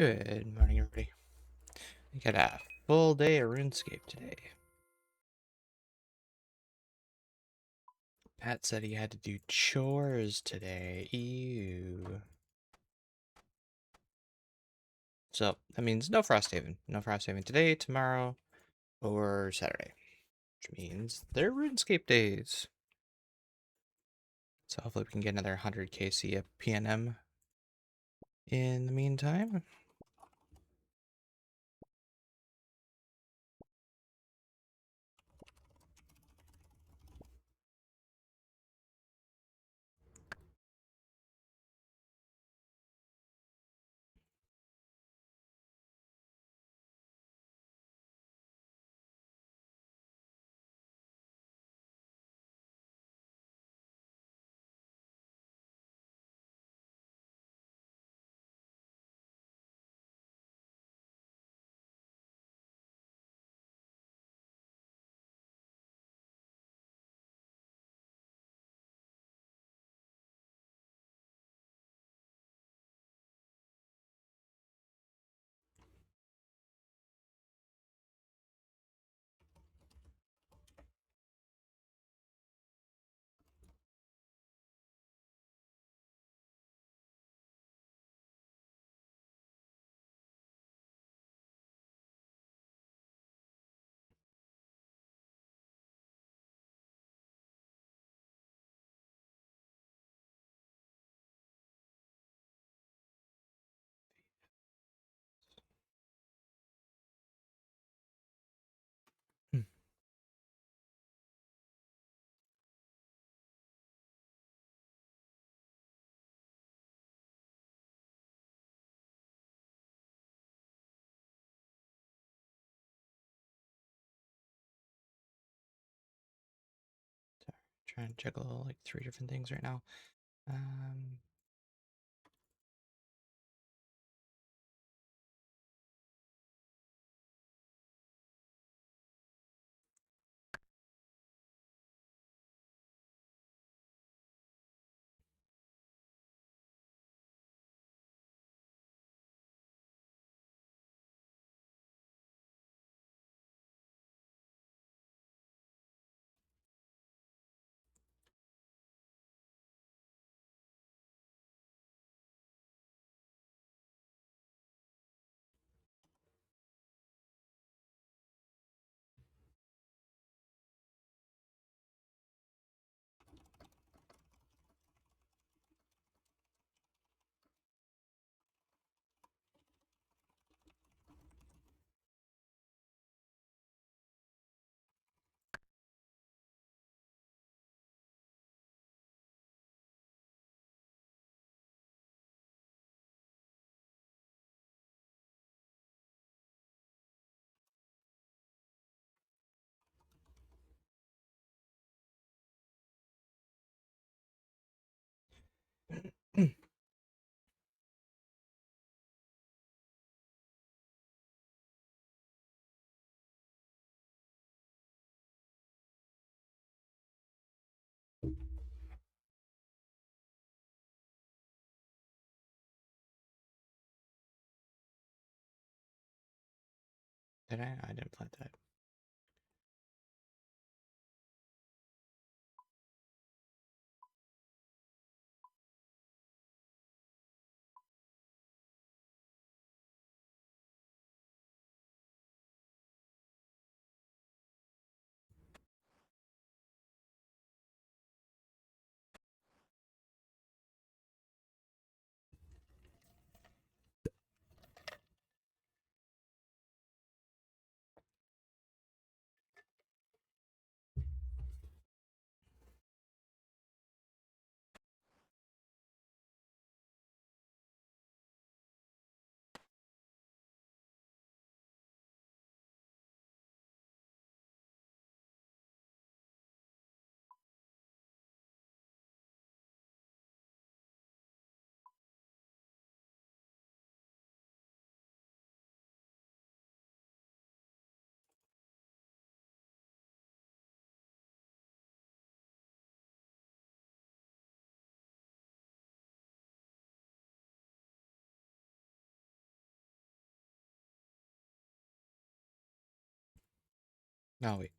Good morning, everybody. We got a full day of RuneScape today. Pat said he had to do chores today. Ew. So that means no Frosthaven. No Frosthaven today, tomorrow, or Saturday. Which means they're RuneScape days. So hopefully we can get another 100 KC of PNM in the meantime. Hmm. Sorry, trying to juggle like 3 different things right now. Um, did I? I didn't plant that. No, wait.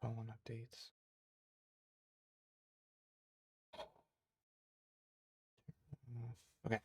Phone updates. Okay.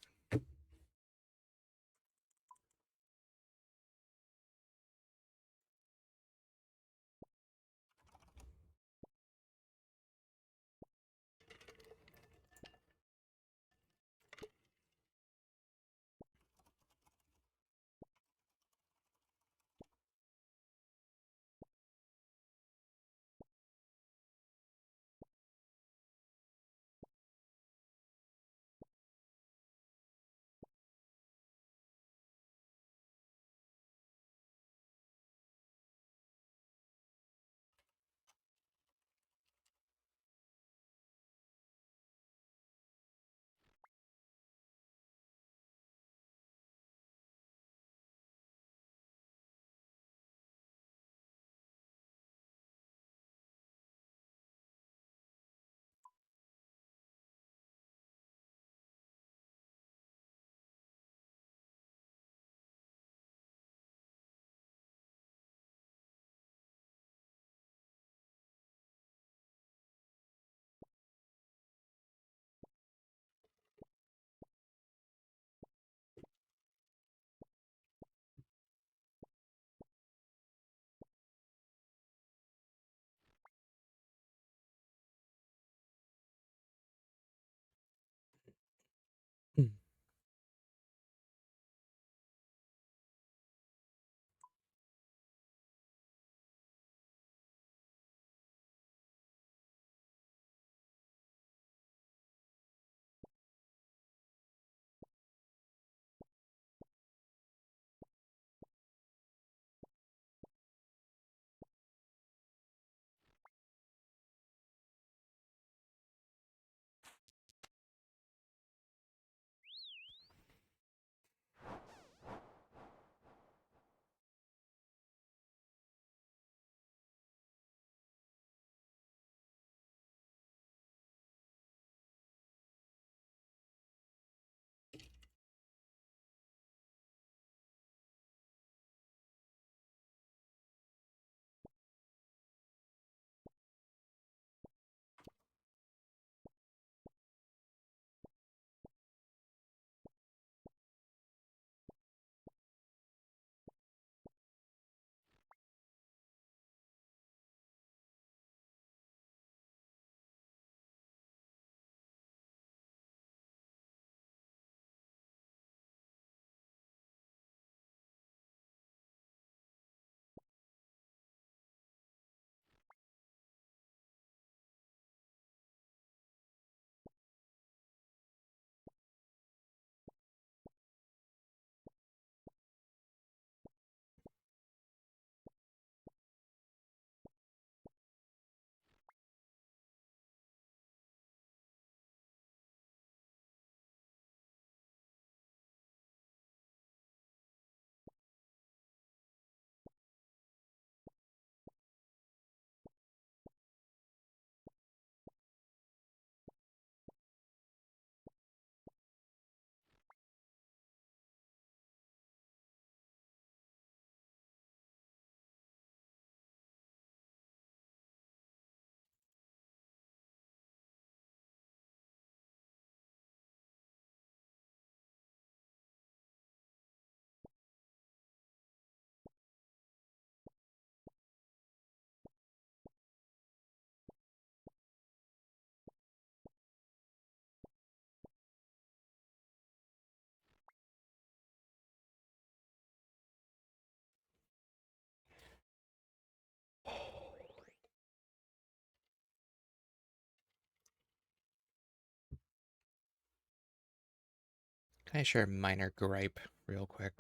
Can I share a minor gripe real quick?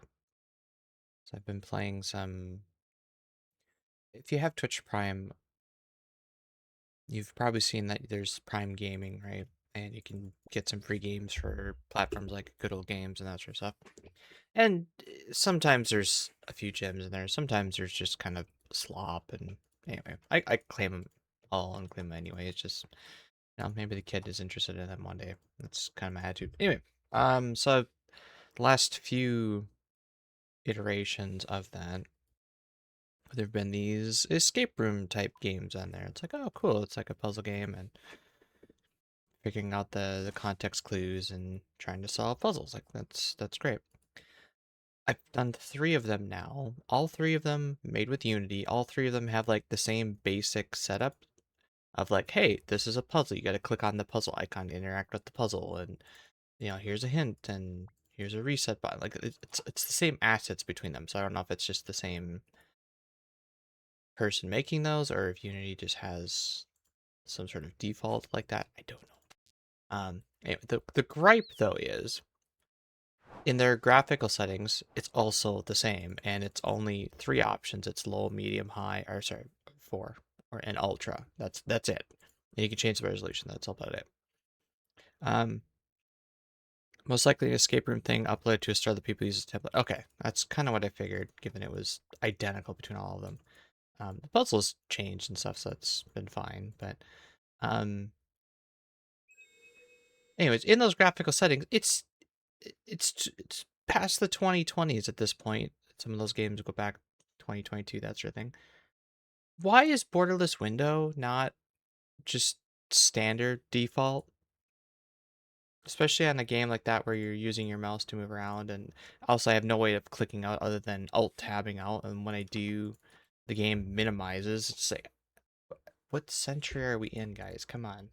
So I've been playing some. If you have Twitch Prime, you've probably seen that there's Prime Gaming, right? And you can get some free games for platforms like Good Old Games and that sort of stuff. And sometimes there's a few gems in there. Sometimes there's just kind of slop. And anyway, I claim them all and claim them anyway. It's just, maybe the kid is interested in them one day. That's kind of my attitude. Anyway, so the last few iterations of that, there have been these escape room type games on there. It's like, oh, cool. It's like a puzzle game and figuring out the context clues and trying to solve puzzles. Like that's great. I've done 3 of them now. All 3 of them made with Unity. All 3 of them have like the same basic setup of like, hey, this is a puzzle. You got to click on the puzzle icon to interact with the puzzle, and here's a hint and here's a reset button. Like it's the same assets between them. So I don't know if it's just the same person making those or if Unity just has some sort of default like that. I don't know. Anyway, the gripe though is in their graphical settings, it's also the same, and it's only 3 options. It's low, medium, high, or sorry, 4, or an ultra. That's it. And you can change the resolution. That's all about it. Um, Most likely an escape room thing uploaded to a store that people use as template. Okay, that's kind of what I figured, given it was identical between all of them. The puzzles changed and stuff, so that's been fine. But um, anyways, in those graphical settings, it's past the 2020s at this point. Some of those games go back 2022, that sort of thing. Why is borderless window not just standard default? Especially on a game like that where you're using your mouse to move around, and also I have no way of clicking out other than alt tabbing out, and when I do, the game minimizes. It's like, what century are we in, guys? Come on.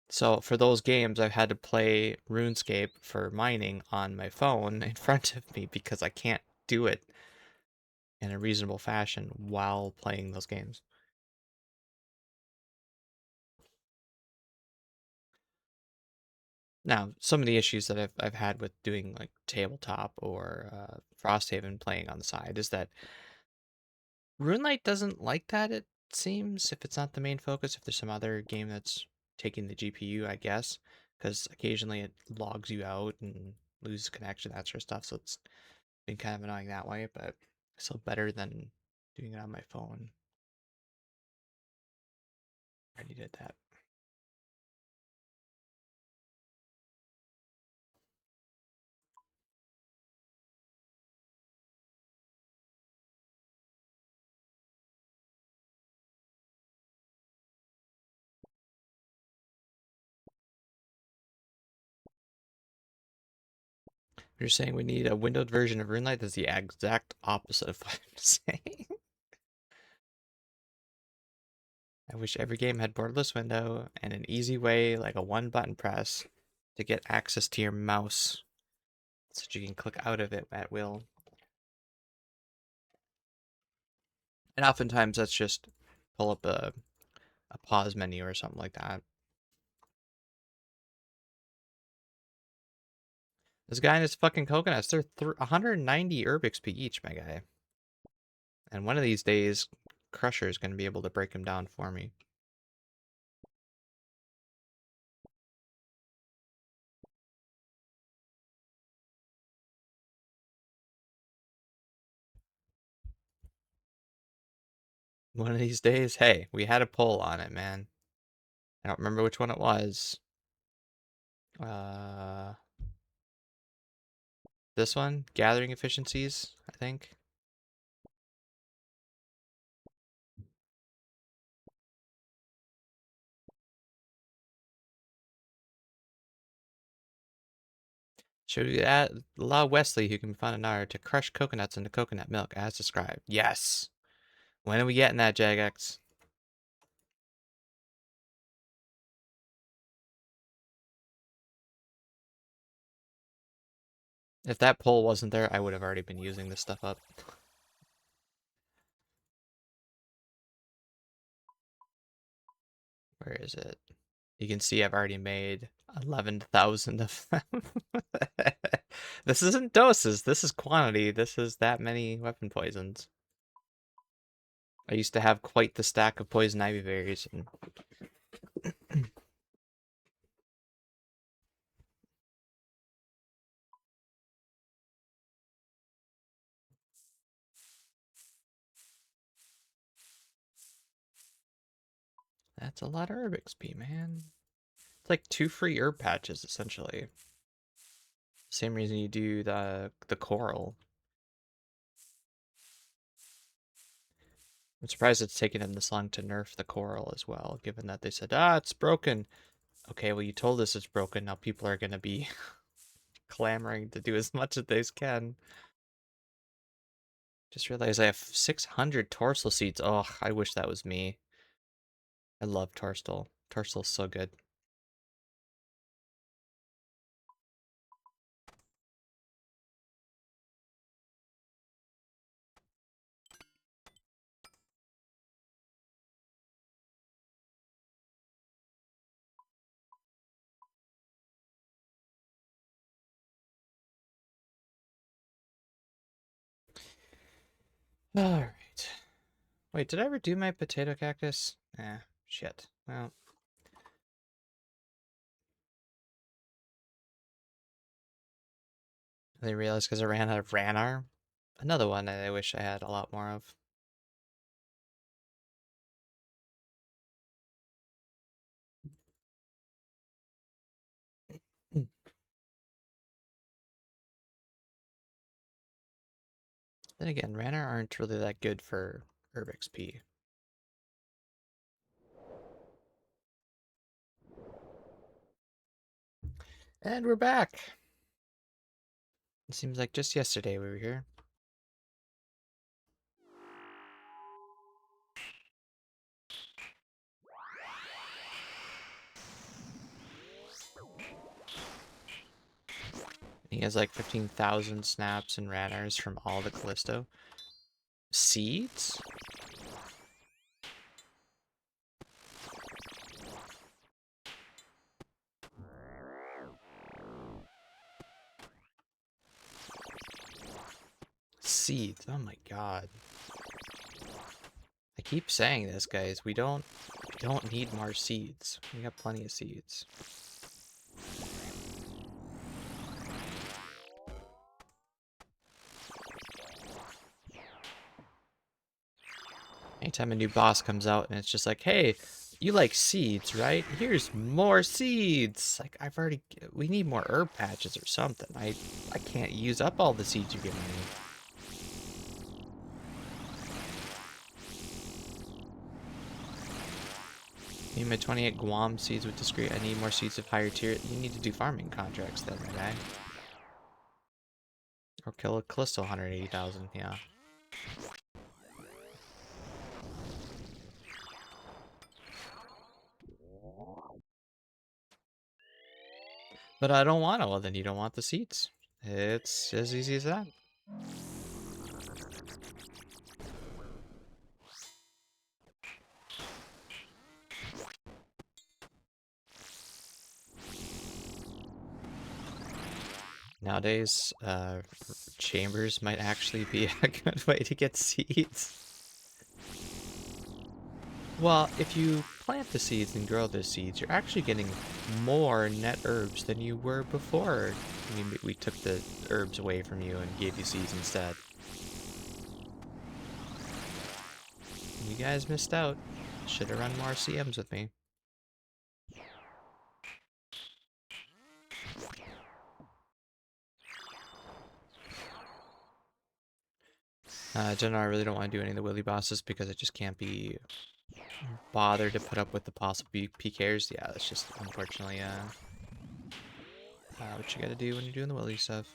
So for those games, I've had to play RuneScape for mining on my phone in front of me because I can't do it in a reasonable fashion while playing those games. Now, some of the issues that I've had with doing like tabletop or Frosthaven playing on the side is that RuneLite doesn't like that, it seems, if it's not the main focus, if there's some other game that's taking the GPU, I guess, because occasionally it logs you out and loses connection, that sort of stuff, so it's been kind of annoying that way, but still better than doing it on my phone. I already did that. You're saying we need a windowed version of RuneLite? That's the exact opposite of what I'm saying. I wish every game had borderless window and an easy way, like a one button press, to get access to your mouse so that you can click out of it at will. And oftentimes that's just pull up a pause menu or something like that. This guy and his fucking coconuts, they're 190 herb XP each, my guy. And one of these days, Crusher is going to be able to break him down for me. One of these days, hey, we had a poll on it, man. I don't remember which one it was. This one, gathering efficiencies, I think. Should we allow Wesley, who can be found in Nara, to crush coconuts into coconut milk as described? Yes. When are we getting that, Jagex? If that poll wasn't there, I would have already been using this stuff up. Where is it? You can see I've already made 11,000 of them. This isn't doses, this is quantity. This is that many weapon poisons. I used to have quite the stack of poison ivy berries. And... That's a lot of herb XP, man. It's like 2 free herb patches, essentially. Same reason you do the coral. I'm surprised it's taken them this long to nerf the coral as well, given that they said, it's broken. Okay, well, you told us it's broken. Now people are going to be clamoring to do as much as they can. Just realized I have 600 torsal seeds. Oh, I wish that was me. I love torsal. Torsal's so good. All right. Wait, did I ever do my potato cactus? Shit. Well. I realized because I ran out of Ranar. Another one that I wish I had a lot more of. Then again, Ranar aren't really that good for herb XP. And we're back. It seems like just yesterday we were here. He has like 15,000 snaps and Ranars from all the Callisto. Seeds? Seeds. Oh my god. I keep saying this, guys. We don't need more seeds. We got plenty of seeds. Anytime a new boss comes out and it's just like, hey, you like seeds, right? Here's more seeds. Like, we need more herb patches or something. I can't use up all the seeds you're giving me. Need my 28 Guam seeds with discreet. I need more seeds of higher tier. You need to do farming contracts then, my guy. Or kill a Callisto 180,000, yeah. But I don't want to. Well, then you don't want the seeds. It's as easy as that. Nowadays, chambers might actually be a good way to get seeds. Well, if you plant the seeds and grow the seeds, you're actually getting more net herbs than you were before. I mean, we took the herbs away from you and gave you seeds instead. You guys missed out. Should have run more CMs with me. General, I really don't want to do any of the Willy bosses because I just can't be bothered to put up with the possible PKers. Yeah, that's just unfortunately what you gotta do when you're doing the Willy stuff.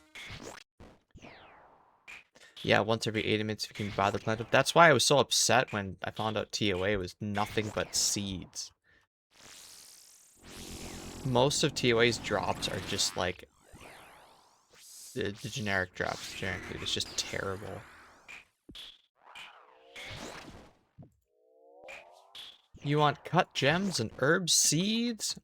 Yeah, once every 8 minutes if you can bother plant up. That's why I was so upset when I found out TOA was nothing but seeds. Most of TOA's drops are just like the generic drops generically. It's just terrible. You want cut gems and herb seeds?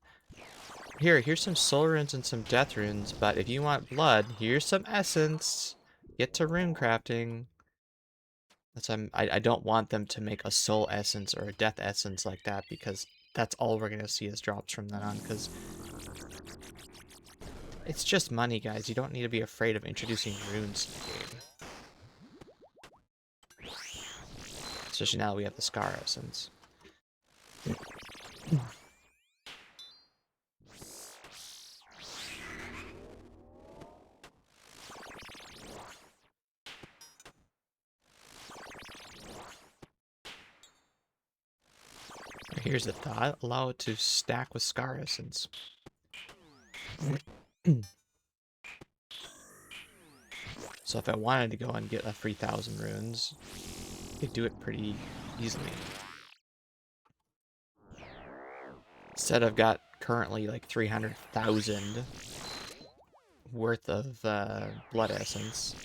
Here's some soul runes and some death runes, but if you want blood, here's some essence. Get to rune crafting. I don't want them to make a soul essence or a death essence like that, because that's all we're gonna see as drops from then on, because it's just money, guys. You don't need to be afraid of introducing runes to the game. Especially now that we have the Scar essence. Here's the thought. Allow it to stack with Scar essence. So if I wanted to go and get a 3,000 runes, I could do it pretty easily. Instead, I've got currently like 300,000 worth of blood essence.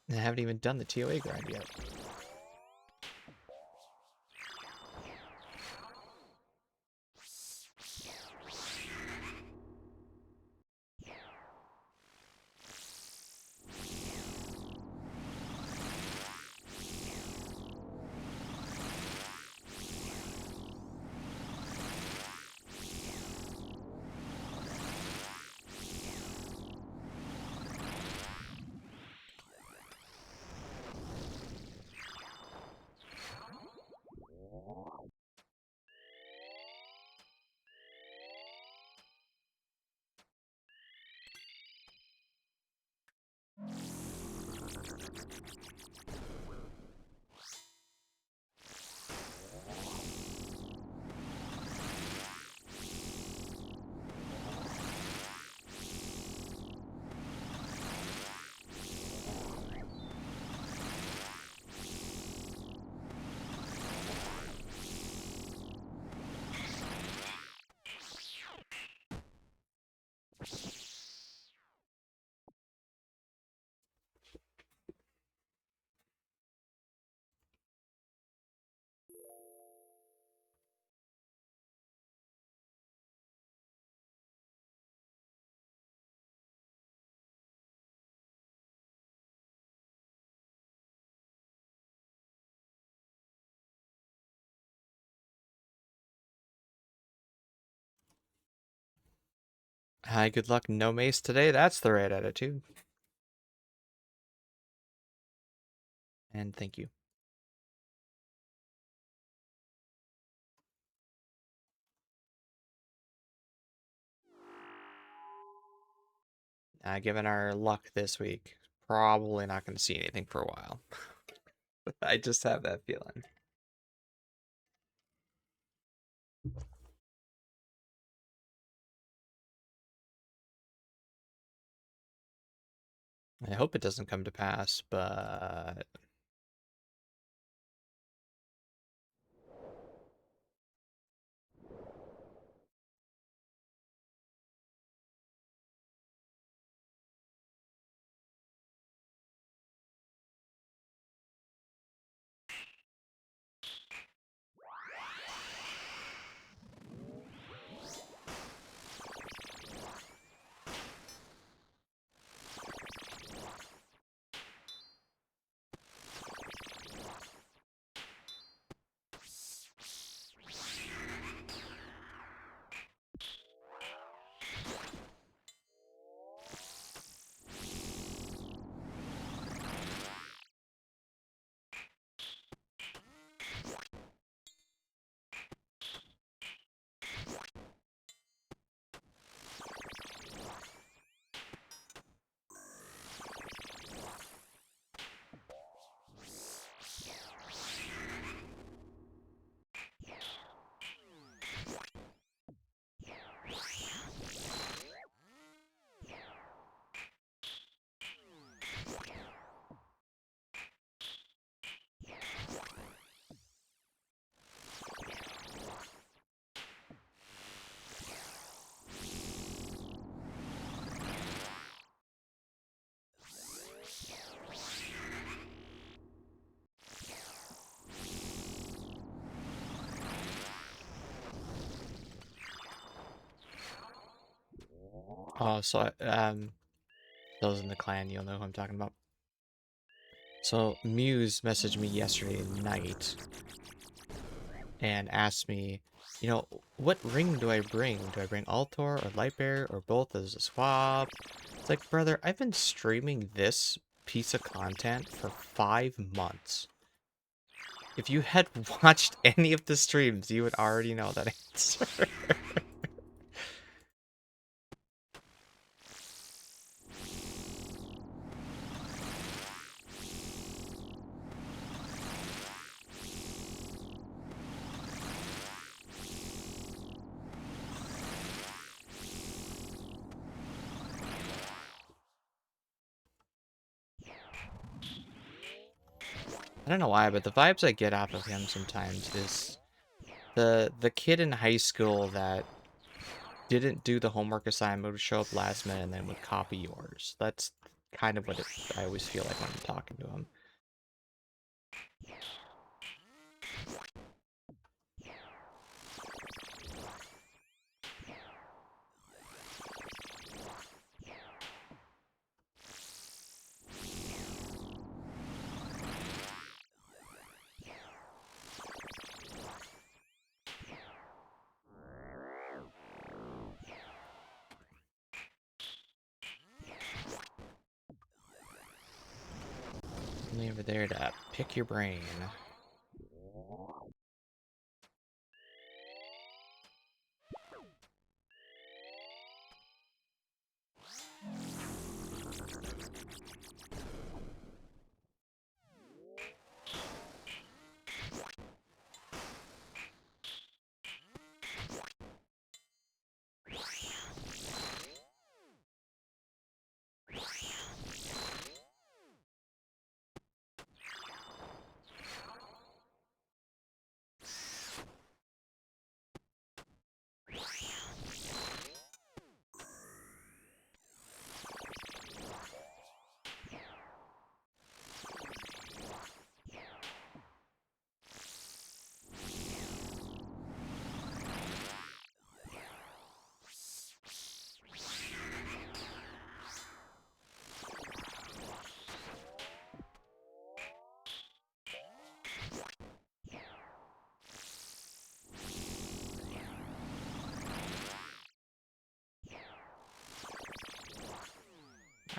And I haven't even done the TOA grind yet. Hi, good luck, no mace today. That's the right attitude. And thank you. Given our luck this week, probably not going to see anything for a while. I just have that feeling. I hope it doesn't come to pass, but Oh, so those in the clan, you'll know who I'm talking about. So Muse messaged me yesterday night and asked me, what ring do I bring? Do I bring Altor or Lightbearer or both as a swap? It's like, brother, I've been streaming this piece of content for 5 months. If you had watched any of the streams, you would already know that answer. I don't know why, but the vibes I get off of him sometimes is the kid in high school that didn't do the homework assignment, would show up last minute and then would copy yours. That's kind of what I always feel like when I'm talking to him. I'm over there to pick your brain.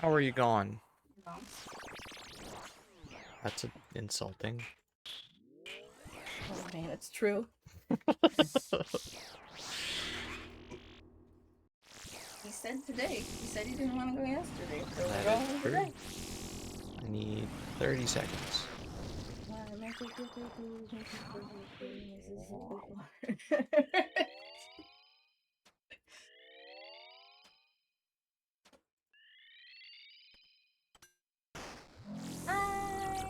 How are you going? That's insulting. Oh man, it's true. He said today. He said he didn't want to go yesterday. So we're That is going true. today. I need 30 seconds. Hi,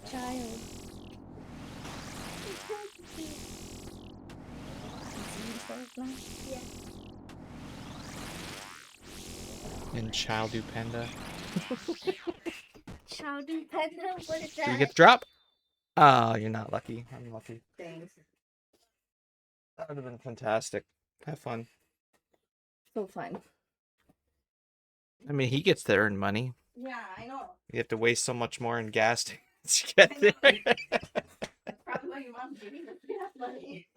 child. In Childu Panda. Chowdu Panda? What is that? Do we get the drop? Oh, you're not lucky. I'm lucky. Thanks. That would have been fantastic. Have fun. So fun. I mean, he gets to earn money. Yeah, I know. You have to waste so much more in gas to get there. That's probably why your mom's giving us gas money.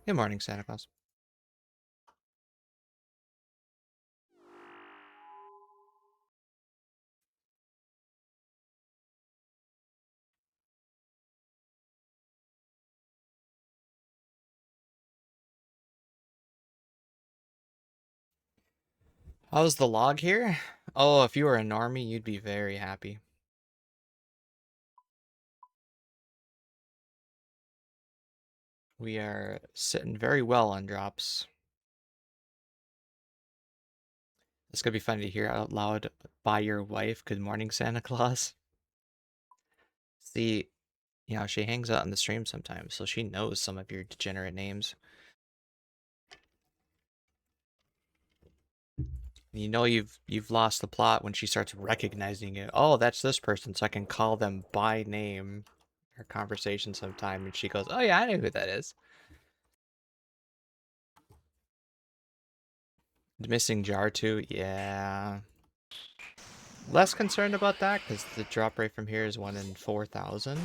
Good morning, Santa Claus. How's the log here? Oh, if you were a normie, you'd be very happy. We are sitting very well on drops. It's gonna be funny to hear out loud by your wife, "Good morning, Santa Claus." See, she hangs out in the stream sometimes, so she knows some of your degenerate names. You know you've lost the plot when she starts recognizing it. Oh, that's this person, so I can call them by name. Her conversation sometime, and she goes, "Oh yeah, I know who that is." The missing jar too. Yeah. Less concerned about that because the drop rate from here is 1 in 4,000.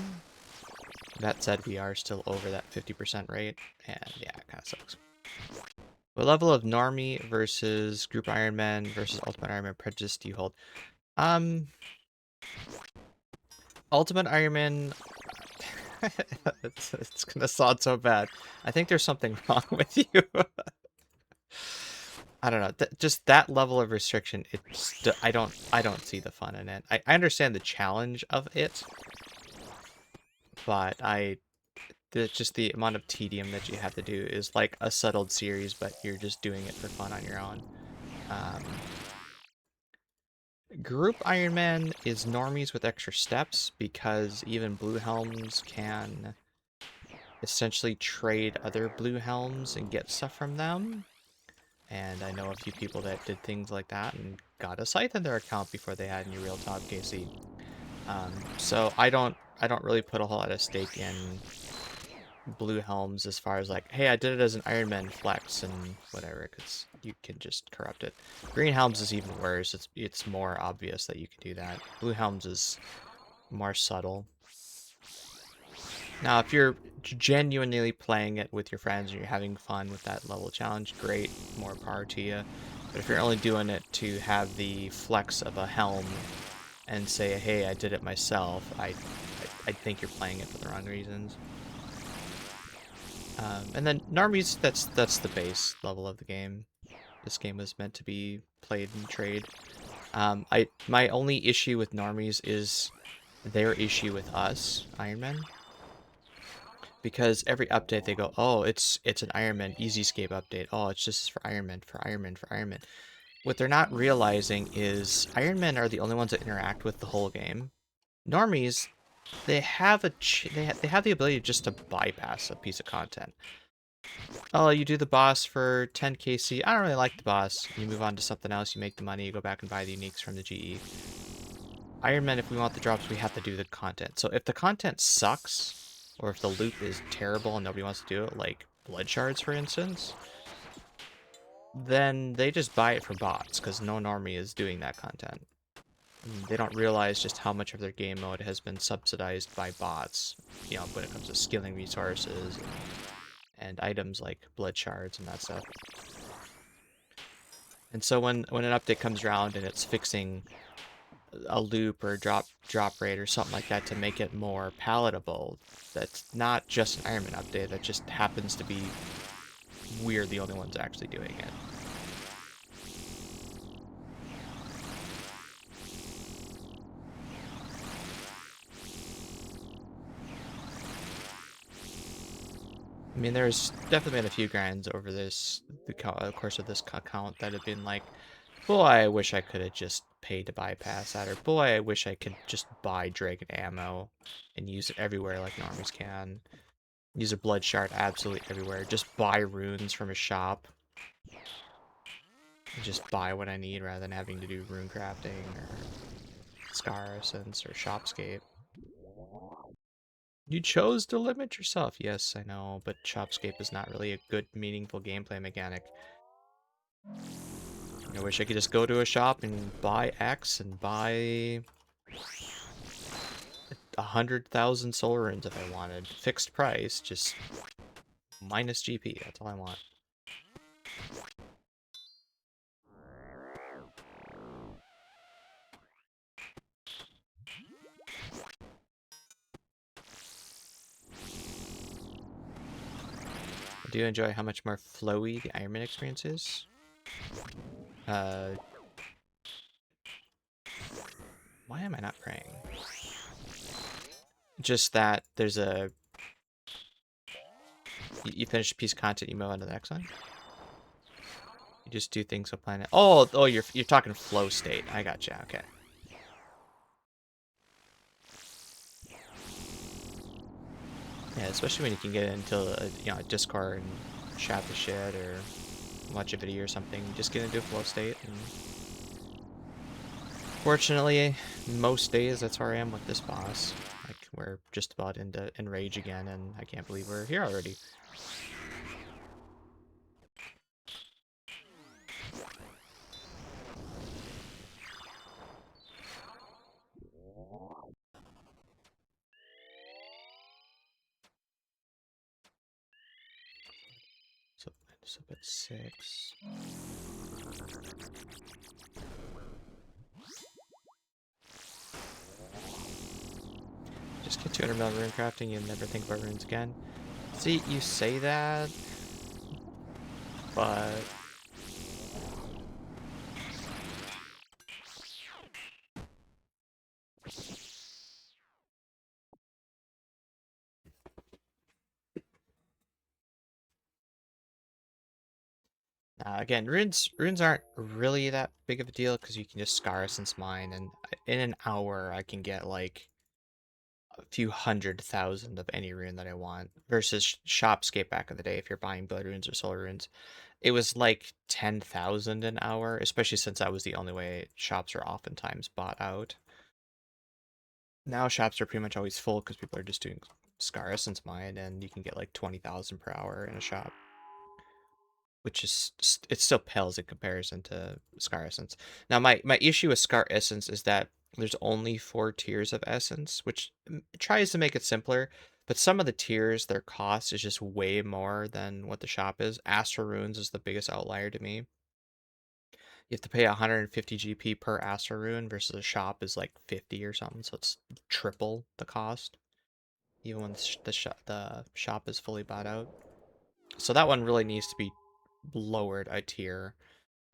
That said, we are still over that 50% rate, and yeah, it kind of sucks. What level of Normie versus Group Ironman versus Ultimate Ironman prejudice do you hold? Um, Ultimate Ironman. It's gonna sound so bad. I think there's something wrong with you. I don't know. Just that level of restriction. I don't see the fun in it. I understand the challenge of it, but just the amount of tedium that you have to do is like a settled series, but you're just doing it for fun on your own. Um, Group Ironman is normies with extra steps because even blue helms can essentially trade other blue helms and get stuff from them. And I know a few people that did things like that and got a scythe in their account before they had any real top KC. So I don't really put a whole lot of stake in blue helms as far as like, hey, I did it as an Iron Man flex and whatever, because you can just corrupt it. Green helms is even worse. It's more obvious that you can do that. Blue helms is more subtle. Now, if you're genuinely playing it with your friends and you're having fun with that level challenge, great, more power to you. But if you're only doing it to have the flex of a helm and say, hey, I did it myself, I think you're playing it for the wrong reasons. And then Narmies, that's the base level of the game. This game was meant to be played in trade. My only issue with Normies is their issue with us, Iron Men. Because every update they go, oh, it's an Iron Man Easy Escape update. Oh, it's just for Iron Man, for Iron Man, for Iron Man. What they're not realizing is Iron Men are the only ones that interact with the whole game. Normies, they have they have the ability just to bypass a piece of content. Oh, you do the boss for 10 KC. I don't really like the boss. You move on to something else. You make the money. You go back and buy the uniques from the GE. Iron Man, if we want the drops, we have to do the content. So if the content sucks, or if the loop is terrible and nobody wants to do it, like blood shards, for instance, then they just buy it for bots because no normie is doing that content. And they don't realize just how much of their game mode has been subsidized by bots. You know, when it comes to skilling resources and items like blood shards and that stuff. And so when an update comes around and it's fixing a loop or drop rate or something like that to make it more palatable, that's not just an Iron Man update. That just happens to be we're the only ones actually doing it. I mean, there's definitely been a few grinds over the course of this account that have been like, boy, I wish I could have just paid to bypass that, or boy, I wish I could just buy Dragon ammo and use it everywhere like normies can. Use a blood shard absolutely everywhere. Just buy runes from a shop. And just buy what I need rather than having to do rune crafting or Scar Essence or Shopscape. You chose to limit yourself. Yes, I know, but Shopscape is not really a good, meaningful gameplay mechanic. I wish I could just go to a shop and buy X and buy 100,000 soul runes if I wanted. Fixed price, just minus GP. That's all I want. I do enjoy how much more flowy the Iron Man experience is. Why am I not praying? Just that there's a... You finish a piece of content, you move on to the next one. You just do things with planet. Oh, you're talking flow state. I gotcha. Okay. Yeah, especially when you can get into a Discord and chat the shit or watch a video or something. Just get into a flow state and Fortunately, most days that's where I am with this boss. Like, we're just about into Enrage again, and I can't believe we're here already. So, it's up at 6. Just get 200 mil rune crafting, you'll never think about runes again. See, you say that, but again, runes aren't really that big of a deal because you can just scar essence mine, and in an hour I can get like a few 100,000 of any rune that I want. Versus Shopscape back in the day, if you're buying blood runes or soul runes, it was like 10,000 an hour, especially since that was the only way shops are oftentimes bought out. Now shops are pretty much always full because people are just doing Scar Essence Mine, and you can get like 20,000 per hour in a shop, which is it still pales in comparison to Scar Essence. Now my issue with Scar Essence is that there's only 4 tiers of Essence, which tries to make it simpler, but some of the tiers, their cost is just way more than what the shop is. Astral Runes is the biggest outlier to me. You have to pay 150 GP per Astral Rune versus a shop is like 50 or something, so it's triple the cost, even when the shop is fully bought out. So that one really needs to be lowered a tier.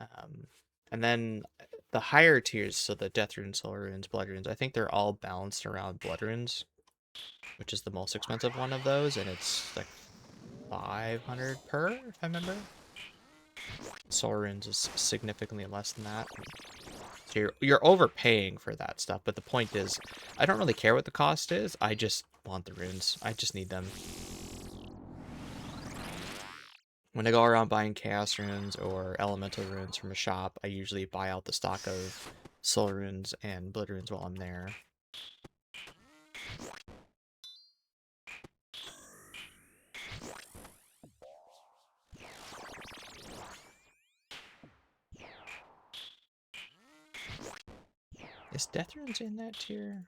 Um, and then the higher tiers, so the Death Runes, Soul Runes, Blood Runes, I think they're all balanced around Blood Runes, which is the most expensive one of those, and it's like 500 per, if I remember. Soul Runes is significantly less than that. So you're overpaying for that stuff, but the point is, I don't really care what the cost is. I just want the runes. I just need them. When I go around buying Chaos Runes or Elemental Runes from a shop, I usually buy out the stock of Soul Runes and Blood Runes while I'm there. Is Death Runes in that tier?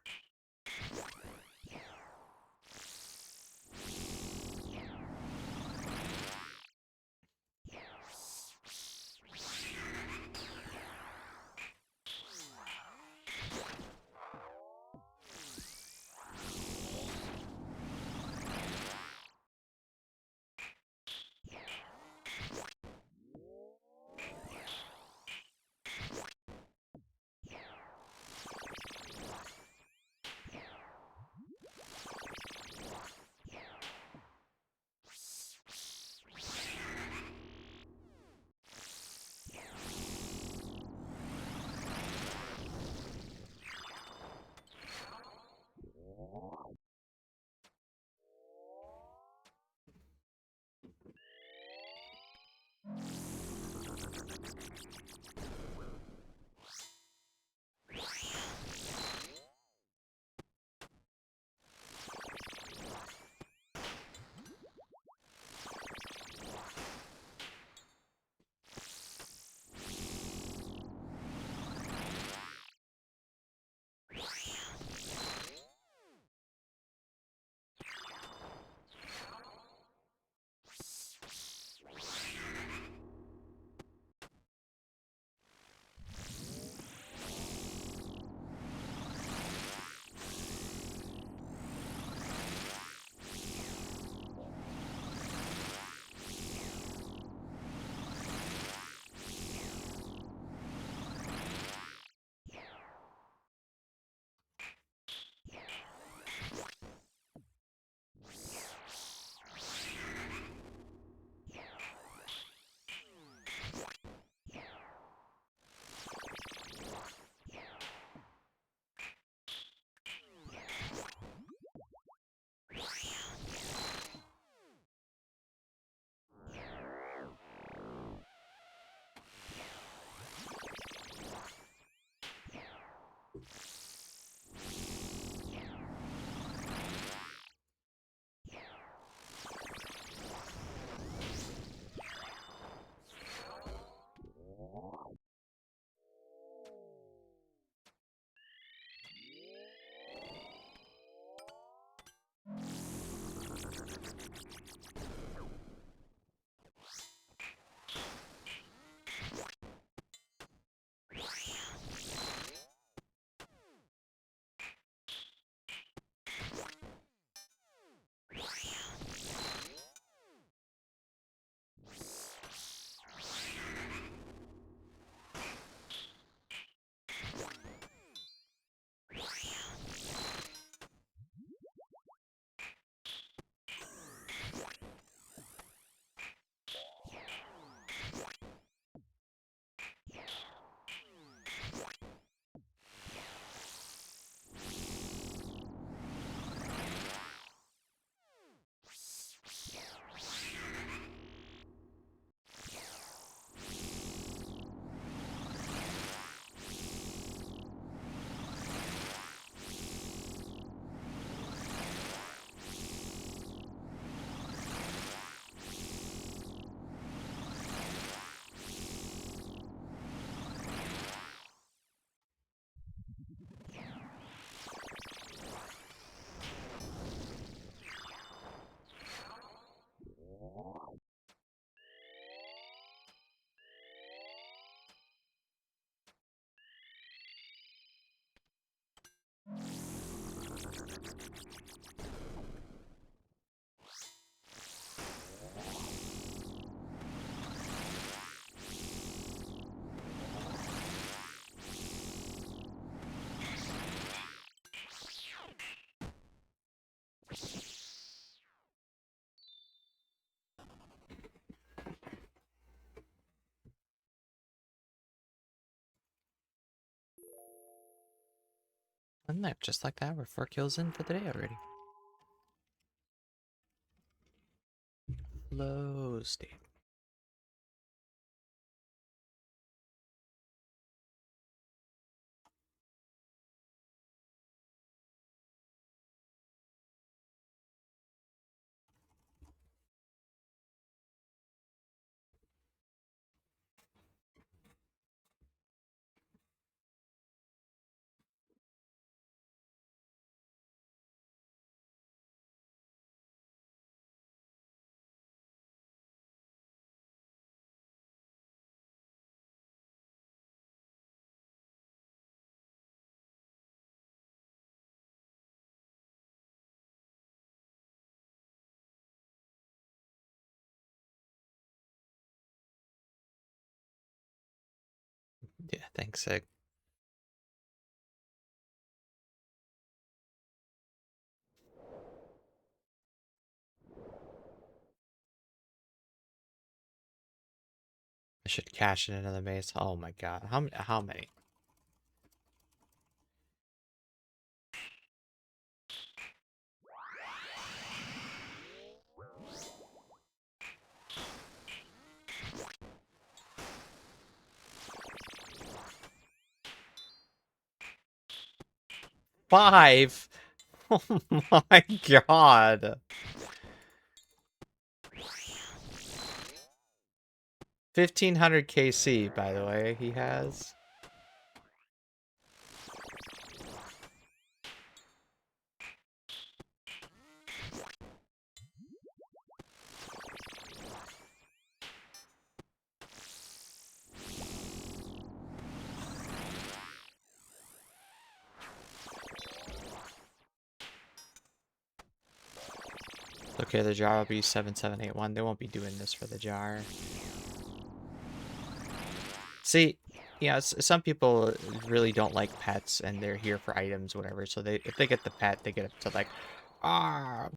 And there, just like that, we're 4 kills in for the day already. Flow state. Yeah, thanks, Sig. I should cash in another mace. Oh my god. How many? Five? Oh my god. 1500 KC, by the way, he has. Okay, the jar will be 7781. They won't be doing this for the jar. See, yeah, some people really don't like pets and they're here for items, whatever. So if they get the pet, they get up to like, ah.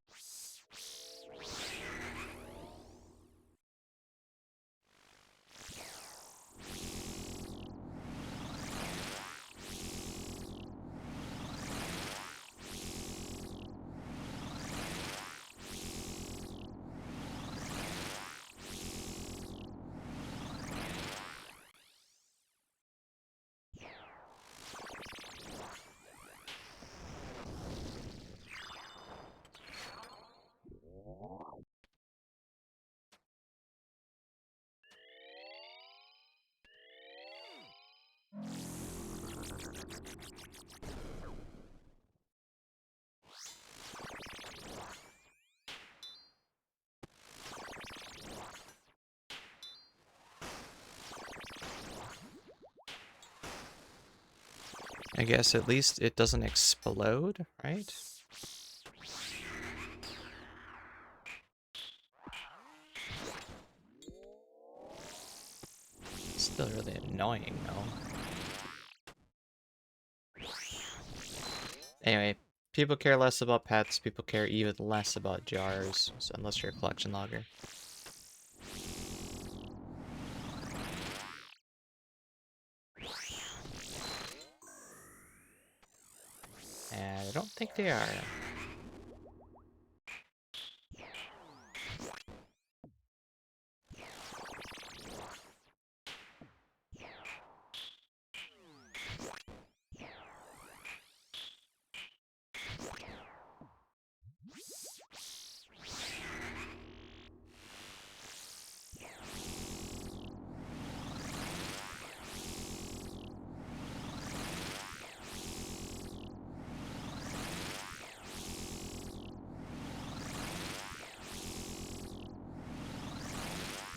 I guess at least it doesn't explode, right? Still really annoying, though. Anyway, people care less about pets. People care even less about jars, so unless you're a collection logger. And I don't think they are.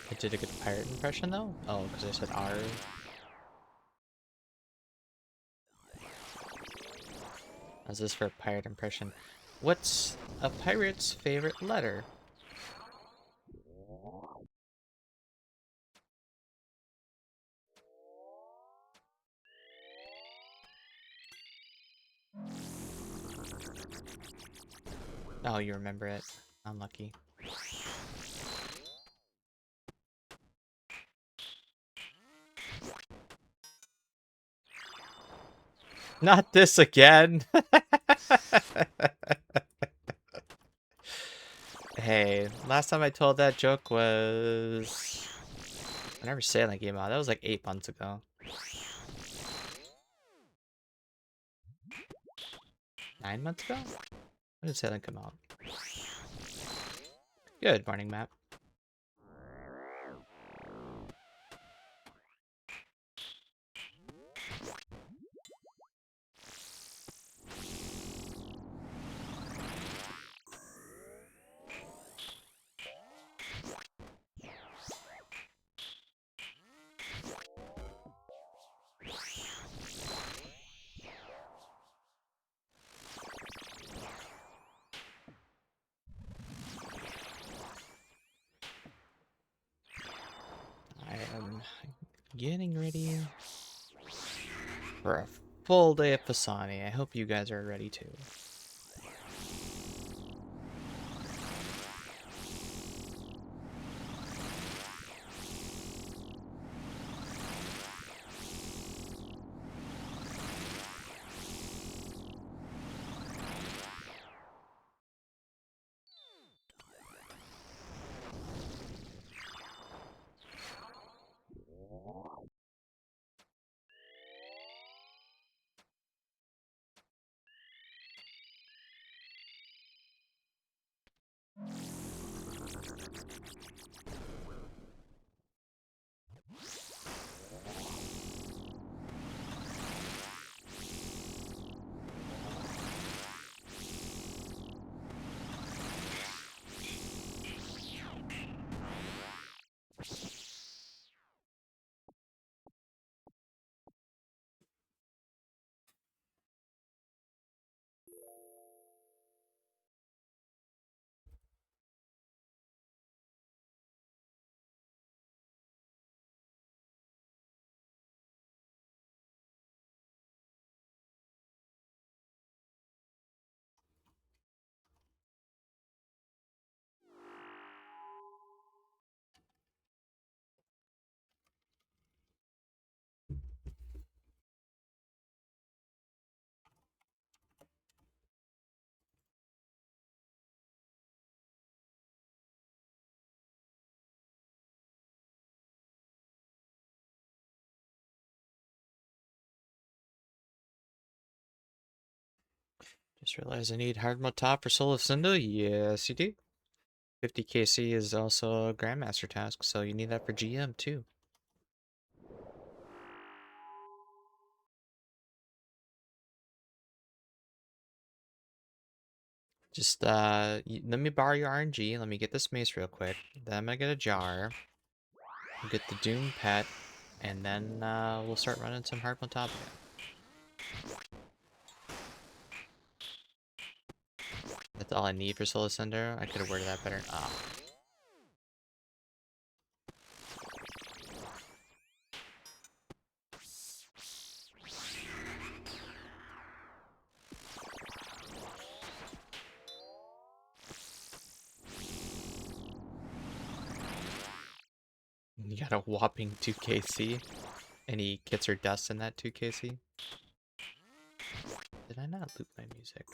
I did a good pirate impression, though? Oh, because I said R. How's this for a pirate impression? What's a pirate's favorite letter? Oh, you remember it. Unlucky. Not this again. Hey, last time I told that joke was whenever Sailing came out. That was like 8 months ago. 9 months ago? When did Sailing come out? Good morning, Matt. I am getting ready for a full day of Fasani. I hope you guys are ready too. Just realized I need hard mode top for Soul of Cinder. Yes, you do. 50 KC is also a Grandmaster task, so you need that for GM too. Just let me borrow your RNG. Let me get this mace real quick. Then I'm gonna get a jar. Get the Doom pet, and then we'll start running some hard on top again. That's all I need for Soul Ascender. I could have worded that better. Ah. You got a whopping 2 KC. Any kits or dust in that 2 KC? Did I not loop my music?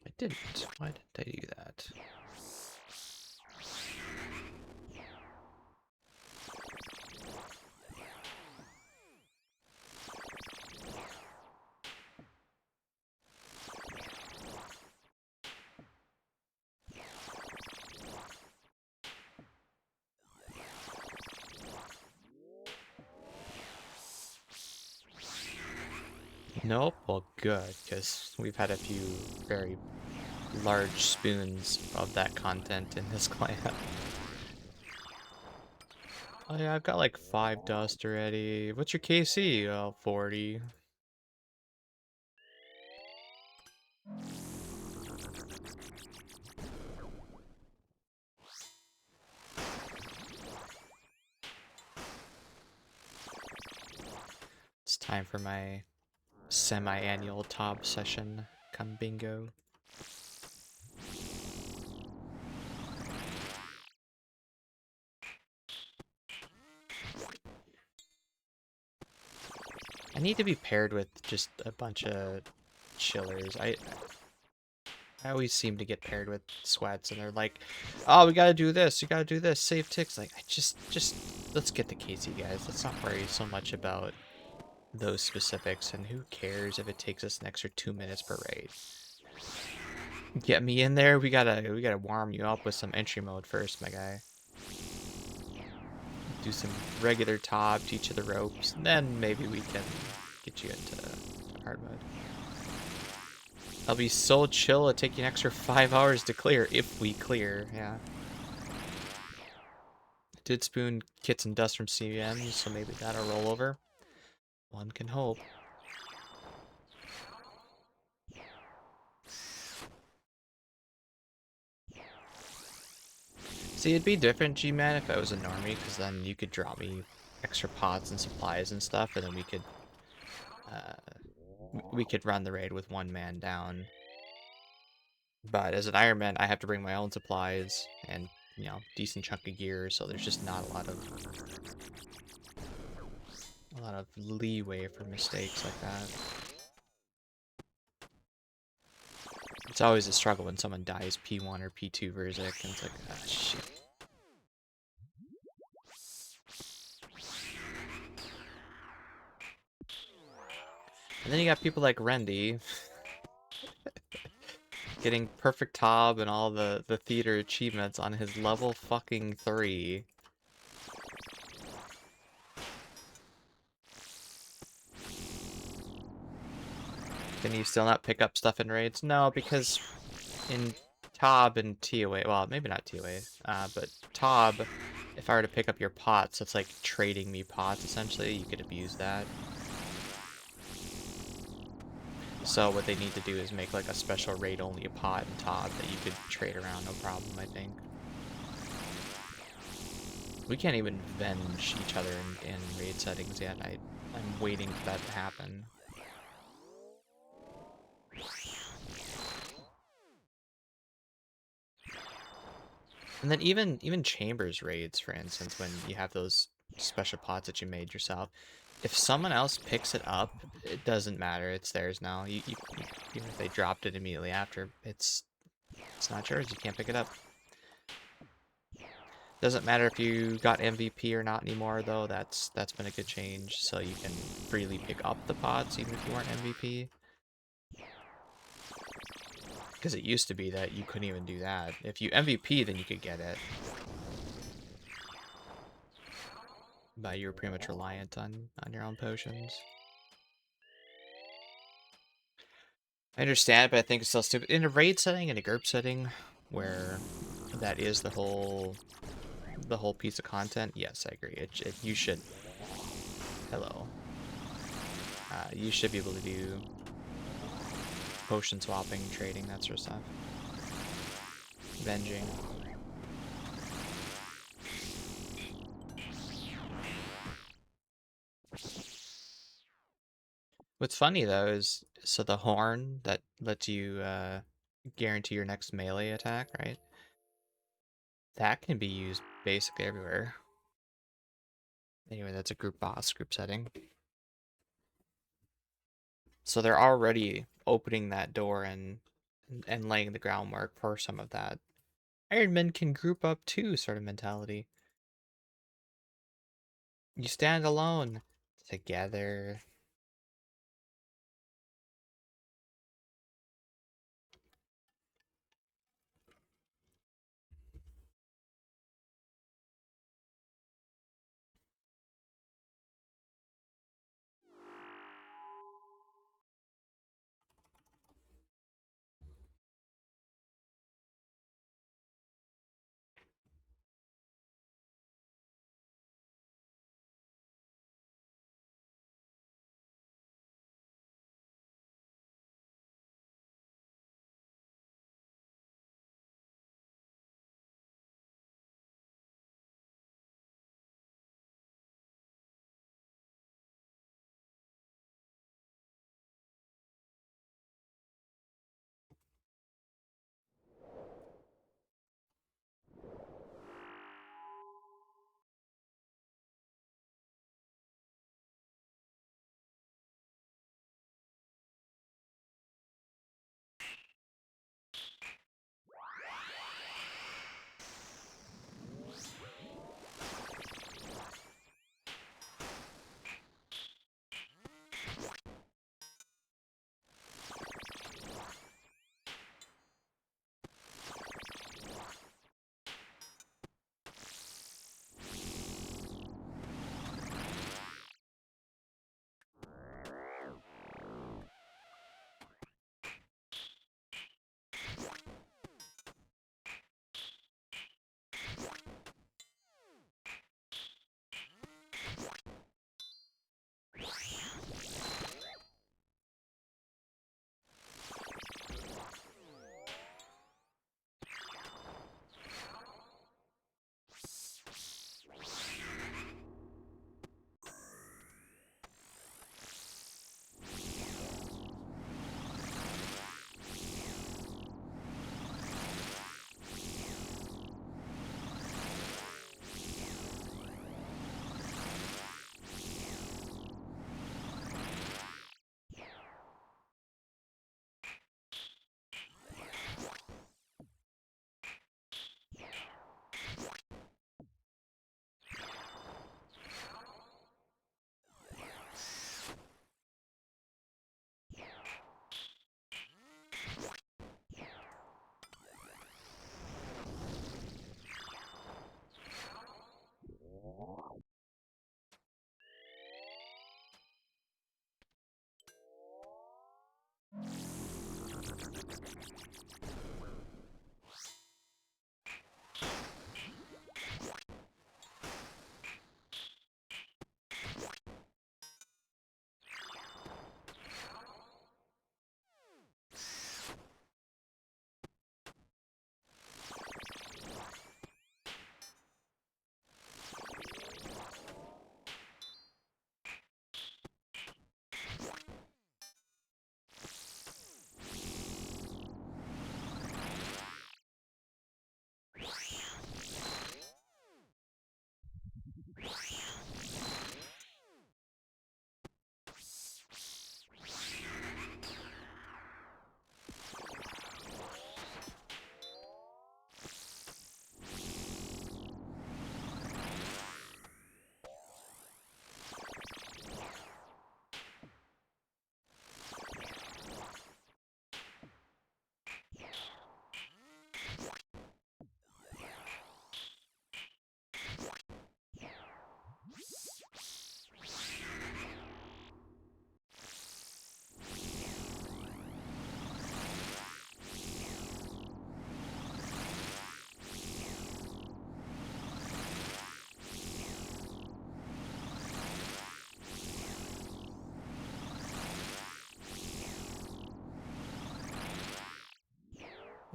I didn't. Why didn't I do that? Nope. Well, good, because we've had a few very large spoons of that content in this clan. Oh yeah, I've got like 5 dust already. What's your KC? Oh, 40. It's time for my semi-annual Tob session. Come bingo. I need to be paired with just a bunch of chillers. I always seem to get paired with sweats, and they're like, "Oh, we gotta do this. You gotta do this. Save ticks." Like, I just let's get the KC guys. Let's not worry so much about those specifics. And who cares if it takes us an extra 2 minutes per raid? Get me in there. We gotta warm you up with some entry mode first, my guy. Do some regular top, teach you the ropes, and then maybe we can get you into hard mode. I'll be so chill, it'll take you an extra 5 hours to clear, if we clear, yeah. Did spoon kits and dust from CVMs, so maybe that'll roll over. One can hope. See, it'd be different, G-Man, if I was a normie, because then you could drop me extra pots and supplies and stuff, and then uh, we could run the raid with one man down. But as an Iron Man, I have to bring my own supplies and, decent chunk of gear, so there's just not a lot of leeway for mistakes like that. It's always a struggle when someone dies P1 or P2 Verzik, and it's like, ah, shit. And then you got people like Rendy getting perfect Tob and all the theater achievements on his level fucking 3. Can you still not pick up stuff in raids? No, because in Tob and TOA, well, maybe not TOA, but Tob, if I were to pick up your pots, it's like trading me pots, essentially. You could abuse that. So what they need to do is make like a special raid only a pot and Tob that you could trade around, no problem, I think. We can't even venge each other in raid settings yet. I'm waiting for that to happen. And then even Chambers raids, for instance, when you have those special pots that you made yourself, if someone else picks it up, it doesn't matter. It's theirs now. Even if they dropped it immediately after, it's not yours. You can't pick it up. Doesn't matter if you got MVP or not anymore, though. That's been a good change. So you can freely pick up the pots even if you weren't MVP. Because it used to be that you couldn't even do that. If you MVP, then you could get it. But you were pretty much reliant on your own potions. I understand, but I think it's still stupid. In a raid setting, in a group setting, where that is the whole piece of content, yes, I agree. You should... Hello. You should be able to do potion swapping, trading, that sort of stuff. Venging. What's funny, though, is... So the horn that lets you guarantee your next melee attack, right? That can be used basically everywhere. Anyway, that's a group boss, group setting. So they're already opening that door and laying the groundwork for some of that Iron Men can group up too sort of mentality. You stand alone together.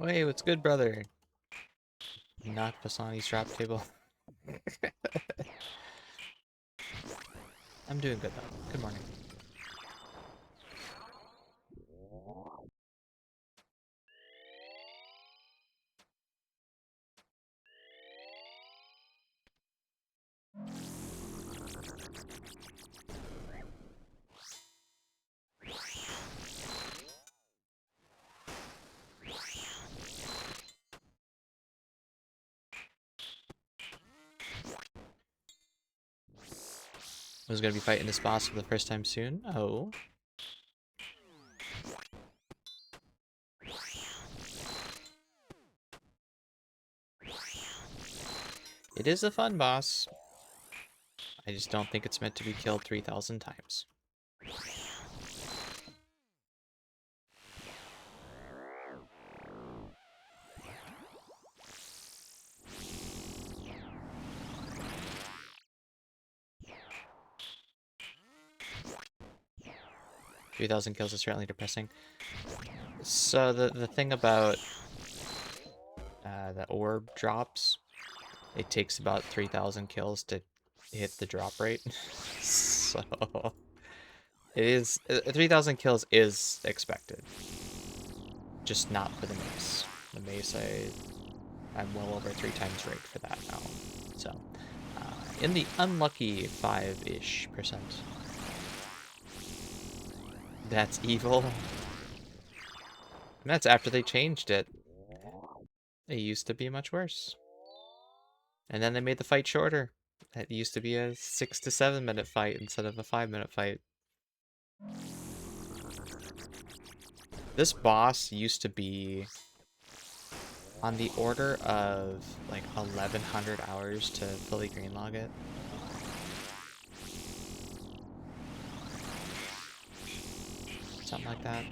Hey, what's good, brother? Not Basani's drop table. I'm doing good, though. Good morning. I was gonna be fighting this boss for the first time soon. Oh. It is a fun boss. I just don't think it's meant to be killed 3,000 times. 3,000 kills is certainly depressing. So the thing about the orb drops, it takes about 3,000 kills to hit the drop rate. So it is 3,000 kills is expected, just not for the mace. The mace, I'm well over 3 times rate for that now. So in the unlucky 5-ish percent. That's evil. And that's after they changed it. It used to be much worse. And then they made the fight shorter. It used to be a 6 to 7 minute fight instead of a 5-minute fight. This boss used to be on the order of like 1,100 hours to fully greenlog it. Something like that.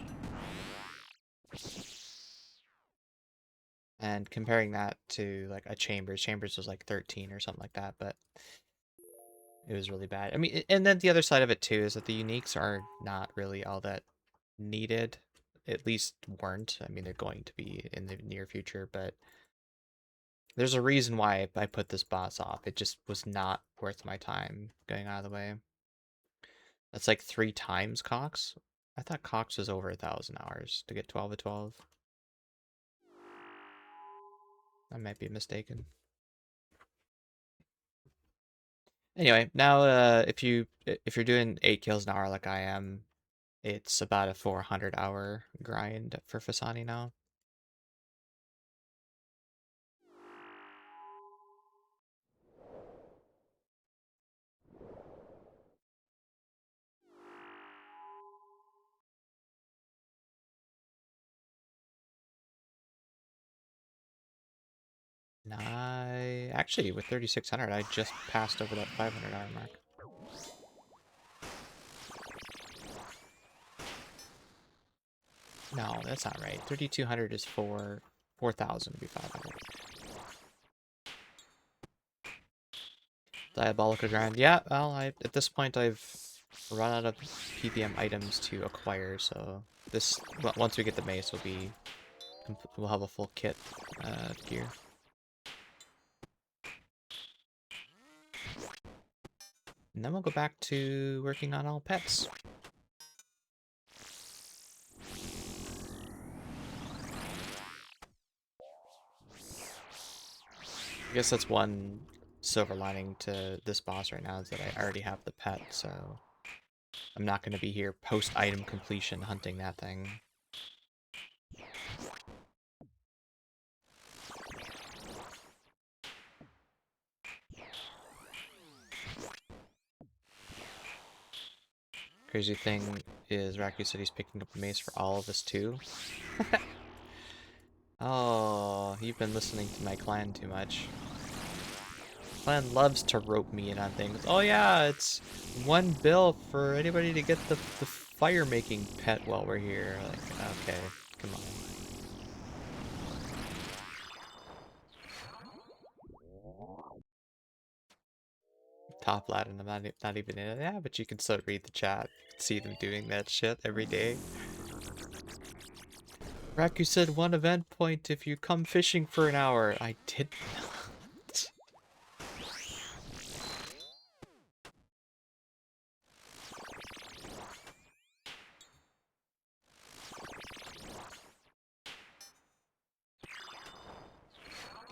And comparing that to like a Chambers was like 13 or something like that, but it was really bad. I mean, and then the other side of it too is that the uniques are not really all that needed. At least weren't. I mean, they're going to be in the near future, but there's a reason why I put this boss off. It just was not worth my time going out of the way. That's like 3 times Cox. I thought Cox was over 1,000 hours to get 12 of 12. I might be mistaken. Anyway, now if you're doing 8 kills an hour like I am, it's about a 400-hour grind for Fasani now. And I actually with 3,600, I just passed over that 500-hour mark. No, that's not right. 3,200 is 4,000 would be 500. Diabolical grind. Yeah, well, at this point I've run out of PBM items to acquire, so once we get the mace, we'll have a full kit gear. And then we'll go back to working on all pets. I guess that's one silver lining to this boss right now is that I already have the pet, so I'm not going to be here post-item completion hunting that thing. Crazy thing is Raku said he's picking up the mace for all of us too. Oh, you've been listening to my clan too much. Clan loves to rope me in on things. Oh yeah, it's 1 bill for anybody to get the fire making pet while we're here. Like, okay, come on. Top lad and I'm not even in it. Yeah, but you can still read the chat. See them doing that shit every day. Raku said 1 event point if you come fishing for an hour. I did not.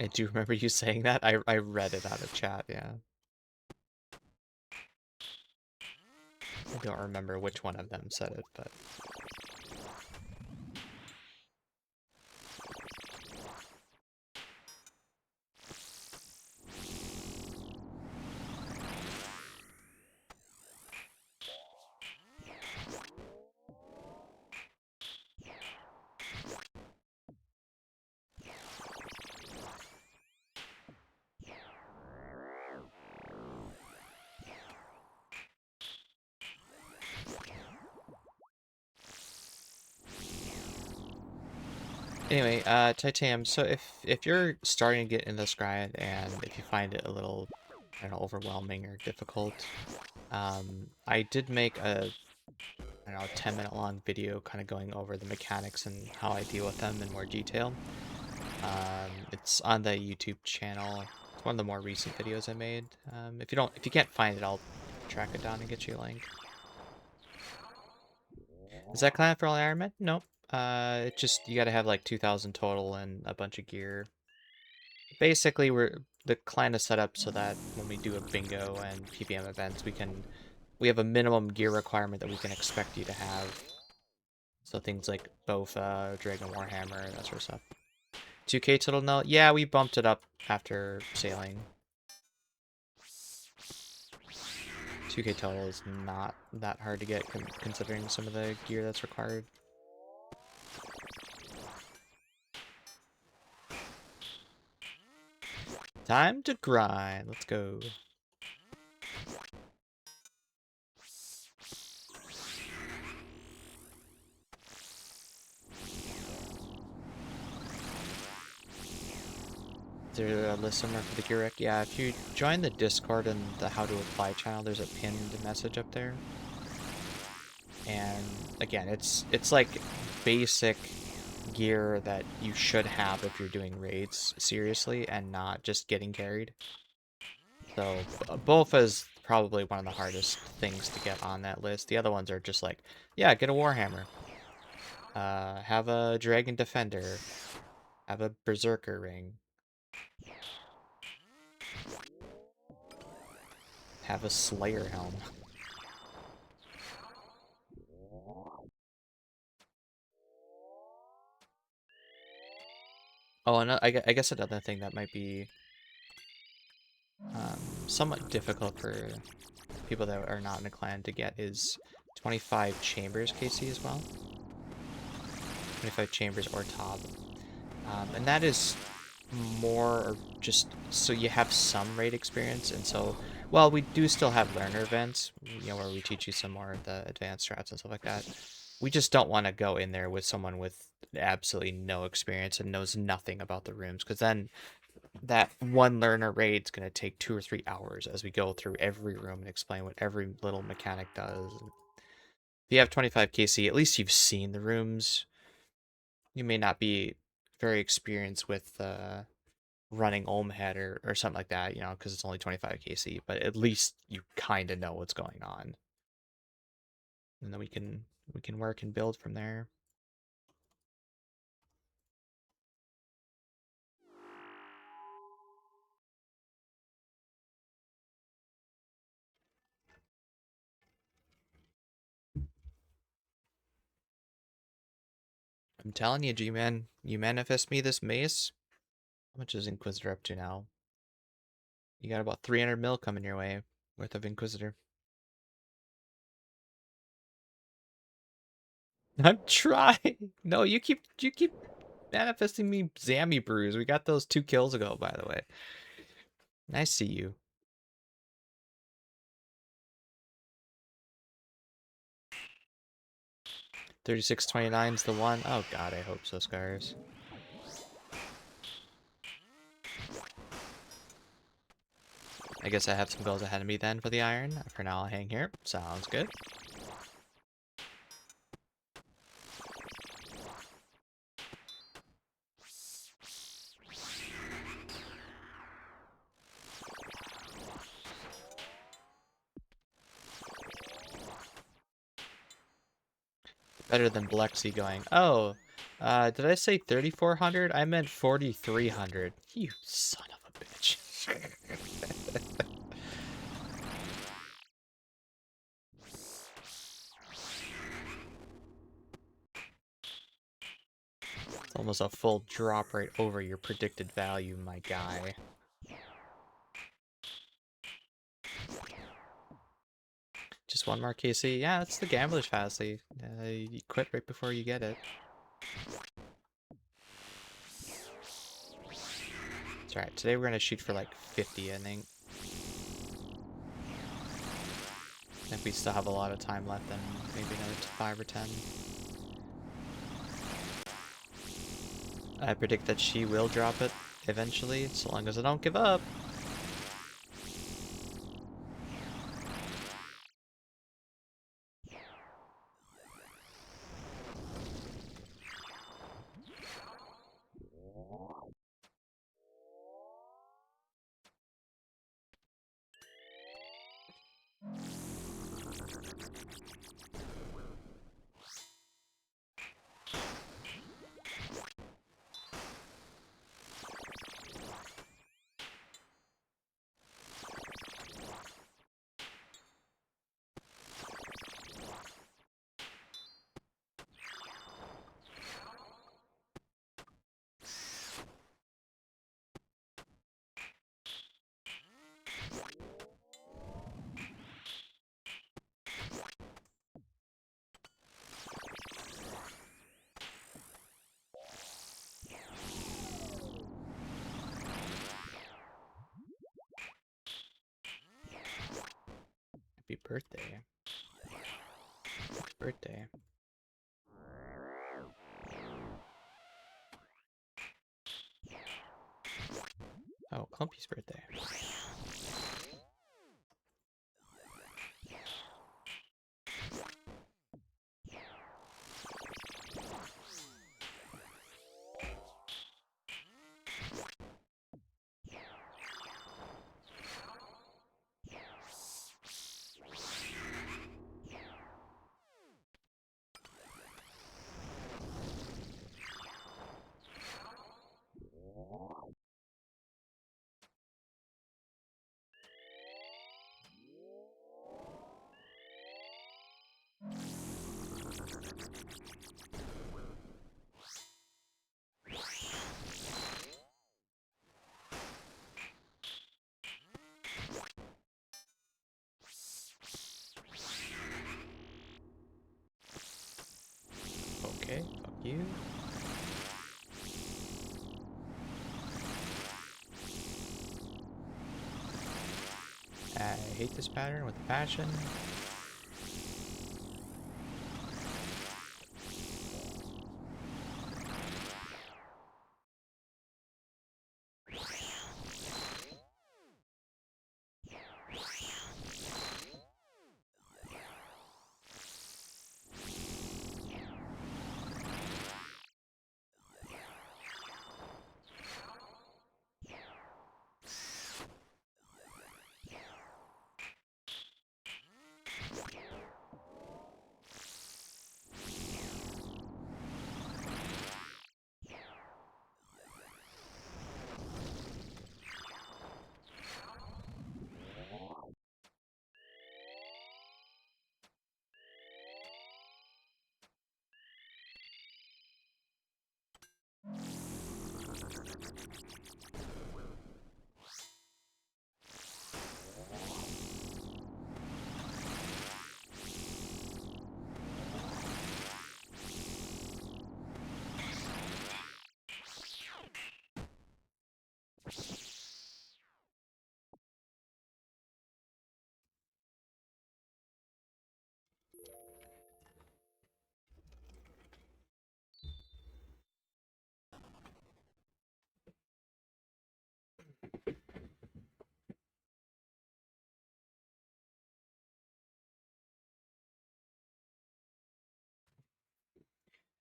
I do remember you saying that. I read it out of chat, yeah. I don't remember which one of them said it, but... Anyway, Titanium, so if you're starting to get in this grind and if you find it a little, I don't know, overwhelming or difficult, I did make a, I don't know, 10-minute long video kind of going over the mechanics and how I deal with them in more detail. It's on the YouTube channel. It's one of the more recent videos I made. If you can't find it, I'll track it down and get you a link. Is that clan for all Iron Man? Nope. It's just you gotta have like 2,000 total and a bunch of gear. Basically, the clan is set up so that when we do a bingo and PVM events, we have a minimum gear requirement that we can expect you to have. So things like Bofa, Dragon Warhammer, that sort of stuff. 2K total now? Yeah, we bumped it up after sailing. 2K total is not that hard to get considering some of the gear that's required. Time to grind. Let's go. Is there a list somewhere for the gear rec? Yeah, if you join the Discord and the how to apply channel, there's a pinned message up there. And again, it's like basic gear that you should have if you're doing raids seriously and not just getting carried. So Bofa is probably one of the hardest things to get on that list. The other ones are just like, yeah, get a Warhammer. Have a Dragon Defender. Have a Berserker ring. Have a Slayer helm. Oh, and I guess another thing that might be somewhat difficult for people that are not in a clan to get is 25 chambers KC as well. 25 chambers or top. And that is more just so you have some raid experience. And so, well, we do still have learner events, you know, where we teach you some more of the advanced strats and stuff like that. We just don't want to go in there with someone with absolutely no experience and knows nothing about the rooms, because then that one learner raid's going to take 2 or 3 hours as we go through every room and explain what every little mechanic does. If you have 25 KC, at least you've seen the rooms. You may not be very experienced with running Olmhead or something like that, you know, because it's only 25 KC, but at least you kind of know what's going on. And then we can work and build from there. I'm telling you, G-Man, you manifest me this mace. How much is Inquisitor up to now? You got about 300 mil coming your way worth of Inquisitor. I'm trying. No, you keep manifesting me Zammy brews. We got those 2 kills ago, by the way. I see you. 3629's the one. Oh god, I hope so, Scars. I guess I have some goals ahead of me then for the iron. For now, I'll hang here. Sounds good. Better than Blexy going, oh, did I say 3,400? I meant 4,300. You son of a bitch. It's almost a full drop rate over your predicted value, my guy. Just one more KC. Yeah, that's the gambler's fallacy. You quit right before you get it. That's right. Today we're gonna shoot for like 50, I think. If we still have a lot of time left, then maybe another 5 or 10. I predict that she will drop it eventually, so long as I don't give up. Happy birthday. Happy birthday. Oh, Clumpy's birthday. Okay, fuck you. I hate this pattern with a passion.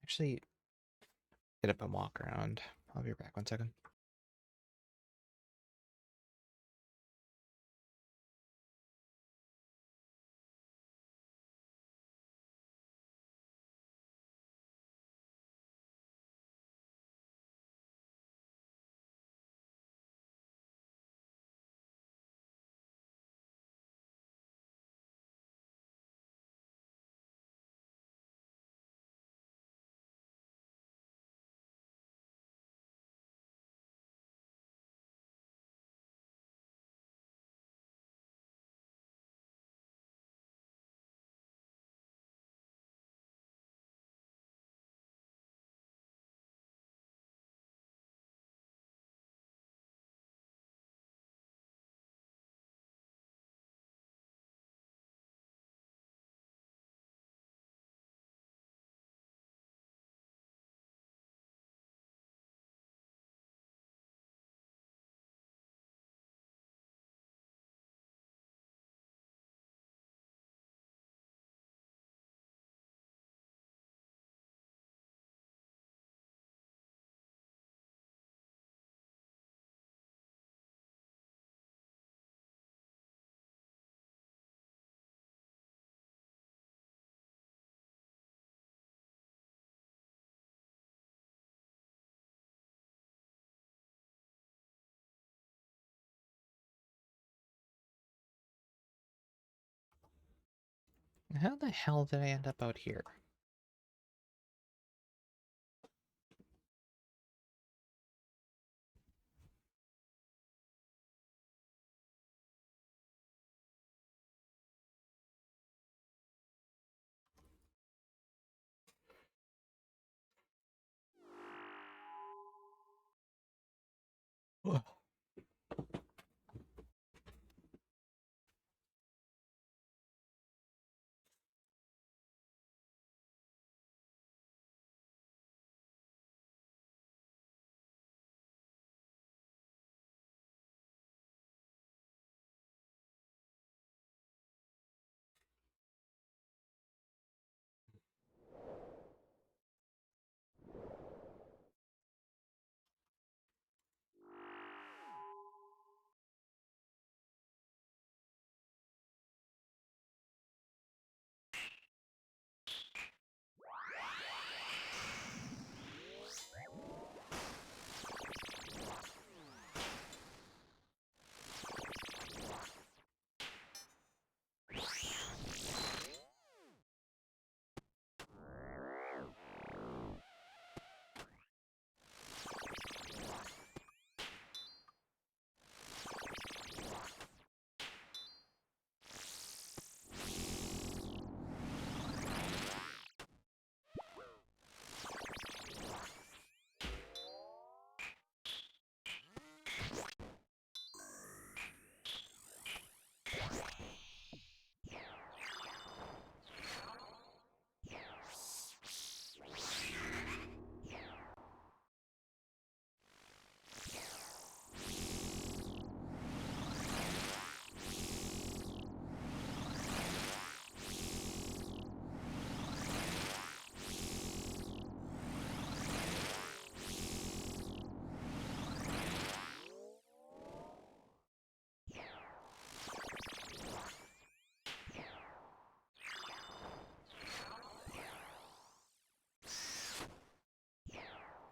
Actually, get up and walk around. I'll be back 1 second. How the hell did I end up out here? Ugh.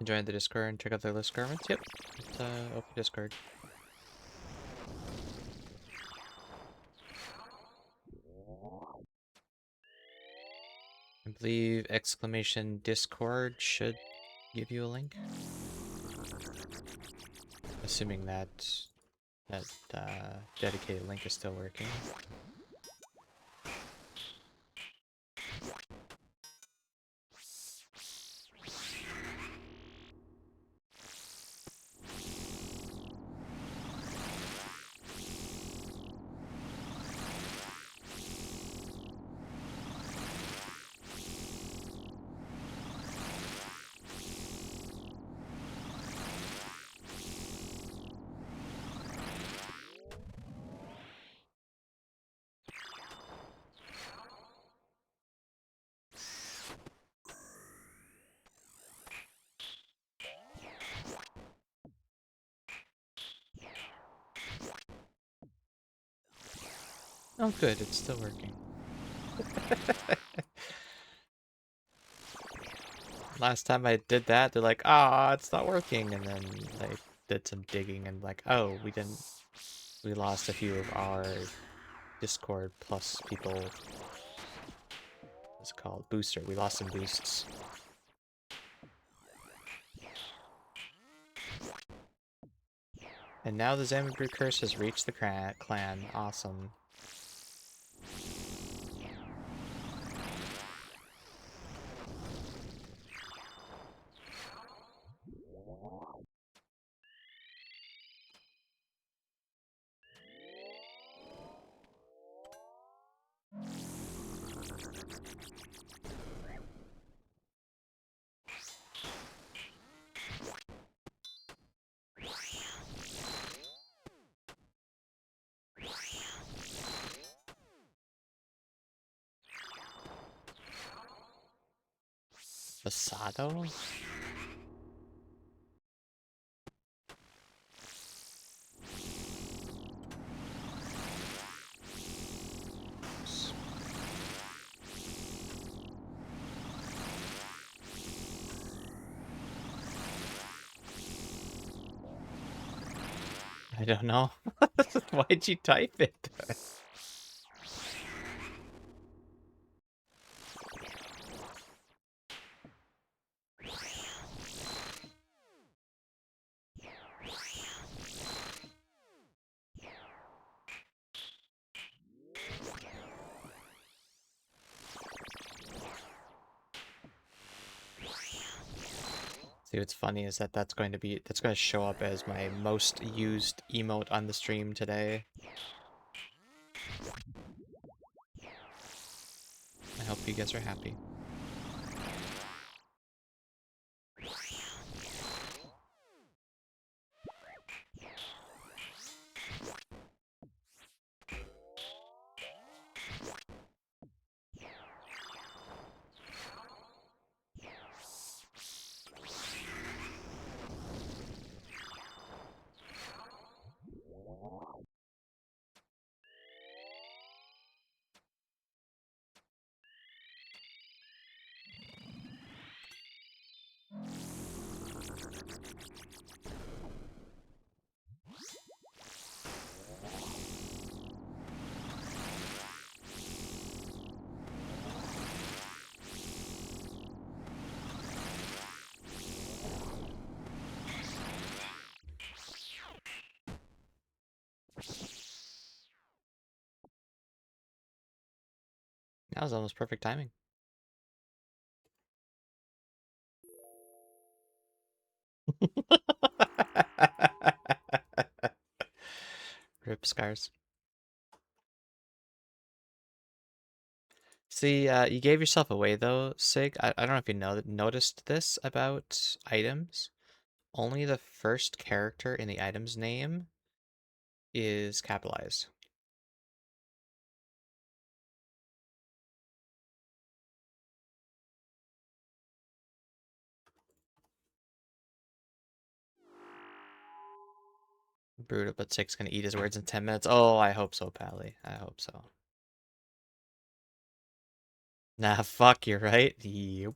Join the Discord and check out their list garments. Yep. Let's, open Discord. I believe exclamation Discord should give you a link. Assuming that dedicated link is still working. Oh good, it's still working. Last time I did that, they're like, ah, it's not working, and then they did some digging and like, oh, we lost a few of our Discord plus people, what's it called, booster, we lost some boosts. And now the Xanadu curse has reached the clan, awesome. Basado? I don't know. Why'd you type it? See, what's funny is that that's going to show up as my most used emote on the stream today. I hope you guys are happy. That was almost perfect timing. Rip scars. See, you gave yourself away though, Sig. I don't know if you noticed this about items. Only the first character in the item's name is capitalized. Brutal, but Sig's gonna eat his words in 10 minutes. Oh, I hope so, Pally. I hope so. Nah, fuck, you're right. Yep.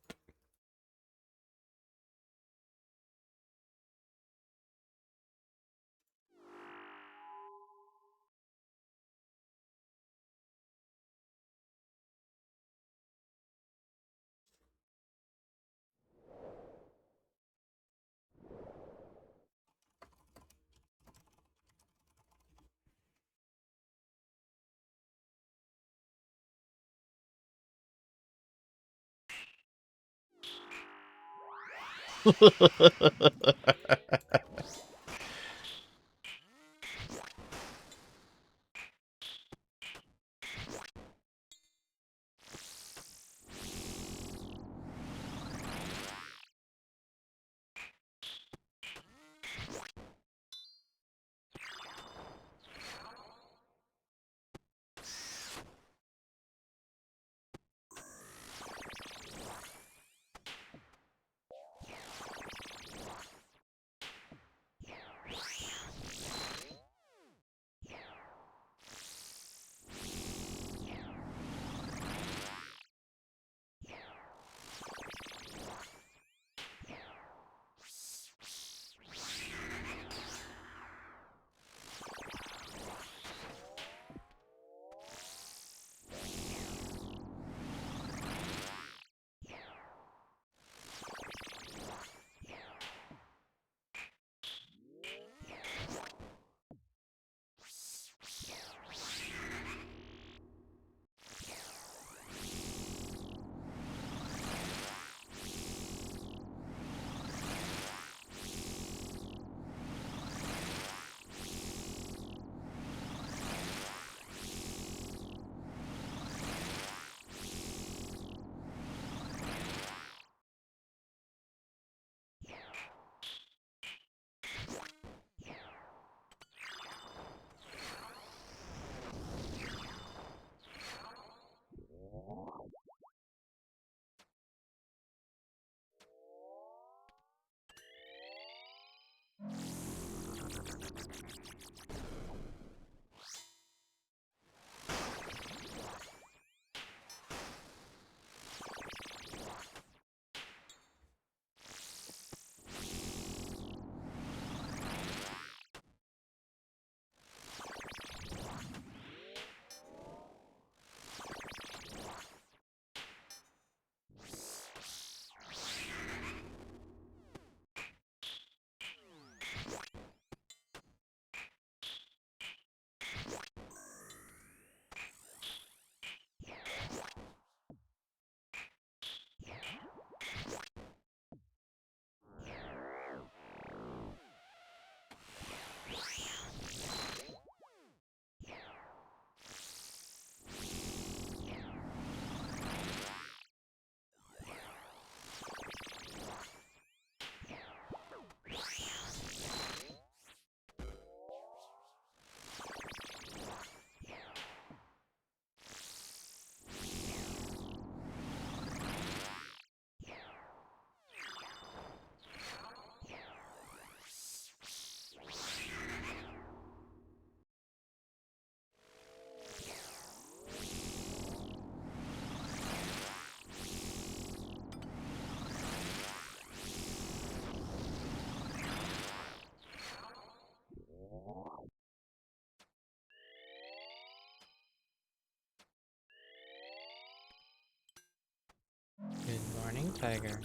tiger.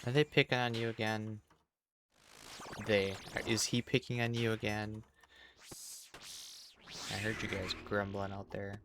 Are they picking on you again? Is he picking on you again? I heard you guys grumbling out there.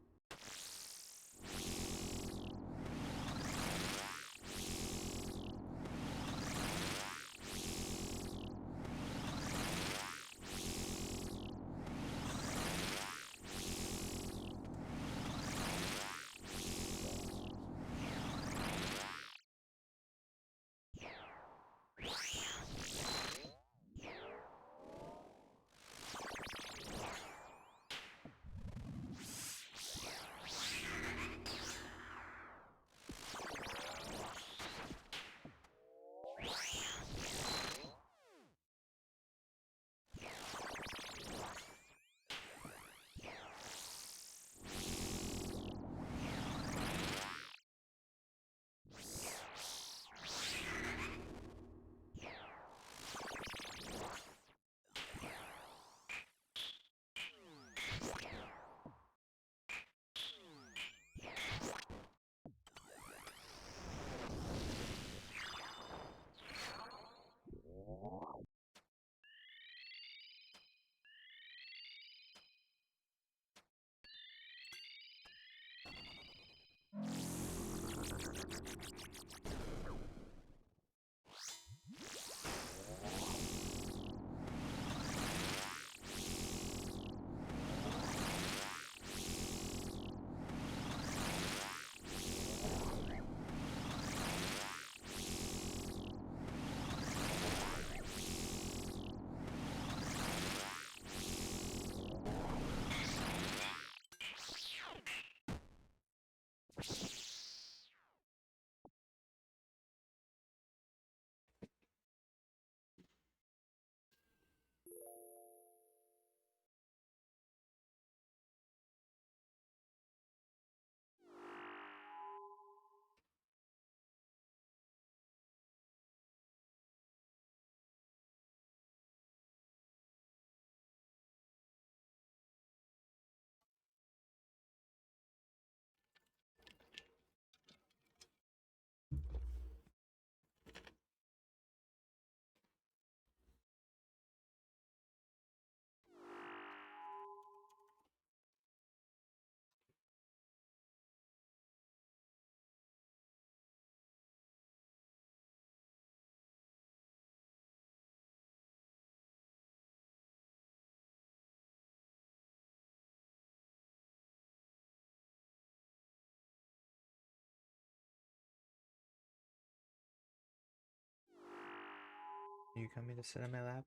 Are you coming to sit on my lap?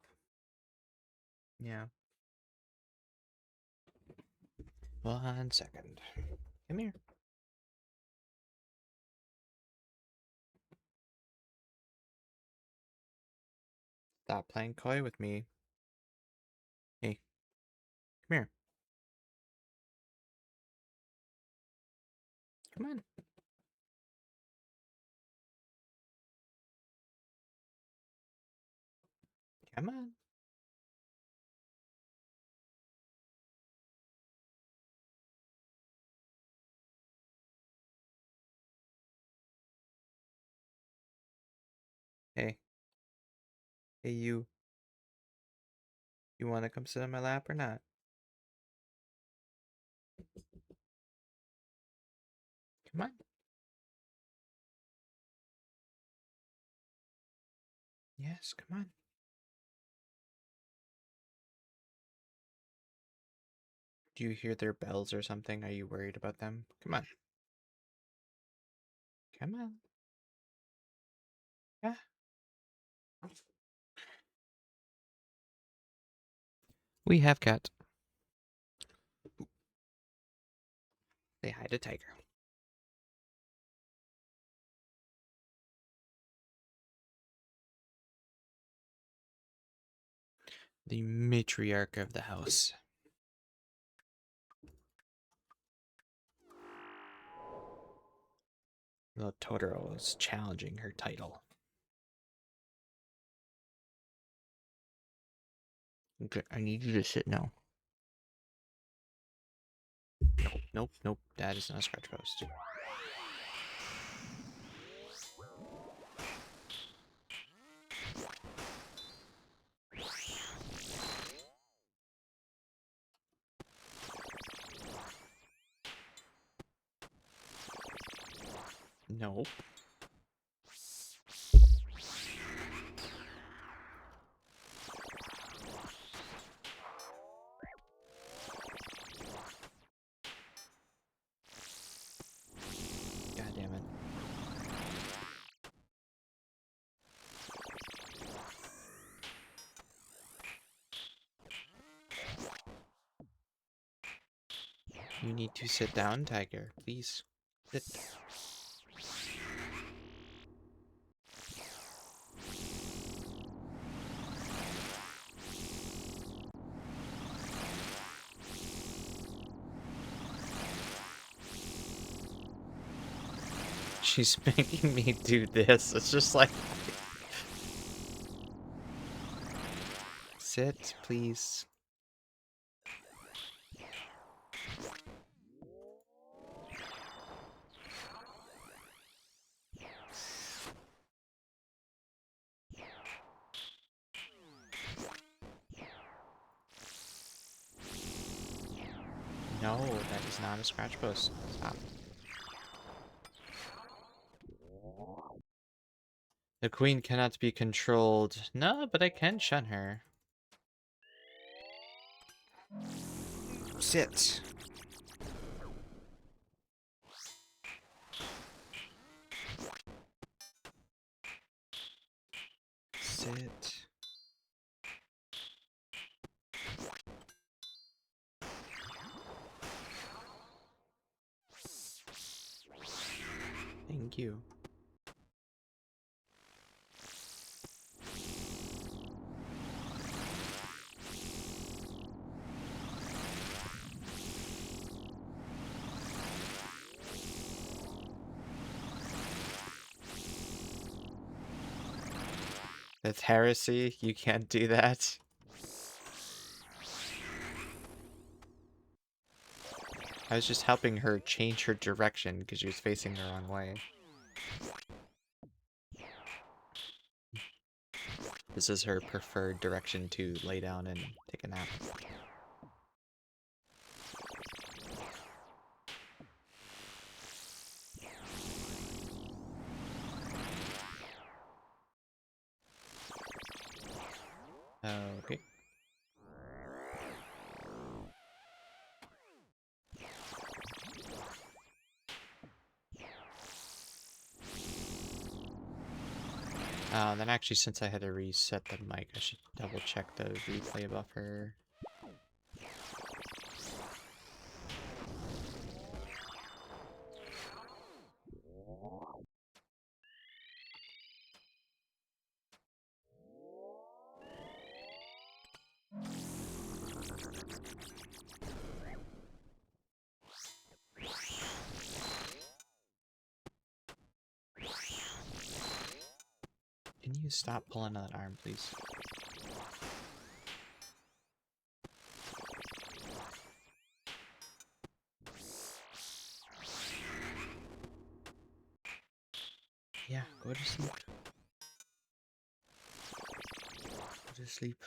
Yeah. 1 second. Come here. Stop playing coy with me. Hey, come here. Come on. Come on. Hey. Hey, you. You want to come sit on my lap or not? Come on. Yes, come on. Do you hear their bells or something? Are you worried about them? Come on. Come on. Yeah. We have cat. Say hi to Tiger. The matriarch of the house. Little Totoro is challenging her title. Okay, I need you to sit now. Nope, nope, nope. That is not a scratch post. Nope. God damn it. You need to sit down, Tiger. Please. Sit. She's making me do this. It's just like... Sit, please. No, that is not a scratch post. Stop. The queen cannot be controlled. No, but I can shun her. Sit. Sit. Thank you. That's heresy. You can't do that. I was just helping her change her direction because she was facing the wrong way. This is her preferred direction to lay down and take a nap. Okay. Then actually, since I had to reset the mic, I should double check the replay buffer. Can you stop pulling on that arm, please? Yeah, go to sleep. Go to sleep.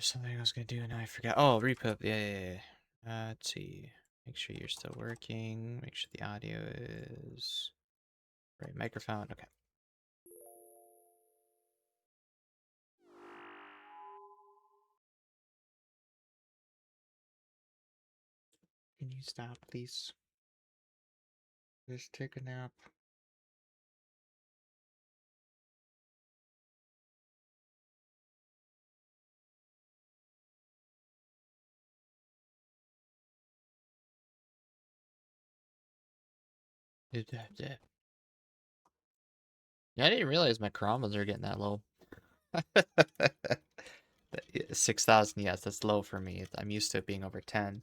there's something I was gonna do and I forgot. Oh, repub. Yeah. Let's see. Make sure you're still working. Make sure the audio is right. Microphone. Okay. Can you stop, please? Just take a nap. Yeah, I didn't realize my karamas are getting that low. 6,000, yes, that's low for me. I'm used to it being over 10.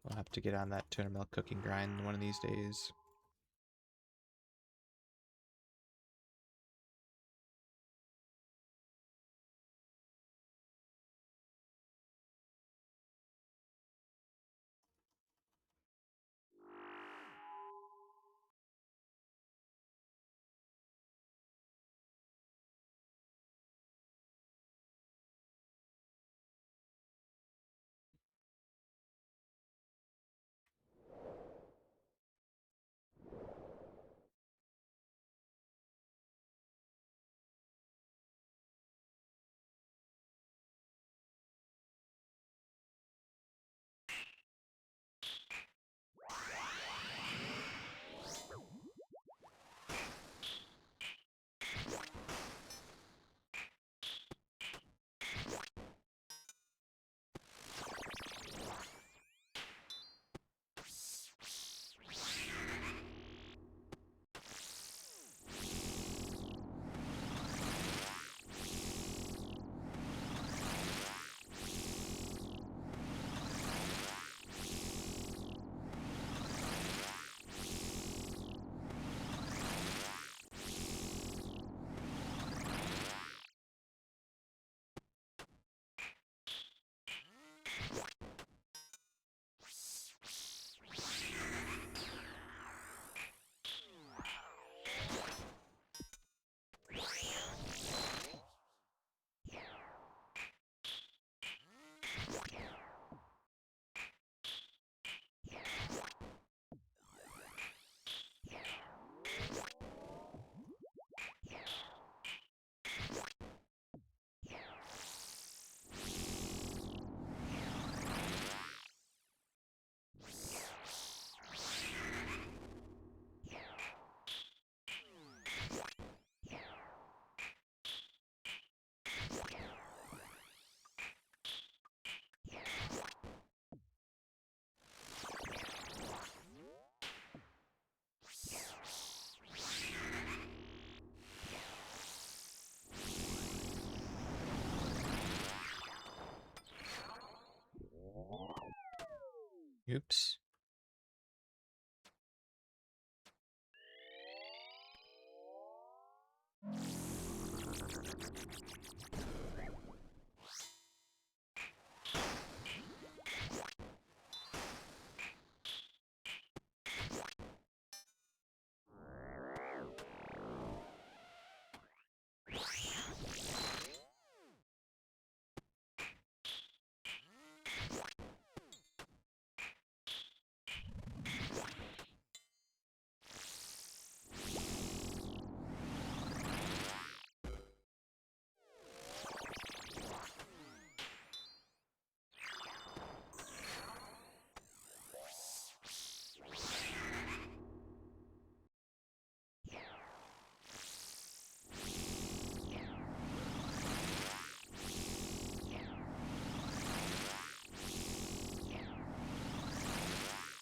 I'll have to get on that tuna milk cooking grind one of these days. Oops.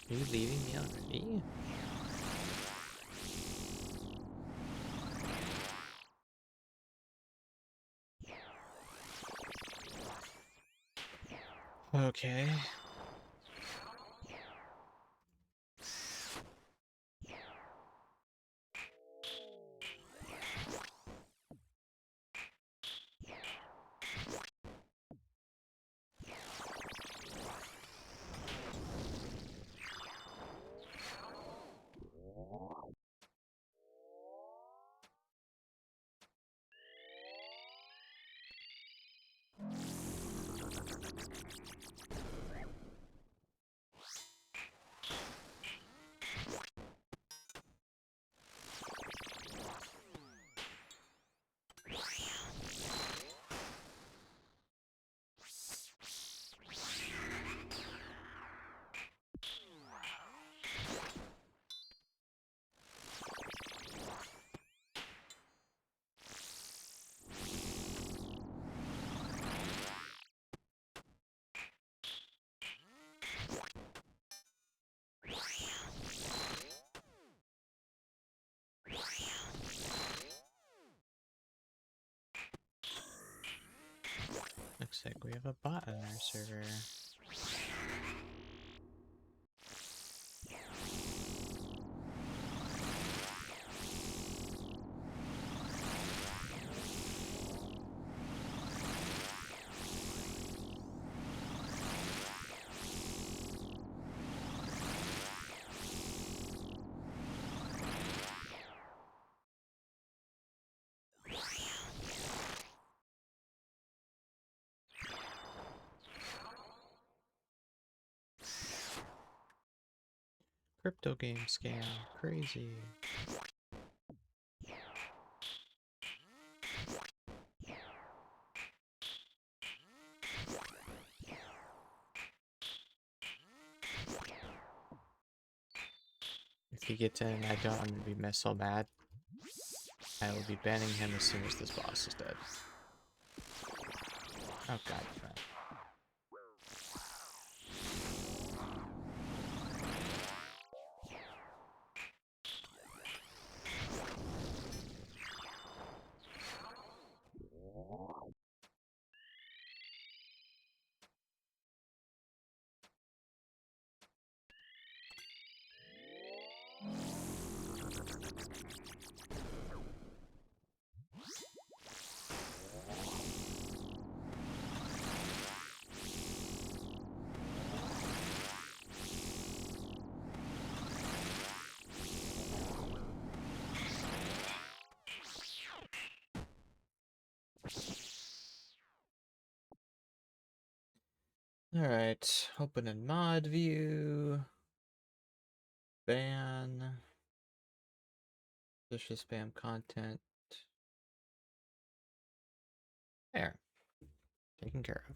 Are you leaving me already? Okay. looks like we have a bot on our server. Crypto game scam. Crazy. If he gets in, I'm gonna be so mad. I will be banning him as soon as this boss is dead. Oh god, crap. Alright, open in mod view. Ban. Vicious spam content. There. Taken care of.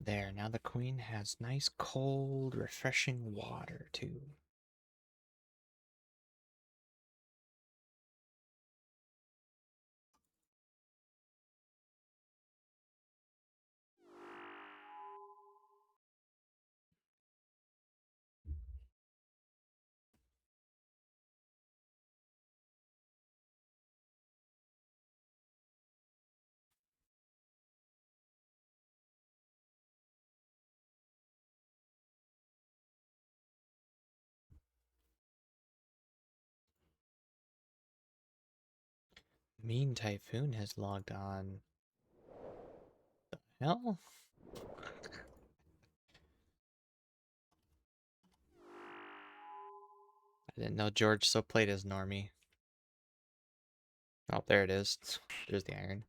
There, now the queen has nice, cold, refreshing water, too. Mean Typhoon has logged on. The hell? I didn't know George so played as Normie. Oh, there it is. There's the iron.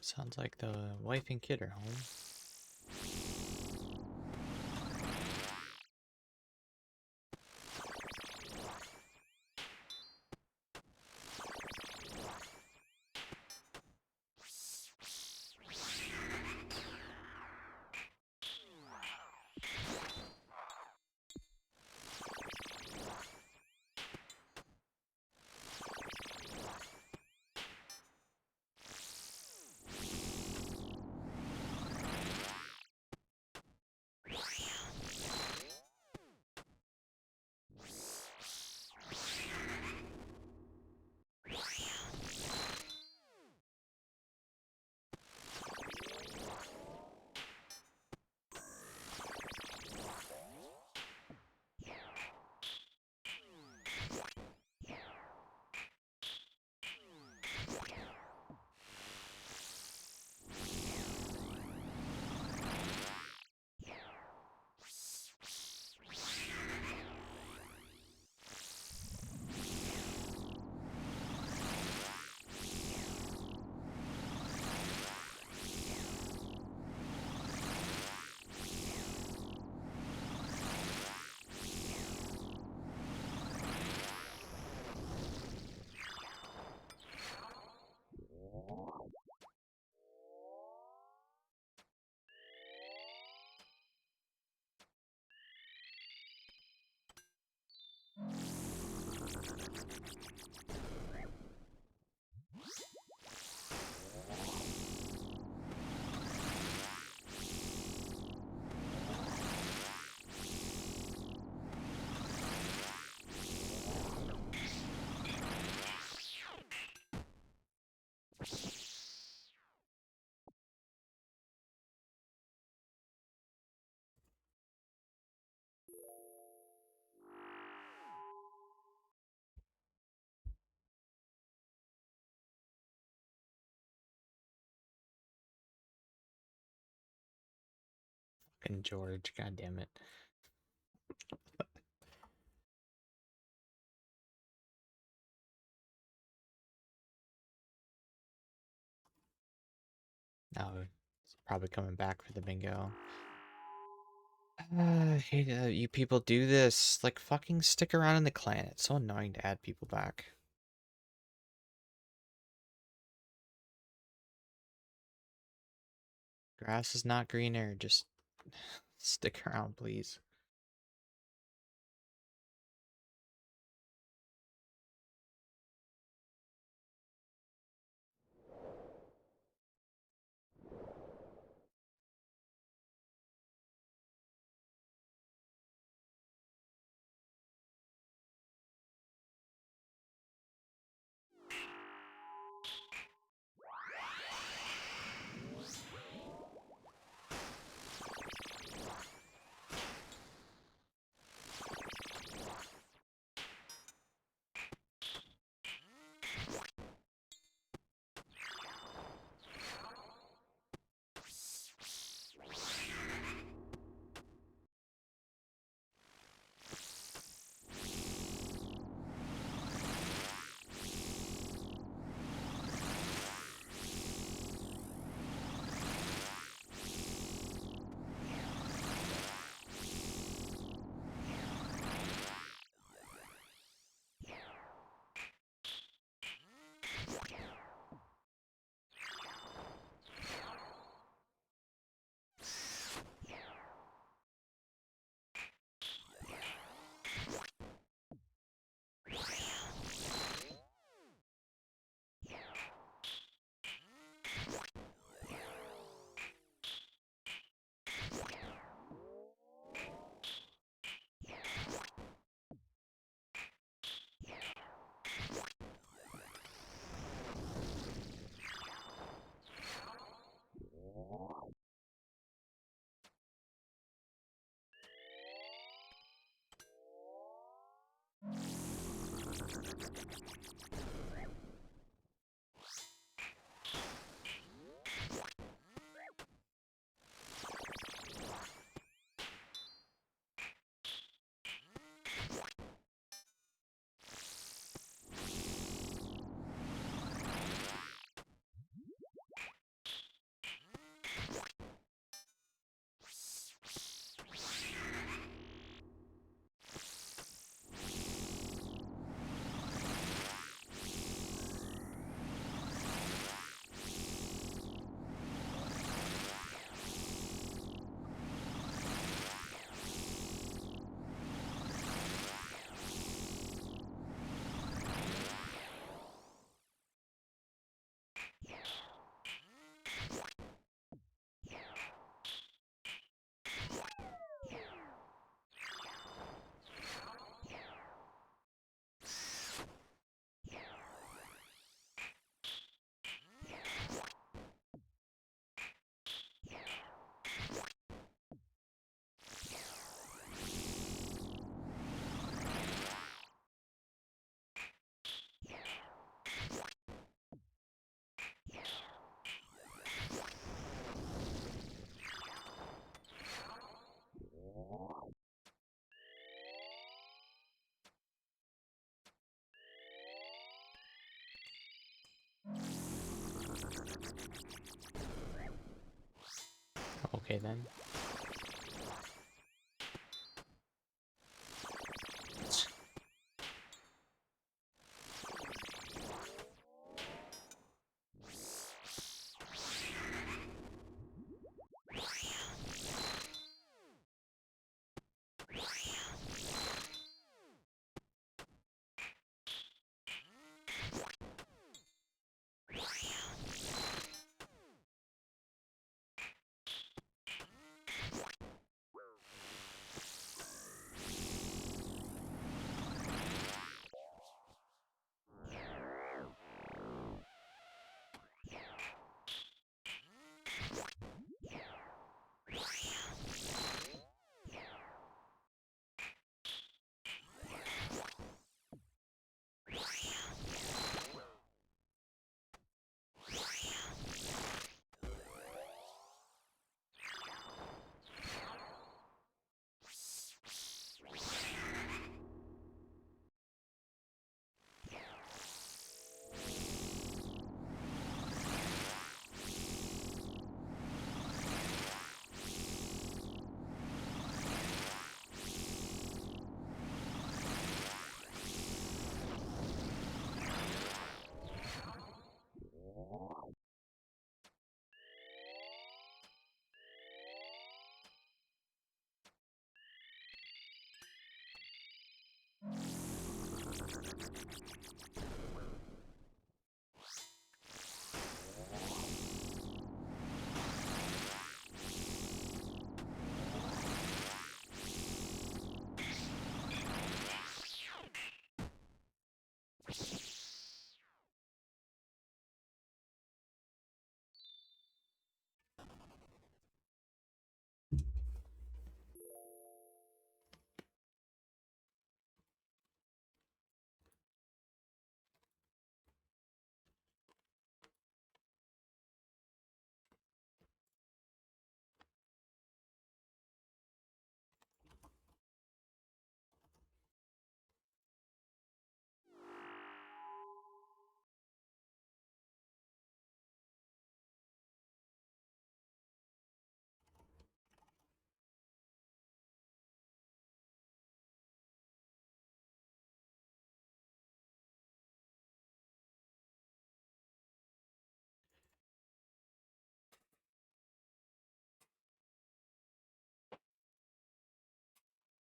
Sounds like the wife and kid are home. Fucking George, god damn it. Now it's probably coming back for the bingo. I hate that you people do this. Like, fucking stick around in the clan. It's so annoying to add people back. Grass is not greener. Just stick around, please. Okay then.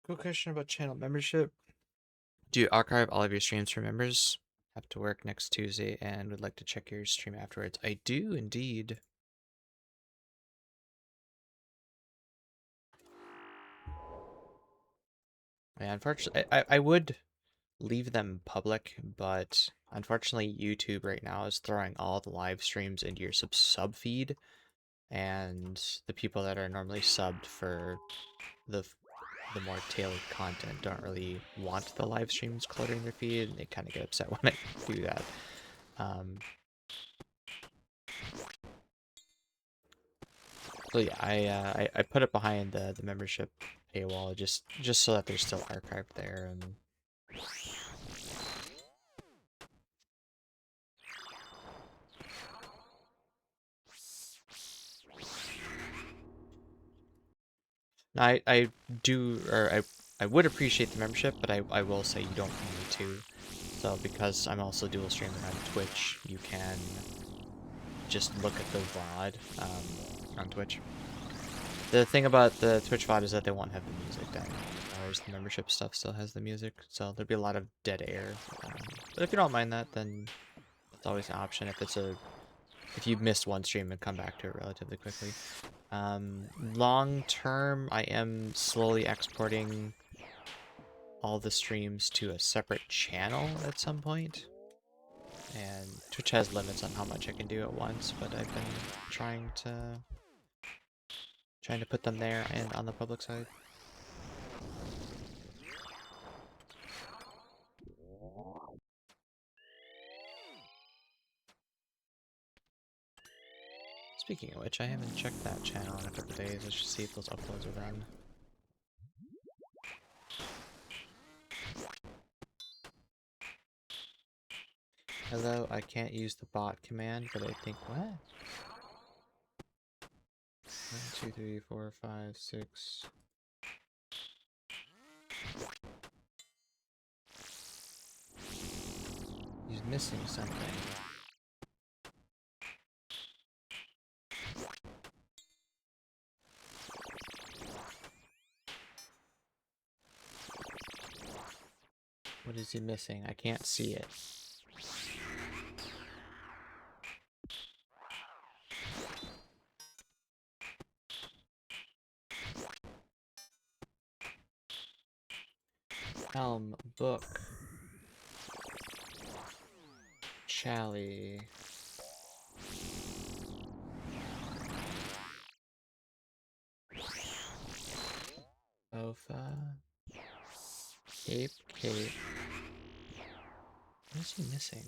Quick question about channel membership. Do you archive all of your streams for members? Have to work next Tuesday and would like to check your stream afterwards. I do indeed. Yeah, unfortunately, I would leave them public, but unfortunately, YouTube right now is throwing all the live streams into your sub feed, and the people that are normally subbed for the the more tailored content don't really want the live streams cluttering their feed, and they kind of get upset when I do that. Um, so yeah, I put it behind the membership paywall just so that they're still archived there. And I do, or I would appreciate the membership, but I will say you don't need to. So because I'm also dual streaming on Twitch, you can just look at the VOD on Twitch. The thing about the Twitch VOD is that they won't have the music then, whereas the membership stuff still has the music, so there'll be a lot of dead air. But if you don't mind that, then that's always an option if you've missed one stream and come back to it relatively quickly. Long term, I am slowly exporting all the streams to a separate channel at some point. And Twitch has limits on how much I can do at once, but I've been trying to put them there and on the public side. Speaking of which, I haven't checked that channel in a couple days. I should see if those uploads are done. Hello, I can't use the bot command, but I think what? 1, 2, 3, 4, 5, 6. He's missing something. What is he missing? I can't see it. Helm, book, Chally. Ofa. Cape, Cape. What is he missing?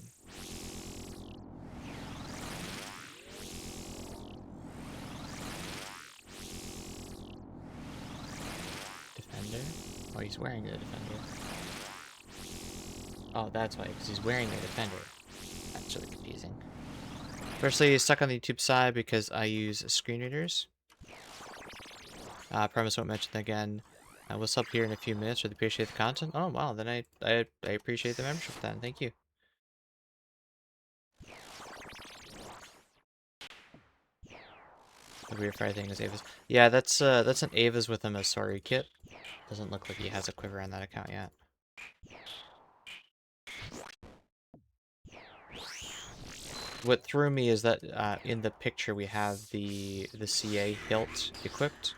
Defender? Oh, he's wearing the defender. Oh, that's why, because he's wearing the defender. That's really confusing. Firstly, stuck on the YouTube side because I use screen readers. Promise won't mention that again. We'll stop here in a few minutes. Really appreciate the content. Oh, wow. Then I appreciate the membership then. Thank you. The weird fire thing is Ava's. Yeah, that's an Ava's with a Masori kit. Doesn't look like he has a quiver on that account yet. What threw me is that in the picture we have the CA hilt equipped,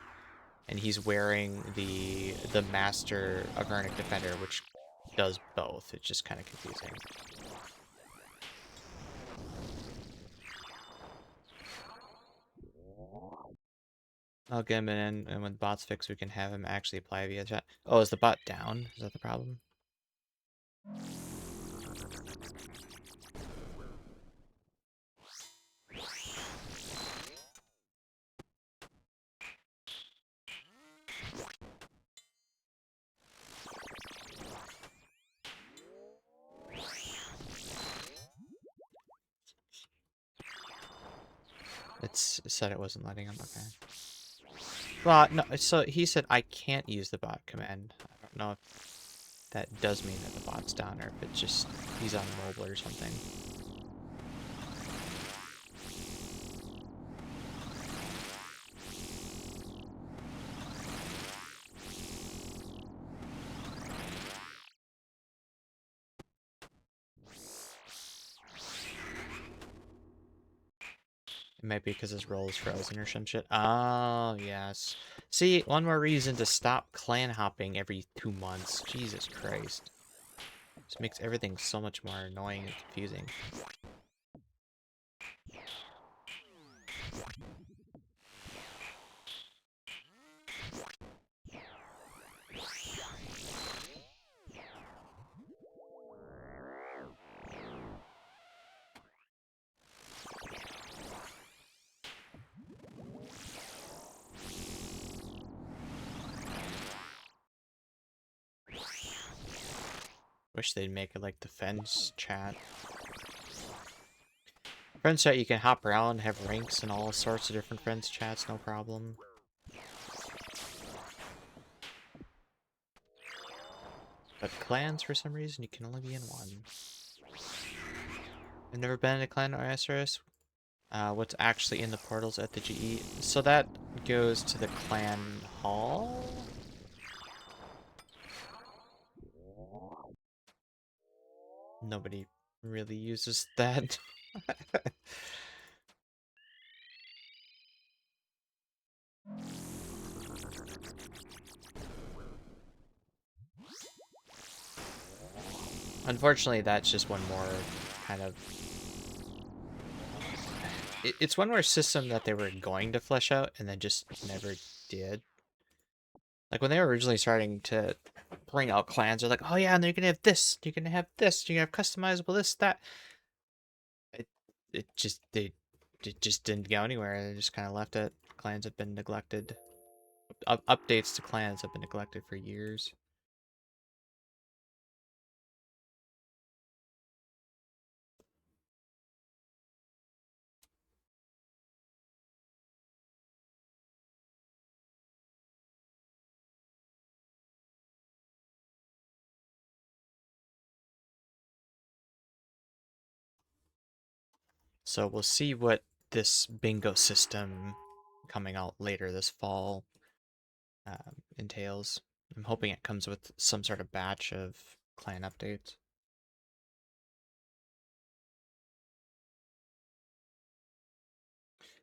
and he's wearing the Master Avernic Defender, which does both. It's just kind of confusing. I'll get him in, and when the bot's fixed, we can have him actually apply via chat. Oh, is the bot down? Is that the problem? It said it wasn't letting him. Okay. Well, no. So he said I can't use the bot command. I don't know if that does mean that the bot's down, or if it's just he's on mobile or something. It might be because his role is frozen or some shit. Oh, yes. See, one more reason to stop clan hopping every 2 months. Jesus Christ. This makes everything so much more annoying and confusing. Wish they'd make it like the Friends chat. Friends chat, you can hop around, have ranks and all sorts of different Friends chats, no problem. But clans, for some reason, you can only be in one. I've never been in a clan or SRS. What's actually in the portals at the GE? So that goes to the clan hall? Nobody really uses that. Unfortunately, that's just one more kind of... It's one more system that they were going to flesh out and then just never did. Like, when they were originally starting to bring out clans, they're like, oh yeah, and you're gonna have this, you're gonna have this, you're gonna have customizable this, that. It just, it just didn't go anywhere. They just kind of left it. Clans have been neglected. Updates to clans have been neglected for years. So we'll see what this bingo system coming out later this fall entails. I'm hoping it comes with some sort of batch of clan updates.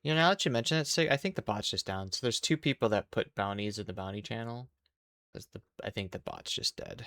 You know, now that you mention it, Sig, I think the bot's just down. So there's two people that put bounties in the bounty channel. I think the bot's just dead.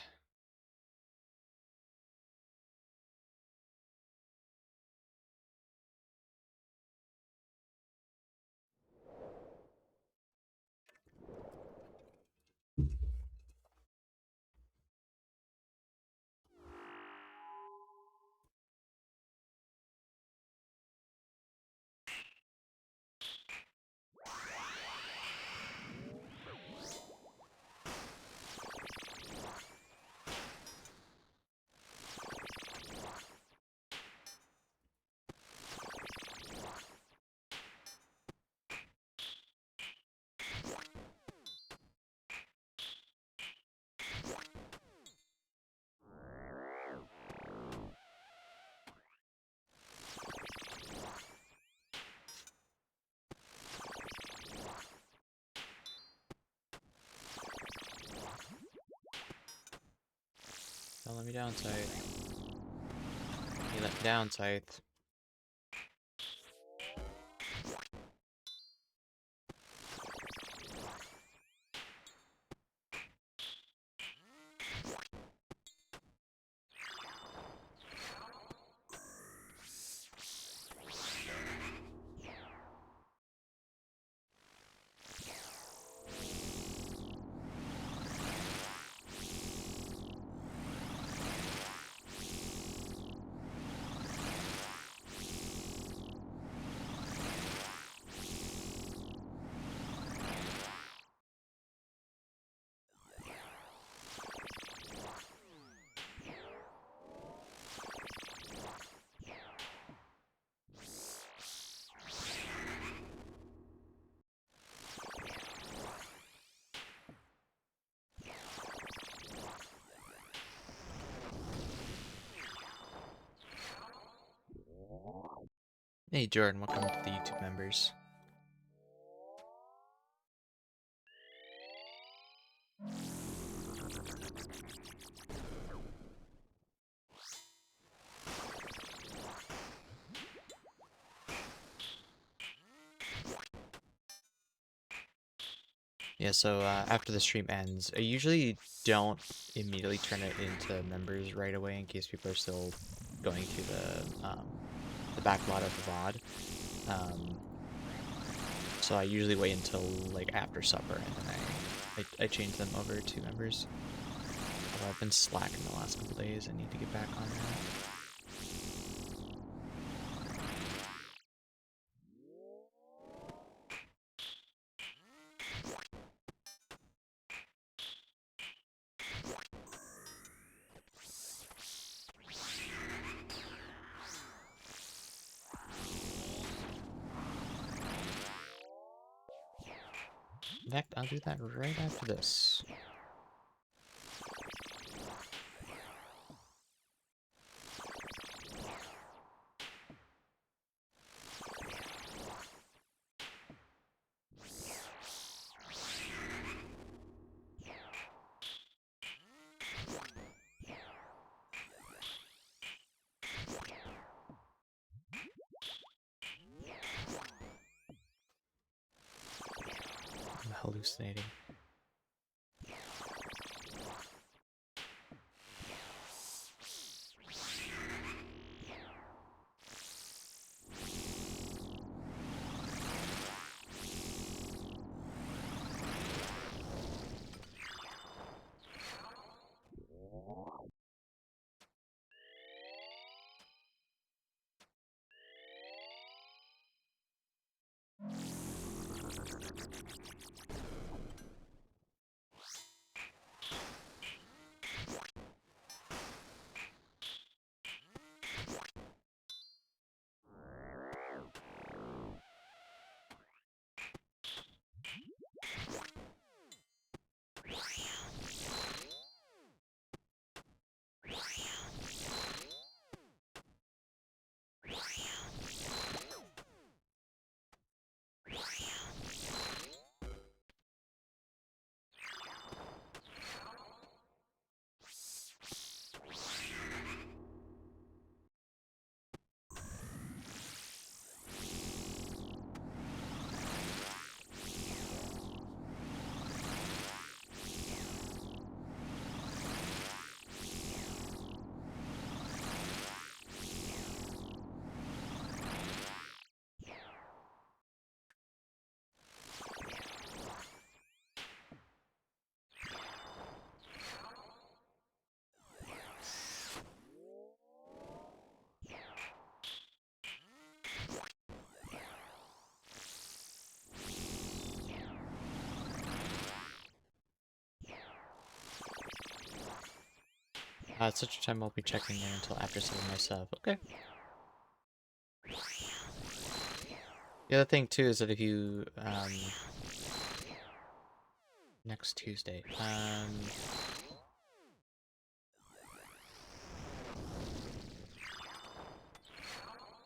Don't let me down, Scythe. You let me down, Scythe. Hey Jordan, welcome to the YouTube members. Yeah, so after the stream ends, I usually don't immediately turn it into members right away in case people are still going to the backlot of the VOD. So I usually wait until like after supper and then I change them over to members. Although I've been slacking the last couple days, I need to get back on that. In fact, I'll do that right after this. I'm hallucinating. At such a time I'll be checking in until after setting my sub. Okay. The other thing too is that if you next Tuesday. I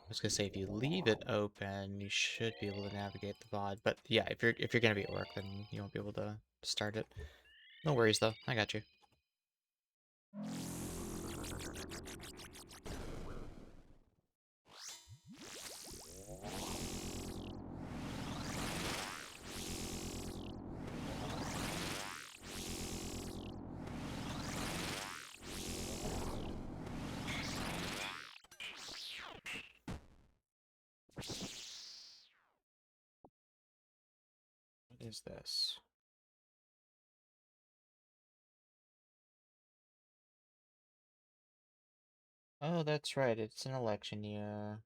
was gonna say if you leave it open, you should be able to navigate the VOD. But yeah, if you're gonna be at work, then you won't be able to start it. No worries though. I got you. What is this? Oh, that's right. It's an election year.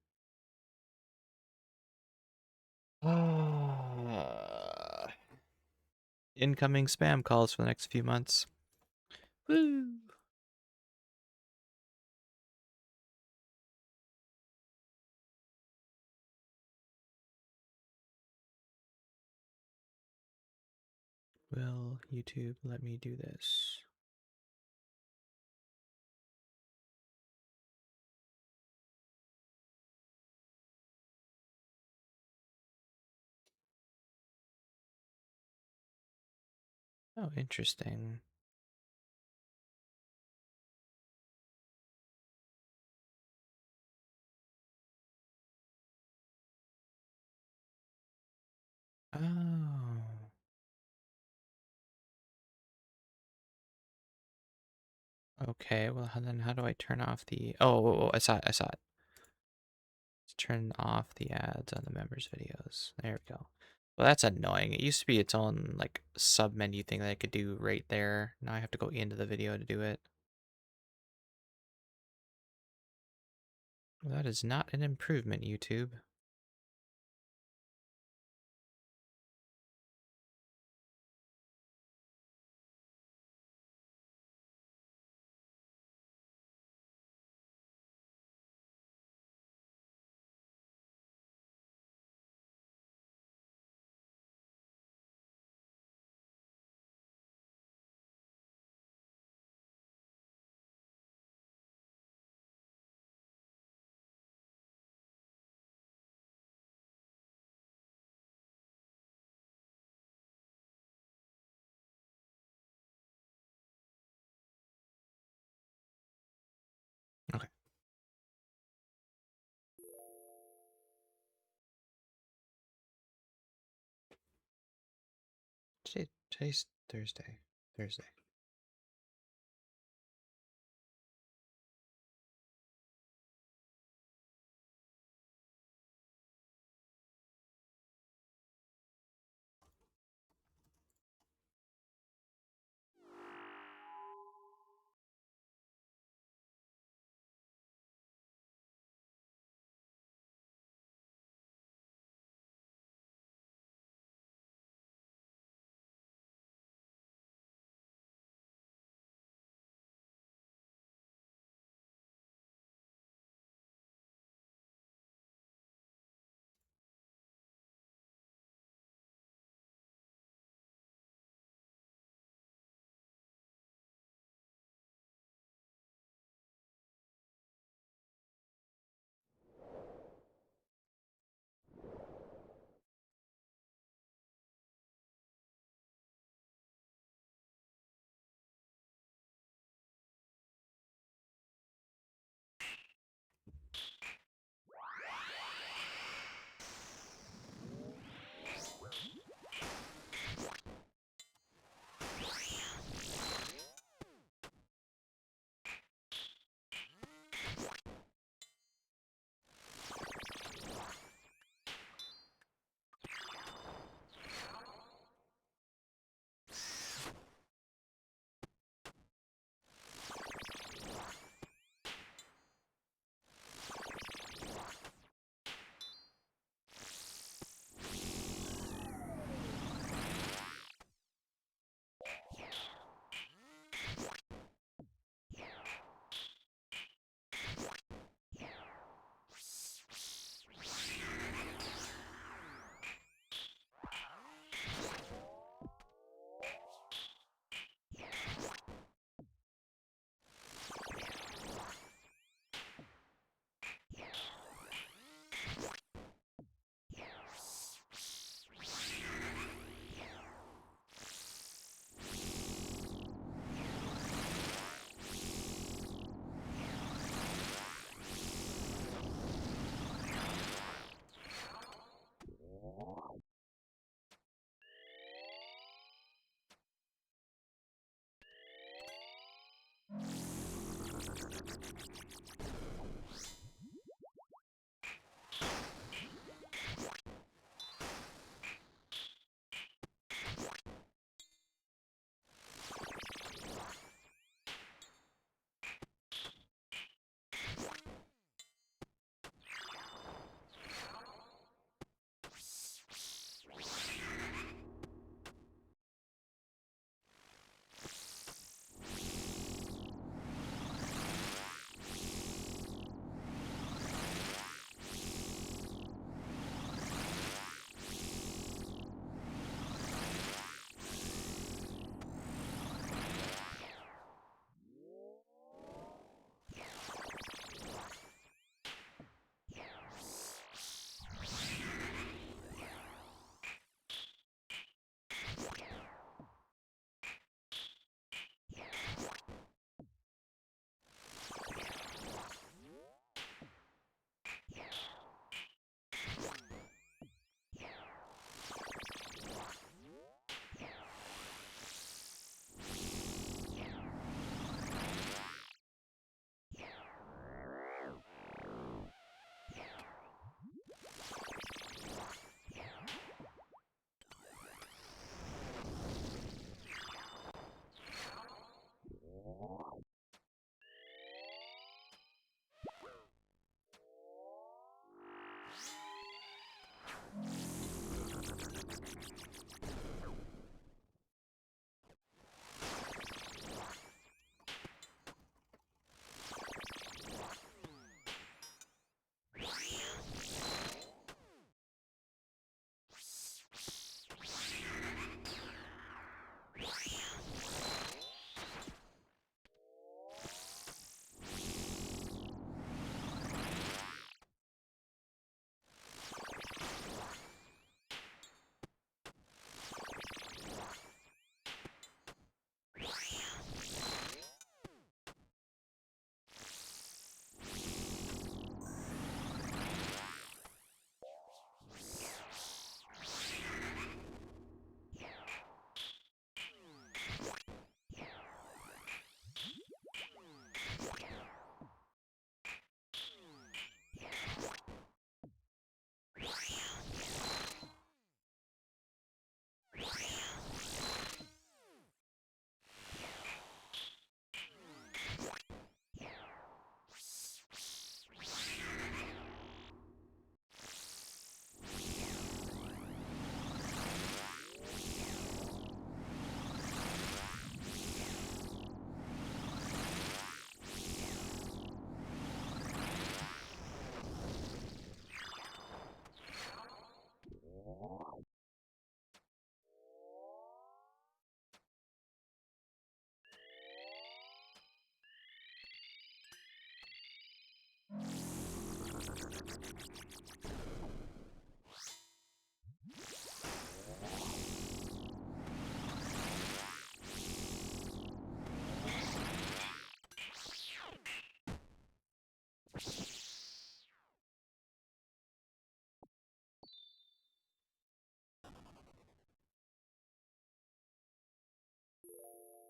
Incoming spam calls for the next few months. Woo! Will YouTube let me do this? Oh, interesting. Oh. Okay, well then how do I turn off the... Oh, I saw it, I saw it. Let's turn off the ads on the members' videos. There we go. Well, that's annoying. It used to be its own, like, sub-menu thing that I could do right there. Now I have to go into the video to do it. Well, that is not an improvement, YouTube. Okay. Today's Thursday. Thursday.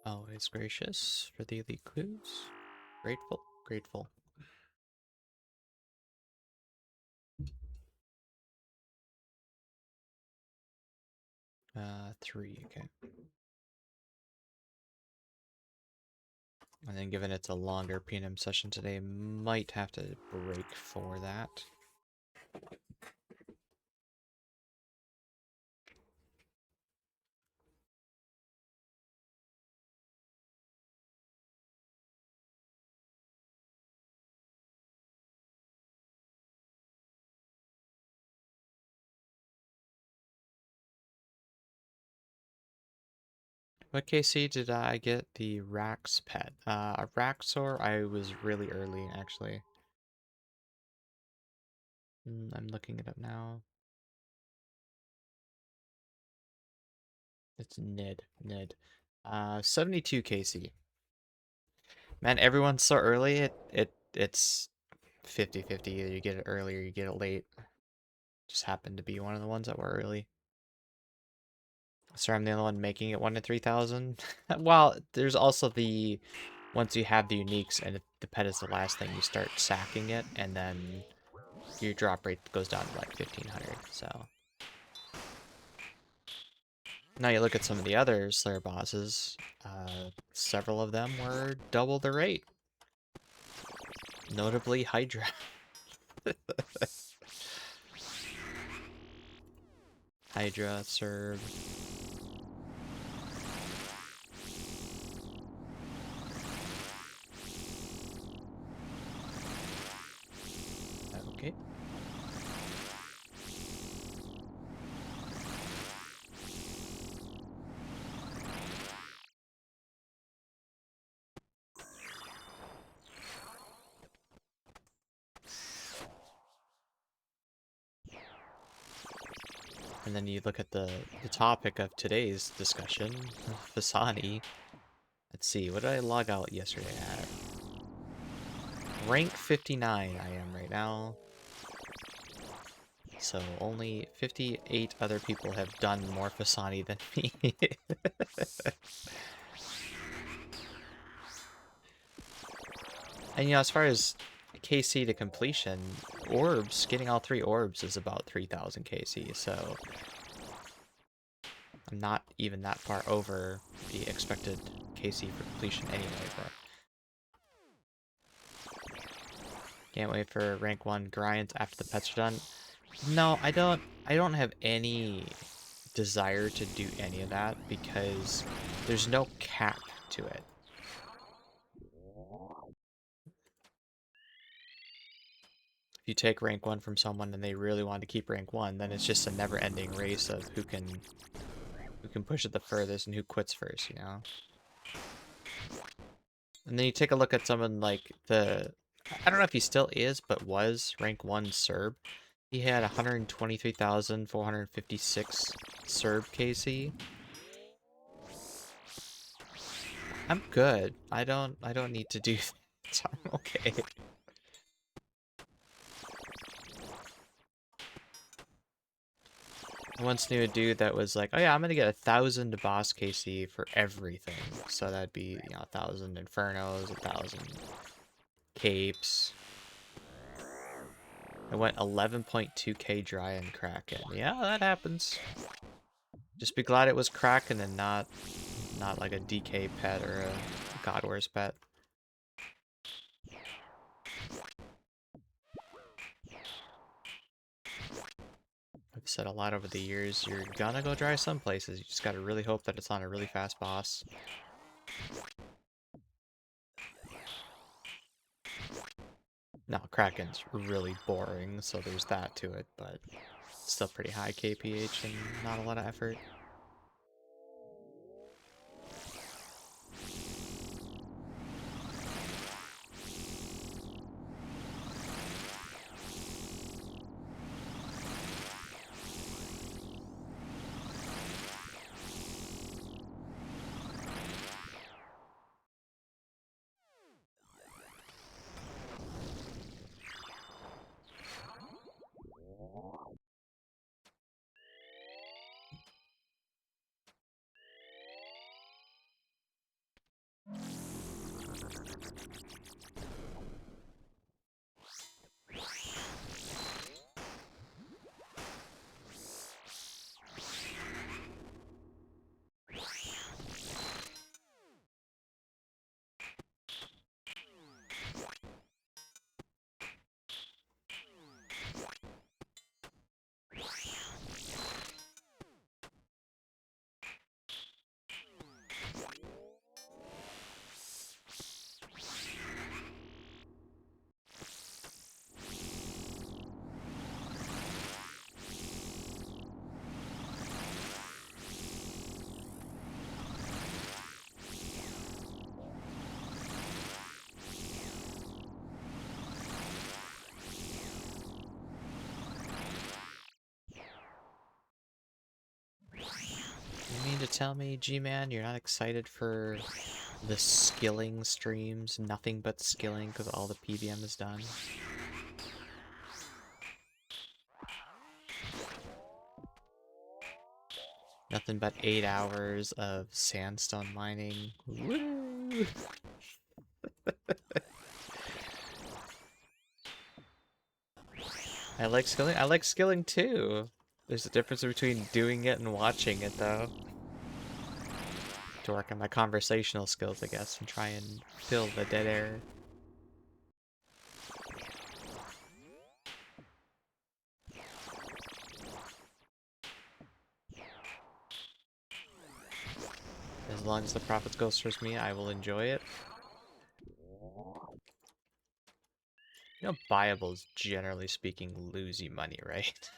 Always gracious for the elite clues. Grateful, grateful. 3, okay. And then given it's a longer PNM session today, might have to break for that. What KC did I get? The Rax pet. A Raxor, I was really early, actually. I'm looking it up now. It's Ned. Ned. 72 KC. Man, everyone's so early, it's 50-50. Either you get it early or you get it late. Just happened to be one of the ones that were early. Sorry, I'm the only one making it 1 to 3,000. Well, there's also the once you have the uniques and if the pet is the last thing, you start sacking it, and then your drop rate goes down to like 1500. So now you look at some of the other Slayer bosses, several of them were double the rate. Notably Hydra. Hydra, Serb. Okay. And then you look at the topic of today's discussion, Fasani. Let's see, what did I log out yesterday at? Rank 59 I am right now. So only 58 other people have done more Fasani than me. And you know, as far as KC to completion, orbs, getting all 3 orbs is about 3000 KC, so I'm not even that far over the expected KC for completion anyway, but can't wait for rank 1 grinds after the pets are done. No, I don't have any desire to do any of that because there's no cap to it. If you take rank 1 from someone and they really want to keep rank 1, then it's just a never-ending race of who can push it the furthest and who quits first, you know? And then you take a look at someone like I don't know if he still is, but was rank 1 Serb. He had 123,456 Serb KC. I'm good. I don't need to do that. I'm okay. I once knew a dude that was like, oh yeah, I'm gonna get 1,000 boss KC for everything. So that'd be, 1,000 Infernos, 1,000 Capes. I went 11.2k dry and Kraken. Yeah, that happens. Just be glad it was Kraken and not like a DK pet or a God Wars pet. I've said a lot over the years, you're gonna go dry some places. You just gotta really hope that it's on a really fast boss. No, Kraken's really boring, so there's that to it, but still pretty high KPH and not a lot of effort. You mean to tell me, G-Man, you're not excited for the skilling streams? Nothing but skilling because all the PBM is done? Nothing but 8 hours of sandstone mining. Woo! I like skilling. I like skilling too. There's a difference between doing it and watching it, though. To work on my conversational skills, I guess, and try and fill the dead air. As long as the profits goes towards me, I will enjoy it. You know, buyables, generally speaking, lose you money, right?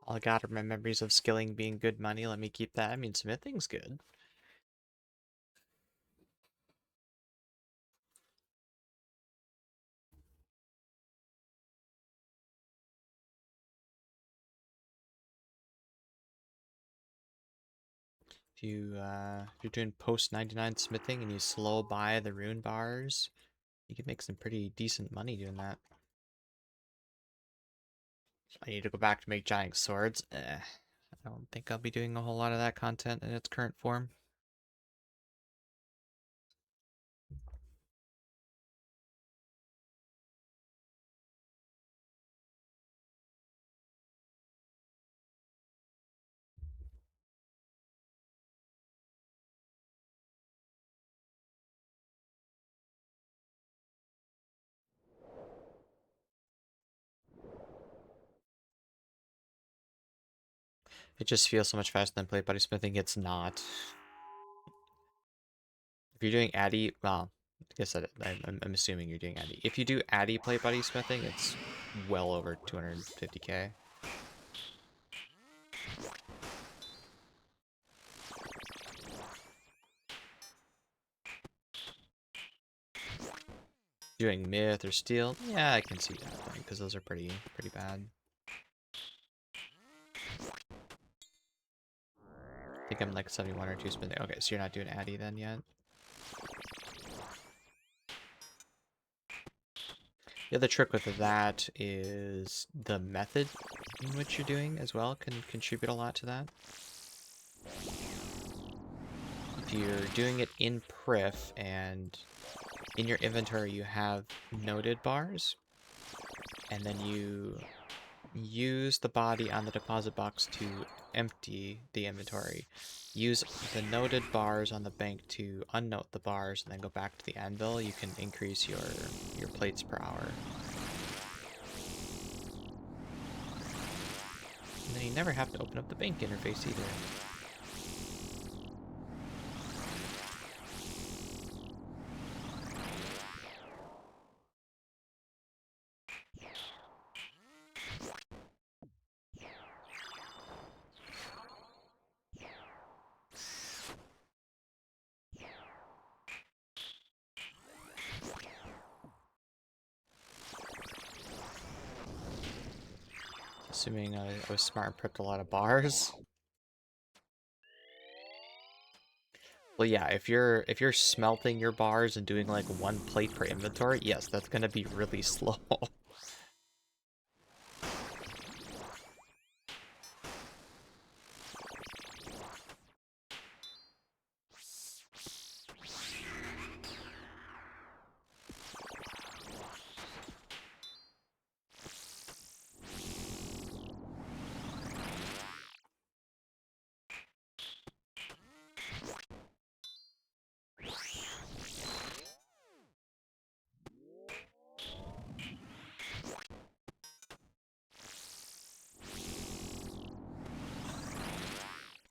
All I got are my memories of skilling being good money. Let me keep that. I mean, smithing's good. If you're doing post 99 smithing and you slow by the rune bars, you can make some pretty decent money doing that. I need to go back to make giant swords. I don't think I'll be doing a whole lot of that content in its current form. It just feels so much faster than plate body smithing. It's not. If you're doing Addy, well, I guess I'm assuming you're doing Addy. If you do Addy plate body smithing, it's well over 250k. Doing myth or steel, yeah, I can see that because those are pretty bad. I think I'm like 71 or 2 smithing. Okay, so you're not doing Addy then yet. The other trick with that is the method in which you're doing as well can contribute a lot to that. If you're doing it in Prif and in your inventory you have noted bars, and then you use the body on the deposit box to empty the inventory. Use the noted bars on the bank to unnote the bars and then go back to the anvil, you can increase your plates per hour. And then you never have to open up the bank interface either. Assuming I was smart and prepped a lot of bars. Well, yeah, if you're smelting your bars and doing like 1 plate per inventory, yes, that's gonna be really slow.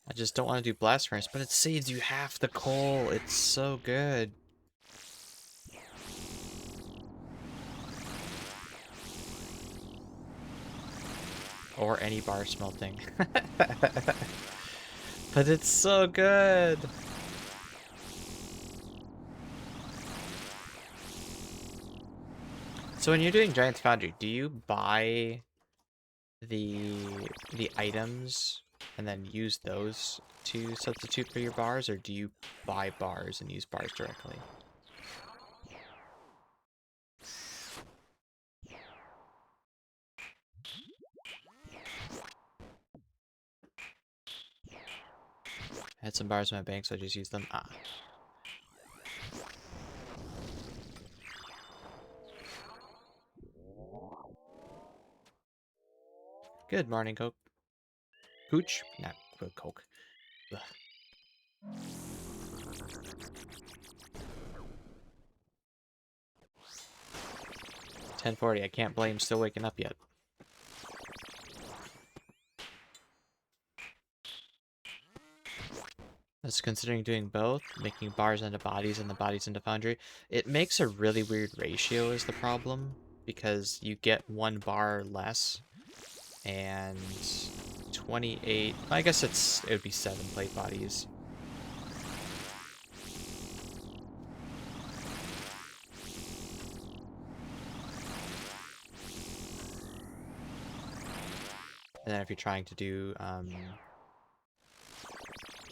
I just don't want to do blast furnace, but it saves you half the coal. It's so good. Or any bar smelting. But it's so good. So when you're doing Giant's Foundry, do you buy the items and then use those to substitute for your bars, or do you buy bars and use bars directly? I had some bars in my bank, so I just used them. Ah. Good morning, Coke. Cooch? Not good Coke. Ugh. 10:40. I can't blame still waking up yet. That's considering doing both, making bars into bodies and the bodies into foundry. It makes a really weird ratio is the problem, because you get one bar less and 28. I guess it would be 7 plate bodies. And then if you're trying to do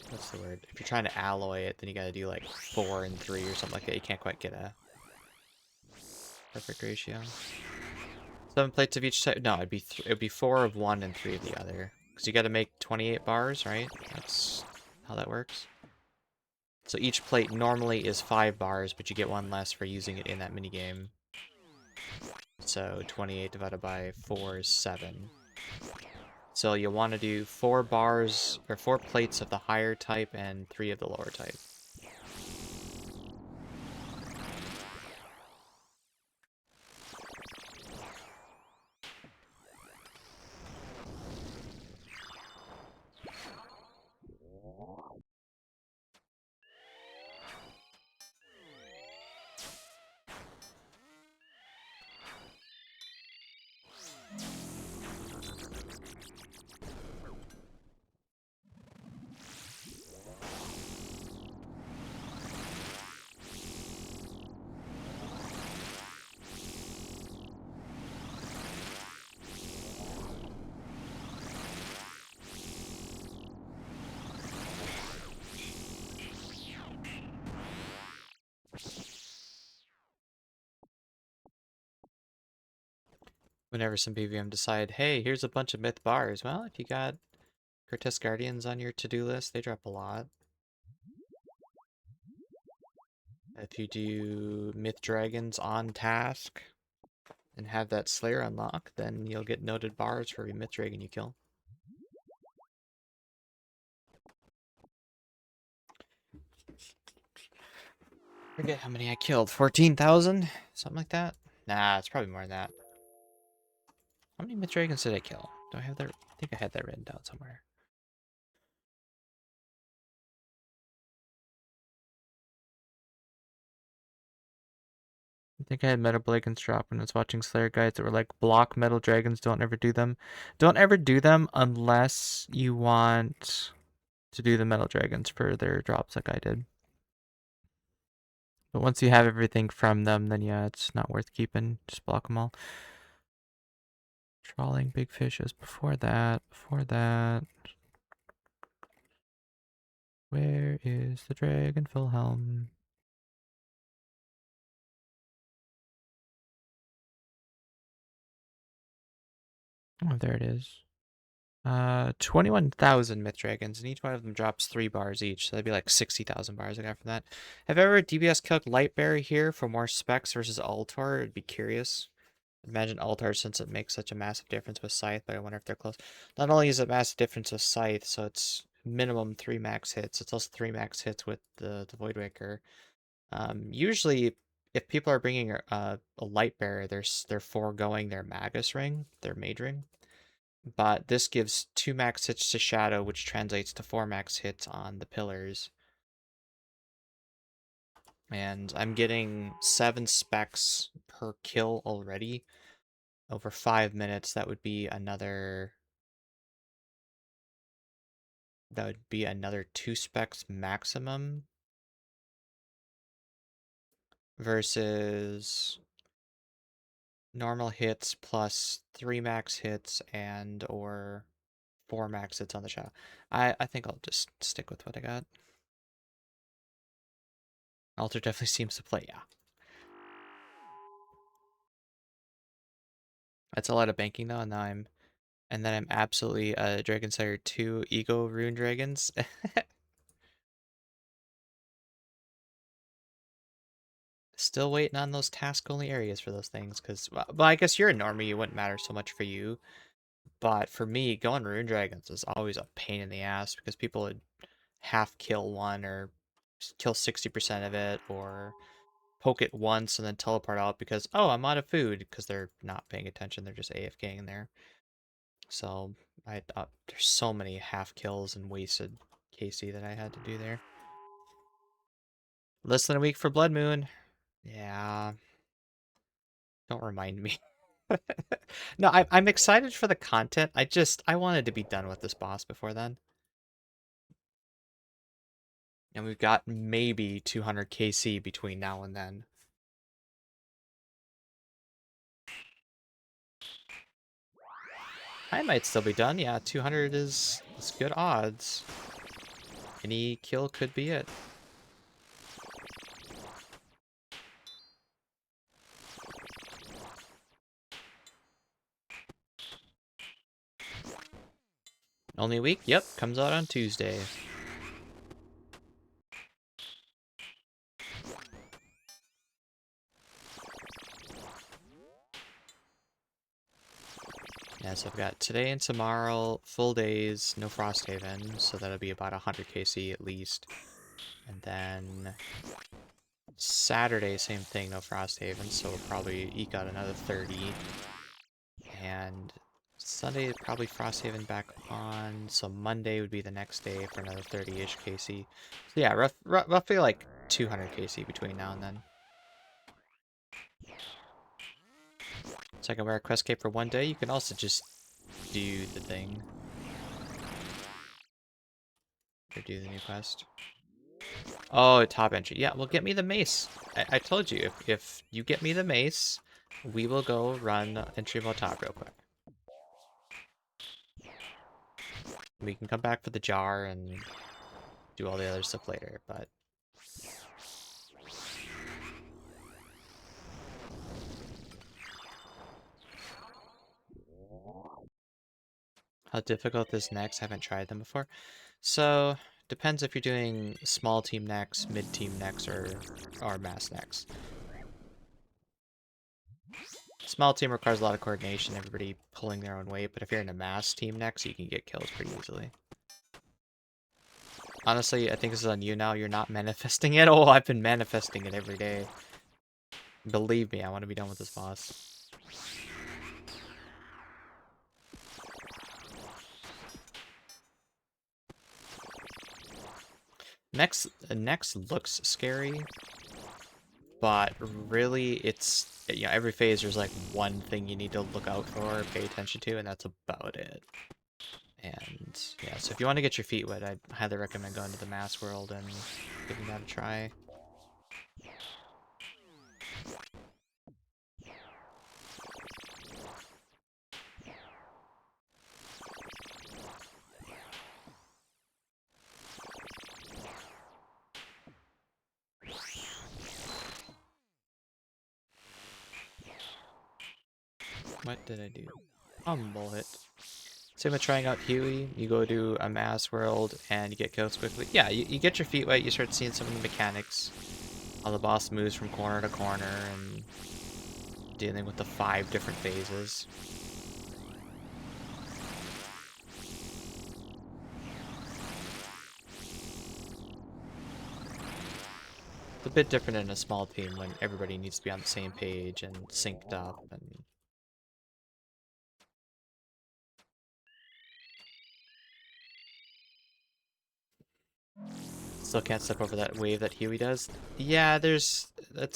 what's the word? If you're trying to alloy it, then you gotta do like 4 and 3 or something like that. You can't quite get a perfect ratio. 7 plates of each type. No, it'd be 4 of one and 3 of the other. Because you got to make 28 bars, right? That's how that works. So each plate normally is 5 bars, but you get one less for using it in that minigame. So 28 divided by 4 is 7. So you'll want to do 4 bars, or 4 plates of the higher type and 3 of the lower type. Whenever some BVM decide, hey, here's a bunch of myth bars. Well, if you got Cortez Guardians on your to-do list, they drop a lot. If you do Myth Dragons on task and have that Slayer unlock, then you'll get noted bars for every Myth Dragon you kill. Forget how many I killed. 14,000? Something like that? Nah, it's probably more than that. How many Myth Dragons did I kill? Do I have that? I think I had that written down somewhere. I think I had Metal Blagons drop when I was watching Slayer guides that were like, block Metal Dragons, don't ever do them. Don't ever do them unless you want to do the Metal Dragons for their drops like I did. But once you have everything from them, then yeah, it's not worth keeping. Just block them all. Trawling big fishes. Before that, before that. Where is the Dragonfell Helm? Oh, there it is. 21,000 Myth Dragons, and each one of them drops 3 bars each, so that'd be like 60,000 bars I got from that. Have you ever DBS killed Lightbearer here for more specs versus Altar? I'd be curious. Imagine Altar since it makes such a massive difference with Scythe, but I wonder if they're close. Not only is it a massive difference with Scythe, so it's minimum 3 max hits, it's also 3 max hits with the Voidwaker. Usually, if people are bringing a Lightbearer, they're foregoing their Magus ring, their Mage ring. But this gives 2 max hits to Shadow, which translates to 4 max hits on the pillars. And I'm getting 7 specs per kill already. Over 5 minutes, that would be another 2 specs maximum. Versus normal hits plus 3 max hits and or 4 max hits on the shot. I think I'll just stick with what I got. Alter definitely seems to play, yeah. That's a lot of banking though, and now I'm absolutely Dragon Slayer 2 Ego Rune Dragons. Still waiting on those task only areas for those things, because well, I guess you're a normie, it wouldn't matter so much for you. But for me, going Rune Dragons is always a pain in the ass because people would half kill one or kill 60% of it or poke it once and then teleport out because, oh, I'm out of food because they're not paying attention. They're just AFKing there. So there's so many half kills and wasted KC that I had to do there. Less than a week for Blood Moon. Yeah, don't remind me. No, I'm excited for the content. I wanted to be done with this boss before then. And we've got maybe 200 KC between now and then. I might still be done. Yeah, 200 is good odds. Any kill could be it. Only a week? Yep, comes out on Tuesday. Yeah, so I've got today and tomorrow, full days, no Frosthaven, so that'll be about 100 KC at least. And then Saturday, same thing, no Frosthaven, so we'll probably eke out another 30. And Sunday, probably Frosthaven back on, so Monday would be the next day for another 30-ish KC. So yeah, roughly like 200 KC between now and then. So I can wear a quest cape for one day. You can also just do the thing. Or do the new quest. Oh, top entry. Yeah, well, get me the mace. I told you, if you get me the mace, we will go run entry mode top real quick. We can come back for the jar and do all the other stuff later, but... How difficult is next? I haven't tried them before. So, depends if you're doing small team next, mid team next, or mass next. Small team requires a lot of coordination, everybody pulling their own weight, but if you're in a mass team next, you can get kills pretty easily. Honestly, I think this is on you now. You're not manifesting it. Oh, I've been manifesting it every day. Believe me, I want to be done with this boss. Next looks scary, but really it's, you know, every phase there's like one thing you need to look out for, pay attention to, and that's about it. And yeah, so if you want to get your feet wet, I'd highly recommend going to the Mass World and giving that a try. What did I do? Humble it. Same with trying out Huey. You go to a Mass World and you get kills quickly. Yeah, you get your feet wet, you start seeing some of the mechanics. How the boss moves from corner to corner and dealing with the 5 different phases. It's a bit different in a small team when everybody needs to be on the same page and synced up and... Still can't step over that wave that Huey does. Yeah, that's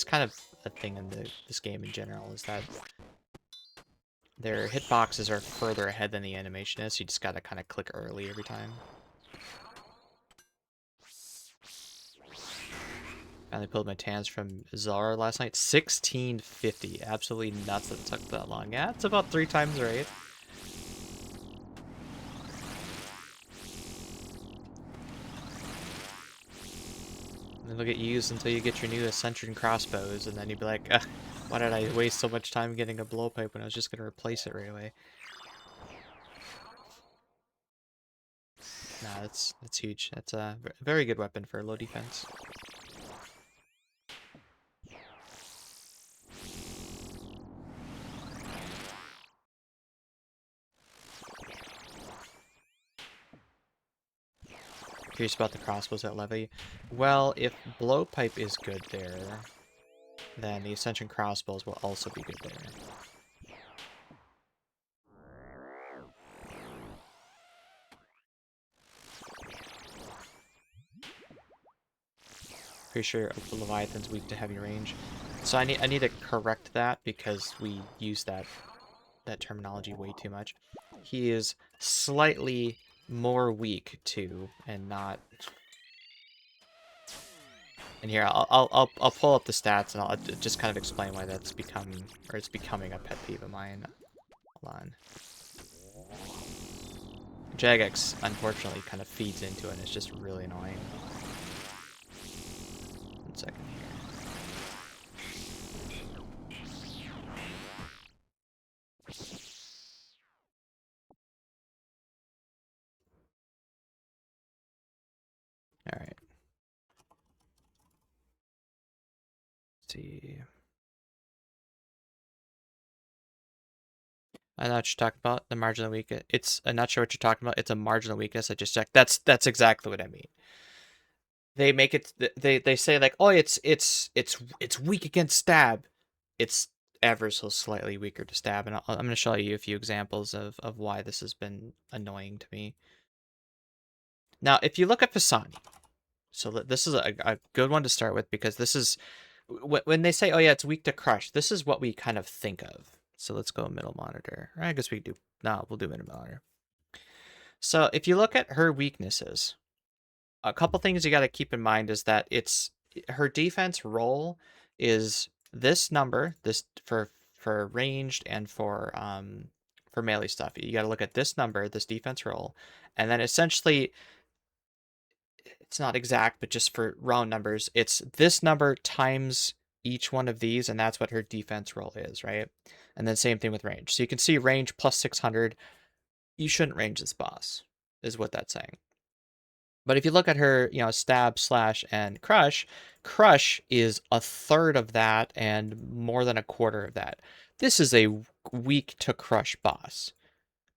kind of a thing in this game in general, is that their hitboxes are further ahead than the animation is, so you just gotta kind of click early every time. Finally pulled my tans from Zara last night. 1650. Absolutely nuts that it took that long. Yeah, it's about 3 times right. And then they'll get used until you get your new Ascension crossbows, and then you'd be like, why did I waste so much time getting a blowpipe when I was just going to replace it right away? Nah, that's huge. That's a very good weapon for low defense. Curious about the crossbows at Levy. Well, if blowpipe is good there, then the Ascension crossbows will also be good there. Pretty sure Leviathan's weak to heavy range. So I need to correct that because we use that terminology way too much. He is slightly more weak to, and not. And here, I'll pull up the stats and I'll just kind of explain why that's become, or it's becoming a pet peeve of mine. Hold on. Jagex, unfortunately, kind of feeds into it, and it's just really annoying. 1 second here. Alright. Let's see. I know what you're talking about. The marginal weakness. I'm not sure what you're talking about. It's a marginal weakness. I just checked. That's exactly what I mean. They make it. They say like, oh, it's weak against stab. It's ever so slightly weaker to stab, and I'm going to show you a few examples of why this has been annoying to me. Now, if you look at Pisani, so this is a good one to start with because this is when they say, oh yeah, it's weak to crush. This is what we kind of think of. So let's go middle monitor. I guess we do. No, we'll do middle monitor. So if you look at her weaknesses, a couple things you got to keep in mind is that it's her defense roll is this number, this for ranged and for melee stuff. You got to look at this number, this defense roll, and then essentially it's not exact, but just for round numbers, it's this number times each one of these, and that's what her defense roll is, right? And then same thing with range. So you can see range plus 600. You shouldn't range this boss, is what that's saying. But if you look at her, stab, slash, and crush, crush is a third of that and more than a quarter of that. This is a weak to crush boss.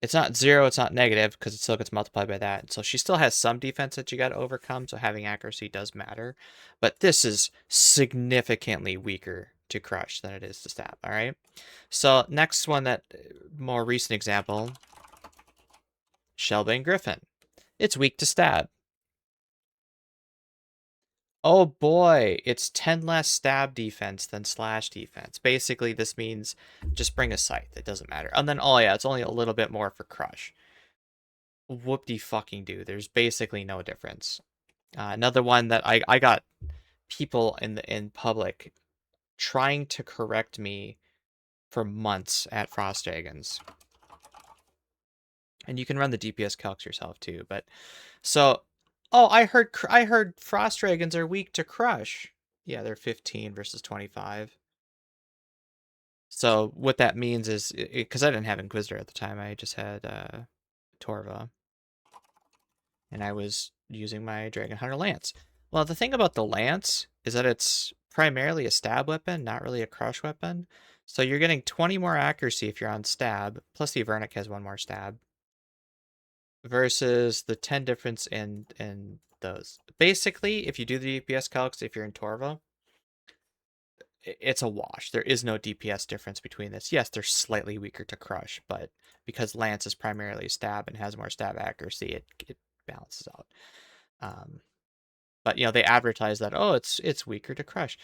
It's not zero, it's not negative, because it still gets multiplied by that. So she still has some defense that you got to overcome, so having accuracy does matter. But this is significantly weaker to crush than it is to stab, all right? So next one, that more recent example, Shelbane Griffin. It's weak to stab. Oh boy, it's 10 less stab defense than slash defense. Basically, this means just bring a scythe. It doesn't matter. And then, oh yeah, it's only a little bit more for crush. Whoop-de-fucking-do. There's basically no difference. Another one that I got people in public trying to correct me for months at Frost Dragons. And you can run the DPS calcs yourself too, but so oh, I heard Frost Dragons are weak to crush. Yeah, they're 15 versus 25. So what that means is, because I didn't have Inquisitor at the time, I just had Torva, and I was using my Dragon Hunter Lance. Well, the thing about the Lance is that it's primarily a stab weapon, not really a crush weapon. So you're getting 20 more accuracy if you're on stab, plus the Avernic has 1 more stab, versus the 10 difference in those. Basically, if you do the DPS calcs, if you're in Torva, it's a wash. There is no DPS difference between this. Yes, they're slightly weaker to crush, but because Lance is primarily stab and has more stab accuracy, it balances out. But they advertise that, oh, it's weaker to crush.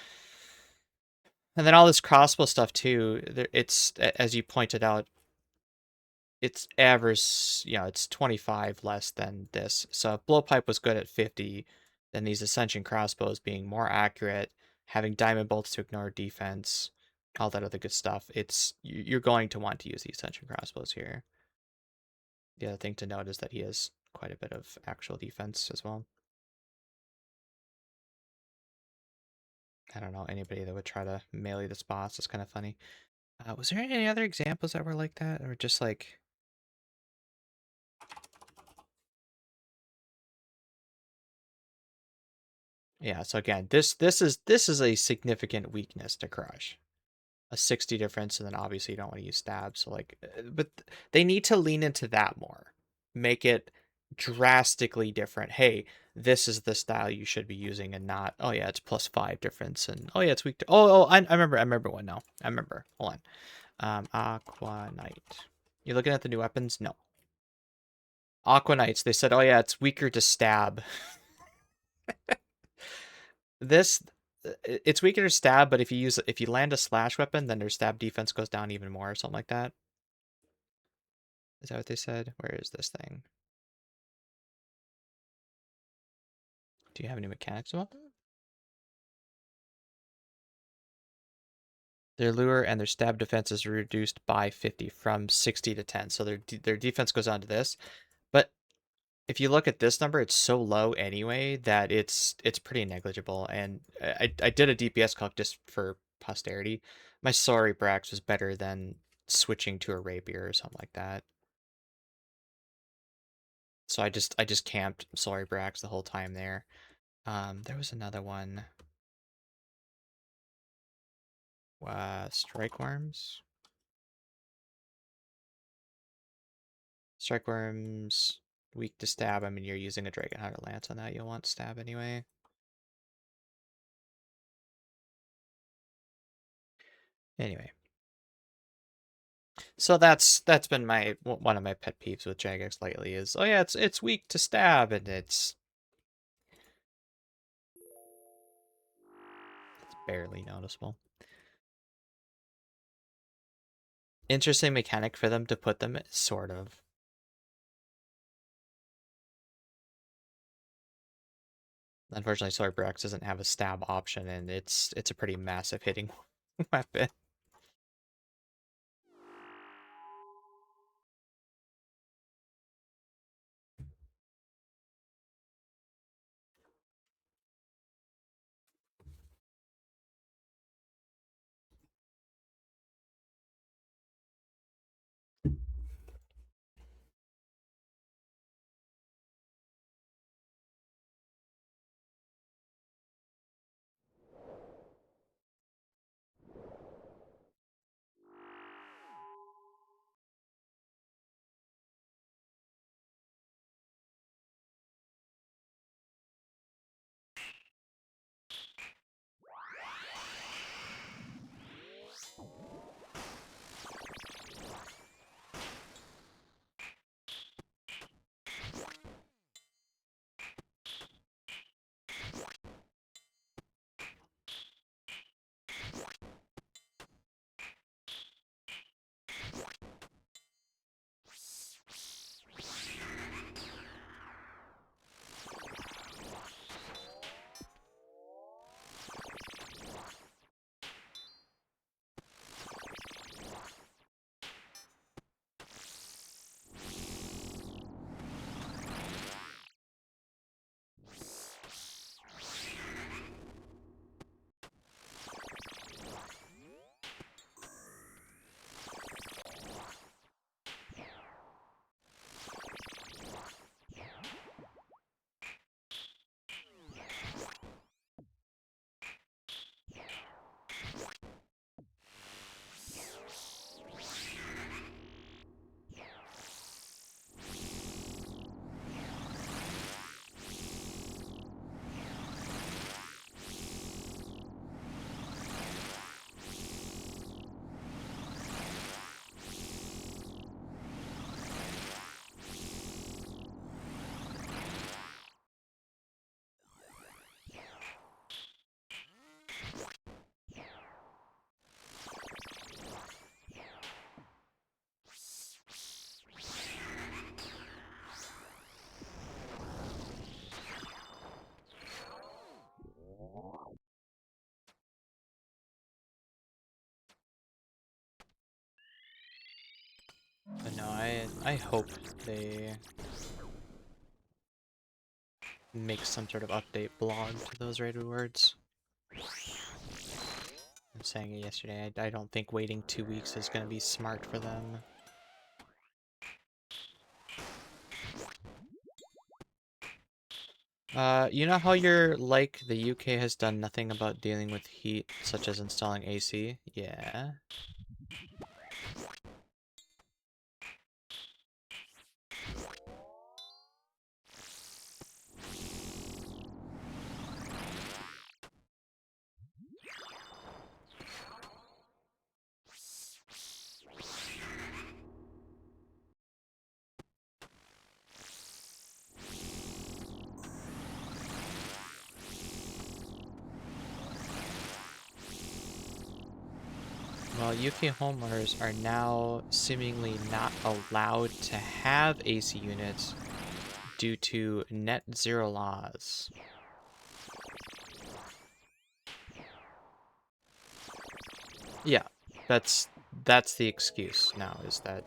And then all this crossbow stuff too, it's, as you pointed out, it's average, it's 25 less than this. So if blowpipe was good at 50, then these Ascension crossbows being more accurate, having diamond bolts to ignore defense, all that other good stuff. You're going to want to use the Ascension crossbows here. The other thing to note is that he has quite a bit of actual defense as well. I don't know anybody that would try to melee this boss. It's kind of funny. Was there any other examples that were like that, or just like? Yeah. So again, this is a significant weakness to Crush. A 60 difference, and then obviously you don't want to use stab. So like, but they need to lean into that more. Make it drastically different. Hey, this is the style you should be using, and not, oh yeah, it's +5 difference, and oh yeah, it's weak to. I remember one now. I remember. Hold on. Aqua Knight. You looking at the new weapons? No. Aqua Knights. They said, oh yeah, it's weaker to stab. This, it's weaker to stab, but if you land a slash weapon, then their stab defense goes down even more, or something like that. Is that what they said? Where is this thing? Do you have any mechanics about that? Their lure and their stab defense is reduced by 50 from 60 to 10. So their defense goes on to this. But if you look at this number, it's so low anyway that it's pretty negligible. And I did a DPS calc just for posterity. My sorry Brax was better than switching to a rapier or something like that. So I just camped sorry Brax the whole time there. There was another one. Strike worms. Strike worms, weak to stab. I mean, you're using a Dragon Hunter Lance on that. You'll want stab anyway. Anyway, so that's been my one of my pet peeves with Jagex lately is, oh yeah, it's weak to stab, and it's barely noticeable. Interesting mechanic for them to put them, sort of. Unfortunately, Swordbrax doesn't have a stab option, and it's a pretty massive hitting weapon. I hope they make some sort of update blog to those rated words. I'm saying it yesterday. I don't think waiting 2 weeks is going to be smart for them. You know how you're like the UK has done nothing about dealing with heat, such as installing AC? Yeah. Well, UK homeowners are now seemingly not allowed to have AC units due to net zero laws. Yeah, that's the excuse now, is that,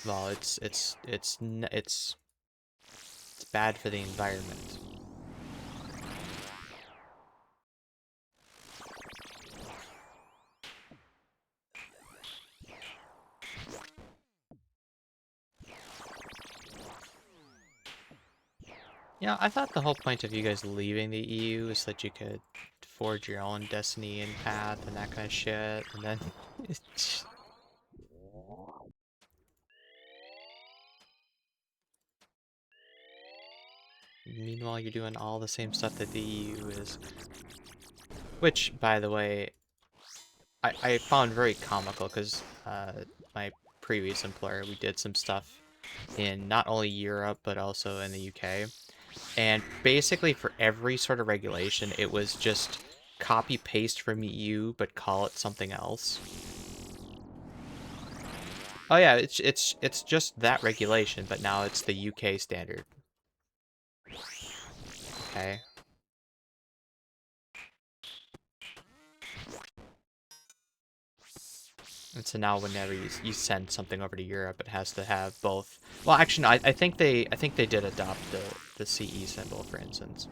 well, it's bad for the environment. Yeah, I thought the whole point of you guys leaving the EU is that you could forge your own destiny and path and that kind of shit, and then meanwhile you're doing all the same stuff that the EU is. Which, by the way, I found very comical because my previous employer, we did some stuff in not only Europe but also in the UK. And basically for every sort of regulation, it was just copy paste from EU but call it something else. Oh yeah, it's just that regulation, but now it's the UK standard. Okay. And so now whenever you send something over to Europe, it has to have both. Well, actually, no, I think they did adopt the CE symbol, for instance.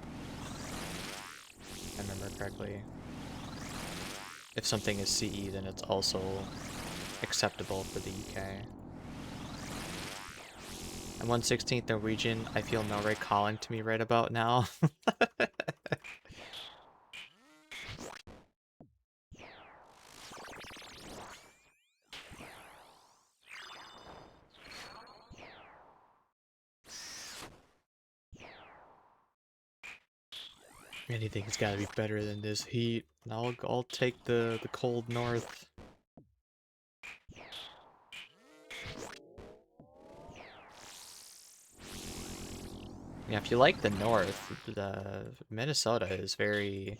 If I remember correctly. If something is CE, then it's also acceptable for the UK. I'm 1/16th Norwegian. I feel Norway calling to me right about now. Anything's got to be better than this heat. I'll take the cold north. Yeah, if you like the north, the Minnesota is very,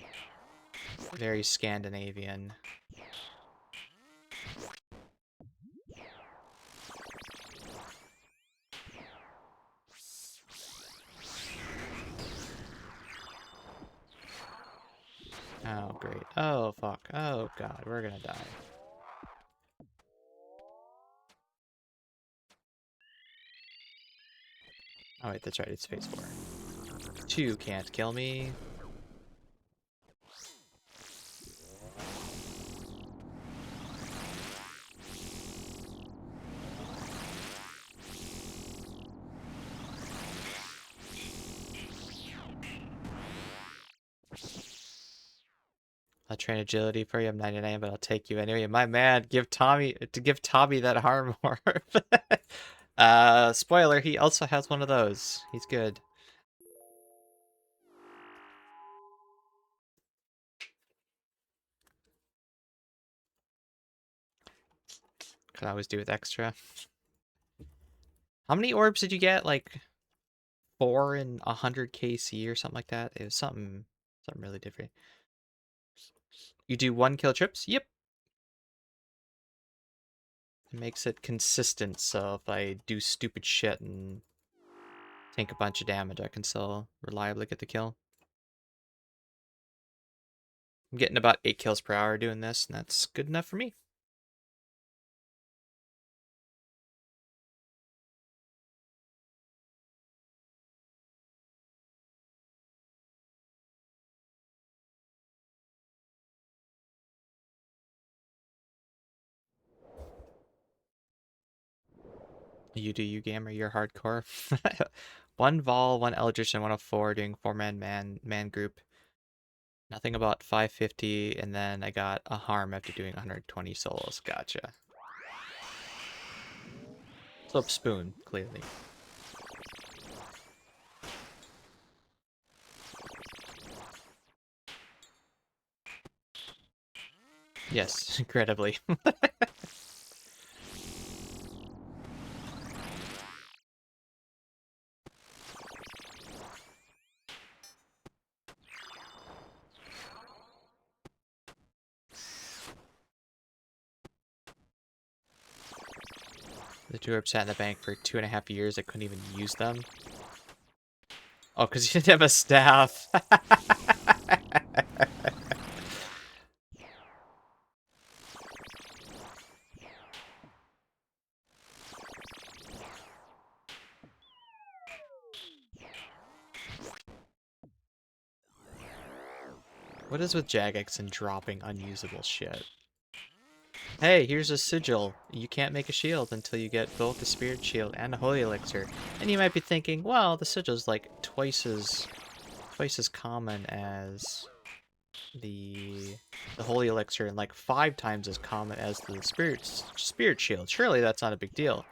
very Scandinavian. Oh, great. Oh, fuck. Oh, God. We're gonna die. Oh, wait. That's right. It's phase 4. 2 can't kill me. I'll train agility for you. I'm 99, but I'll take you anyway. My man, give Tommy that harm orb. Spoiler, he also has one of those. He's good. Could always do with extra. How many orbs did you get? Like 4 and 100 KC or something like that? It was something really different. You do 1 kill trips? Yep. It makes it consistent, so if I do stupid shit and take a bunch of damage, I can still reliably get the kill. I'm getting about 8 kills per hour doing this, and that's good enough for me. You do you, gamer. You're hardcore. One Vol, one Eldritch, and 104 doing four man group. Nothing about 550, and then I got a harm after doing 120 souls. Gotcha. Flip spoon, clearly. Yes, incredibly. The two sat in the bank for 2.5 years. I couldn't even use them. Oh, because you didn't have a staff. What is with Jagex and dropping unusable shit? Hey, here's a sigil. You can't make a shield until you get both the spirit shield and a holy elixir. And you might be thinking, well, the sigil's like twice as common as the holy elixir and like 5 times as common as the spirit shield. Surely that's not a big deal.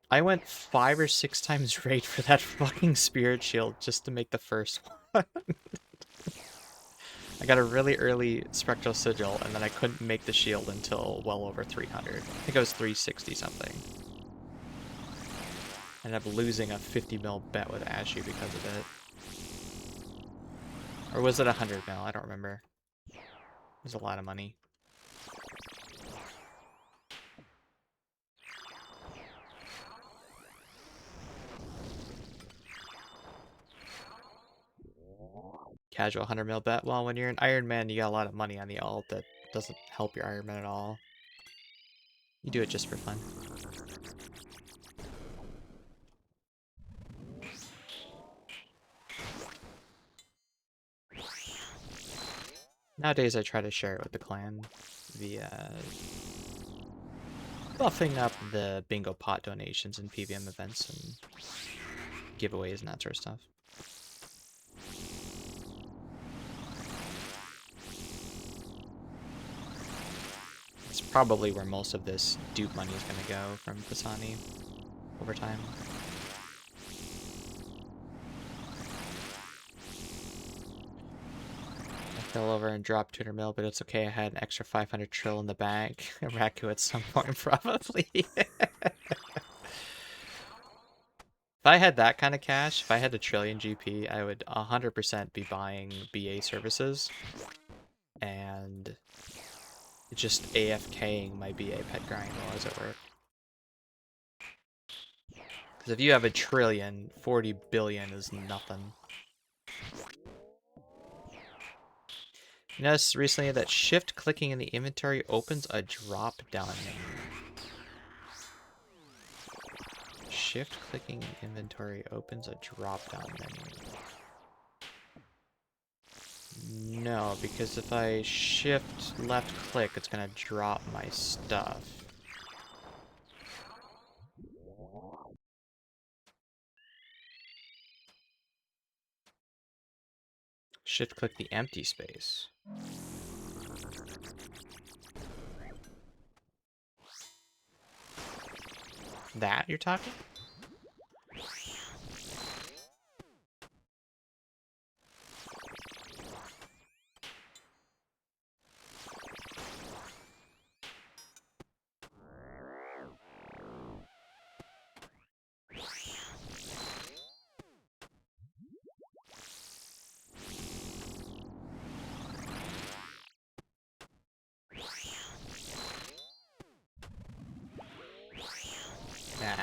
I went 5 or 6 times raid for that fucking spirit shield just to make the first one. I got a really early spectral sigil and then I couldn't make the shield until well over 300. I think it was 360 something. I ended up losing a 50 mil bet with Ashy because of it. Or was it 100 mil? I don't remember. It was a lot of money. Casual 100 mil bet. Well, when you're an Iron Man, you got a lot of money on the alt that doesn't help your Iron Man at all. You do it just for fun. Nowadays, I try to share it with the clan via buffing up the bingo pot donations and PVM events and giveaways and that sort of stuff. It's probably where most of this dupe money is going to go from Pisani over time. I fell over and dropped 200 mil, but it's okay. I had an extra 500 trill in the bank. Raku at some point, probably. If I had that kind of cash, if I had a trillion GP, I would 100% be buying BA services and just AFKing my BA pet grind while I was at work. Because if you have a trillion, 40 billion is nothing. You notice recently that shift clicking in the inventory opens a drop down menu. Shift clicking in inventory opens a drop down menu. No, because if I shift left click, it's gonna drop my stuff. Shift click the empty space. That you're talking? Nah.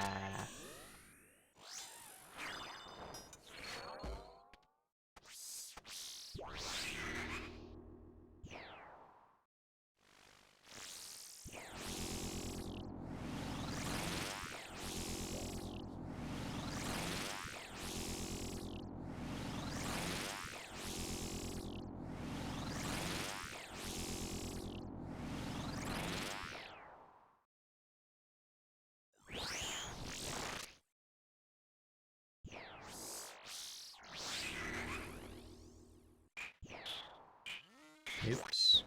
Oops.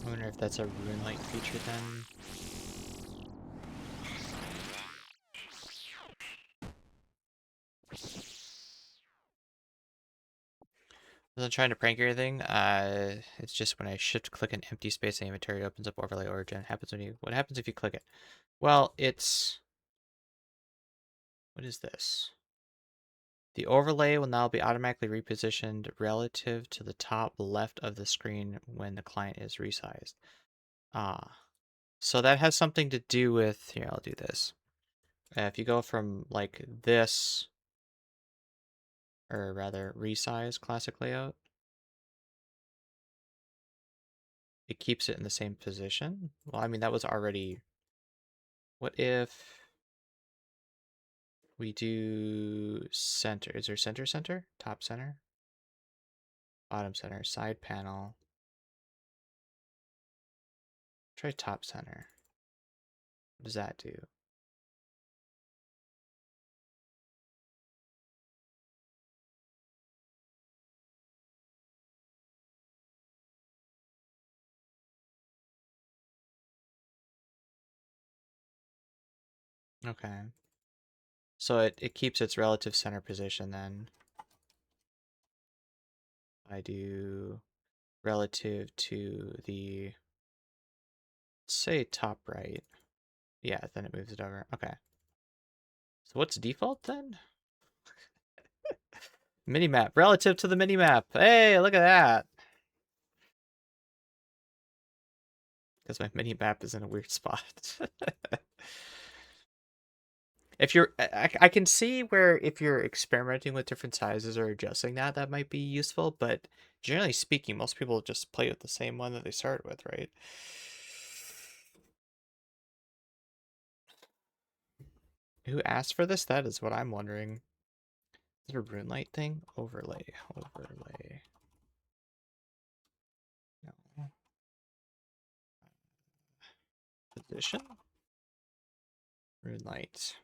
I wonder if that's a rune light feature then. I wasn't trying to prank or anything. It's just when I shift click an empty space in the inventory, it opens up overlay origin. What happens if you click it? Well, what is this? The overlay will now be automatically repositioned relative to the top left of the screen when the client is resized. Ah, so that has something to do with, here, I'll do this. If you go from like this, or rather resize classic layout, it keeps it in the same position. Well, I mean, that was already, what if we do center? Is there center? Top center? Bottom center, side panel. Try top center. What does that do? Okay. So it keeps its relative center position then. I do relative to the, say, top right. Yeah, then it moves it over. Okay. So what's default then? Minimap. Relative to the minimap. Hey, look at that. Because my minimap is in a weird spot. If you're, I can see where if you're experimenting with different sizes or adjusting that, that might be useful. But generally speaking, most people just play with the same one that they started with, right? Who asked for this? That is what I'm wondering. Is there a rune light thing? Overlay. No. Position? Rune light.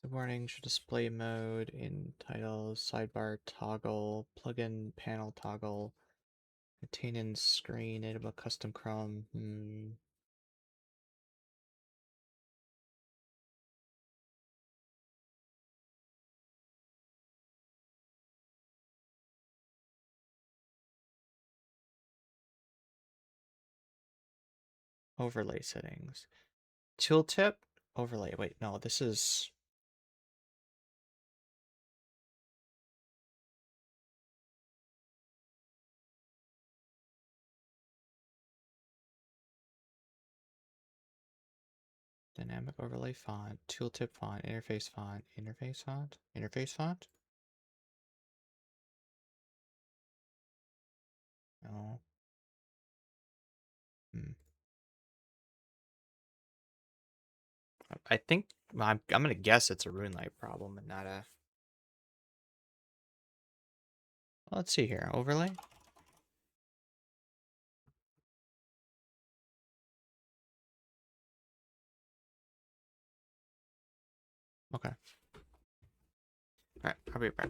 The warning should display mode in titles, sidebar toggle, plugin panel toggle, contain in screen, enable custom Chrome. Overlay settings. Tooltip, overlay. Wait, no, this is dynamic overlay font, tooltip font, interface font, interface font, interface font. No. Hmm. I think I'm gonna guess it's a rune light problem and not a. Well, let's see here. Overlay. Okay. All right. I'll be right back.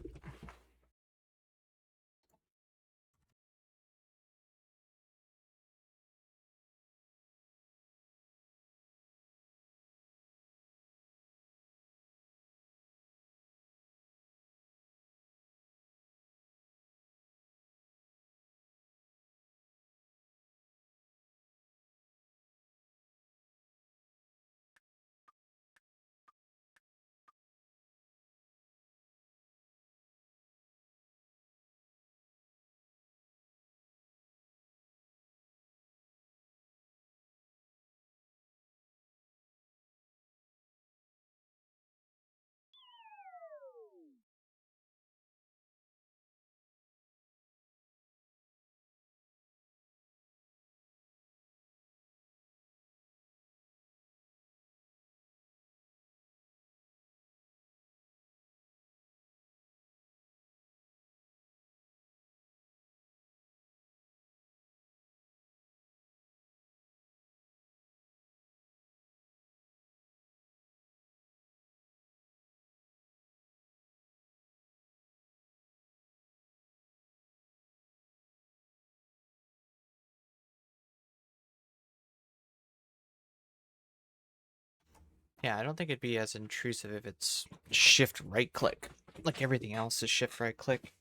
Yeah, I don't think it'd be as intrusive if it's shift right click. Like everything else is shift right click.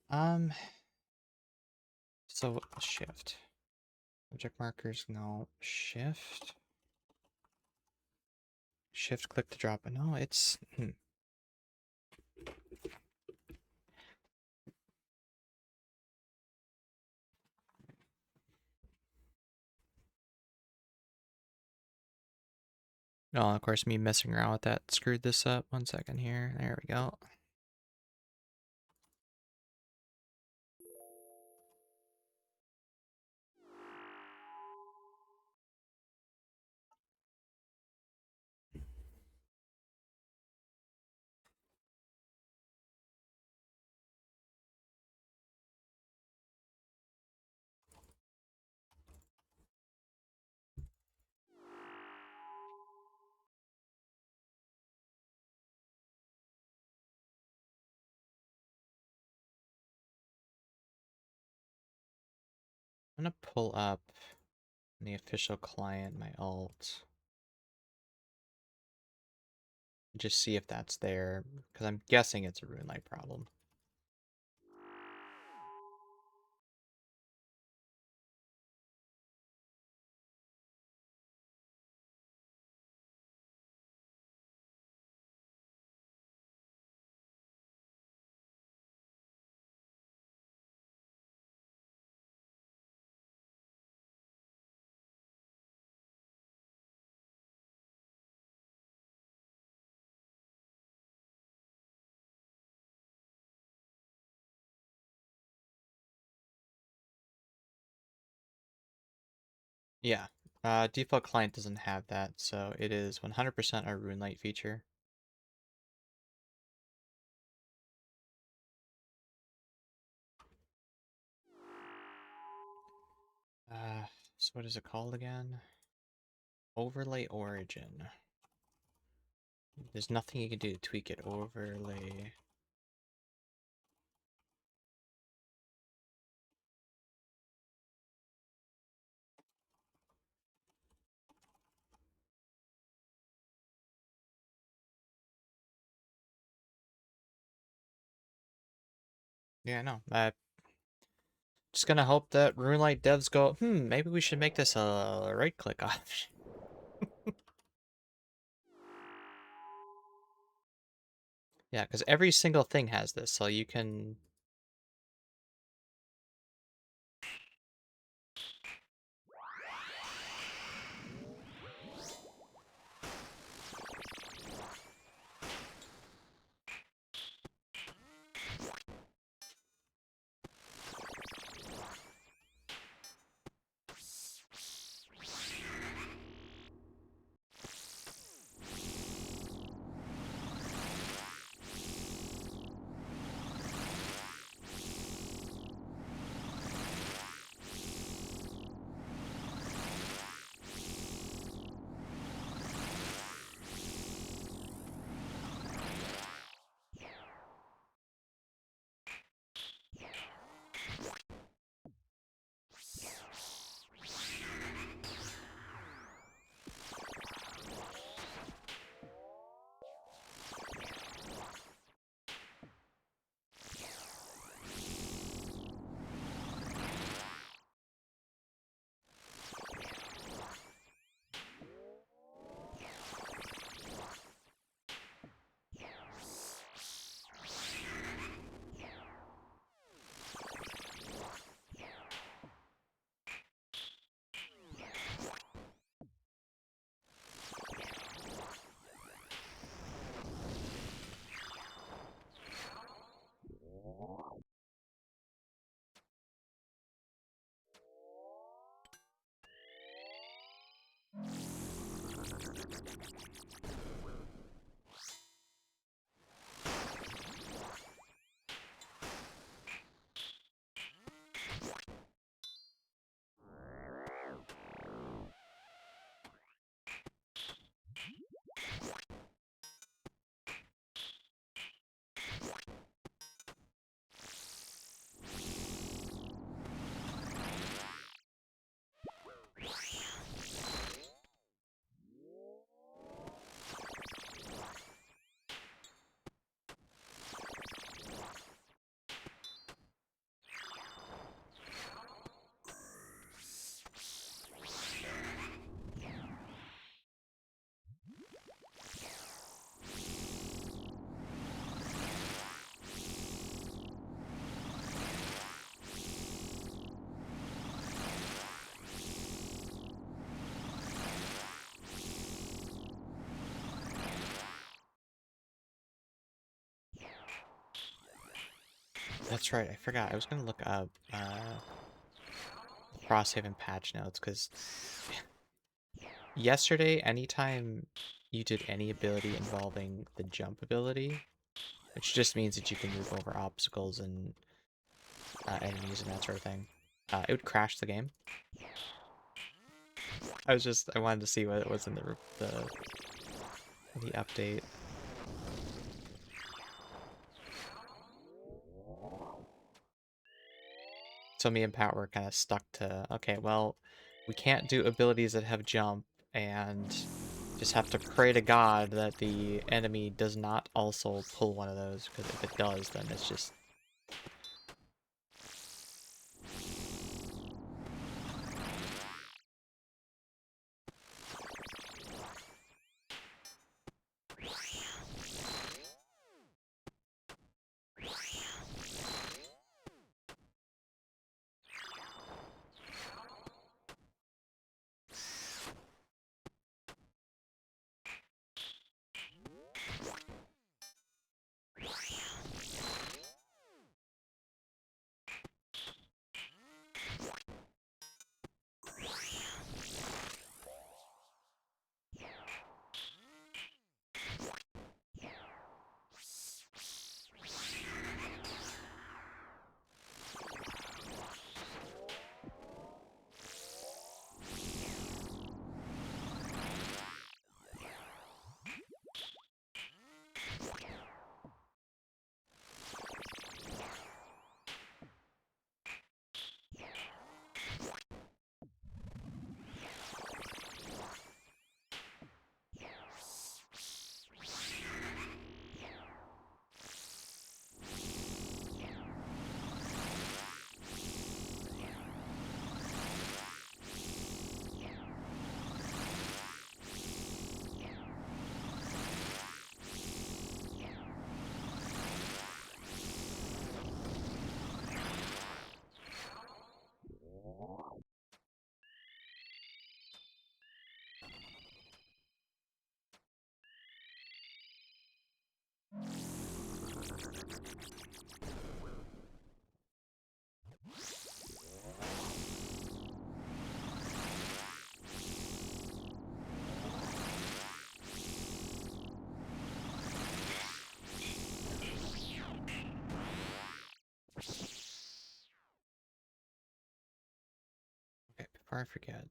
Um, so shift. Object markers, no. Shift. Shift click to drop. No, it's Oh, of course, me messing around with that screwed this up. 1 second here. There we go. I'm gonna pull up the official client, my alt. Just see if that's there, because I'm guessing it's a RuneLite problem. Yeah, default client doesn't have that, so it is 100% a RuneLite feature. So what is it called again? Overlay origin. There's nothing you can do to tweak it. Overlay. Yeah, no. Just gonna hope that RuneLite devs go, maybe we should make this a right-click option. Yeah, because every single thing has this, so you can... That's right. I forgot. I was gonna look up cross-save and patch notes because yesterday, anytime you did any ability involving the jump ability, which just means that you can move over obstacles and enemies and that sort of thing, it would crash the game. I wanted to see what it was in the update. So me and Pat were kind of stuck to, okay, well, we can't do abilities that have jump, and just have to pray to God that the enemy does not also pull one of those, because if it does, then it's just... Okay, before I forget.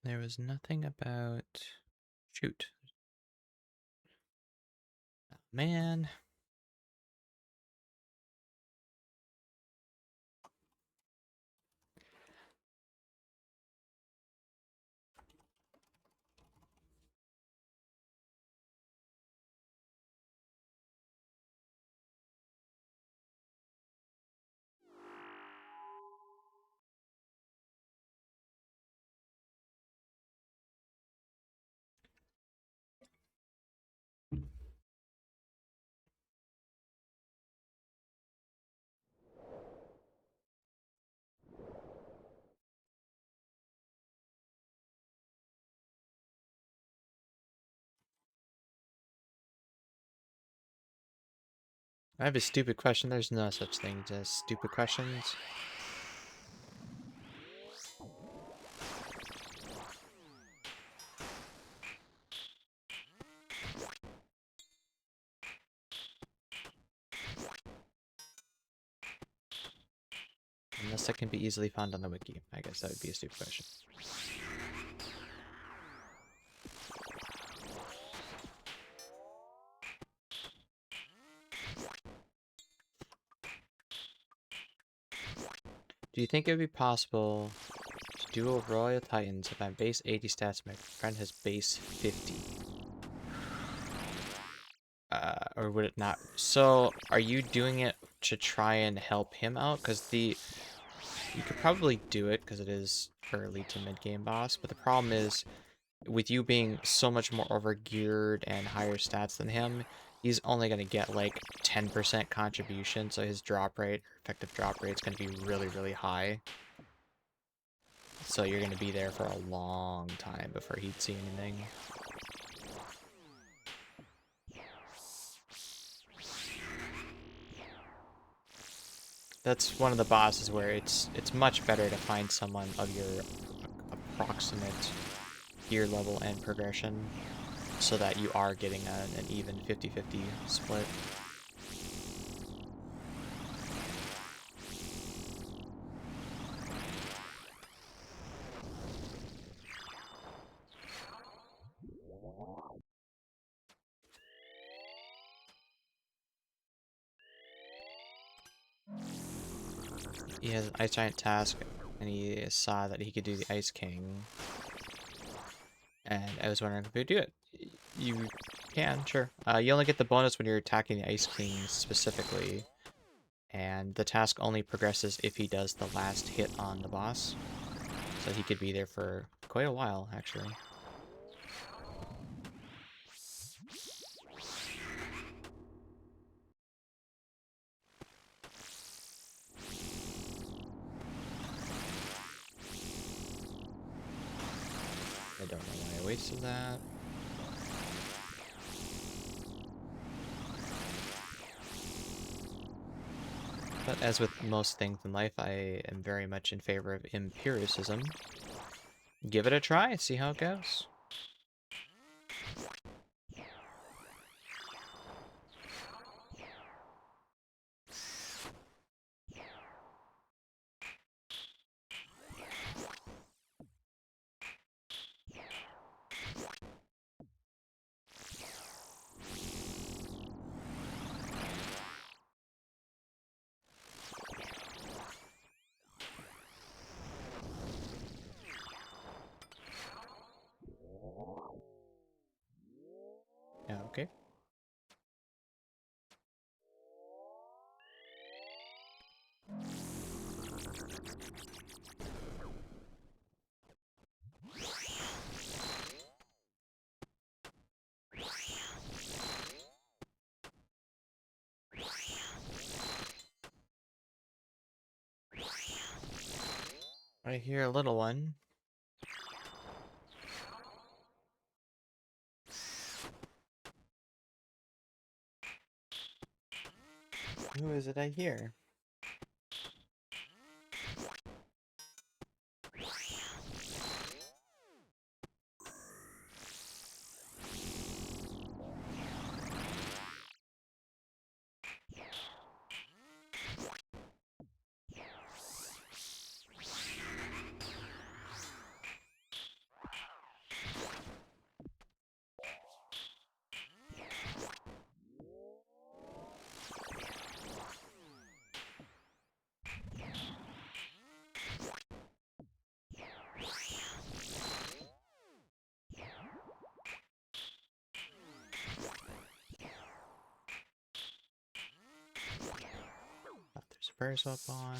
There was nothing about... Shoot. Oh, man. I have a stupid question. There's no such thing as stupid questions. Unless that can be easily found on the wiki. I guess that would be a stupid question. Do you think it would be possible to duo Royal Titans if I'm base 80 stats, my friend has base 50? Or would it not? So, are you doing it to try and help him out? Because you could probably do it because it is early to mid-game boss, but the problem is, with you being so much more overgeared and higher stats than him, he's only going to get like 10% contribution, so his drop rate, effective drop rate, is going to be really, really high. So you're going to be there for a long time before he'd see anything. That's one of the bosses where it's much better to find someone of your approximate gear level and progression so that you are getting an even 50-50 split. He has an Ice Giant task, and he saw that he could do the Ice King. And I was wondering if he would do it. You can, sure. You only get the bonus when you're attacking the Ice King specifically. And the task only progresses if he does the last hit on the boss. So he could be there for quite a while, actually. I don't know why I wasted that. But as with most things in life, I am very much in favor of empiricism. Give it a try, see how it goes. Yeah, okay. I hear a little one. Who is it I hear? Oh, there's a prayers up on.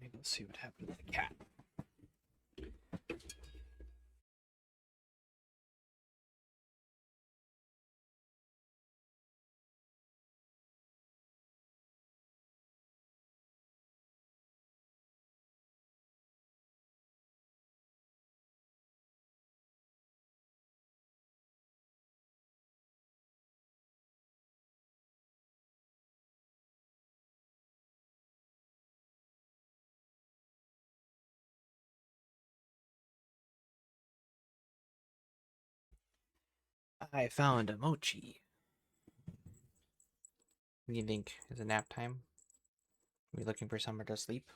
Maybe let's see what happened to the cat. I found a mochi. What do you think? Is it nap time? Are we looking for somewhere to sleep?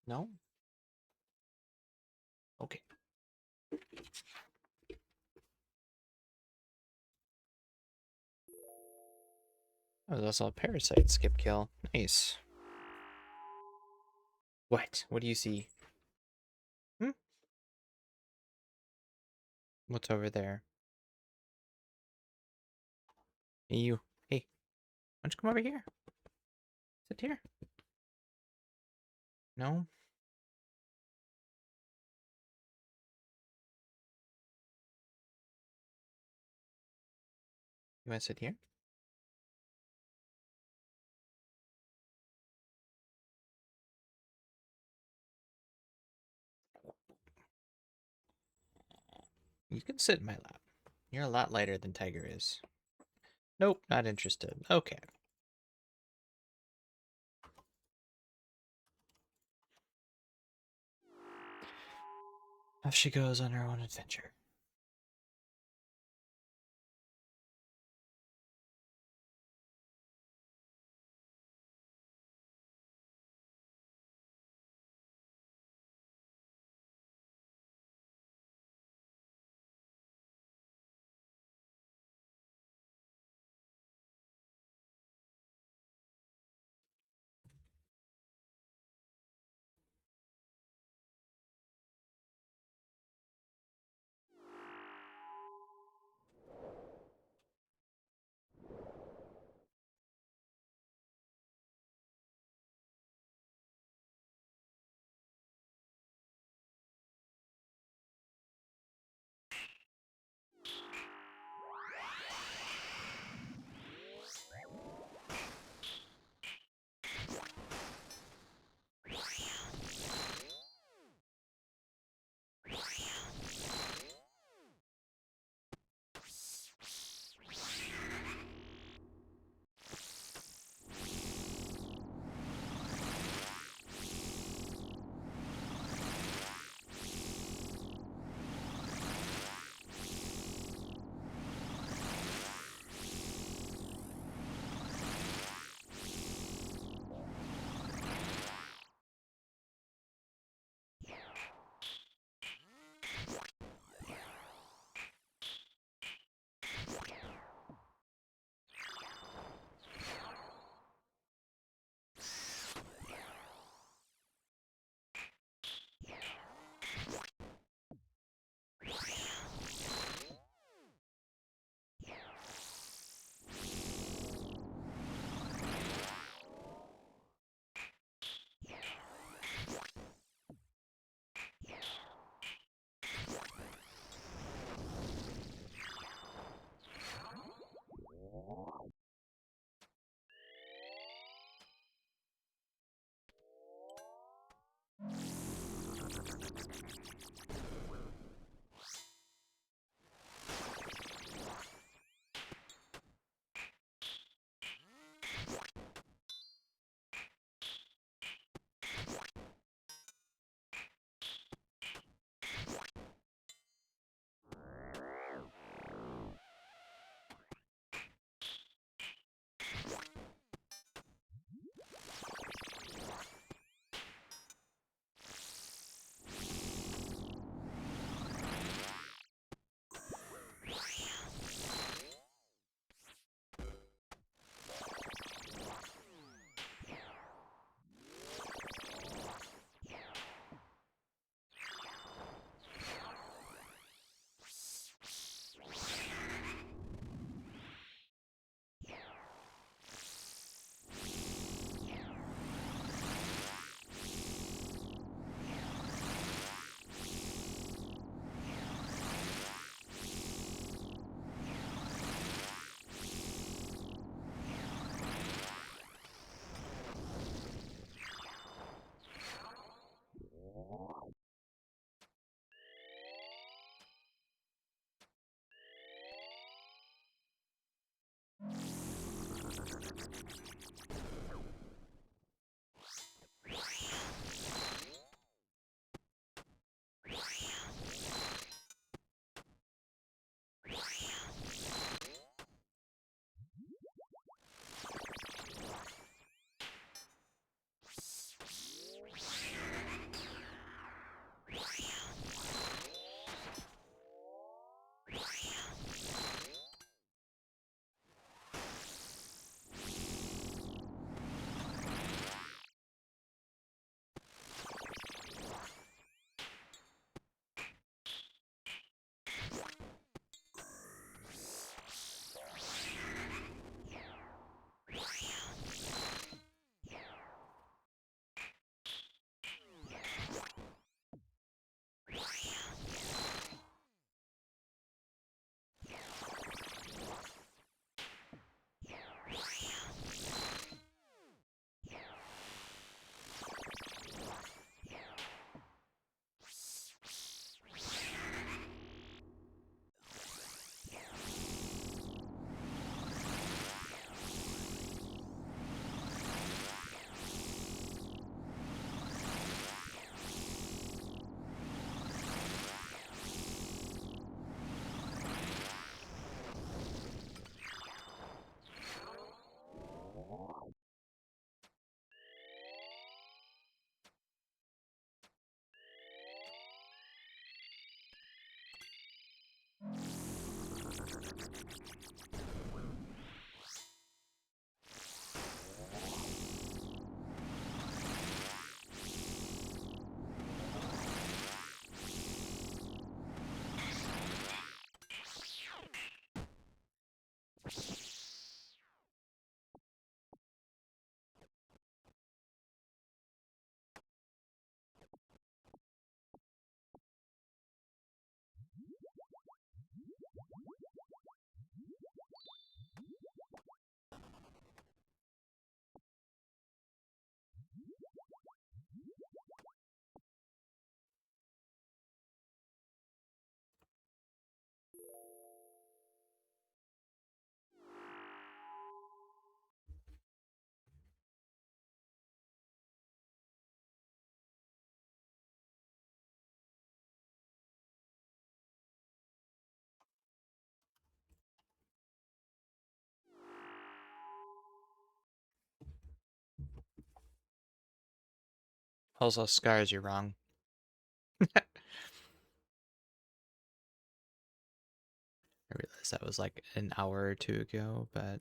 No? Okay. Oh, there's also a parasite skip kill. Nice. What? What do you see? Hmm? What's over there? Hey, you. Hey, why don't you come over here? Sit here. No? You want to sit here? You can sit in my lap. You're a lot lighter than Tiger is. Nope, not interested. Okay. Off she goes on her own adventure. Also, Scars, you're wrong. I realized that was like an hour or two ago, but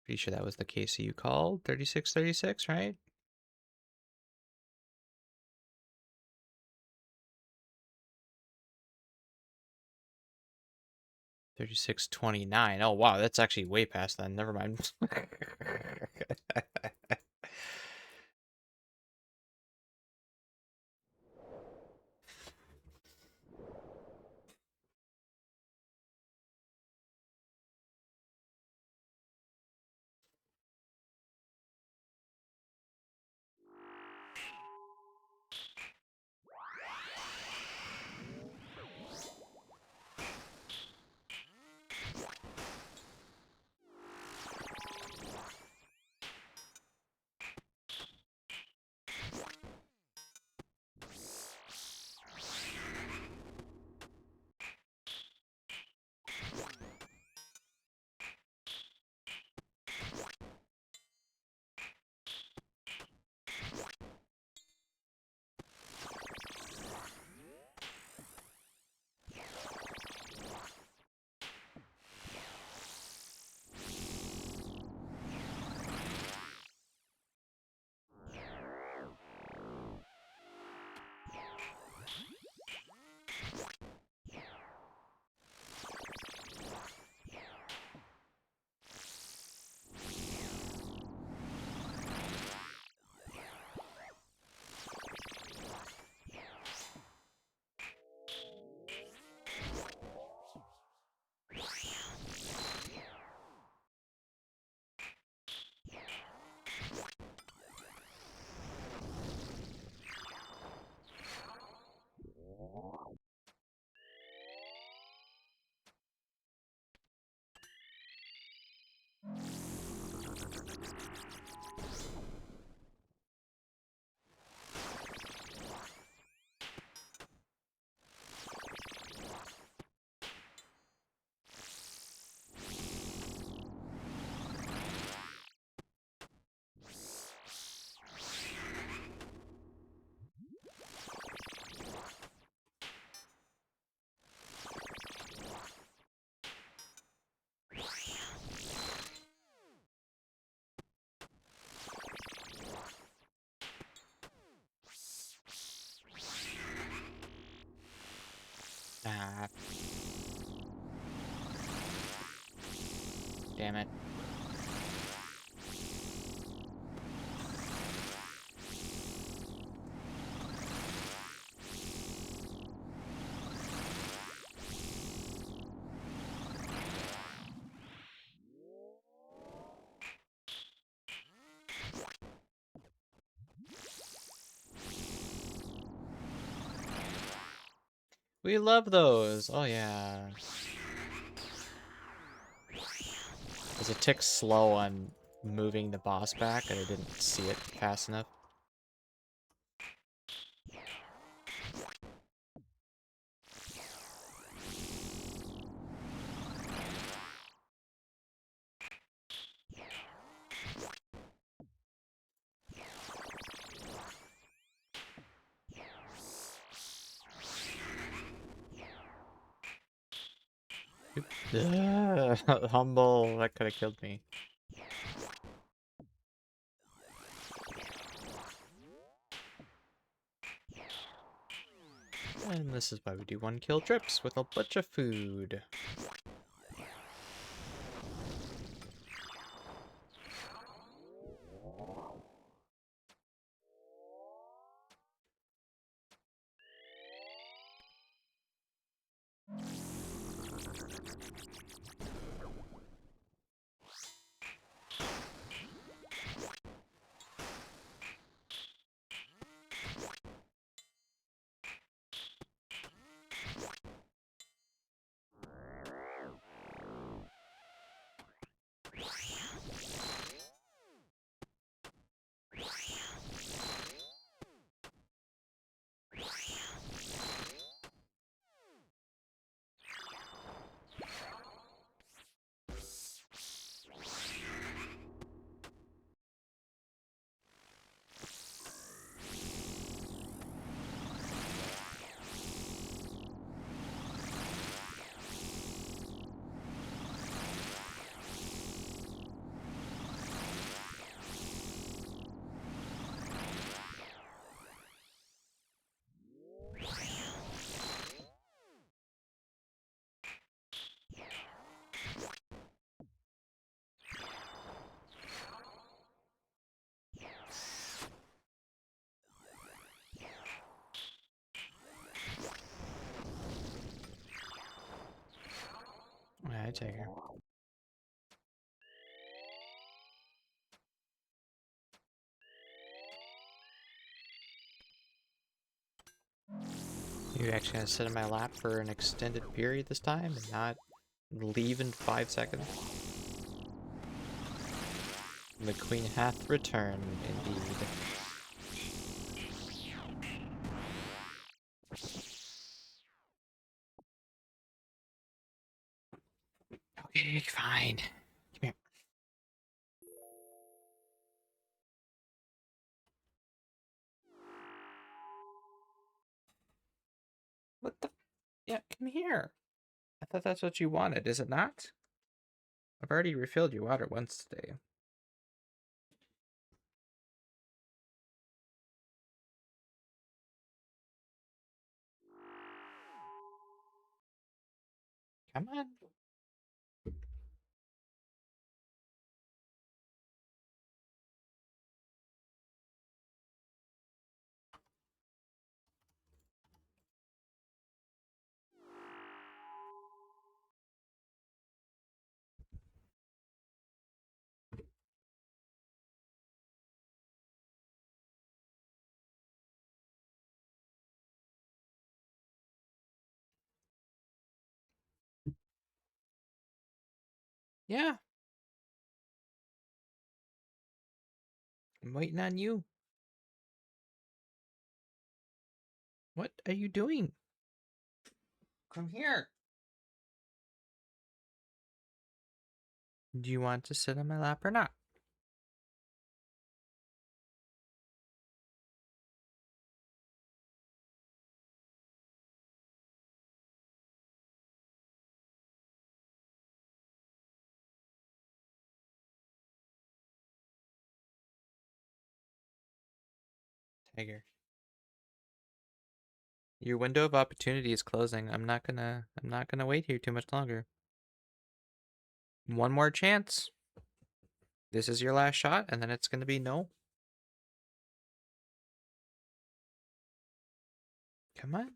pretty sure that was the case you called. 3636, right? 3629. Oh, wow, that's actually way past then. Never mind. Ah, damn it. We love those. Oh, yeah. I was a tick slow on moving the boss back, and I didn't see it fast enough. Humble, that could have killed me. And this is why we do one kill trips with a bunch of food. Night Tiger. You actually gonna sit in my lap for an extended period this time and not leave in 5 seconds? The queen hath returned, indeed. Okay, fine. Come here. What the? Yeah, come here. I thought that's what you wanted, is it not? I've already refilled your water once today. Come on. Yeah, I'm waiting on you. What are you doing? Come here. Do you want to sit on my lap or not? Tiger. Your window of opportunity is closing. I'm not gonna wait here too much longer. One more chance. This is your last shot, and then it's gonna be no. Come on.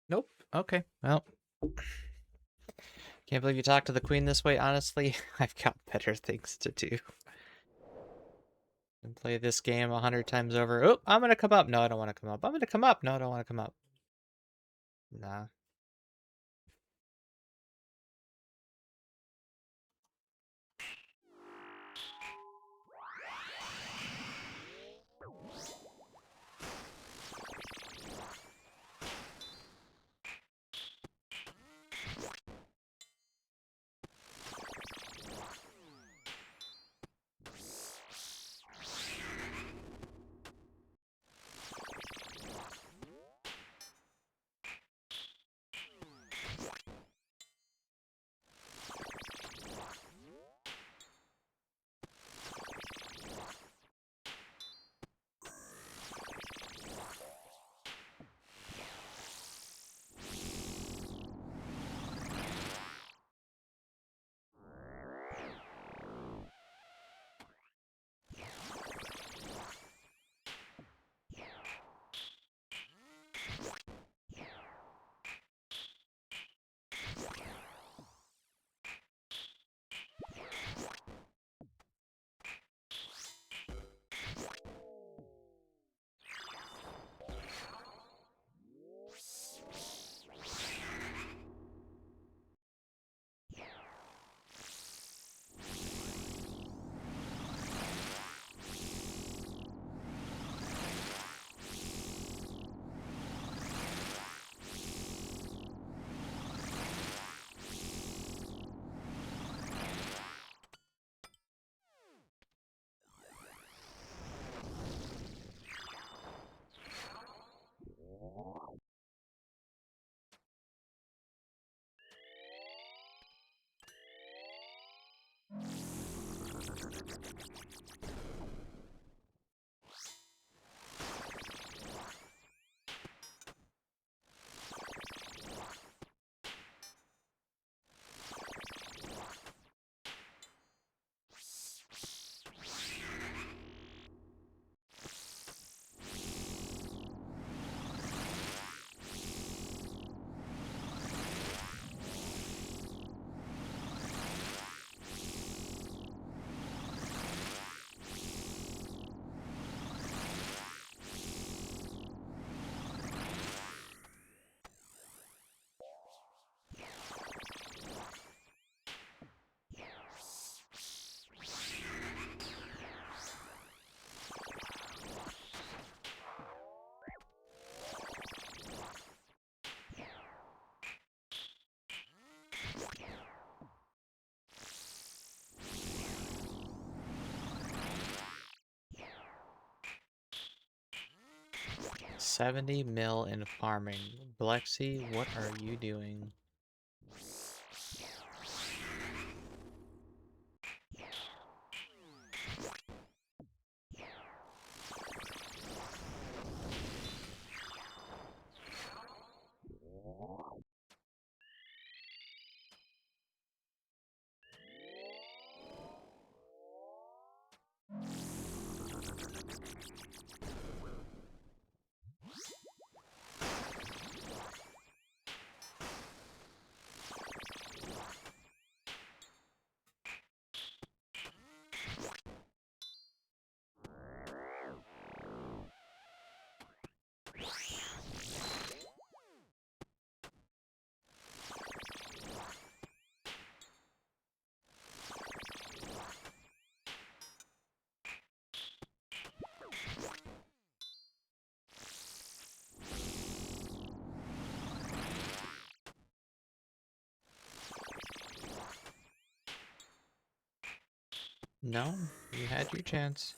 Nope. Okay. Well, can't believe you talked to the queen this way. Honestly, I've got better things to do than play this game 100 times over. Oh, I'm gonna come up. No, I don't want to come up. I'm gonna come up. No, I don't want to come up. Nah. 70 mil in farming. Blexy, what are you doing? No, you had your chance.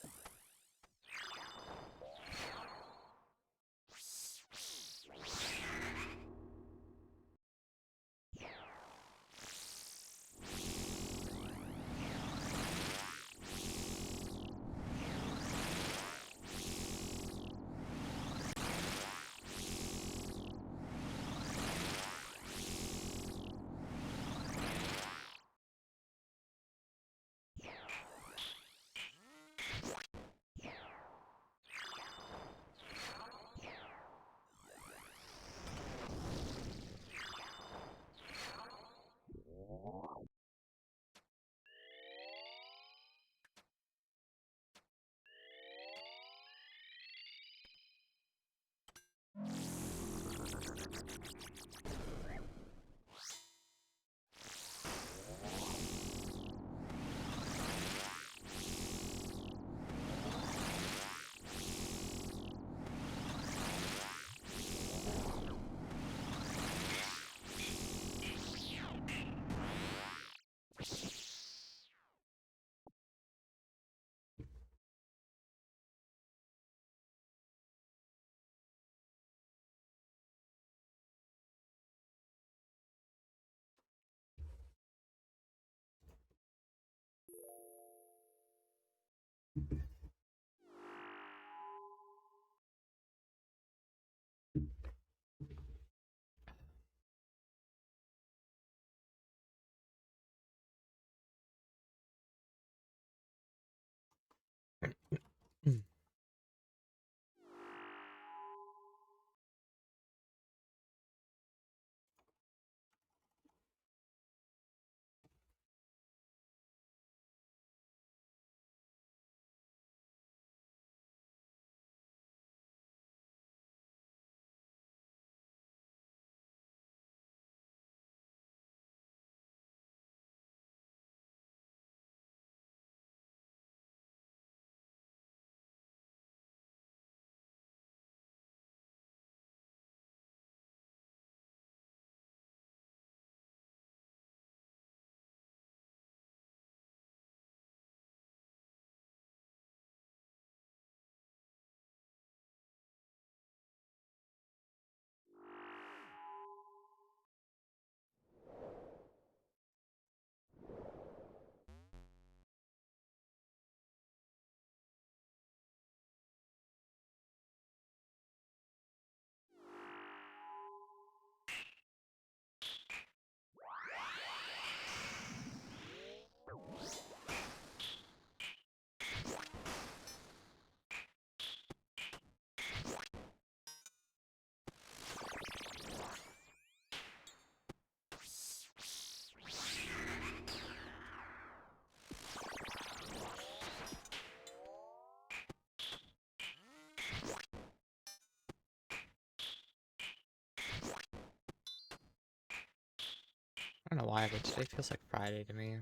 I don't know why, but today feels like Friday to me.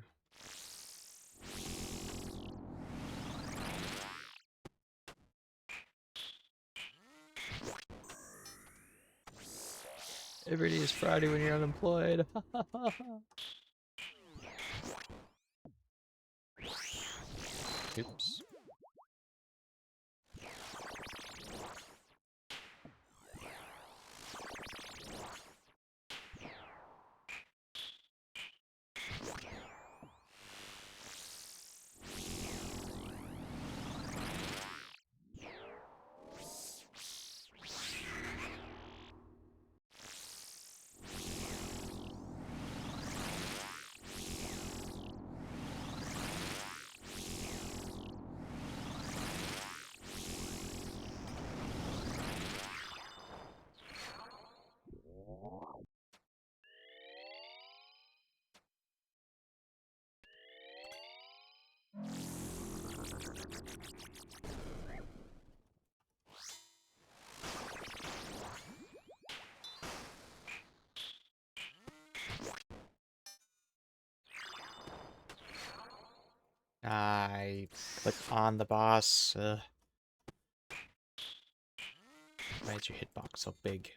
Every day is Friday when you're unemployed. Oops. I clicked on the boss. Why is your hitbox so big?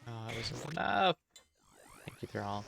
Oh, it wasn't enough. Thank you, Thrall.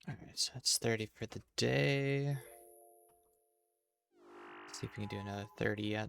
Alright, so that's 30 for the day. See if we can do another 30 yet.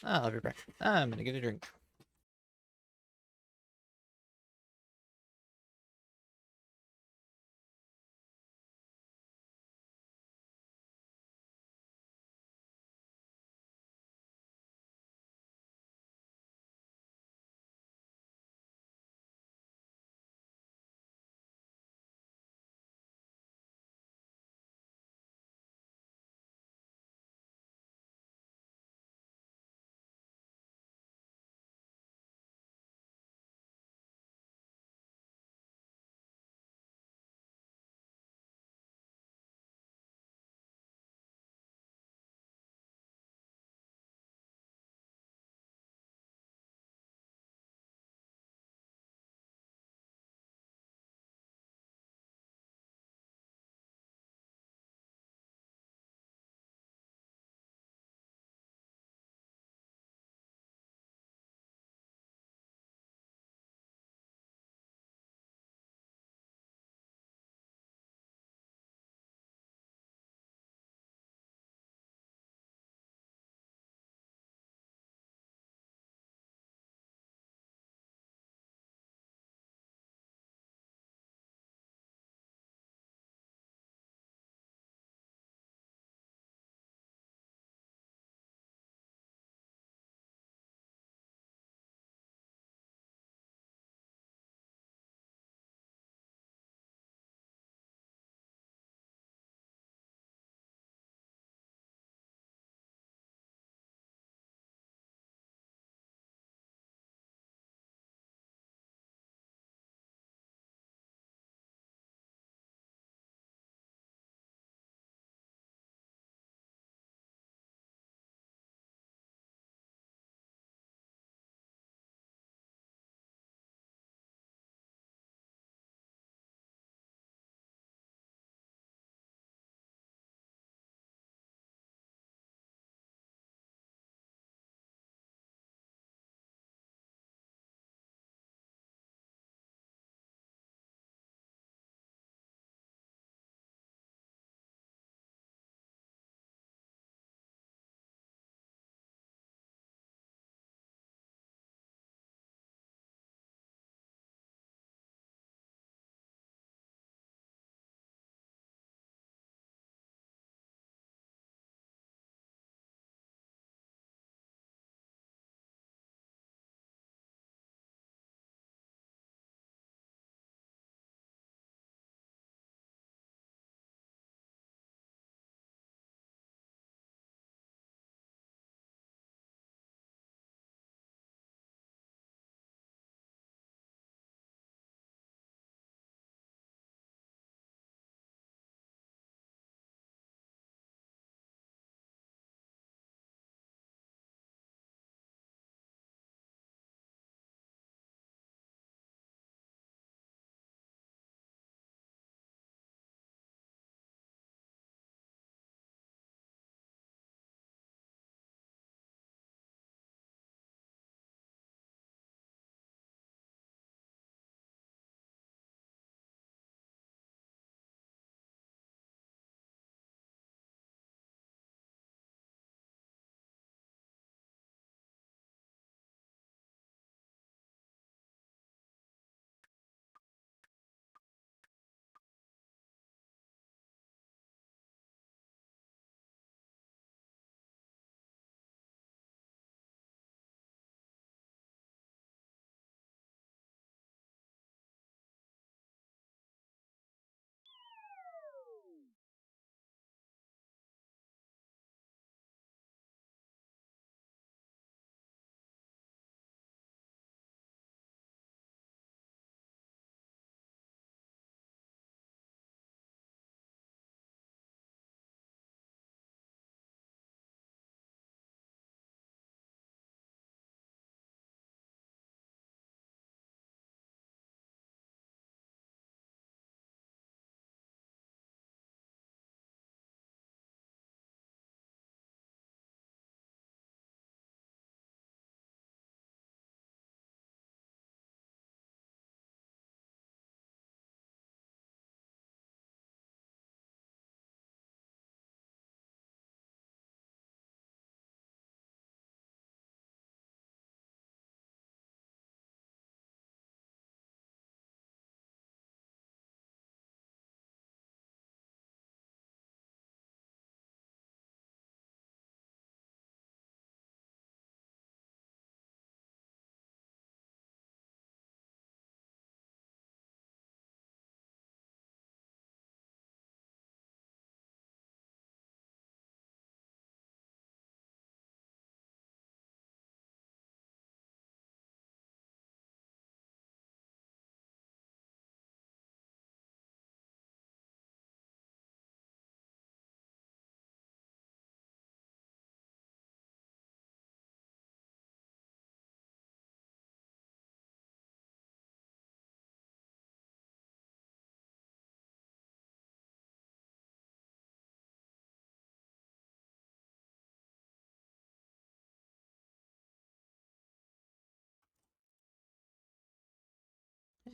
I'll be back. I'm gonna get a drink.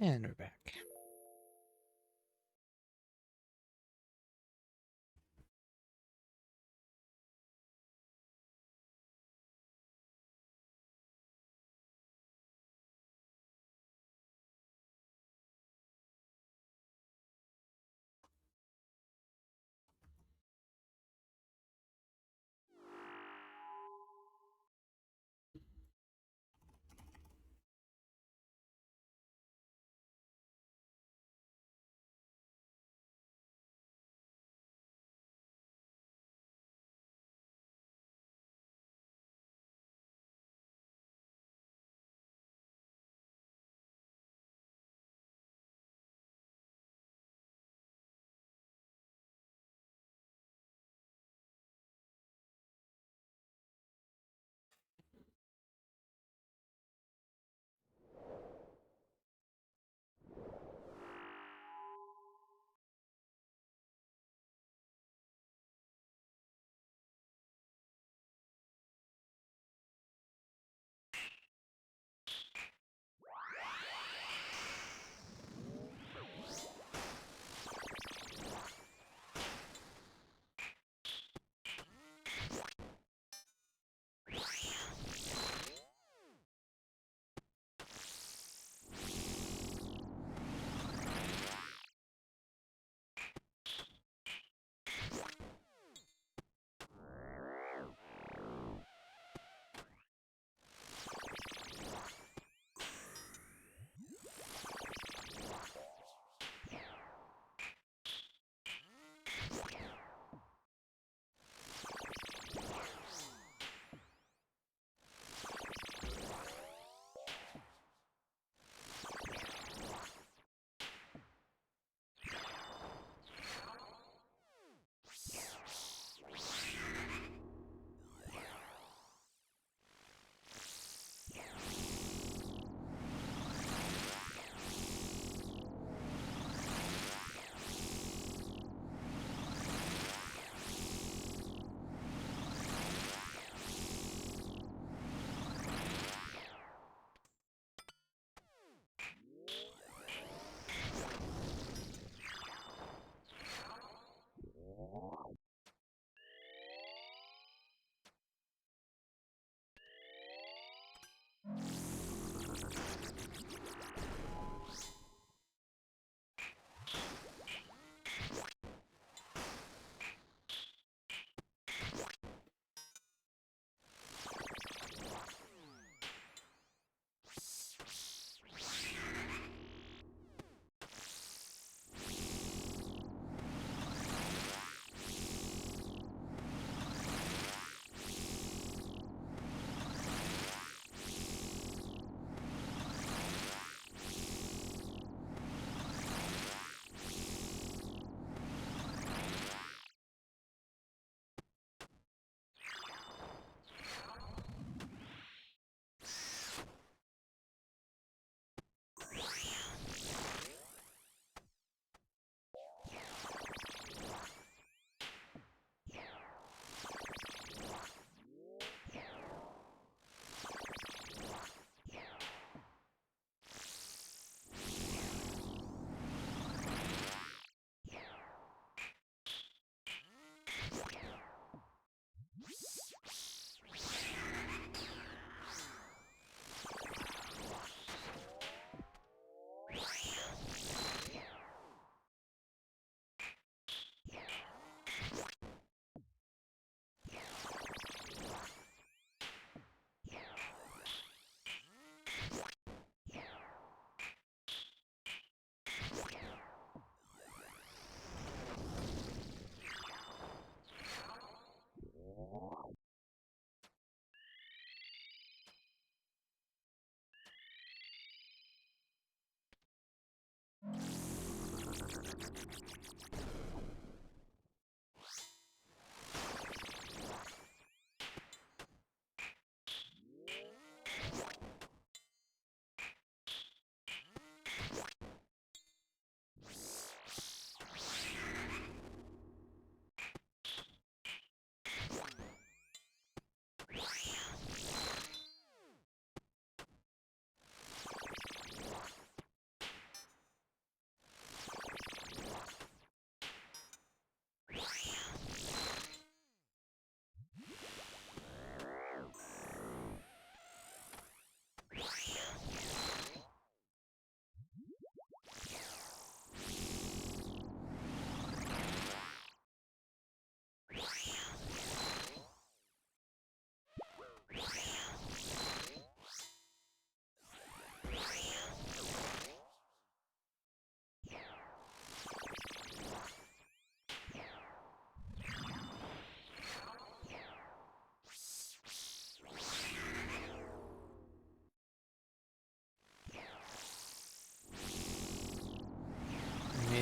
And we're back.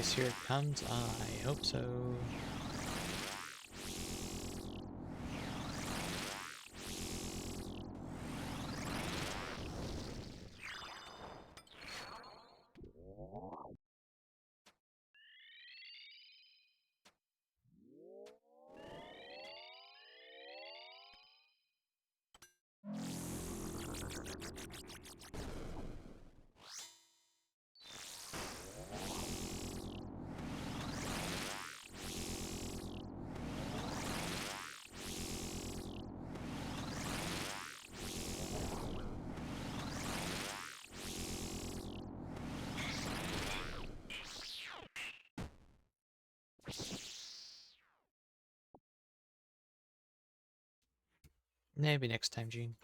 Mace, here it comes. I hope so. Maybe next time, Gene.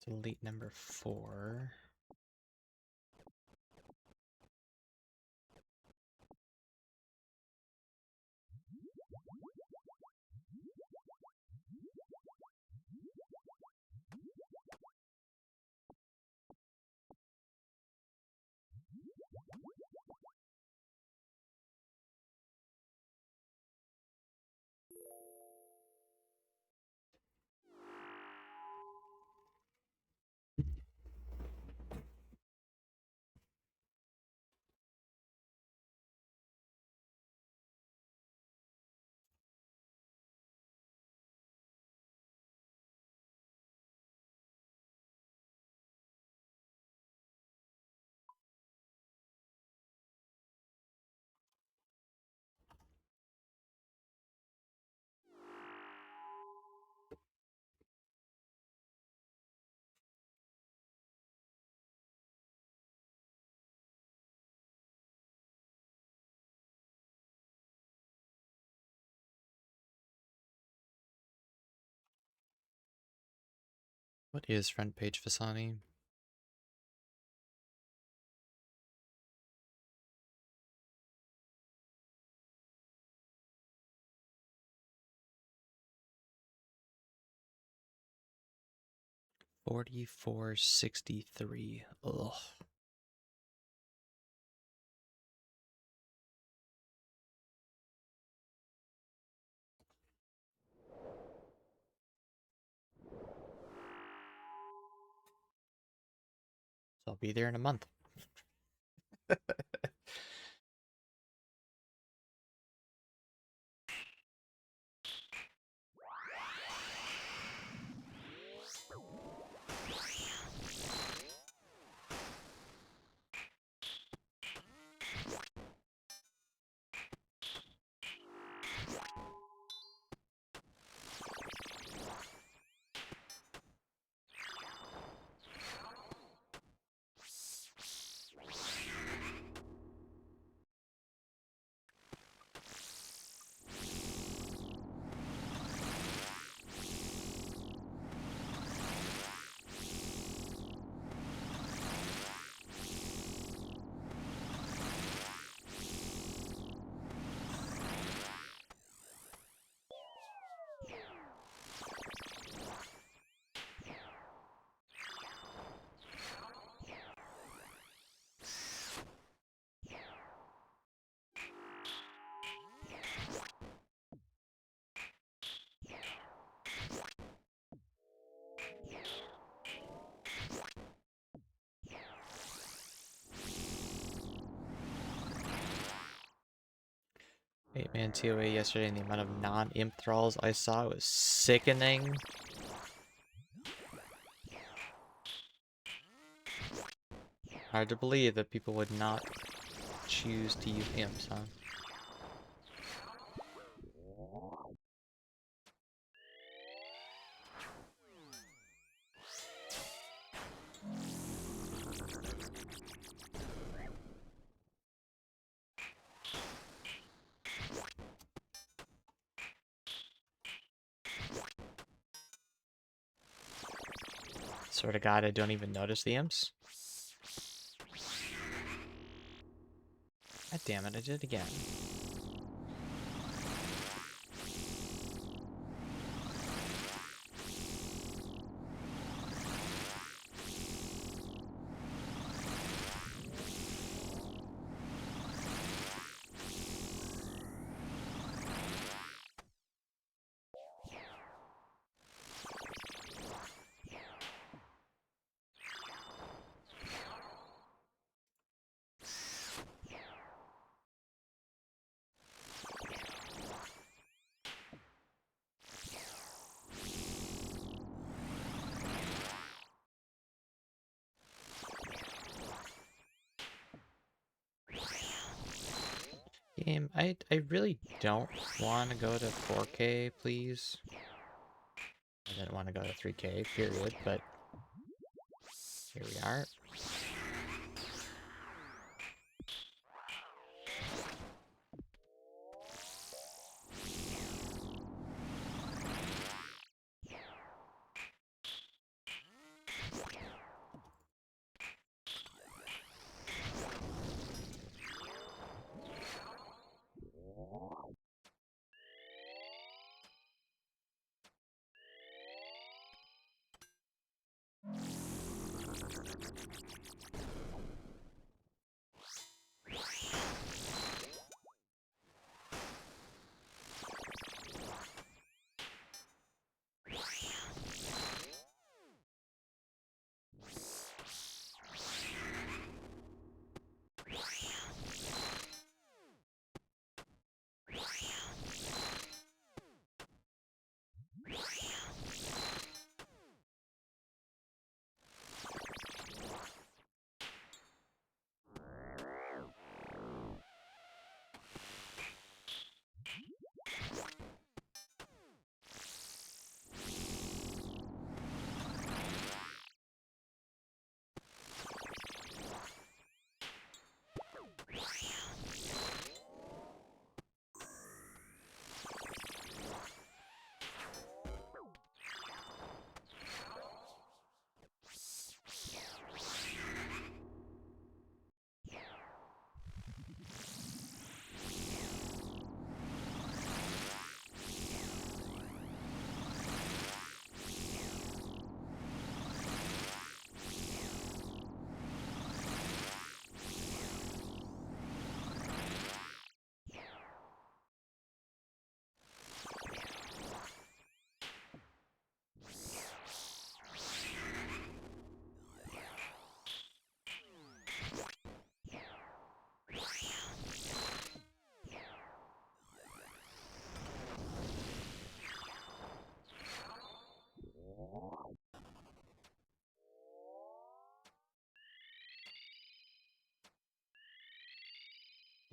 Delete number 4. What is front page Vasani? $44.63. Ugh. So I'll be there in a month. Eight-man TOA yesterday, and the amount of non-imp thralls I saw was sickening. Hard to believe that people would not choose to use imps, huh? Swear to God, I don't even notice the imps. God damn it, I did it again. Game, I really don't want to go to 4K, please. I didn't want to go to 3K, period, but here we are.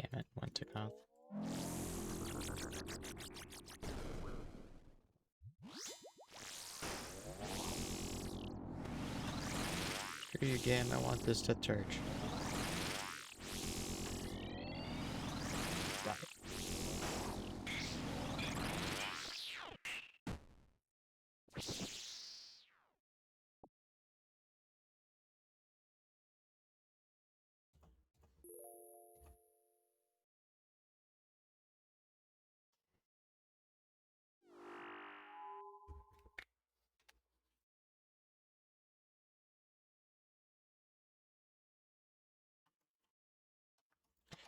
Damn it, one took off. Screw you, game. I want this to church. Got it.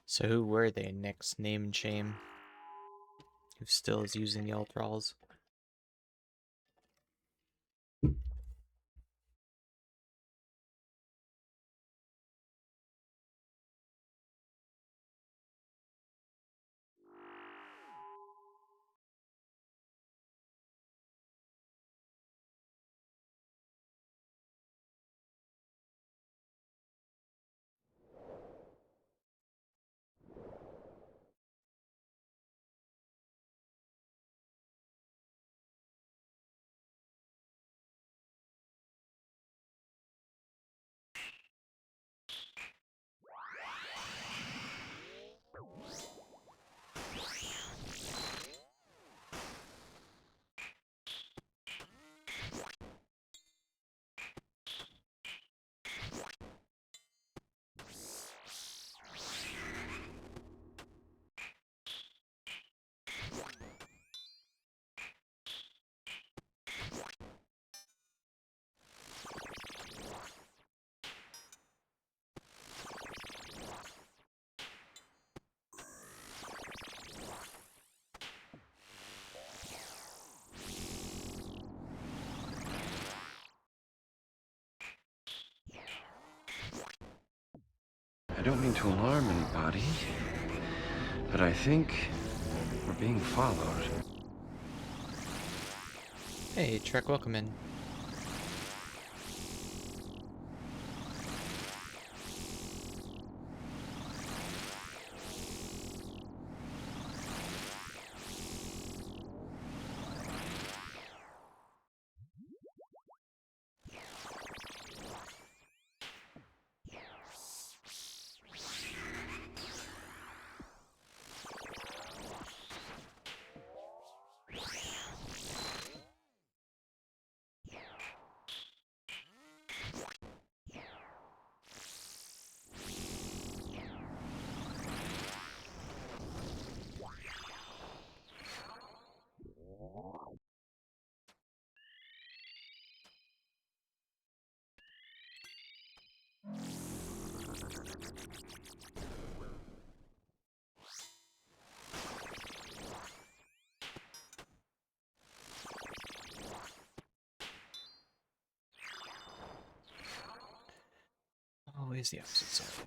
So who were they? Nick's name and shame. Who still is using the Ultrawls? I don't mean to alarm anybody, but I think we're being followed. Hey, Trek, welcome in. Always the opposite side.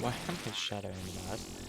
Why am I shadowing the boss?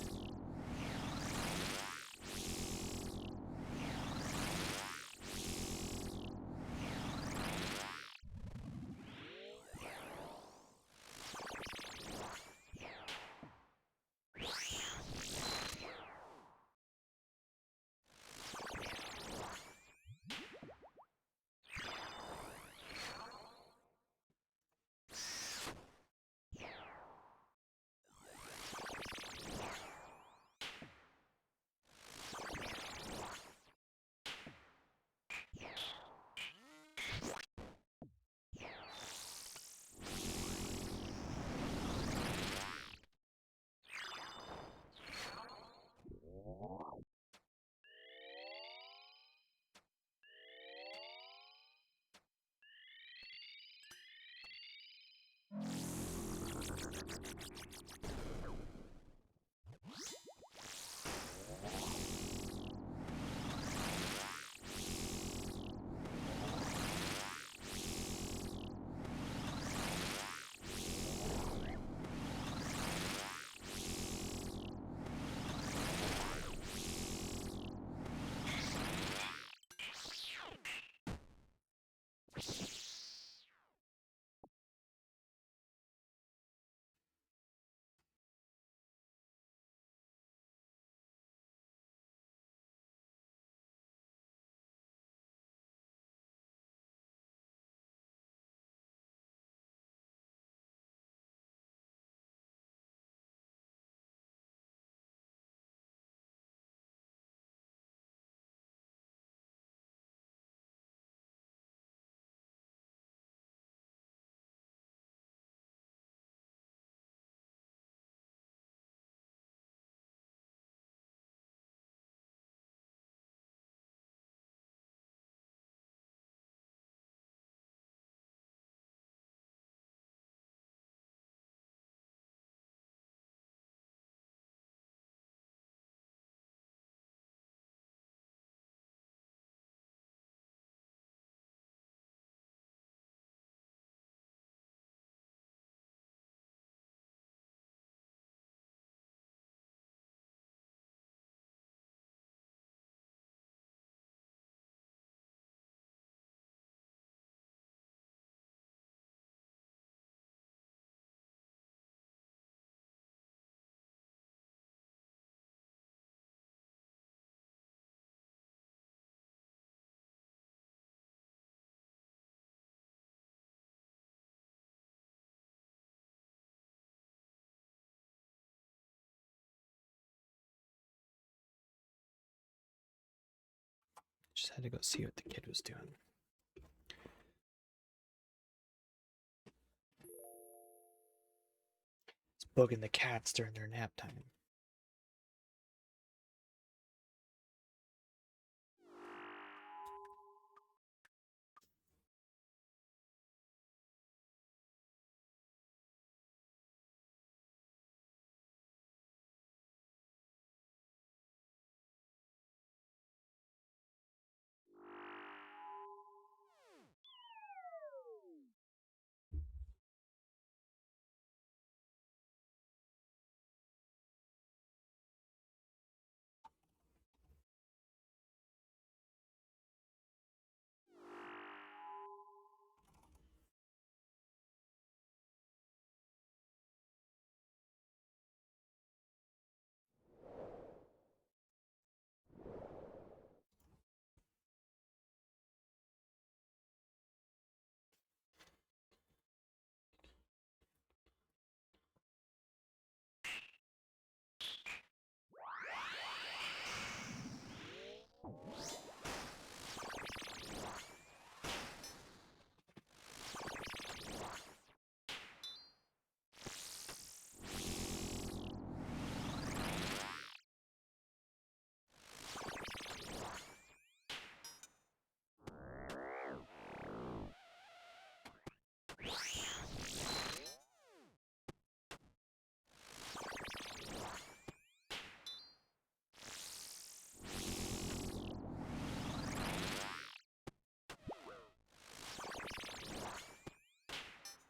Just had to go see what the kid was doing. It's bugging the cats during their nap time.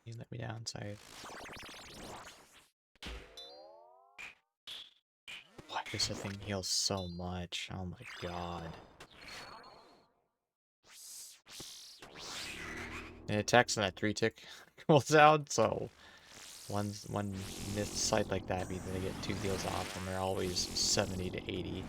You let me down, sorry. This thing heals so much. Oh my god. It attacks on that 3-tick cooldown, so one missed sight like that means they get 2 heals off, and they're always 70 to 80.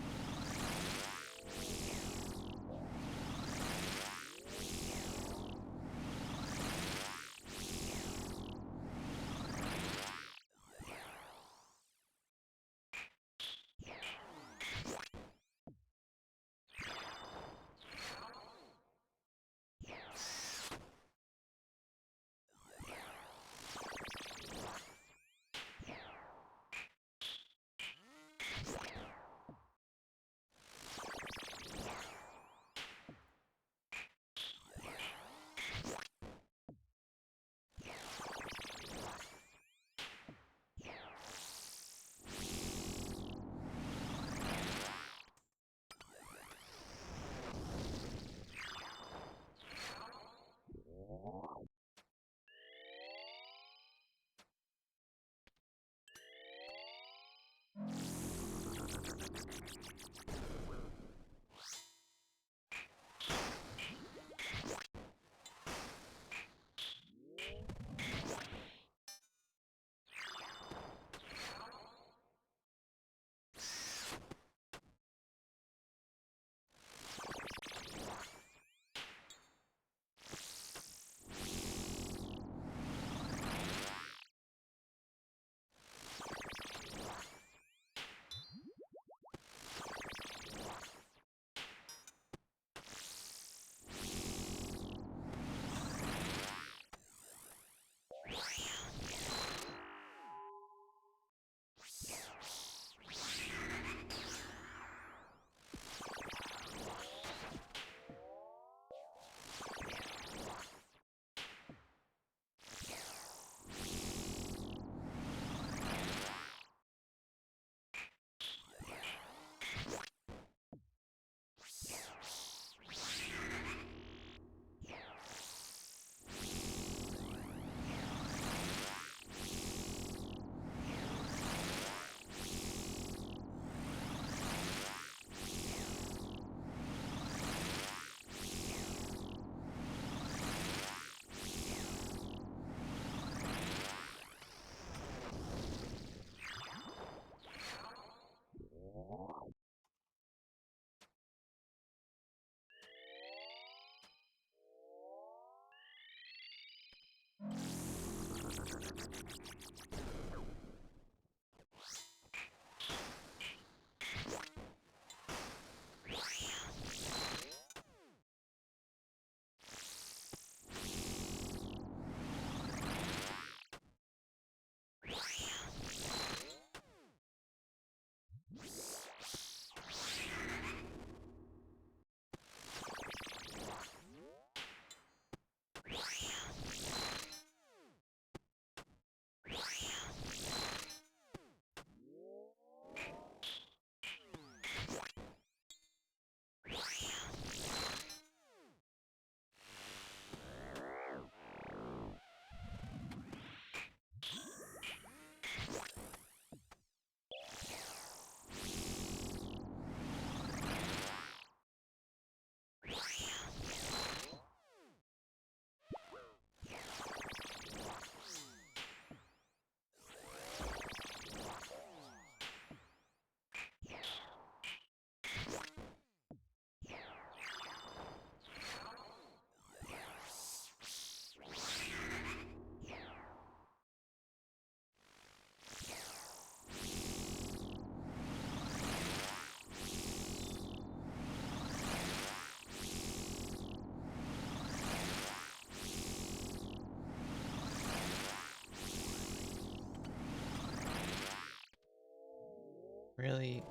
Really?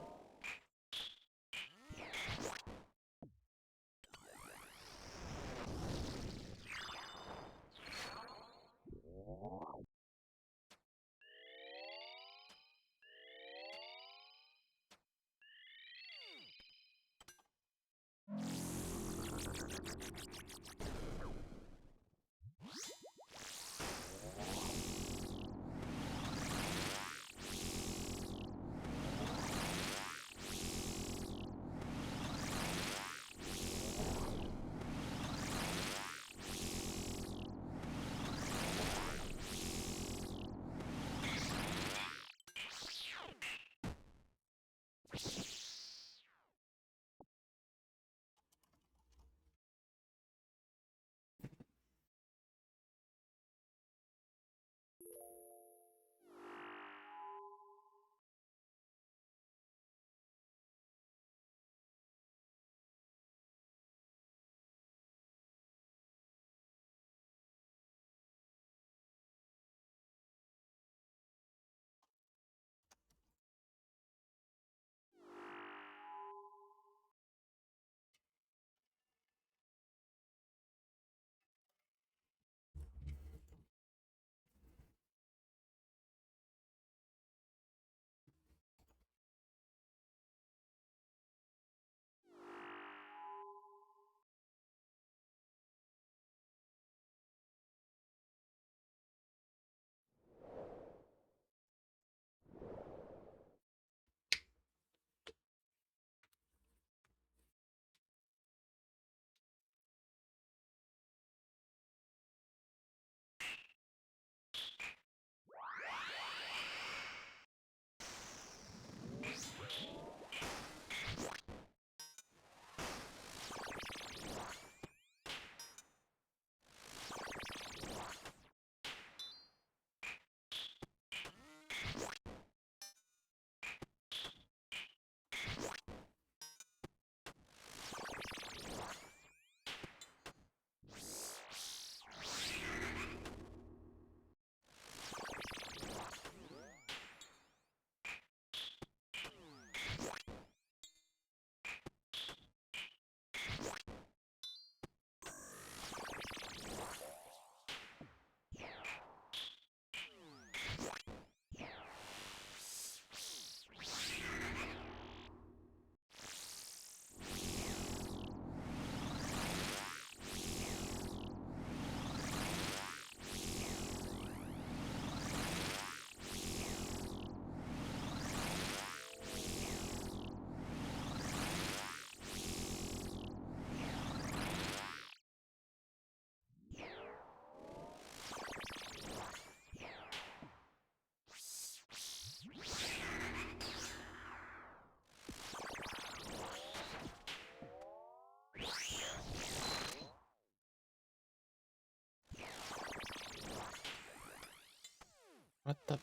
What the?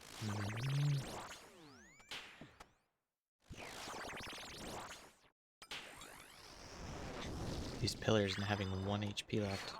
These pillars and having 1 HP left.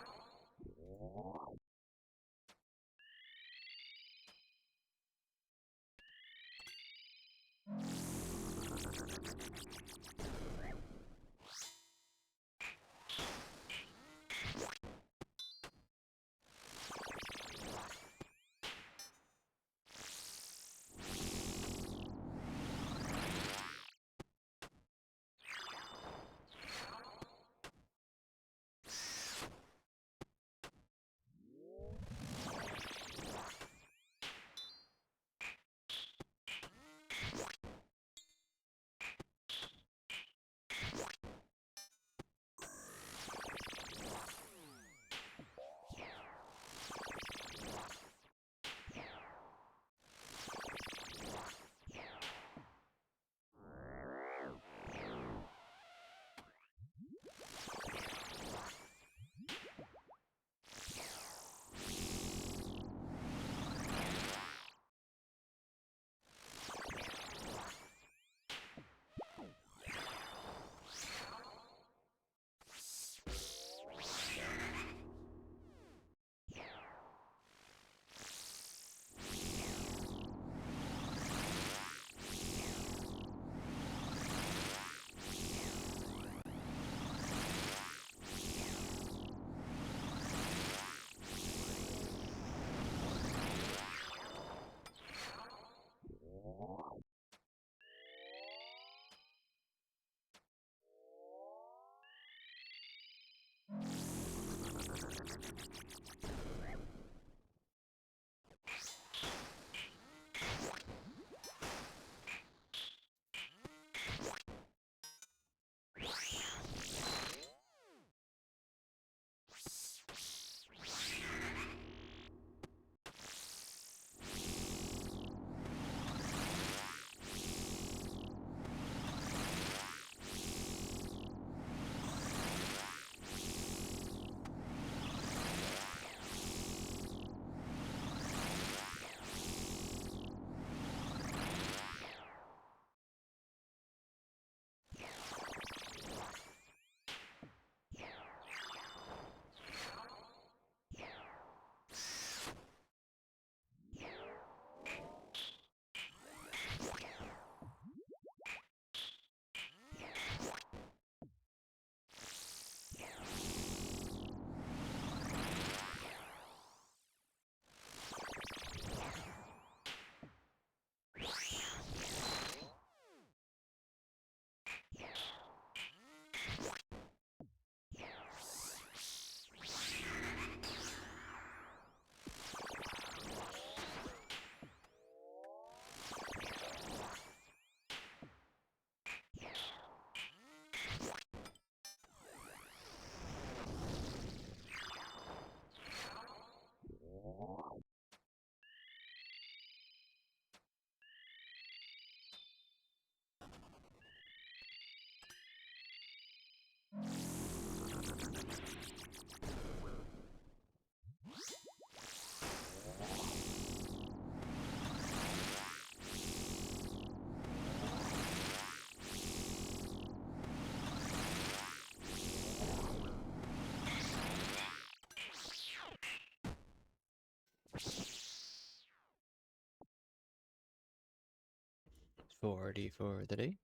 $40 for the day.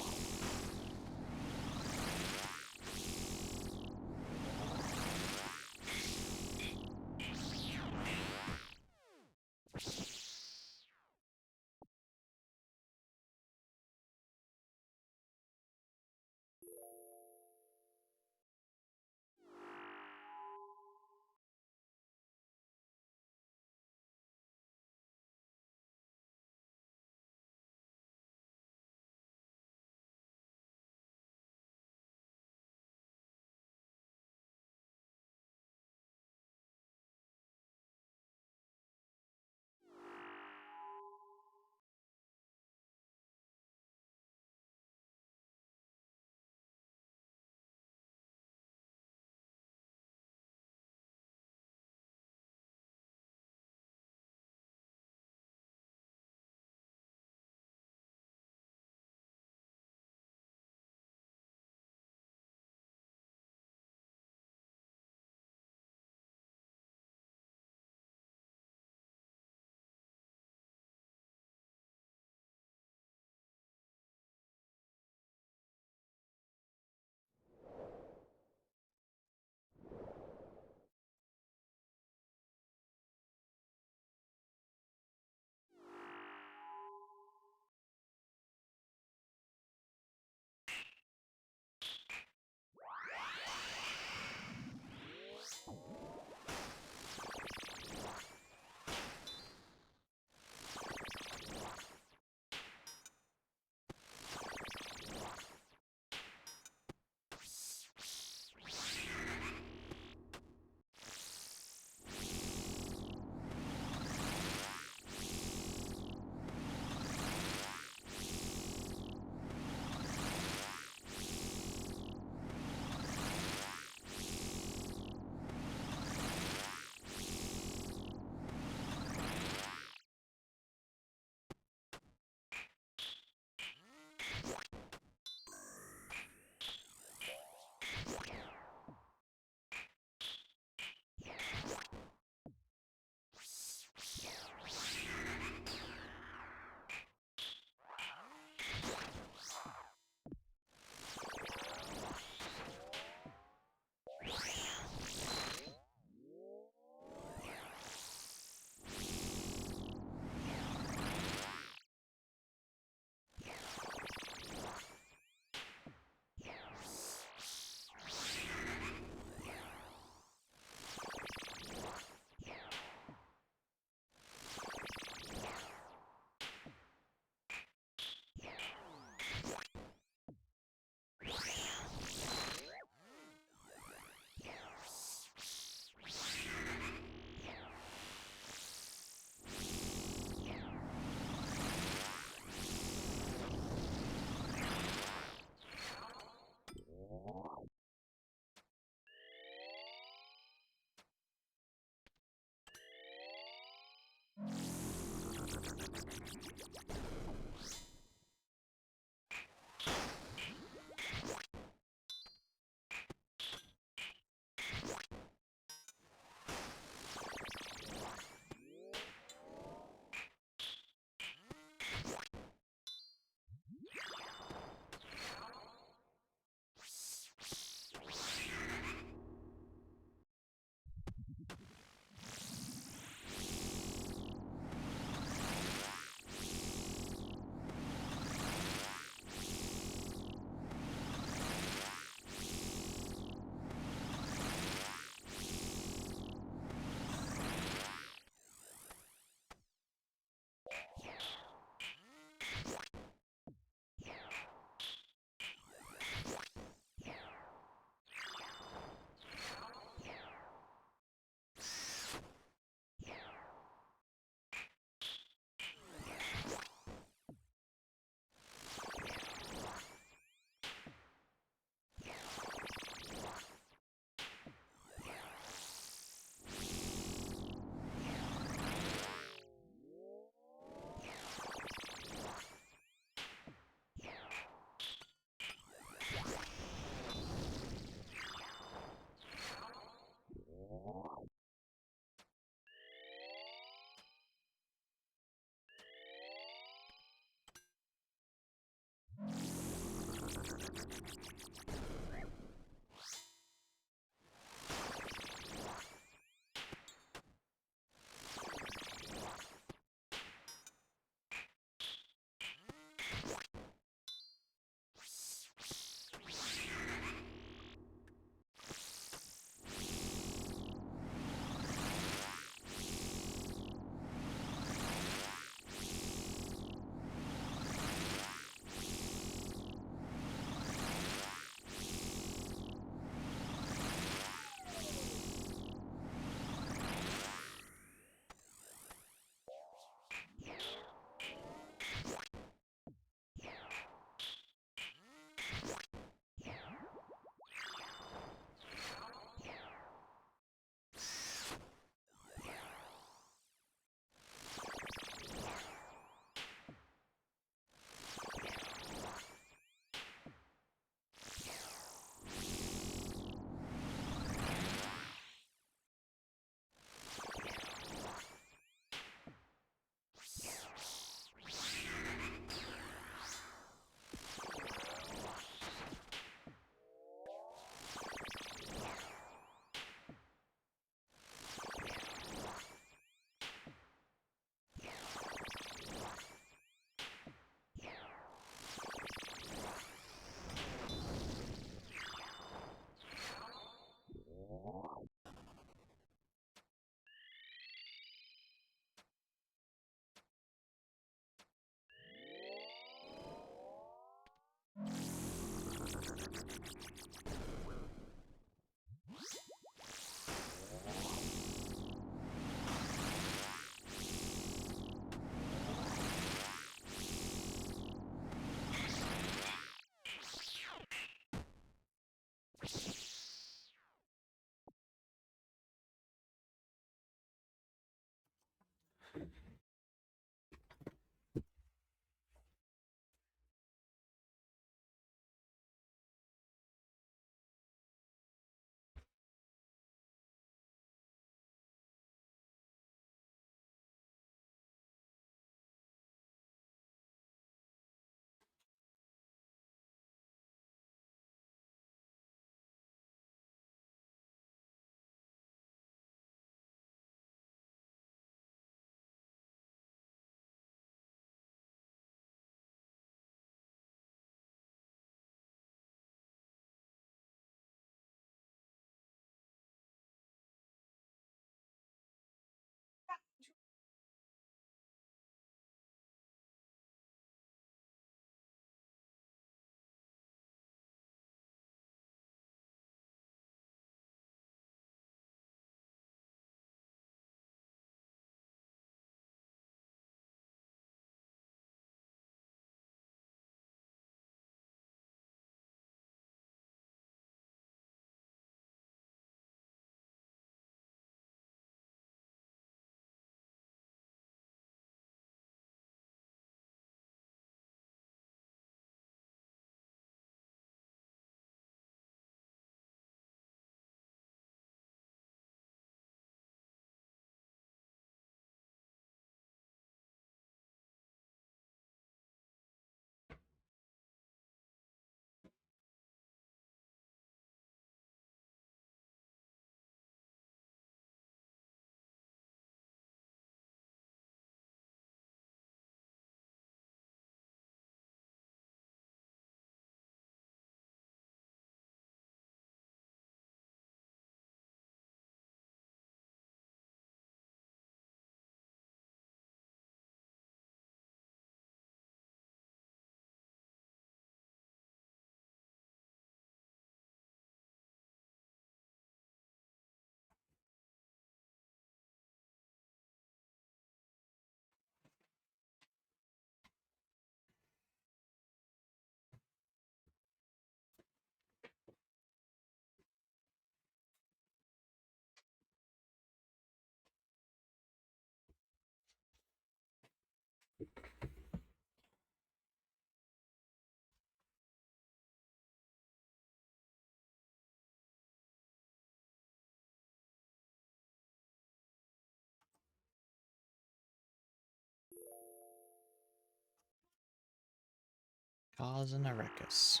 Causing a ruckus.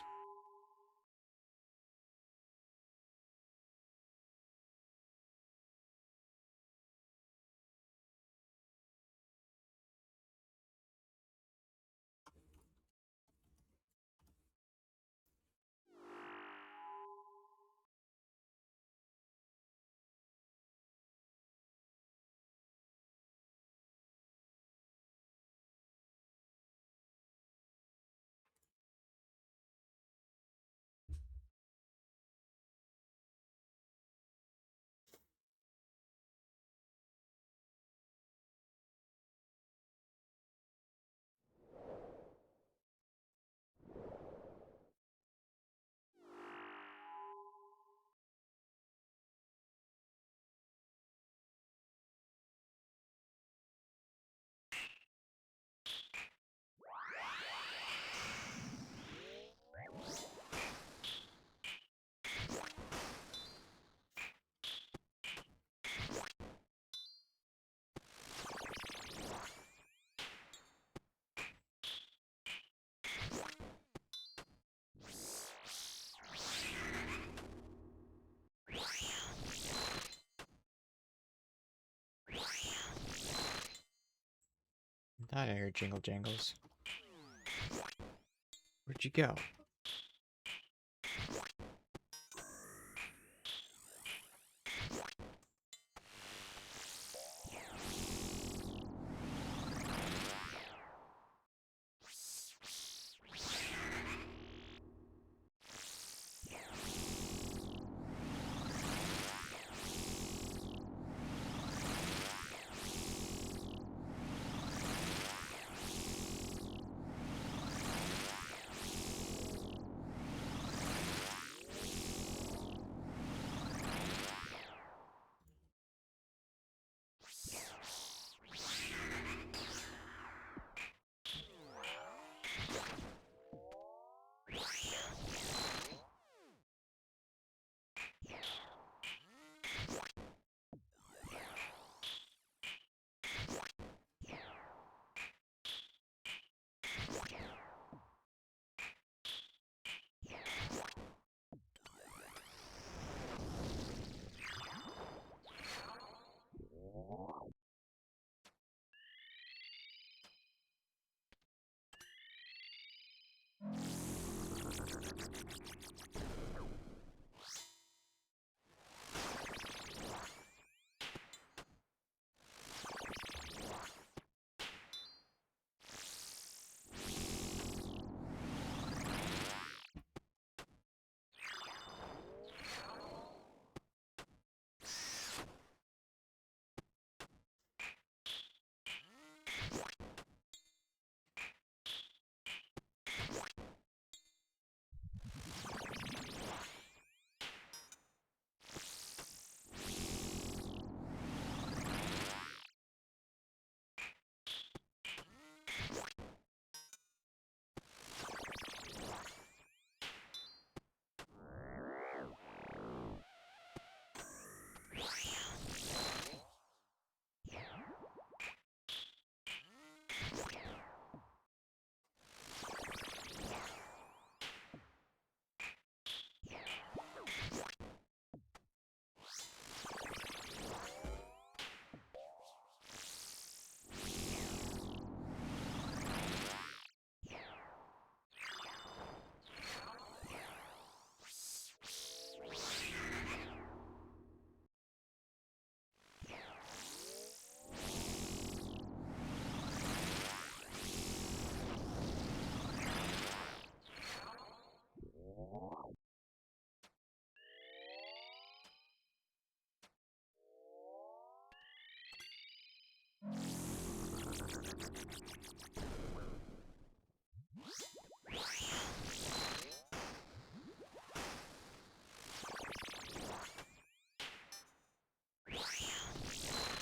Thought I heard jingle jangles. Where'd you go?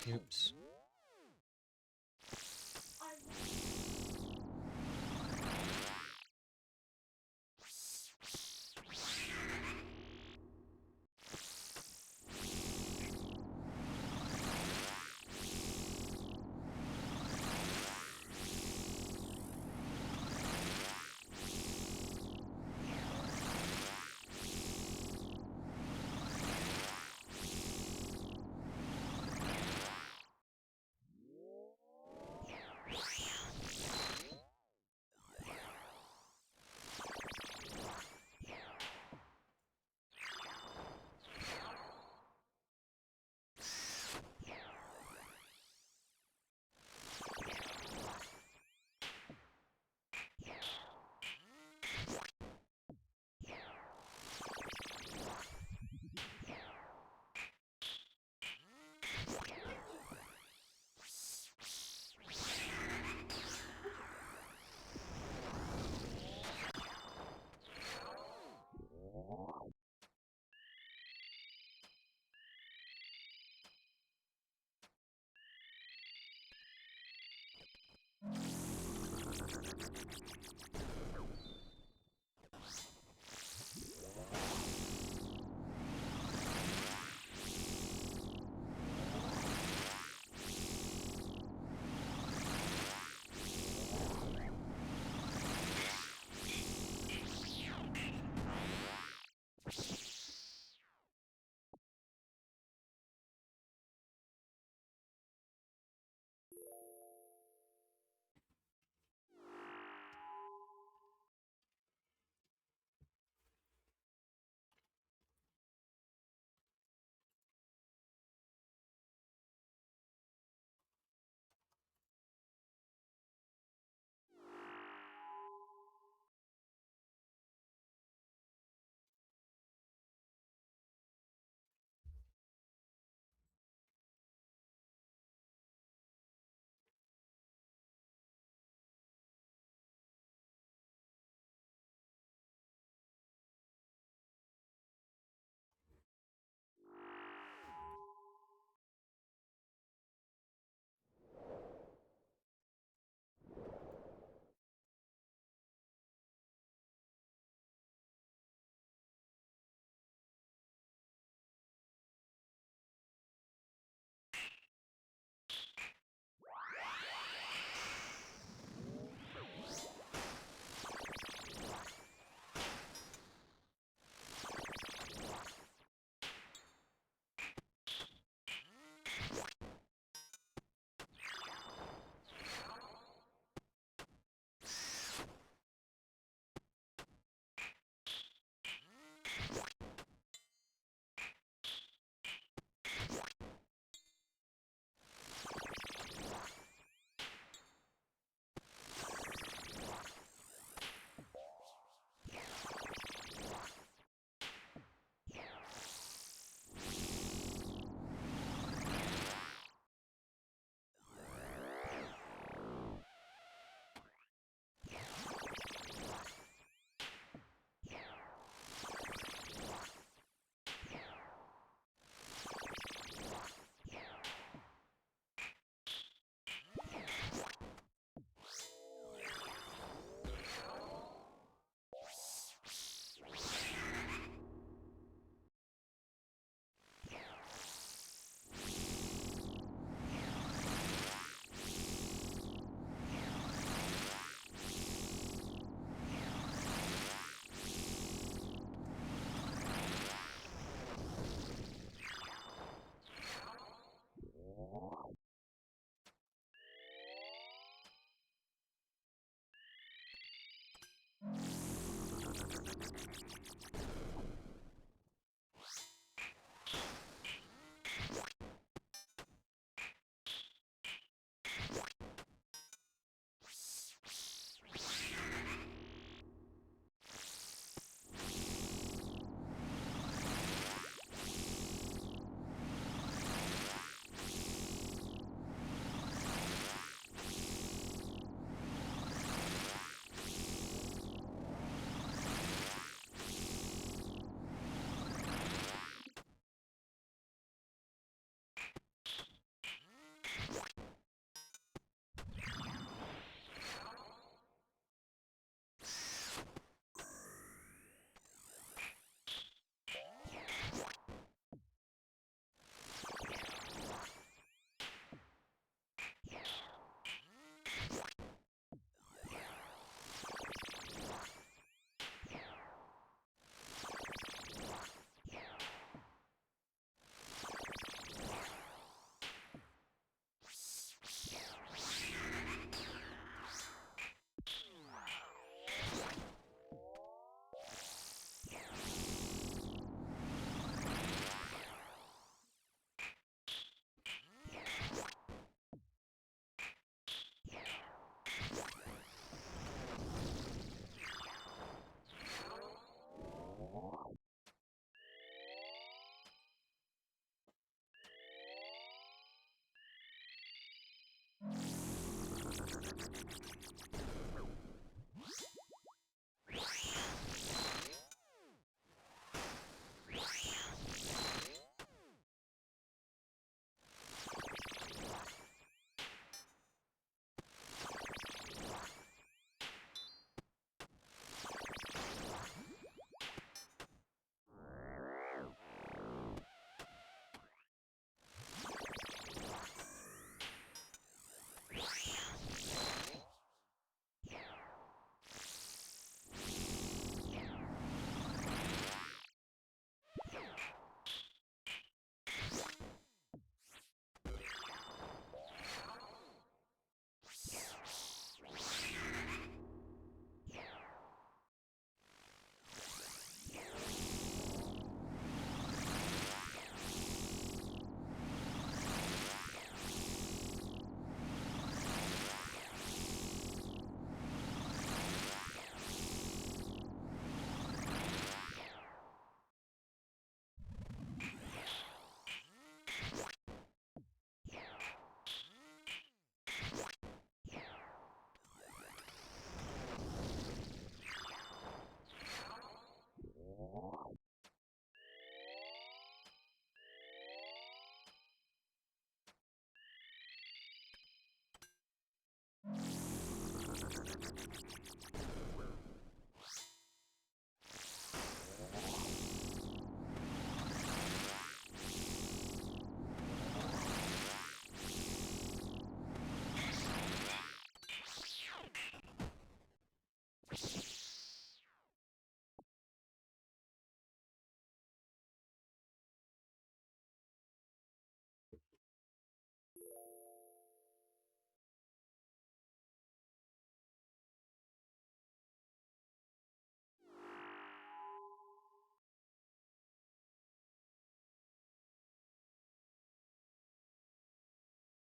Oops.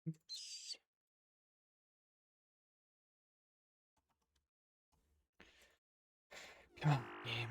Oops. Come on, game.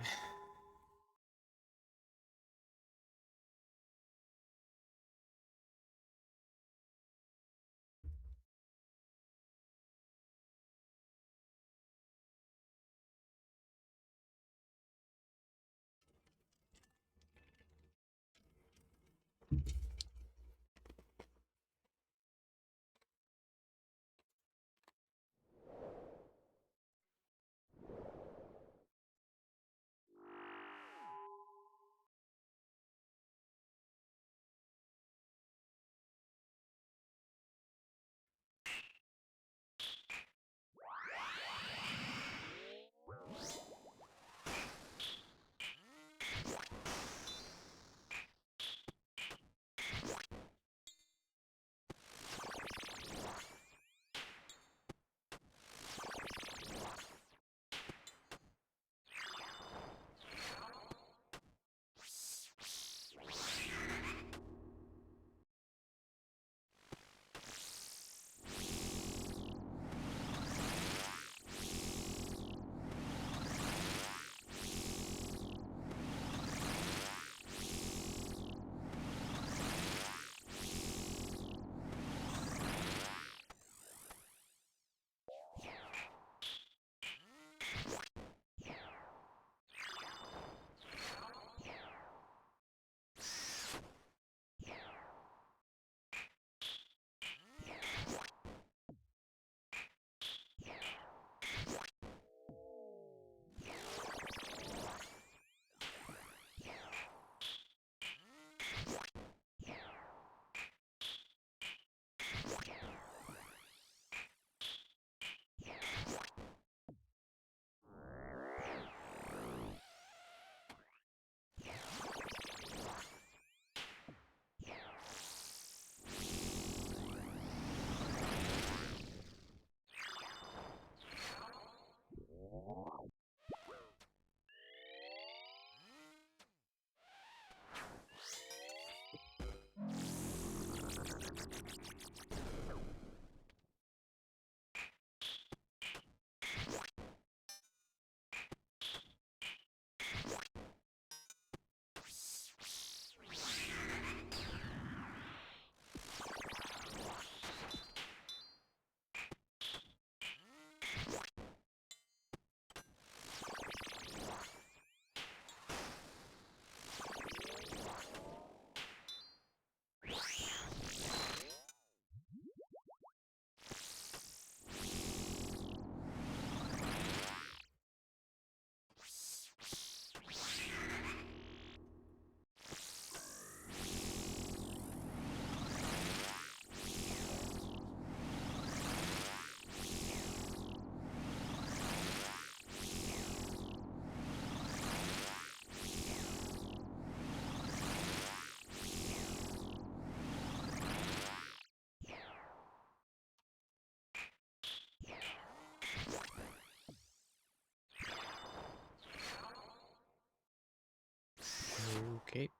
gate.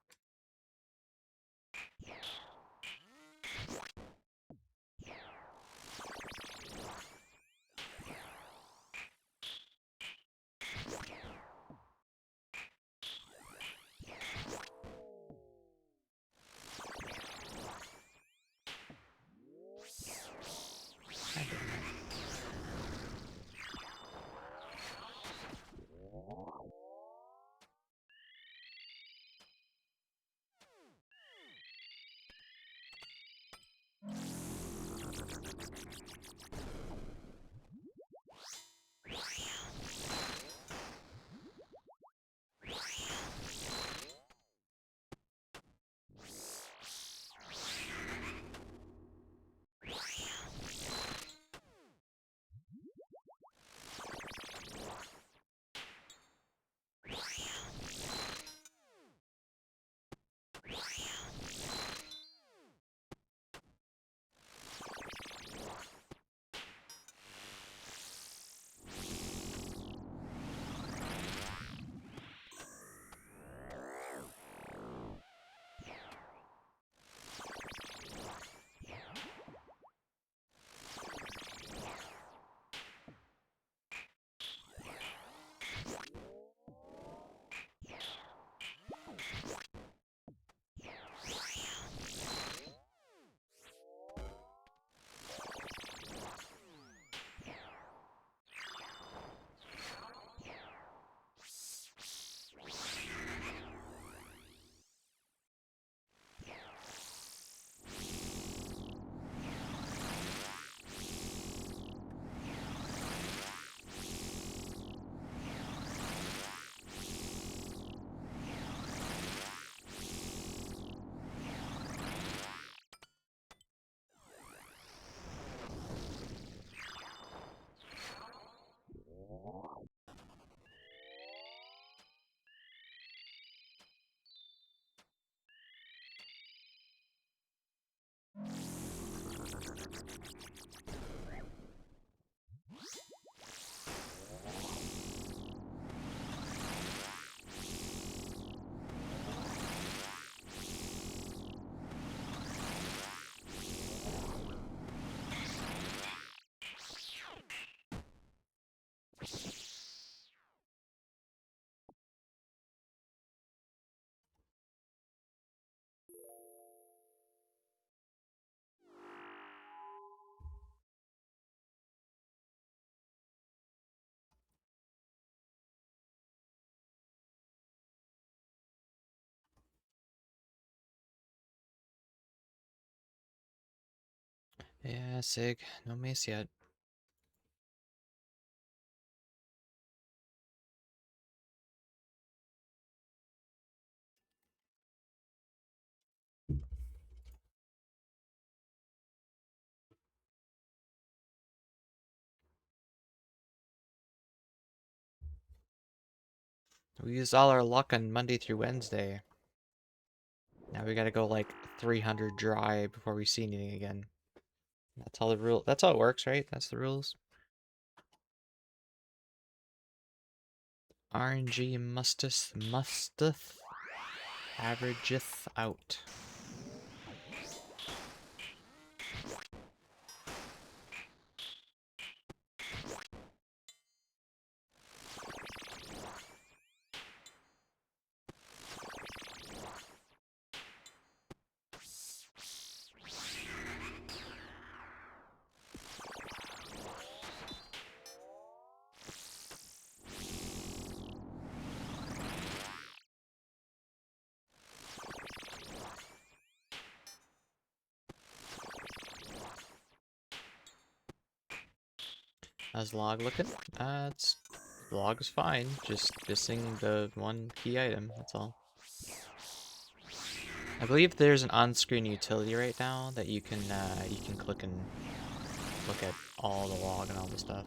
God damn it. Yeah, Sig. No mace yet. We used all our luck on Monday through Wednesday. Now we gotta go like 300 dry before we see anything again. That's all the rule. That's how it works, right? That's the rules. RNG musteth averageth out. How's the log looking? It's the log is fine. Just missing the one key item. That's all. I believe there's an on-screen utility right now that you can click and look at all the log and all the stuff.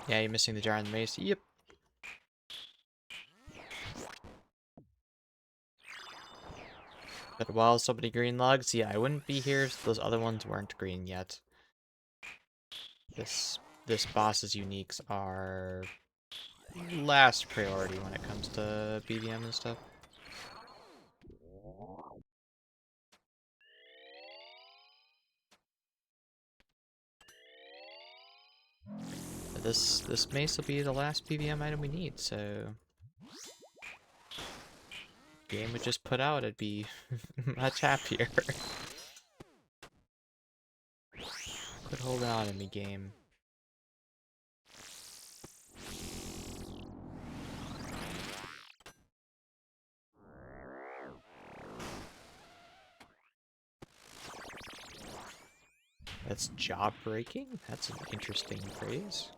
Yeah, you're missing the jar and the mace. Yep. But while so many green logs, yeah, I wouldn't be here if those other ones weren't green yet. This boss's uniques are last priority when it comes to BDM and stuff. But this mace will be the last PVM item we need, so game would just put out, I'd be much happier. Quit holding on to me, game. That's job breaking? That's an interesting phrase.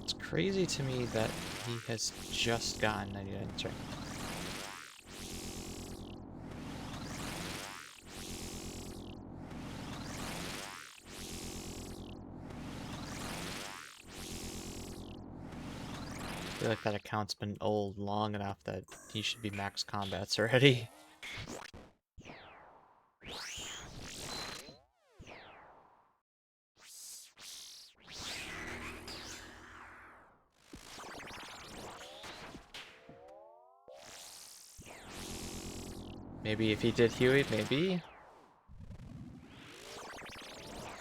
It's crazy to me that he has just gotten 99 strength. I feel like that account's been old long enough that he should be max combats already. Maybe if he did Huey, maybe.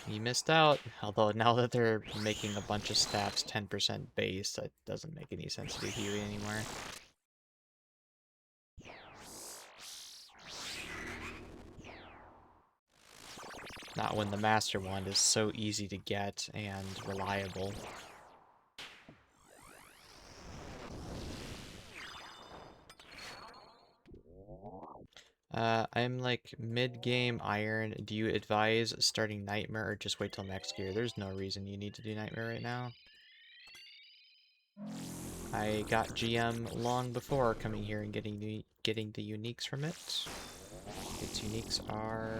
He missed out. Although now that they're making a bunch of stats 10% base, that doesn't make any sense to do Huey anymore. Not when the Master Wand is so easy to get and reliable. I'm like mid-game Iron. Do you advise starting Nightmare or just wait till next gear? There's no reason you need to do Nightmare right now. I got GM long before coming here and getting the uniques from it. Its uniques are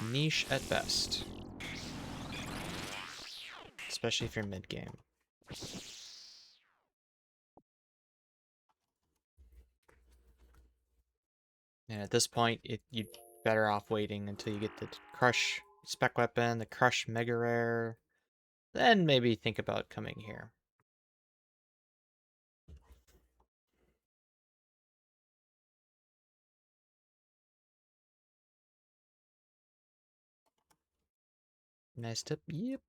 niche at best, especially if you're mid-game. And at this point, you'd better off waiting until you get the Crush spec weapon, the Crush mega rare, then maybe think about coming here. Nice tip. Yep.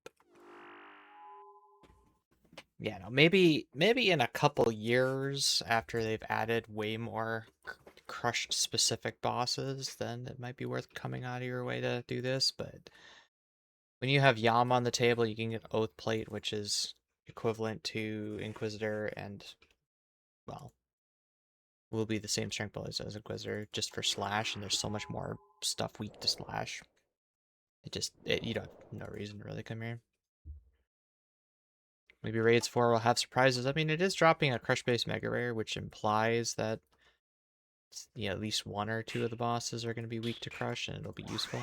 Yeah, no, maybe in a couple years after they've added way more Crush specific bosses, then it might be worth coming out of your way to do this, but when you have Yam on the table, you can get Oath Plate, which is equivalent to Inquisitor and, well, will be the same strength bonus as Inquisitor, just for Slash, and there's so much more stuff weak to Slash. You don't have no reason to really come here. Maybe Raids 4 will have surprises. I mean, it is dropping a Crush-based Mega Rare, which implies that at least one or two of the bosses are going to be weak to Crush, and it'll be useful.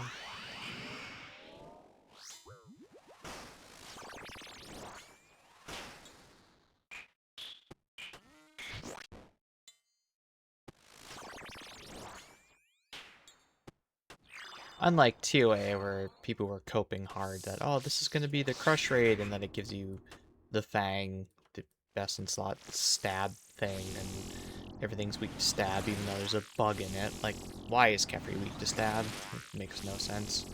Unlike TOA, where people were coping hard that, oh, this is going to be the Crush Raid, and then it gives you the Fang, the best in slot stab thing, and everything's weak to stab, even though there's a bug in it. Like, why is Kefri weak to stab? It makes no sense.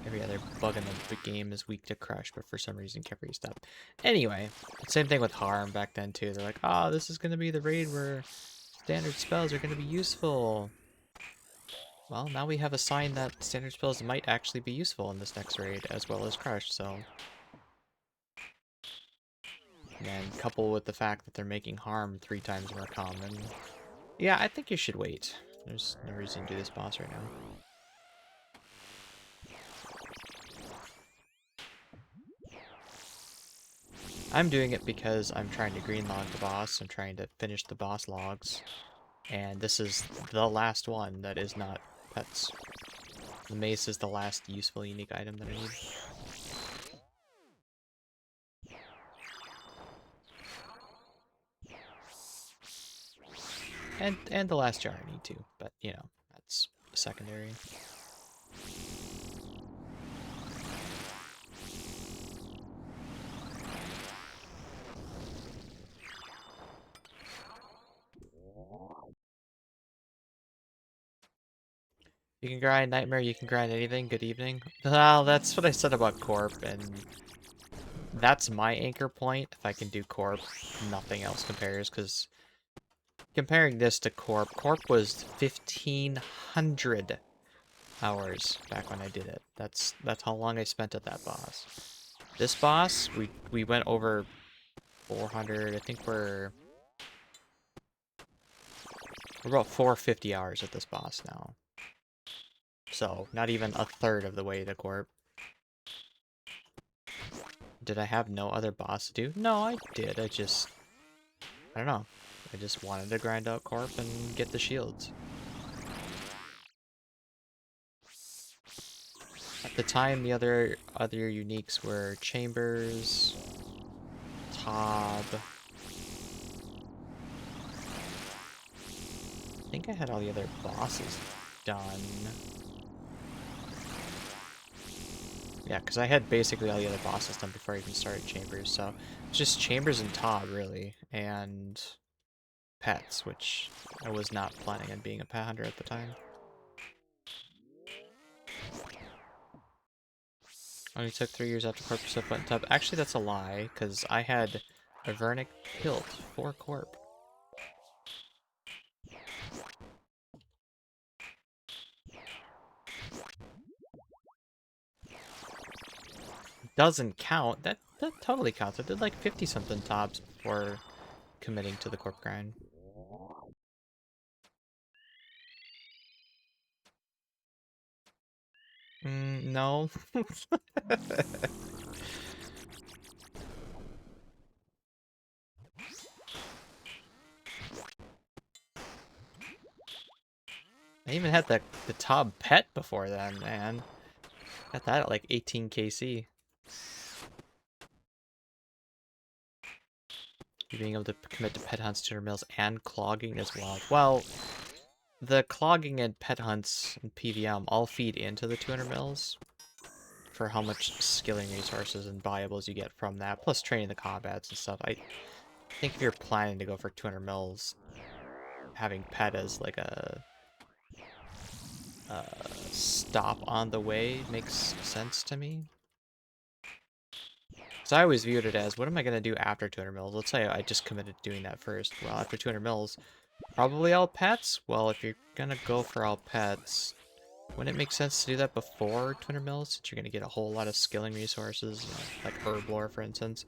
Every other bug in the game is weak to Crush, but for some reason Kefri stopped. Anyway, same thing with Harm back then too. They're like, oh, this is going to be the raid where standard spells are going to be useful. Well, now we have a sign that standard spells might actually be useful in this next raid, as well as Crush, so... And coupled with the fact that they're making Harm 3 times more common. Yeah, I think you should wait. There's no reason to do this boss right now. I'm doing it because I'm trying to green log the boss. I'm trying to finish the boss logs. And this is the last one that is not pets. The mace is the last useful unique item that I need. And the last jar I need too, but you know, that's secondary. You can grind Nightmare, you can grind anything, good evening. Well, that's what I said about Corp, and that's my anchor point. If I can do Corp, nothing else compares, because comparing this to Corp, Corp was 1,500 hours back when I did it. That's how long I spent at that boss. This boss, we went over 400, I think we're about 450 hours at this boss now. So, not even a third of the way to Corp. Did I have no other boss to do? No, I did. I don't know. I just wanted to grind out Corp and get the shields. At the time, the other uniques were Chambers, Tob. I think I had all the other bosses done. Yeah, because I had basically all the other bosses done before I even started Chambers, so it's just Chambers and Tob, really, and pets, which I was not planning on being a pet hunter at the time. Only took 3 years after Corp stuff went tub. Actually, that's a lie, because I had a Vernic built for Corp. Doesn't count. That totally counts. I did like 50-something tops before committing to the Corp grind. No. I even had the Tob pet before then, man. Got that at like 18 KC. Being able to commit to pet hunts, 200 mils, and clogging as well. Well, the clogging and pet hunts and PVM all feed into the 200 mils for how much skilling resources and valuables you get from that, plus training the combats and stuff. I think if you're planning to go for 200 mils, having pet as like a stop on the way makes sense to me. Because I always viewed it as, what am I going to do after 200 mils? Let's say I just committed to doing that first. Well, after 200 mils, probably all pets? Well, if you're going to go for all pets, wouldn't it make sense to do that before 200 mils? Since you're going to get a whole lot of skilling resources, like herb lore, for instance,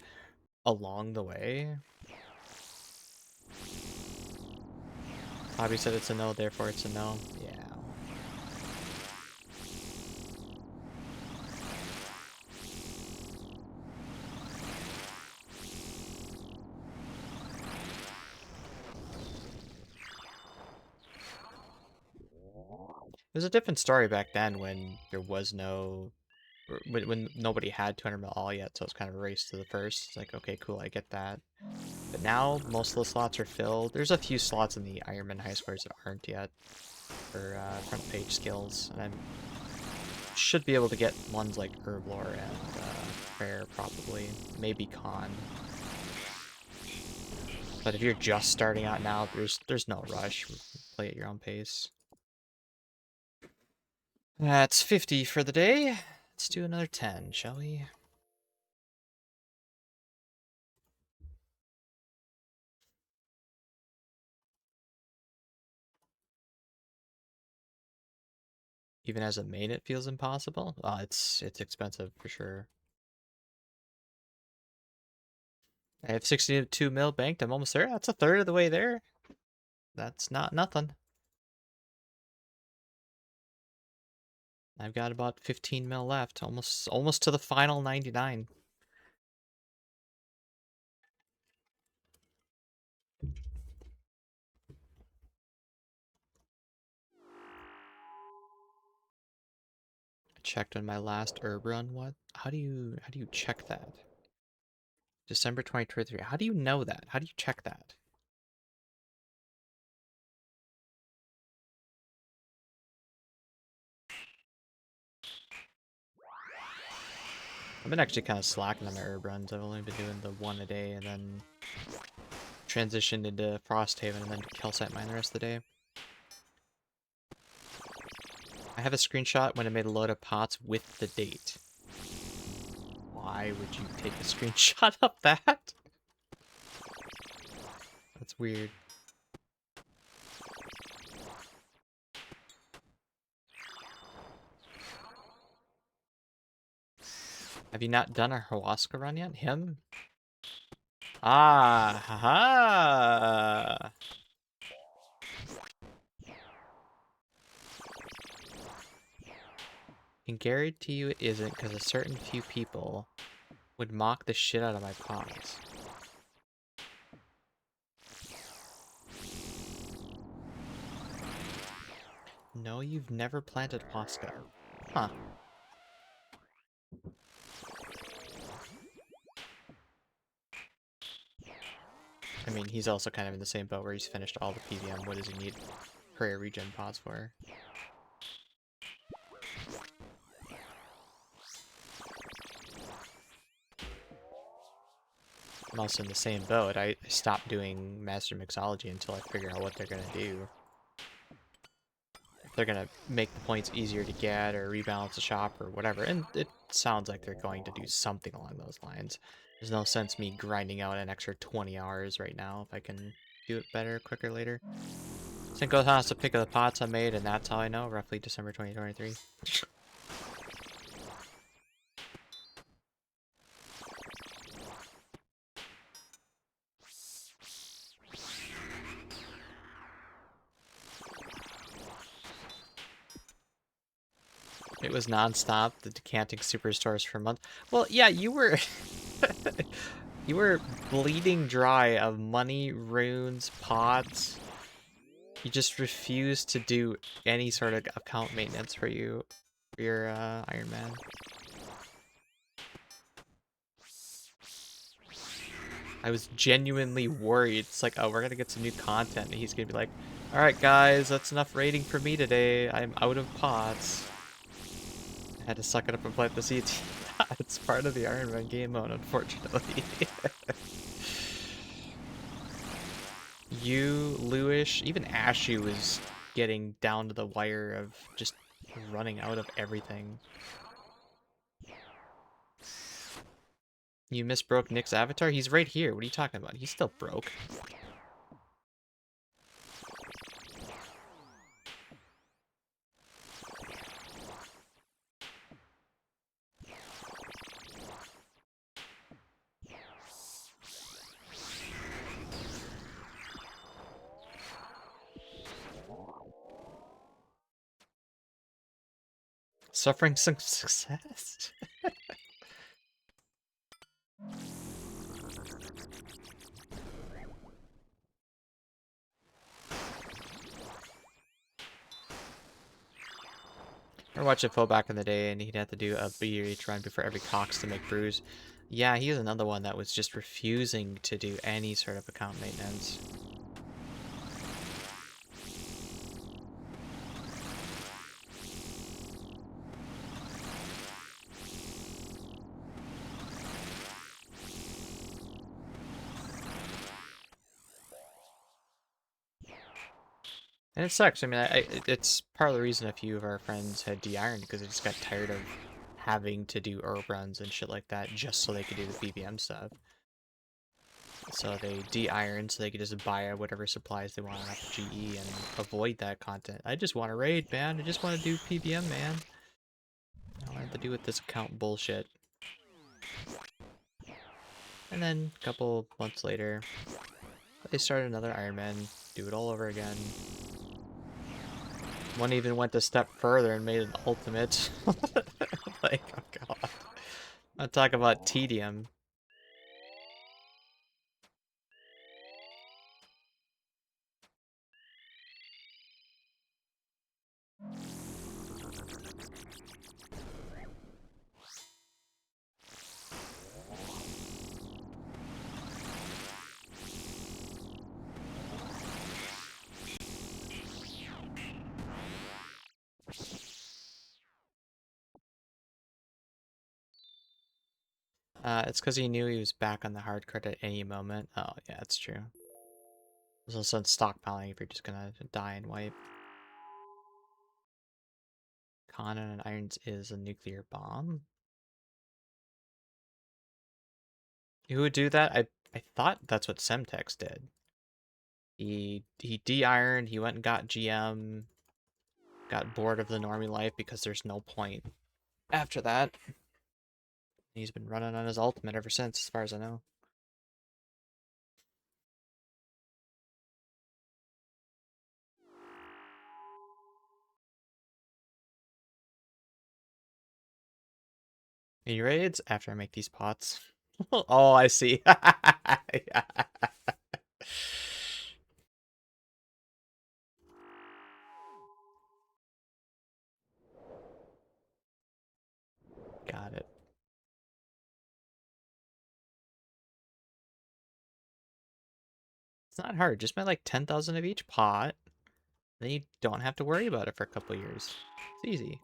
along the way? Hobby said it's a no, therefore it's a no. Yeah. It was a different story back then when there was no, or when nobody had 200 mil all yet, so it's kind of a race to the first. It's like, okay, cool, I get that. But now most of the slots are filled. There's a few slots in the Ironman high scores that aren't yet for front page skills, and I should be able to get ones like Herblore and Prayer probably, maybe Con. But if you're just starting out now, there's no rush. Play at your own pace. That's 50 for the day. Let's do another 10, shall we? Even as a main, it feels impossible. It's expensive for sure. I have 62 mil banked. I'm almost there. That's a third of the way there. That's not nothing. I've got about 15 mil left. Almost to the final 99. I checked on my last herb run. What? How do you check that? December 2023. How do you know that? How do you check that? I've been actually kind of slacking on my herb runs. I've only been doing the one a day and then transitioned into Frosthaven and then to Calcite Mine the rest of the day. I have a screenshot when I made a load of pots with the date. Why would you take a screenshot of that? That's weird. Have you not done a Hawaska run yet? Him? Ah, haha. Can guarantee you it isn't because a certain few people would mock the shit out of my pots. No, you've never planted Hawaska. Huh. I mean, he's also kind of in the same boat where he's finished all the PVM. What does he need prayer regen pots for? I'm also in the same boat. I stopped doing Master Mixology until I figure out what they're going to do. If they're going to make the points easier to get or rebalance the shop or whatever. And it sounds like they're going to do something along those lines. There's no sense me grinding out an extra 20 hours right now if I can do it better, quicker, later. Cinco has to pick of the pots I made, and that's how I know, roughly December 2023. It was non-stop, the decanting superstores for a month. Well, yeah, you were... you were bleeding dry of money, runes, pods. You just refused to do any sort of account maintenance for your Iron Man. I was genuinely worried. It's like, oh, we're gonna get some new content, and he's gonna be like, alright guys, that's enough raiding for me today. I'm out of pods. I had to suck it up and plant the seeds. It's part of the Iron Man game mode, unfortunately. You, Luish, even Ashu was getting down to the wire of just running out of everything. You misbroke Nick's avatar? He's right here. What are you talking about? He's still broke. Suffering some success? I watched a Phil back in the day, and he'd have to do a BH run before every Cox to make brews. Yeah, he was another one that was just refusing to do any sort of account maintenance. And it sucks. I mean, it's part of the reason a few of our friends had de-ironed, because they just got tired of having to do herb runs and shit like that just so they could do the PVM stuff. So they de-ironed so they could just buy whatever supplies they wanted off the GE and avoid that content. I just want to raid, man. I just want to do PVM, man. I don't have to do with this account bullshit. And then a couple months later, they started another Ironman, do it all over again. One even went a step further and made an ultimate. Like, oh god. I'm talking about tedium. It's because he knew he was back on the hard card at any moment. Oh, yeah, that's true. There's also stockpiling if you're just gonna die and wipe. Conan and Irons is a nuclear bomb. Who would do that? I thought that's what Semtex did. He de-ironed, he went and got GM, got bored of the normie life because there's no point after that. He's been running on his ultimate ever since, as far as I know. Any raids? After I make these pots. Oh, I see. Yeah. Got it. It's not hard. Just buy like 10,000 of each pot. Then you don't have to worry about it for a couple years. It's easy.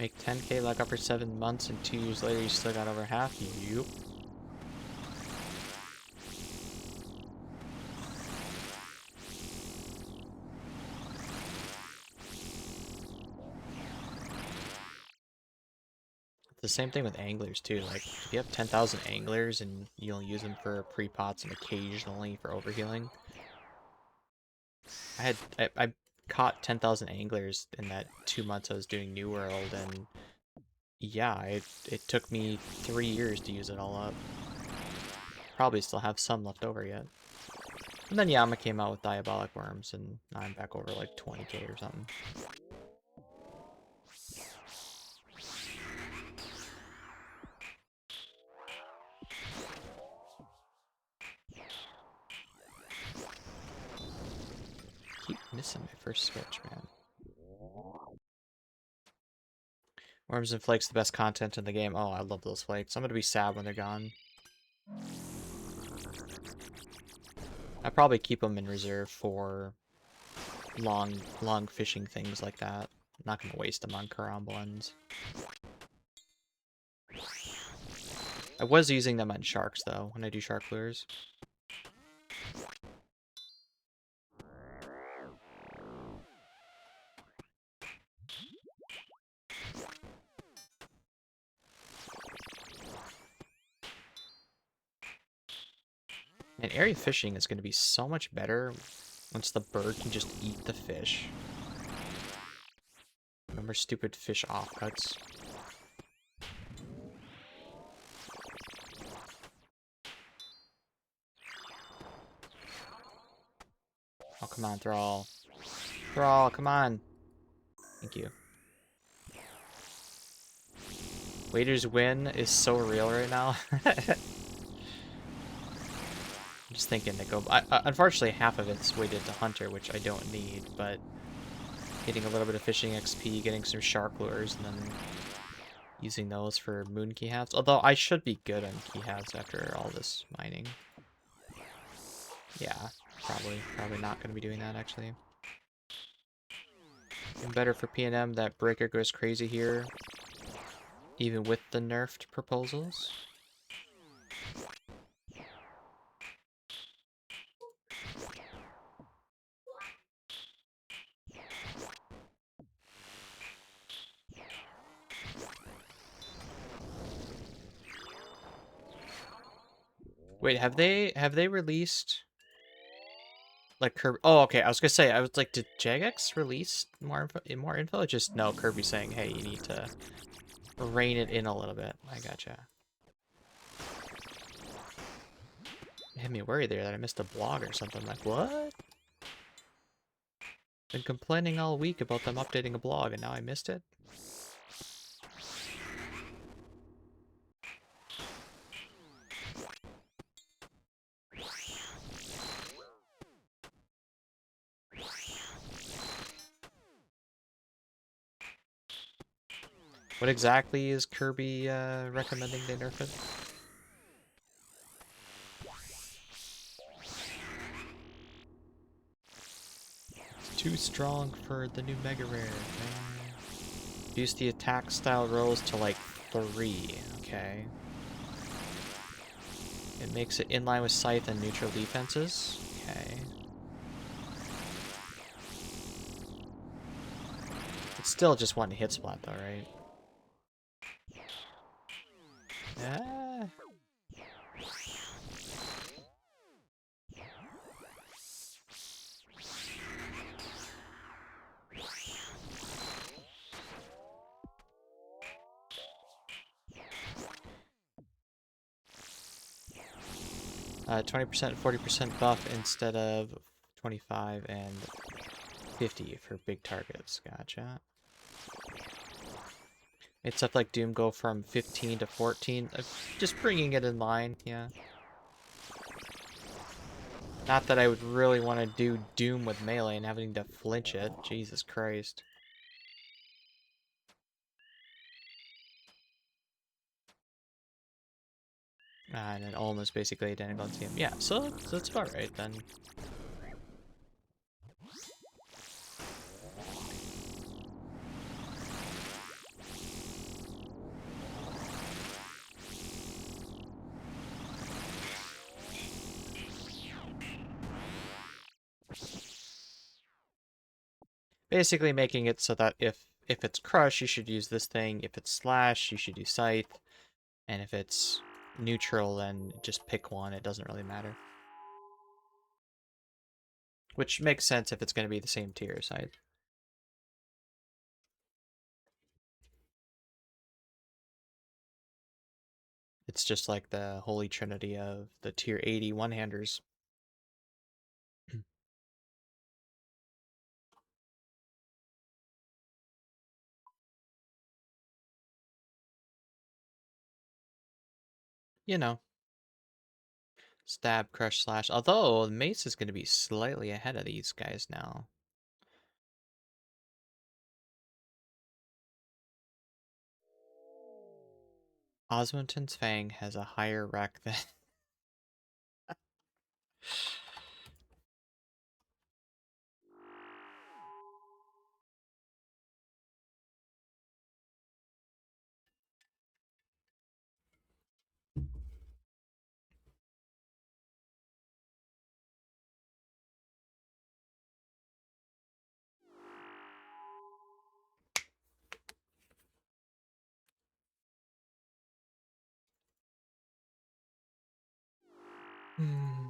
Make 10k luck up for 7 months, and 2 years later you still got over half. Yup. The same thing with anglers too. Like if you have 10,000 anglers and you'll use them for pre-pots and occasionally for overhealing. I caught 10,000 anglers in that 2 months I was doing New World, and yeah, it took me 3 years to use it all up. Probably still have some left over yet. And then Yama came out with Diabolic Worms, and now I'm back over like 20k or something. Keep missing my first switch, man. Worms and Flakes, the best content in the game. Oh, I love those flakes. I'm gonna be sad when they're gone. I probably keep them in reserve for long fishing things like that. I'm not gonna waste them on Karamblans. I was using them on sharks though, when I do shark lures. And area fishing is going to be so much better once the bird can just eat the fish. Remember stupid fish offcuts? come on, Thrall. Thrall, come on. Thank you. Waiter's win is so real right now. I'm just thinking to go... unfortunately, half of it's weighted to Hunter, which I don't need, but getting a little bit of fishing XP, getting some shark lures, and then using those for moon key halves. Although I should be good on key halves after all this mining. Yeah, probably not going to be doing that, actually. And better for P&M that Breaker goes crazy here, even with the nerfed proposals. Wait, have they released like Kirby? Oh, okay. I was gonna say, I was like, did Jagex release more info? Just no, Kirby saying, hey, you need to rein it in a little bit. I gotcha. It had me worried there that I missed a blog or something. Like, what? Been complaining all week about them updating a blog, and now I missed it? What exactly is Kirby recommending they nerf it? It's too strong for the new Mega Rare, man. Reduce the attack style rolls to like 3, okay. It makes it in line with Scythe and neutral defenses, okay. It's still just one hit splat though, right? Yeah. 20% 40% buff instead of 25 and 50 for big targets. Gotcha. Made stuff like Doom go from 15 to 14. Just bringing it in line, yeah. Not that I would really want to do Doom with melee and having to flinch it. Jesus Christ. And then almost basically identical to him. Yeah, so that's about right then. Basically making it so that if it's Crush, you should use this thing. If it's Slash, you should use Scythe. And if it's neutral, then just pick one. It doesn't really matter. Which makes sense if it's going to be the same tier Scythe. It's just like the holy trinity of the tier 80 one-handers. You know, stab, crush, slash. Although Mace is going to be slightly ahead of these guys now. Osmondton's Fang has a higher rec than... Hmm.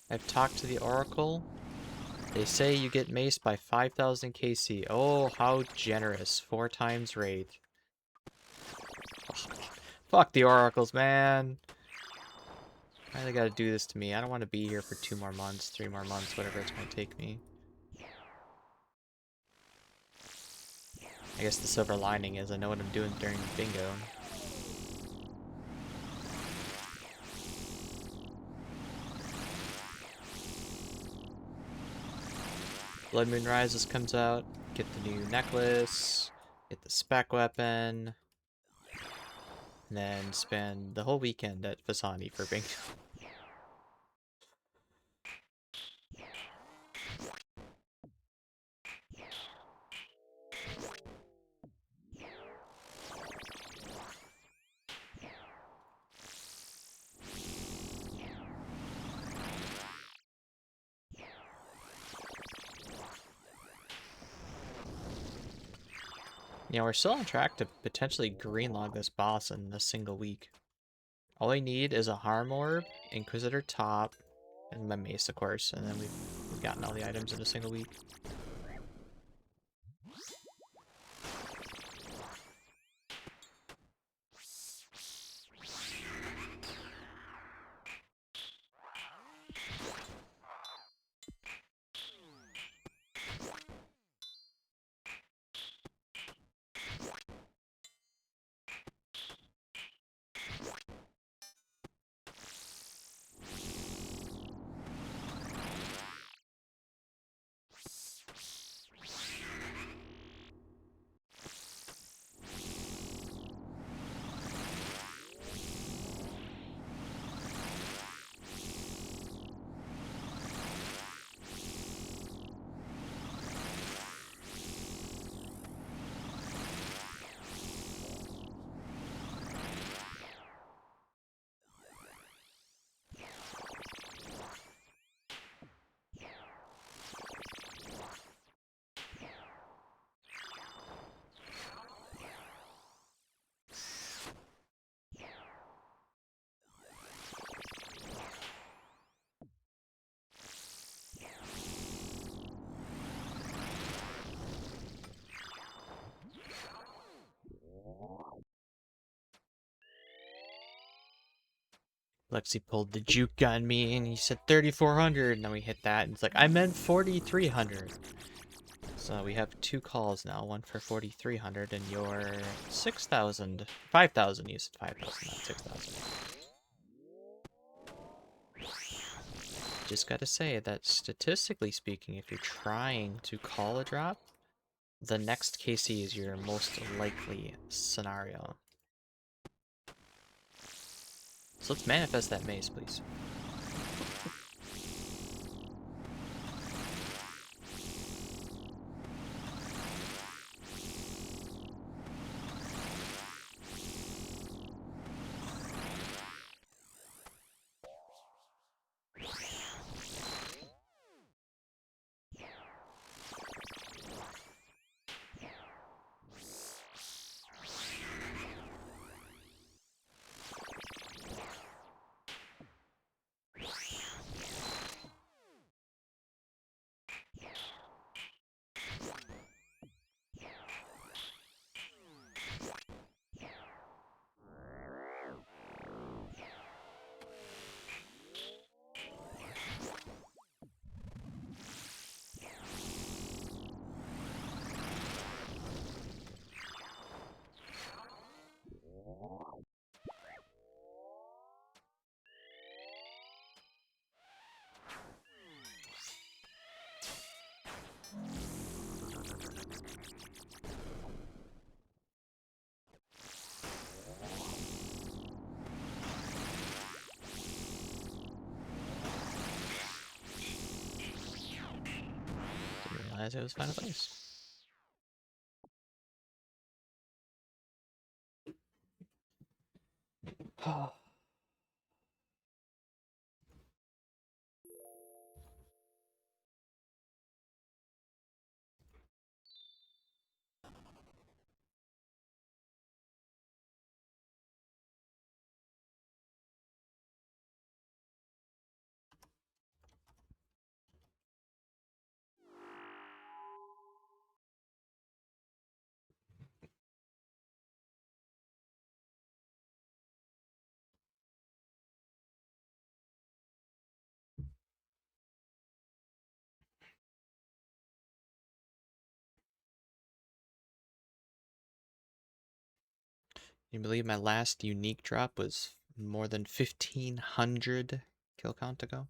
I've talked to the Oracle. They say you get maced by 5,000 KC. Oh, how generous. 4 times rate. Fuck. Fuck the Oracles, man. Why they gotta do this to me? I don't want to be here for 2 more months, 3 more months, whatever it's gonna take me. I guess the silver lining is I know what I'm doing during bingo. Blood Moon Rises comes out. Get the new necklace. Get the spec weapon. And then spend the whole weekend at Fasani for bingo. You know, we're still on track to potentially greenlog this boss in a single week. All I need is a Harm Orb, Inquisitor Top, and my Mace, of course, and then we've gotten all the items in a single week. Lexi pulled the juke on me and he said 3,400 and then we hit that and it's like, I meant 4,300. So we have 2 calls now, one for 4,300 and your 6,000. 5,000, you said 5,000, not 6,000. Just gotta say that statistically speaking, if you're trying to call a drop, the next KC is your most likely scenario. So let's manifest that mace, please. Didn't realize it was final place. You believe my last unique drop was more than 1,500 kill count ago?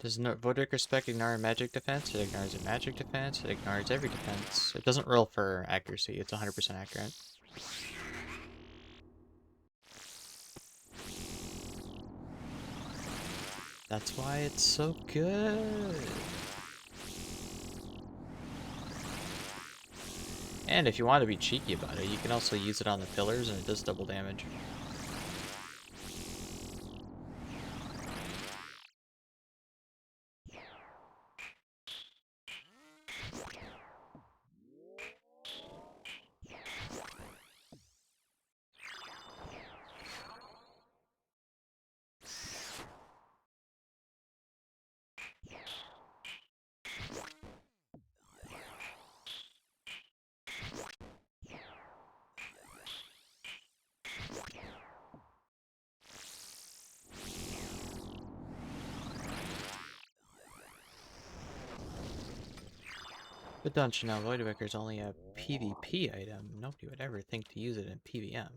Does Vodric Spec ignore magic defense? It ignores a magic defense. It ignores every defense. It doesn't roll for accuracy. It's 100% accurate. That's why it's so good. And if you want to be cheeky about it, you can also use it on the pillars and it does double damage. But don't you know, Voidwicker's is only a PvP item. Nobody would ever think to use it in PvM.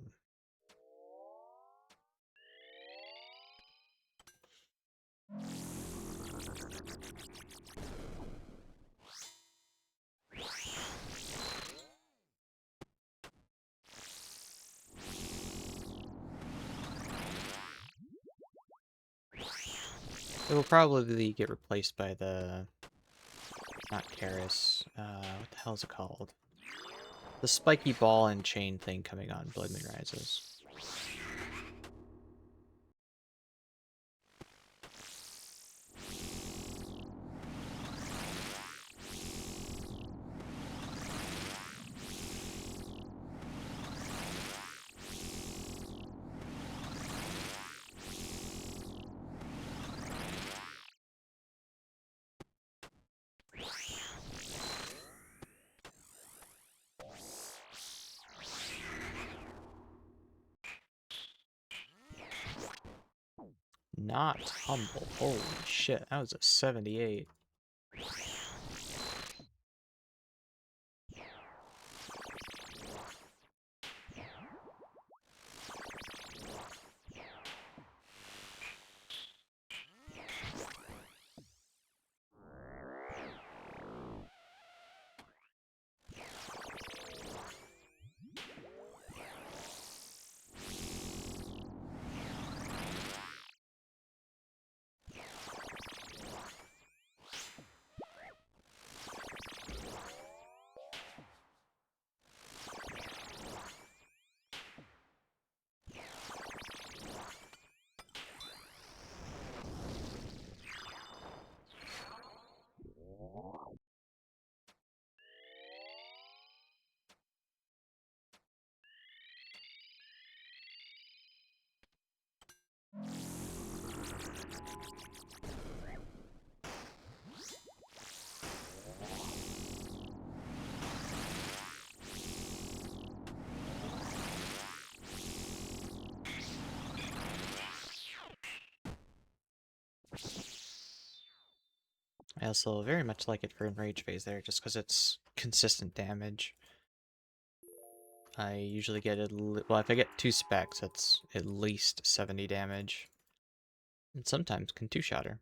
It will probably get replaced by the... not Karis. What the hell is it called? The spiky ball and chain thing coming on Blood Moon Rises. Not humble. Holy shit, that was a 78. I also very much like it for Enrage phase there, just because it's consistent damage. I usually get well, if I get 2 specs, that's at least 70 damage. And sometimes can 2-shot her.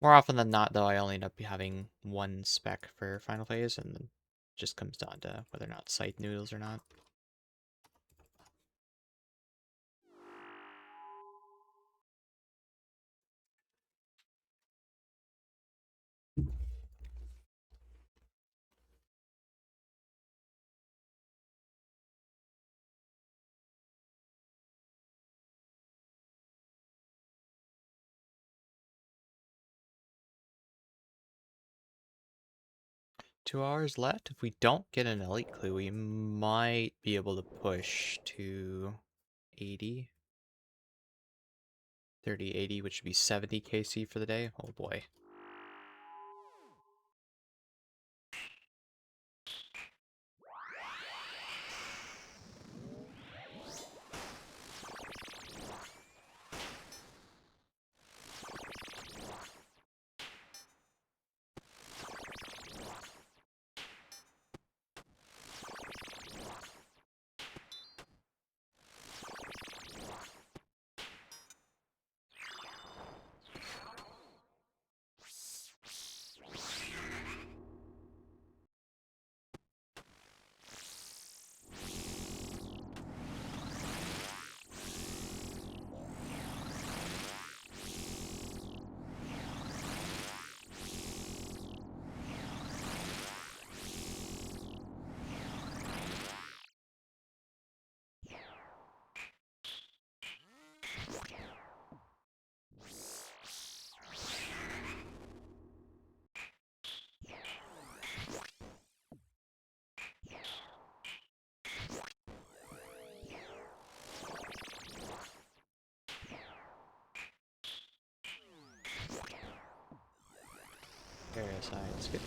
More often than not, though, I only end up having 1 spec for final phase, and then it just comes down to whether or not Scythe noodles or not. $2 left. If we don't get an elite clue, we might be able to push to 80. 30, 80, which would be 70 KC for the day. Oh boy. Area science, good.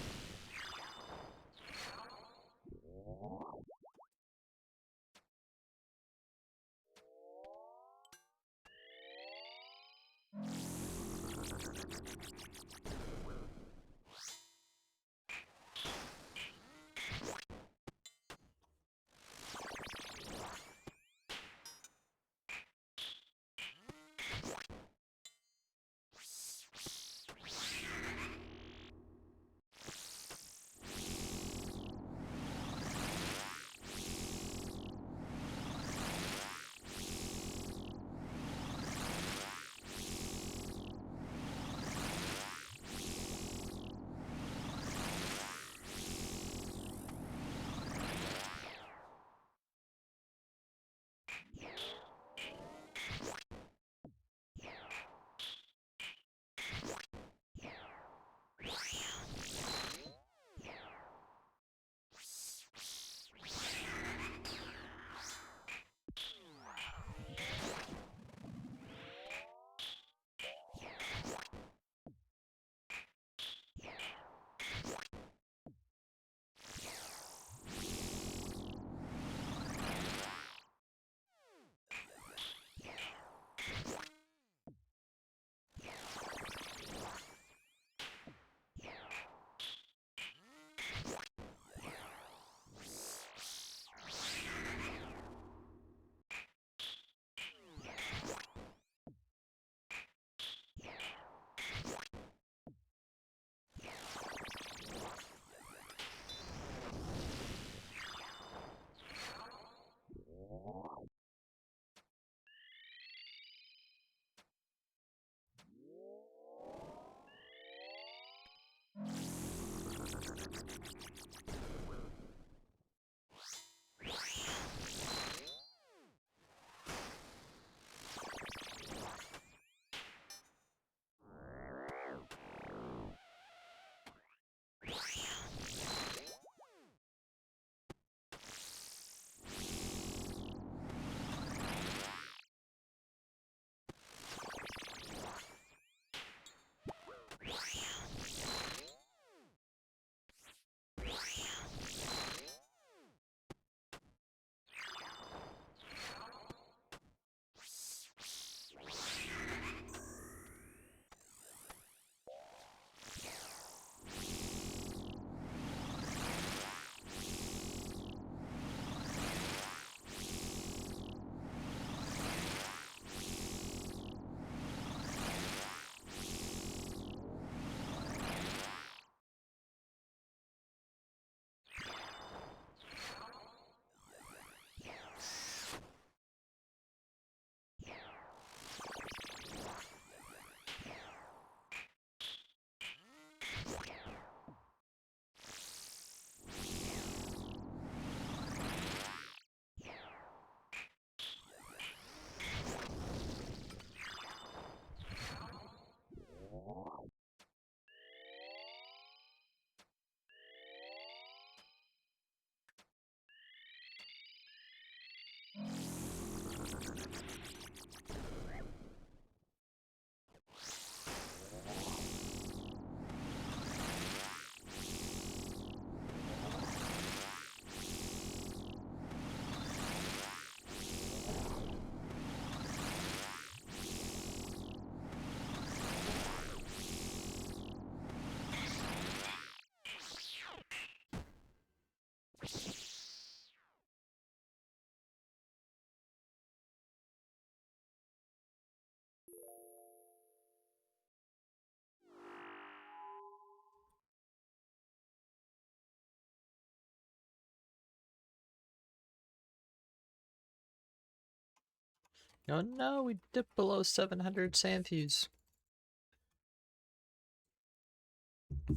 Oh no, we dipped below 700 Sandfuse.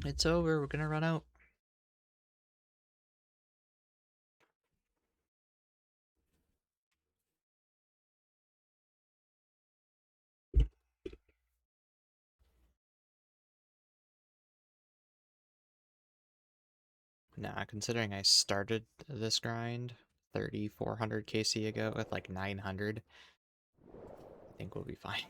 It's over, we're gonna run out. Nah, considering I started this grind 3,400 KC ago with like 900, I think we'll be fine.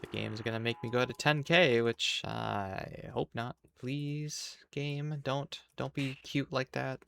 The game's gonna make me go to 10k, which I hope not. Please, game, don't be cute like that.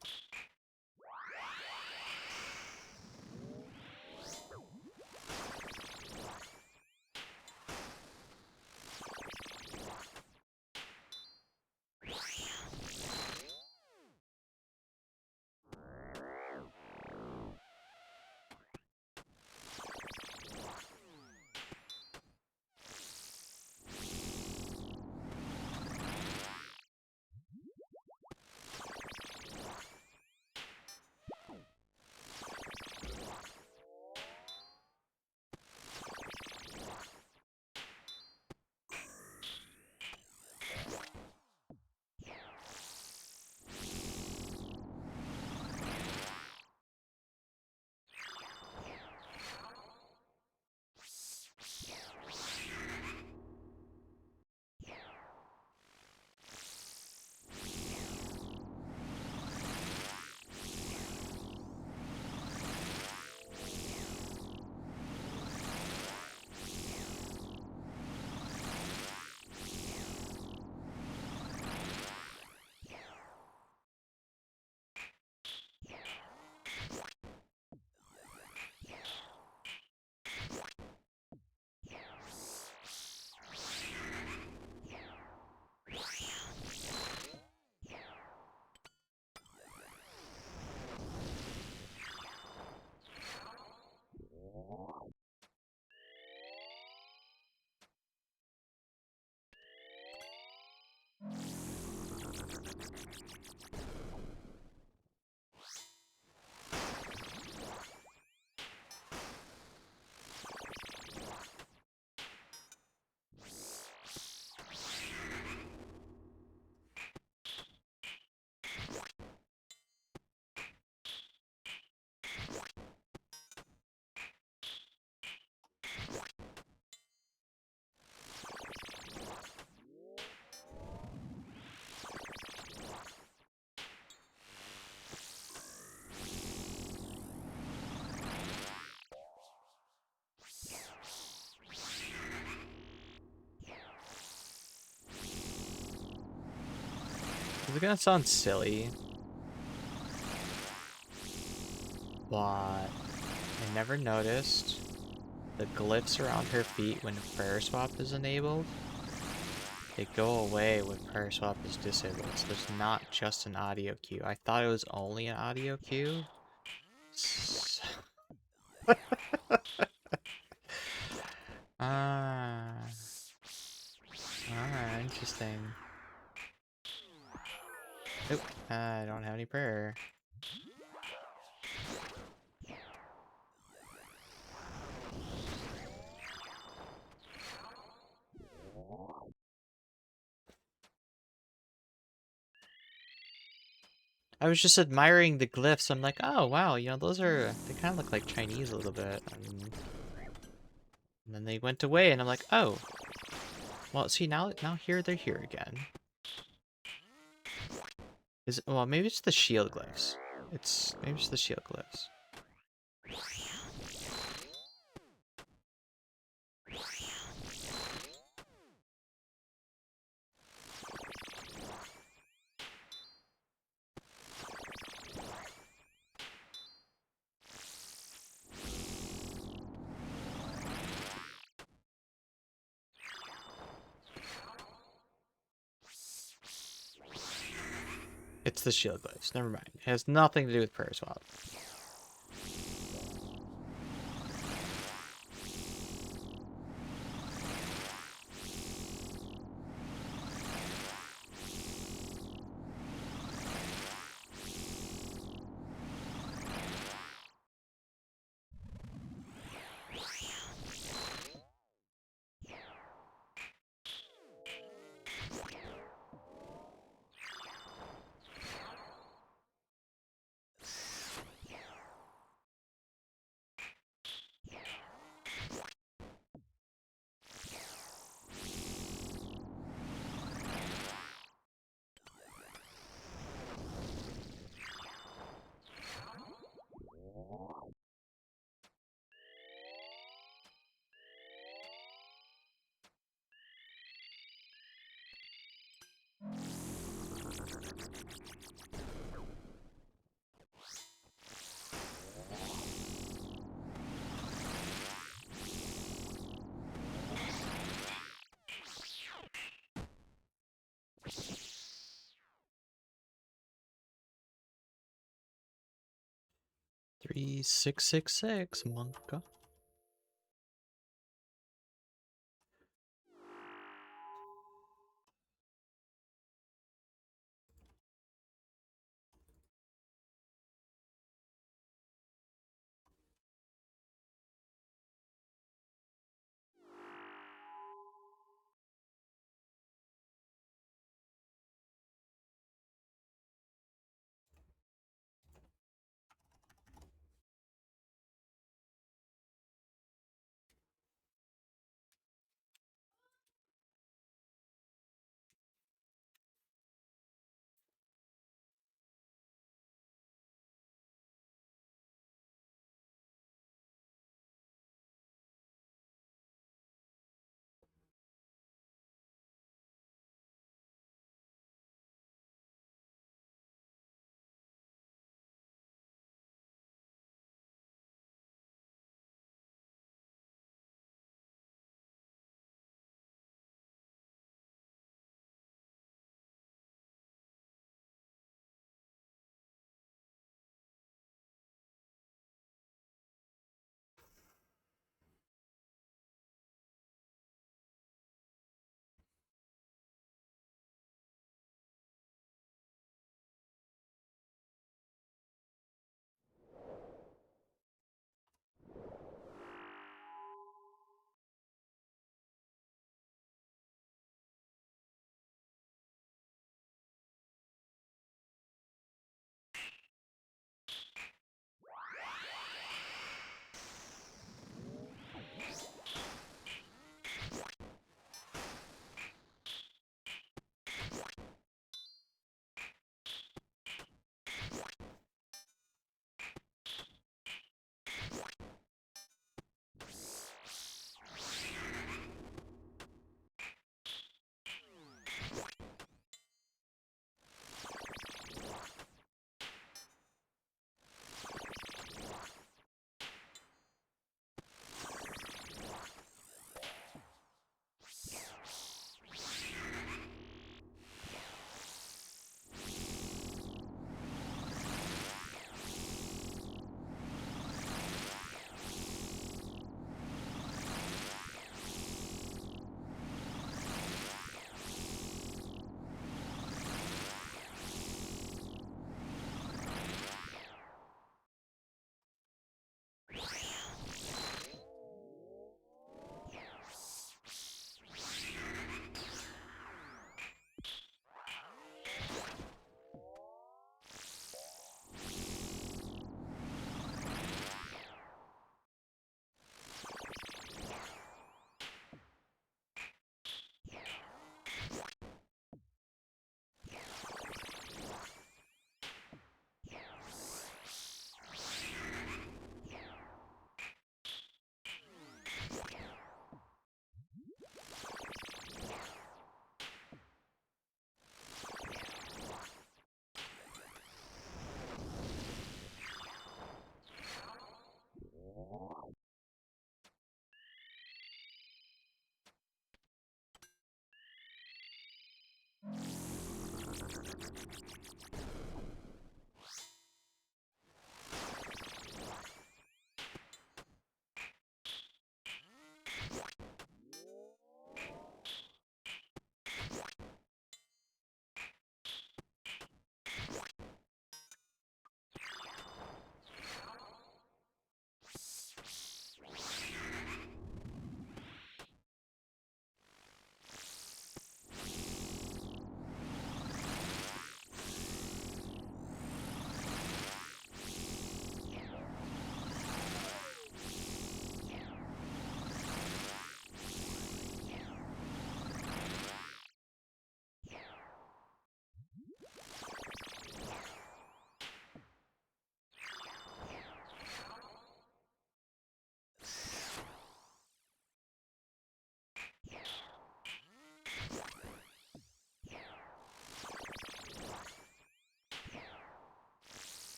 This is gonna sound silly, but I never noticed the glyphs around her feet when prayer swap is enabled. They go away when prayer swap is disabled, so there's not just an audio cue. I thought it was only an audio cue. Ah, interesting. Nope, I don't have any prayer. I was just admiring the glyphs. I'm like, oh wow, you know, they kind of look like Chinese a little bit. And then they went away, and I'm like, oh, well, see now here they're here again. Well, maybe it's the shield glyphs. Maybe it's the shield glyphs. It's the shield glyphs. Never mind. It has nothing to do with prayer swap. 3666, Monka.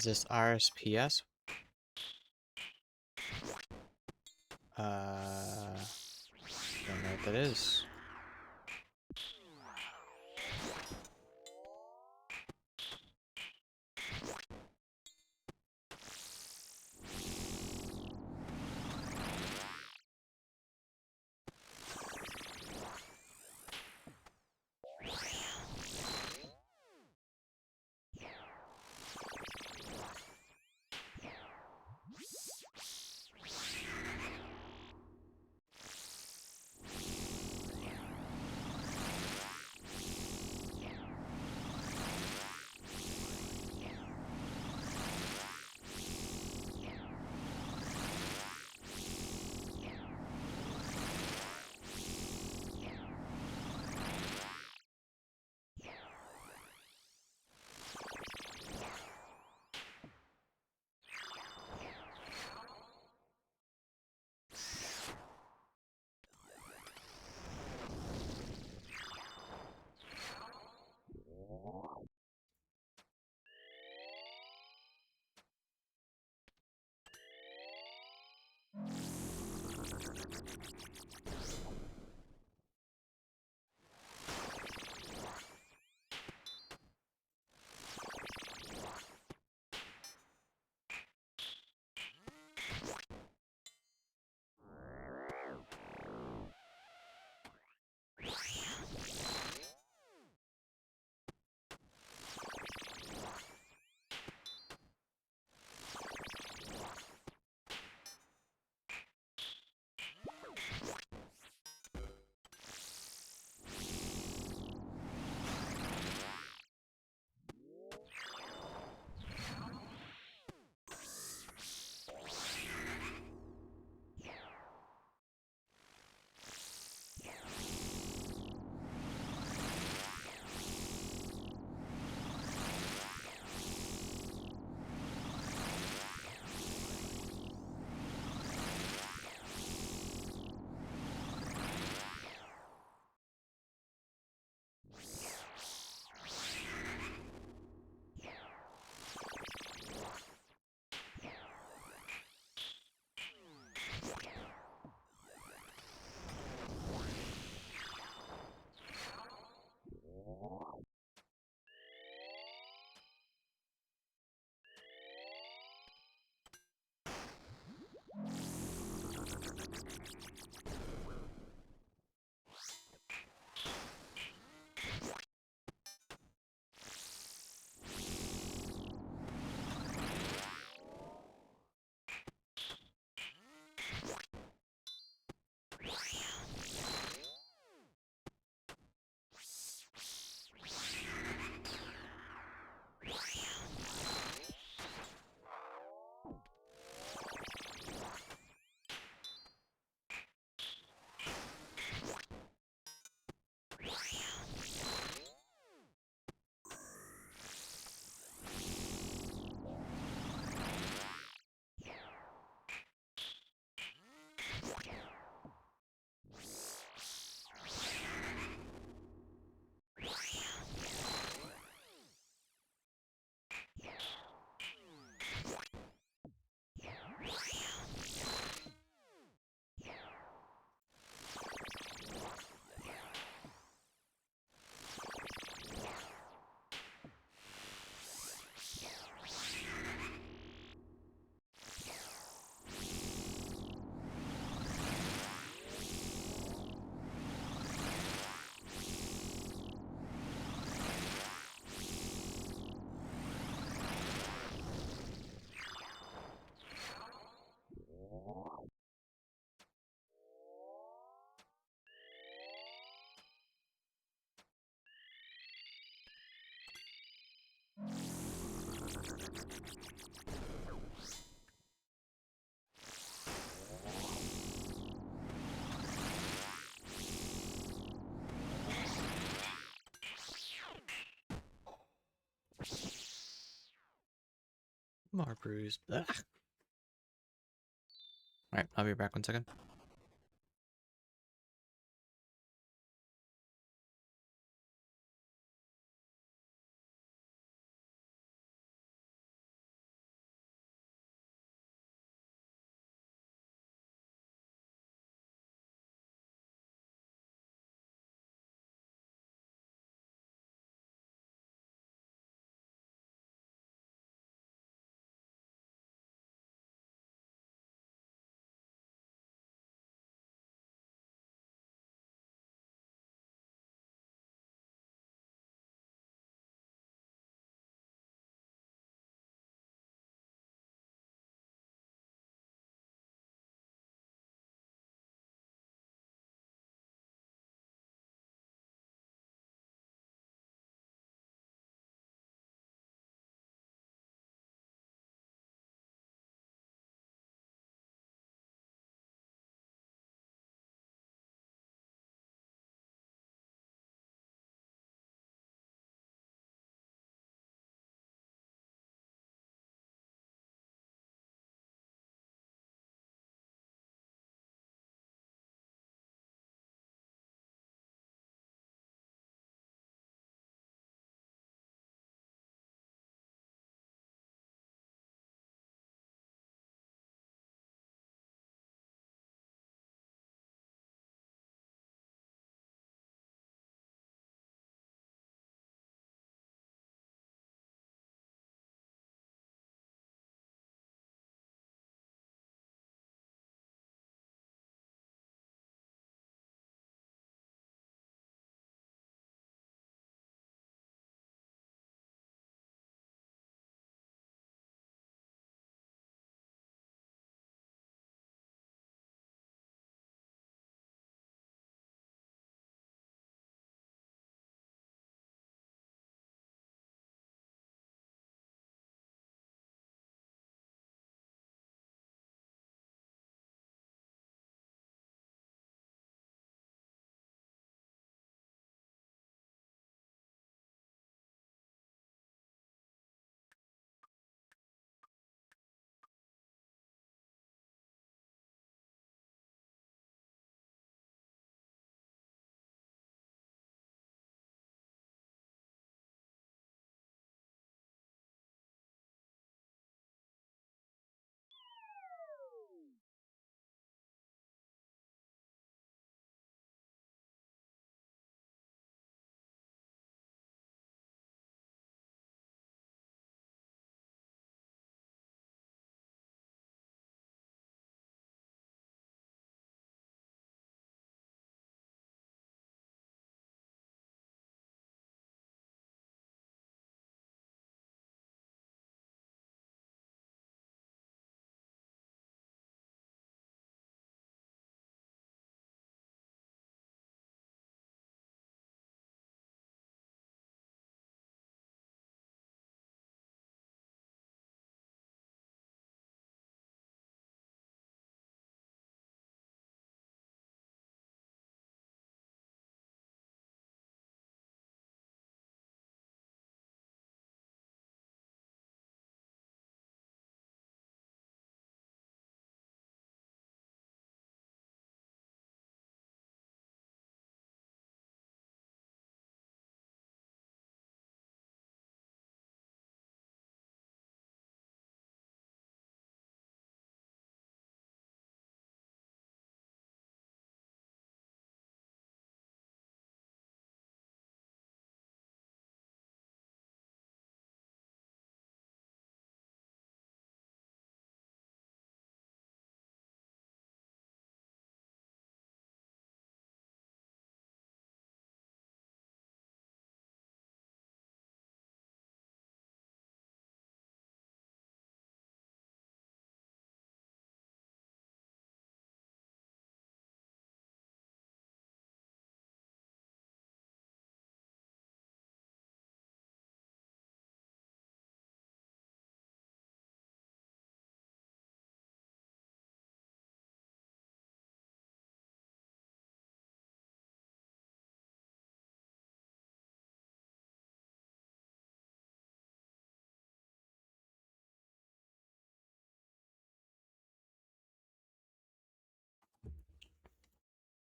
Is this RSPS? Don't know what that is. More bruise. Ugh. Alright, I'll be back 1 second.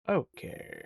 Okay.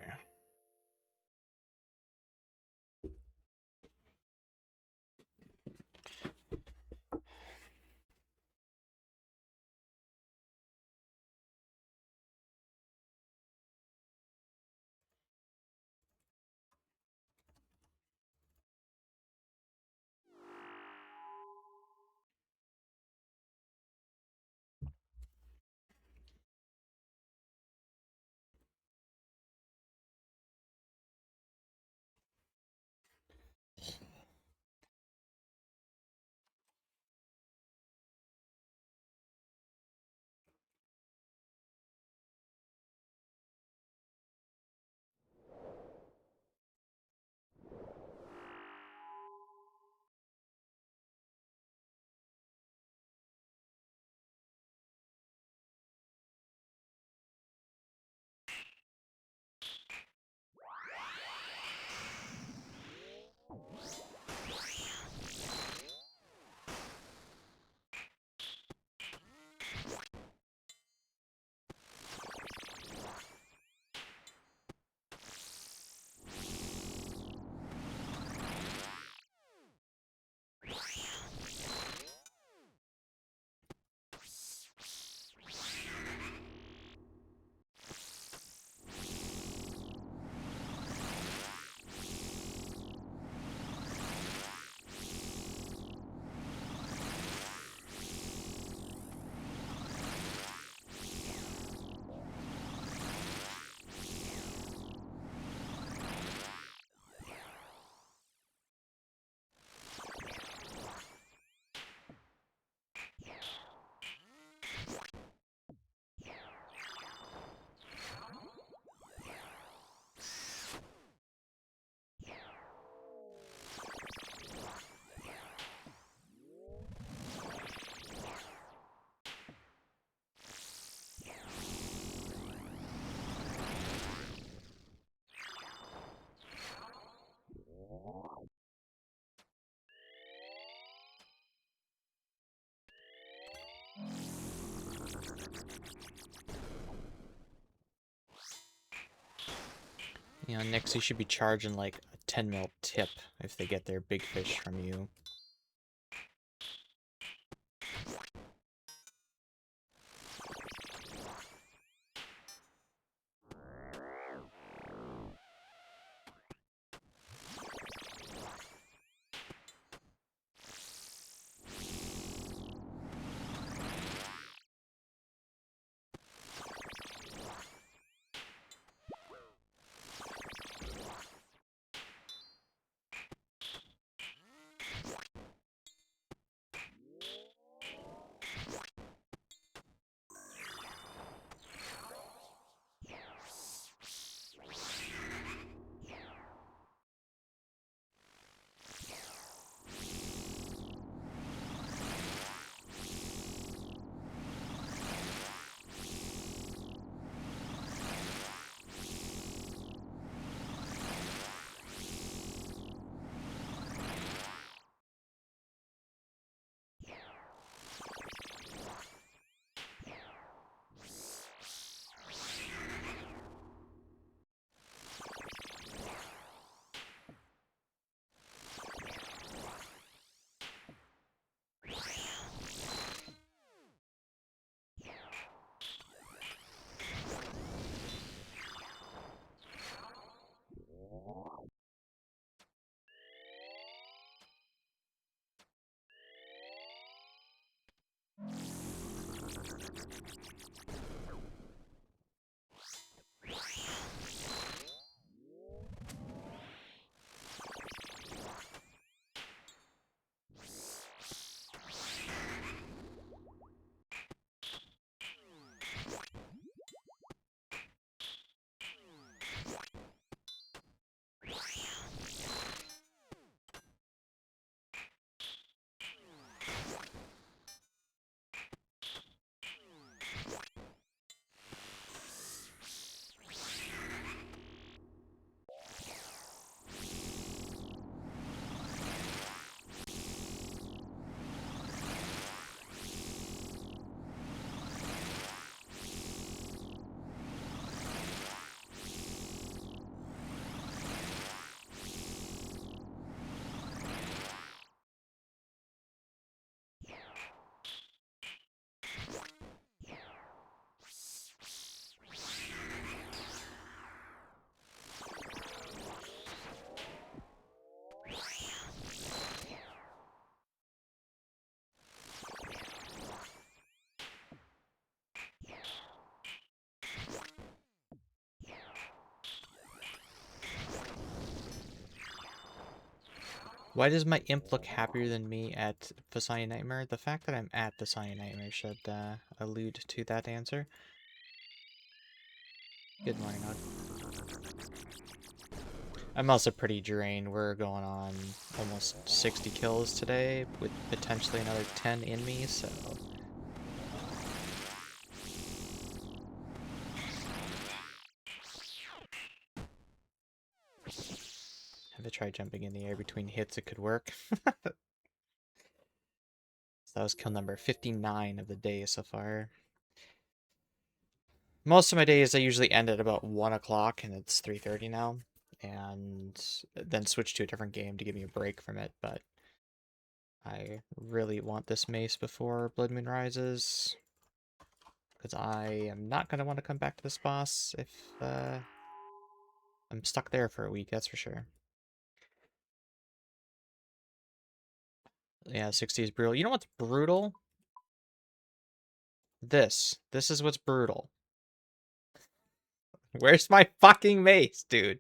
You know, next you should be charging like a 10 mil tip if they get their big fish from you. Why does my imp look happier than me at Vasanya Nightmare? The fact that I'm at Vasanya Nightmare should allude to that answer. Good morning, Og. I'm also pretty drained. We're going on almost 60 kills today, with potentially another 10 in me, so... If I try jumping in the air between hits, it could work. So that was kill number 59 of the day so far. Most of my days, I usually end at about 1 o'clock, and it's 3:30 now. And then switch to a different game to give me a break from it, but I really want this mace before Blood Moon rises. Because I am not going to want to come back to this boss if I'm stuck there for a week, that's for sure. Yeah, 60 is brutal. You know what's brutal? This. This is what's brutal. Where's my fucking mace, dude?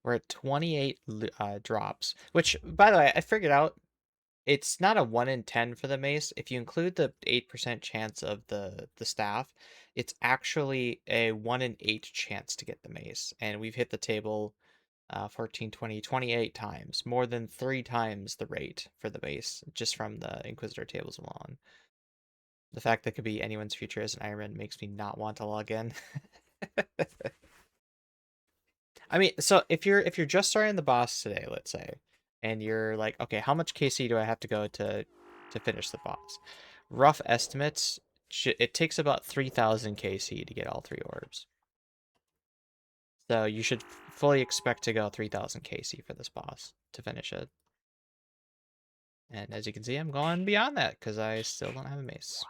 We're at 28 drops. Which, by the way, I figured out it's not a 1 in 10 for the mace. If you include the 8% chance of the staff, it's actually a 1 in 8 chance to get the mace. And we've hit the table 14, 20, 28 times. More than 3 times the rate for the mace, just from the Inquisitor tables alone. The fact that it could be anyone's future as an Ironman makes me not want to log in. I mean, so if you're just starting the boss today, let's say, and you're like, okay, how much KC do I have to go to finish the boss? Rough estimates, it takes about 3,000 KC to get all 3 orbs. So you should fully expect to go 3,000 KC for this boss to finish it. And as you can see, I'm going beyond that because I still don't have a mace.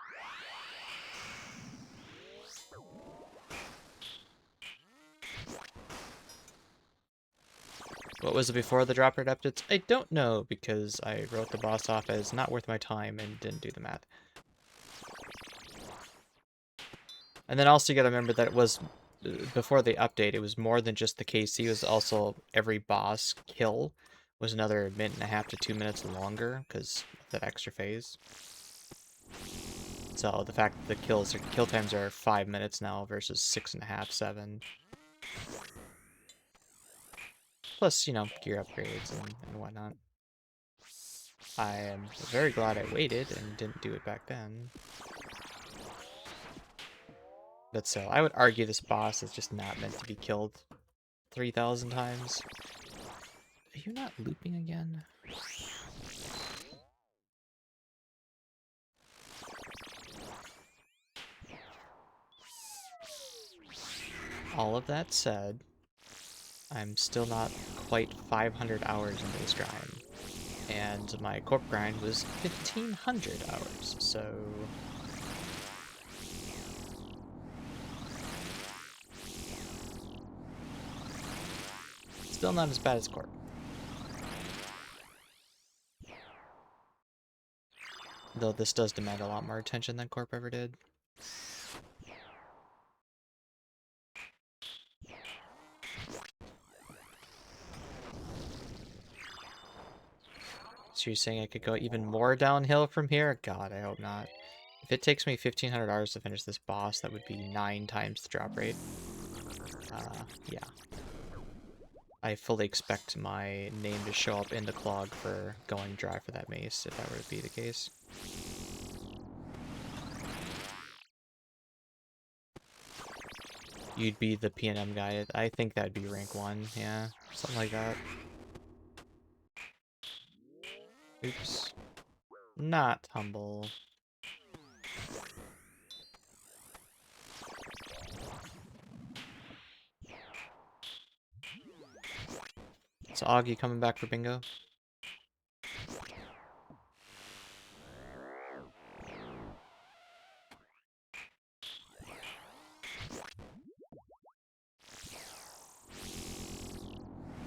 What was it before the drop rate updates? I don't know because I wrote the boss off as not worth my time and didn't do the math. And then also you gotta remember that it was, before the update, it was more than just the KC, it was also every boss kill was another 1.5 to 2 minutes longer because of that extra phase. So the fact that the kill times are 5 minutes now versus 6.5, 7. Plus, you know, gear upgrades and whatnot. I am very glad I waited and didn't do it back then. But still, I would argue this boss is just not meant to be killed 3,000 times. Are you not looping again? All of that said, I'm still not quite 500 hours into this grind. And my corp grind was 1,500 hours, so... Still not as bad as corp. Though this does demand a lot more attention than corp ever did. So you're saying I could go even more downhill from here? God, I hope not. If it takes me 1,500 hours to finish this boss, that would be 9 times the drop rate. Yeah. I fully expect my name to show up in the clog for going dry for that mace, if that were to be the case. You'd be the PNM guy. I think that'd be rank 1, yeah. Something like that. Oops. Not humble. So Augie coming back for bingo?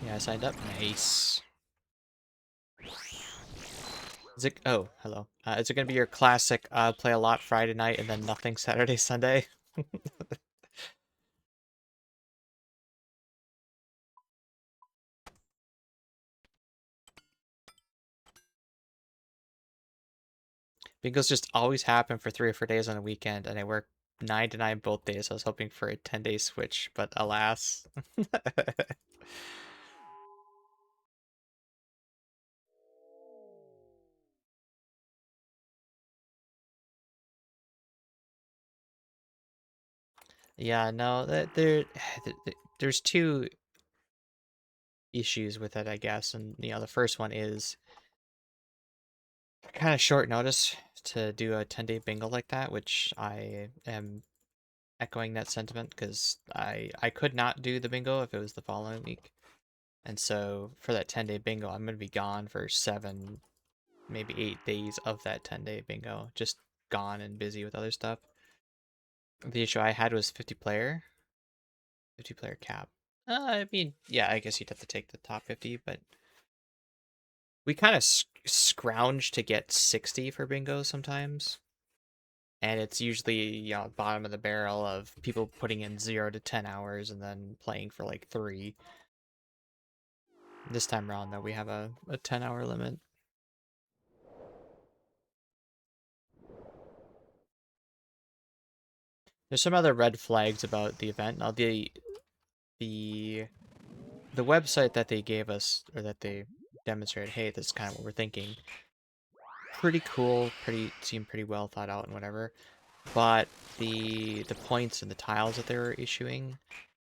Yeah, I signed up. Nice. Is it? Oh, hello. Is it gonna be your classic play a lot Friday night and then nothing Saturday, Sunday? Bingos just always happen for 3 or 4 days on a weekend, and I work 9 to 9 both days. I was hoping for a 10-day switch, but alas. Yeah, no, there's two issues with it, I guess, and the first one is kind of short notice to do a 10-day bingo like that, which I am echoing that sentiment because I could not do the bingo if it was the following week. And so for that 10-day bingo, I'm going to be gone for 7, maybe 8 days of that 10-day bingo. Just gone and busy with other stuff. The issue I had was 50 player cap. I mean, yeah, I guess you'd have to take the top 50, but we kind of scrounge to get 60 for bingo sometimes. And it's usually, bottom of the barrel of people putting in 0 to 10 hours and then playing for like 3. This time around, though, we have a 10-hour limit. There's some other red flags about the event. Now, the website that they gave us, or that they demonstrated, hey, this is kind of what we're thinking. Pretty cool, seemed pretty well thought out and whatever. But the points and the tiles that they were issuing,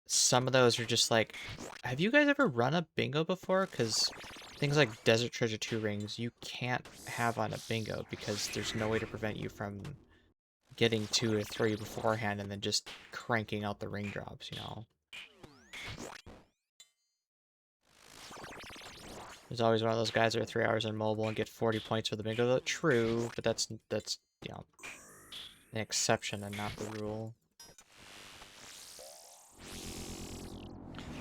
some of those are just like, have you guys ever run a bingo before? Because things like Desert Treasure 2 rings, you can't have on a bingo because there's no way to prevent you from getting 2 or 3 beforehand and then just cranking out the ring drops. There's always one of those guys that are 3 hours on mobile and get 40 points for the bingo. Though. True, but that's an exception and not the rule.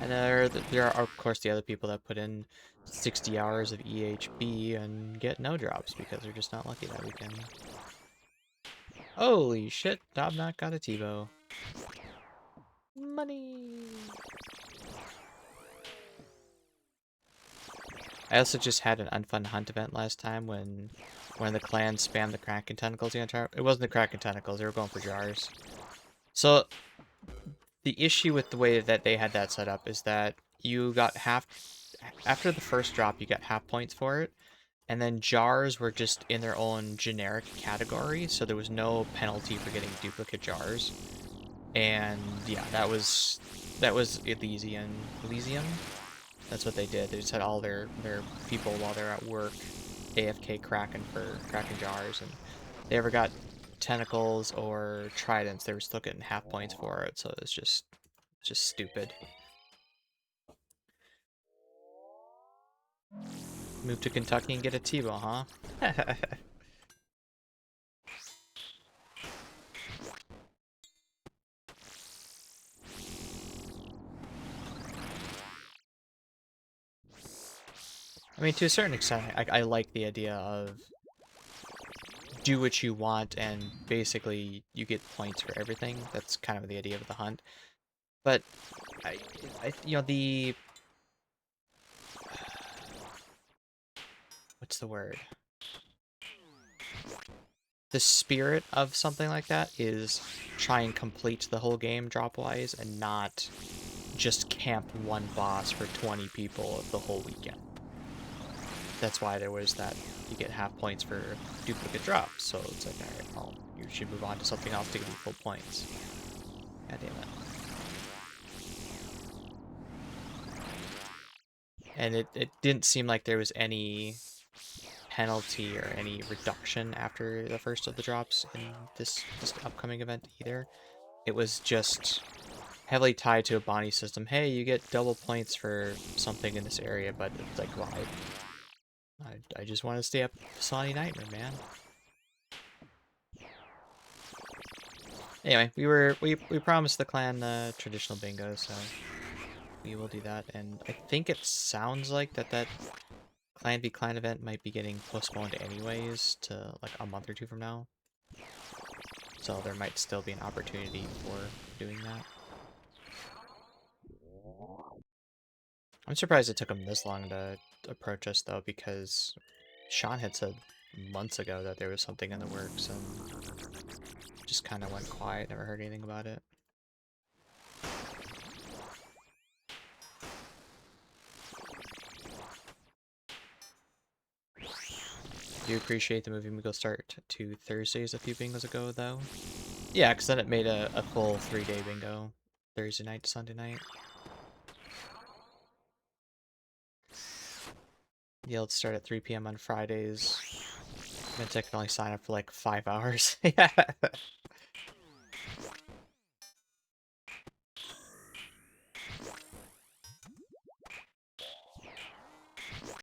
And there are, of course, the other people that put in 60 hours of EHB and get no drops because they're just not lucky that weekend. Holy shit, Dobknot got a TiVo. Money! I also just had an unfun hunt event last time when one of the clans spammed the Kraken tentacles the entire. It wasn't the Kraken tentacles; they were going for jars. So the issue with the way that they had that set up is that you got half after the first drop. You got half points for it, and then jars were just in their own generic category, so there was no penalty for getting duplicate jars. And yeah, that was Elysium. That's what they did. They just had all their people while they're at work AFK Kraken for Kraken jars, and they ever got tentacles or tridents, they were still getting half points for it. So it's just stupid. Move to Kentucky and get a TiVo, huh? I mean, to a certain extent, I like the idea of do what you want and basically you get points for everything. That's kind of the idea of the hunt. But the what's the word? The spirit of something like that is try and complete the whole game drop-wise and not just camp one boss for 20 people the whole weekend. That's why there was that you get half points for duplicate drops. So it's like, alright, well, you should move on to something else to give you full points. God damn it. And it didn't seem like there was any penalty or any reduction after the first of the drops in this upcoming event either. It was just heavily tied to a Bonnie system. Hey, you get double points for something in this area, but it's like, well, I just want to stay up Sony Nightmare, man. Anyway, we promised the clan traditional bingo, so we will do that. And I think it sounds like that Clan v Clan event might be getting postponed anyways to like a month or two from now. So there might still be an opportunity for doing that. I'm surprised it took him this long to approach us though, because Sean had said months ago that there was something in the works and just kind of went quiet, never heard anything about it. Do appreciate the movie Bingo start to Thursdays a few bingos ago though. Yeah, because then it made a full 3-day bingo. Thursday night to Sunday night. Yeah, let's start at 3 p.m. on Fridays. Meant I can only sign up for like 5 hours. Yeah.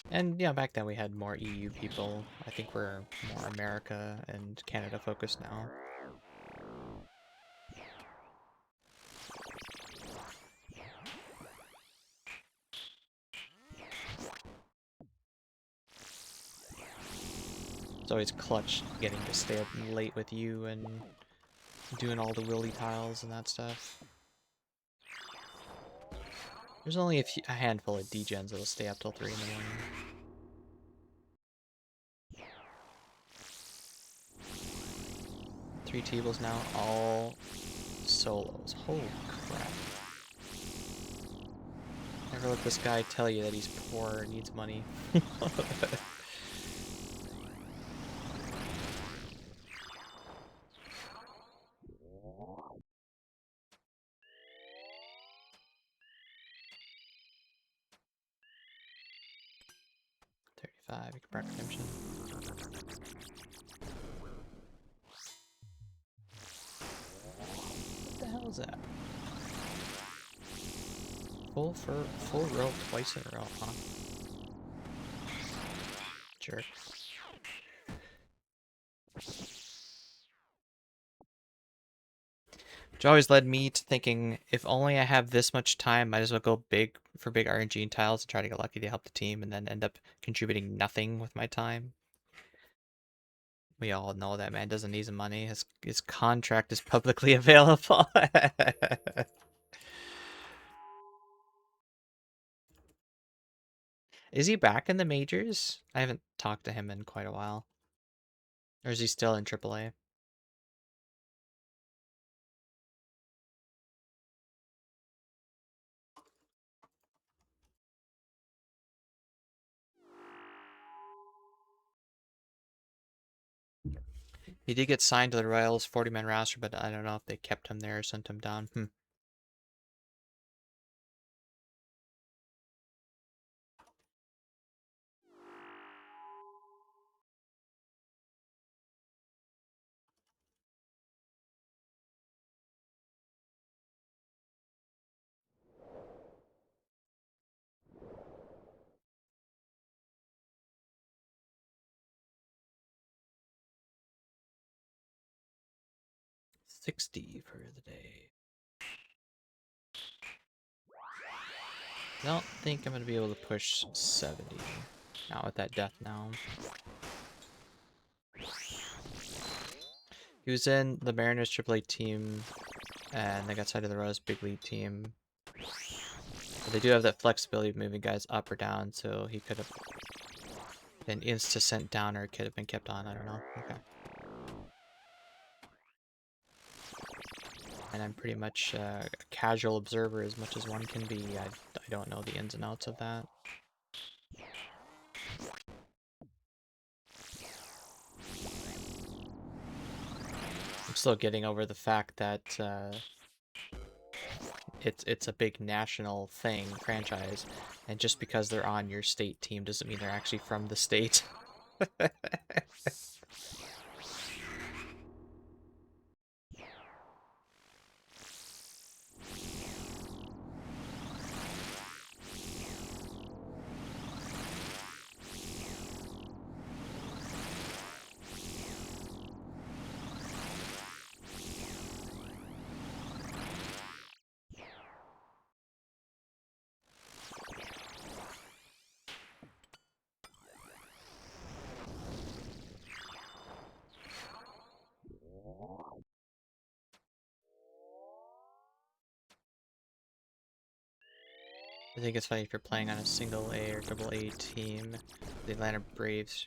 And yeah, back then we had more EU people. I think we're more America and Canada focused now. It's always clutch getting to stay up late with you and doing all the willy tiles and that stuff. There's only a handful of degens that'll stay up till 3 in the morning. 3 tables now, all solos. Holy crap. Never let this guy tell you that he's poor and needs money. 35, you can proc redemption. What the hell is that? Full row twice in a row, huh? Jerk. Which always led me to thinking, if only I have this much time, might as well go big for big RNG and tiles and try to get lucky to help the team and then end up contributing nothing with my time. We all know that man doesn't need the money. His contract is publicly available. Is he back in the majors? I haven't talked to him in quite a while. Or is he still in AAA? He did get signed to the Royals 40-man roster, but I don't know if they kept him there or sent him down. 60 for the day. I don't think I'm going to be able to push 70. Not with that death now. He was in the Mariners AAA team, and they got signed to the Rose big league team. But they do have that flexibility of moving guys up or down, so he could have been insta-sent down or could have been kept on. I don't know. Okay. And I'm pretty much a casual observer as much as one can be. I don't know the ins and outs of that. I'm still getting over the fact that it's a big national franchise, and just because they're on your state team doesn't mean they're actually from the state. I think it's funny if you're playing on a single A or double A team, the Atlanta Braves.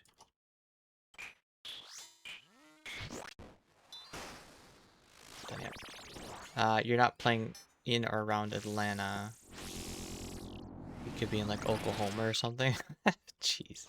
Done yet. You're not playing in or around Atlanta. You could be in like Oklahoma or something. Jeez.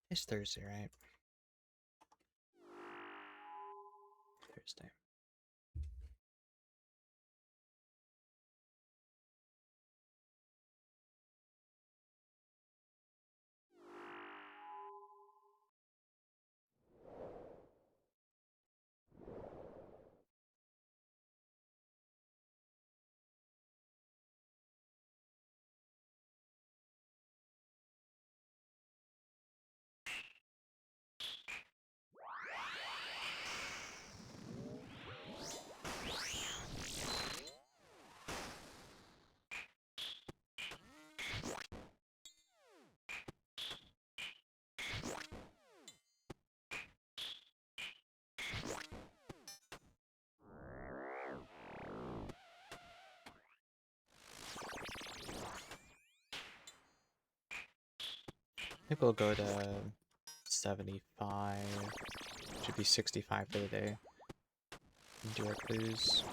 It's Thursday, right? Thursday. think we'll go to 75. Should be 65 for the day. And do our clues.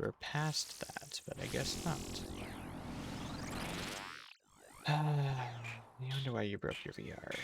we're past that, but I guess not. You wonder why you broke your VR.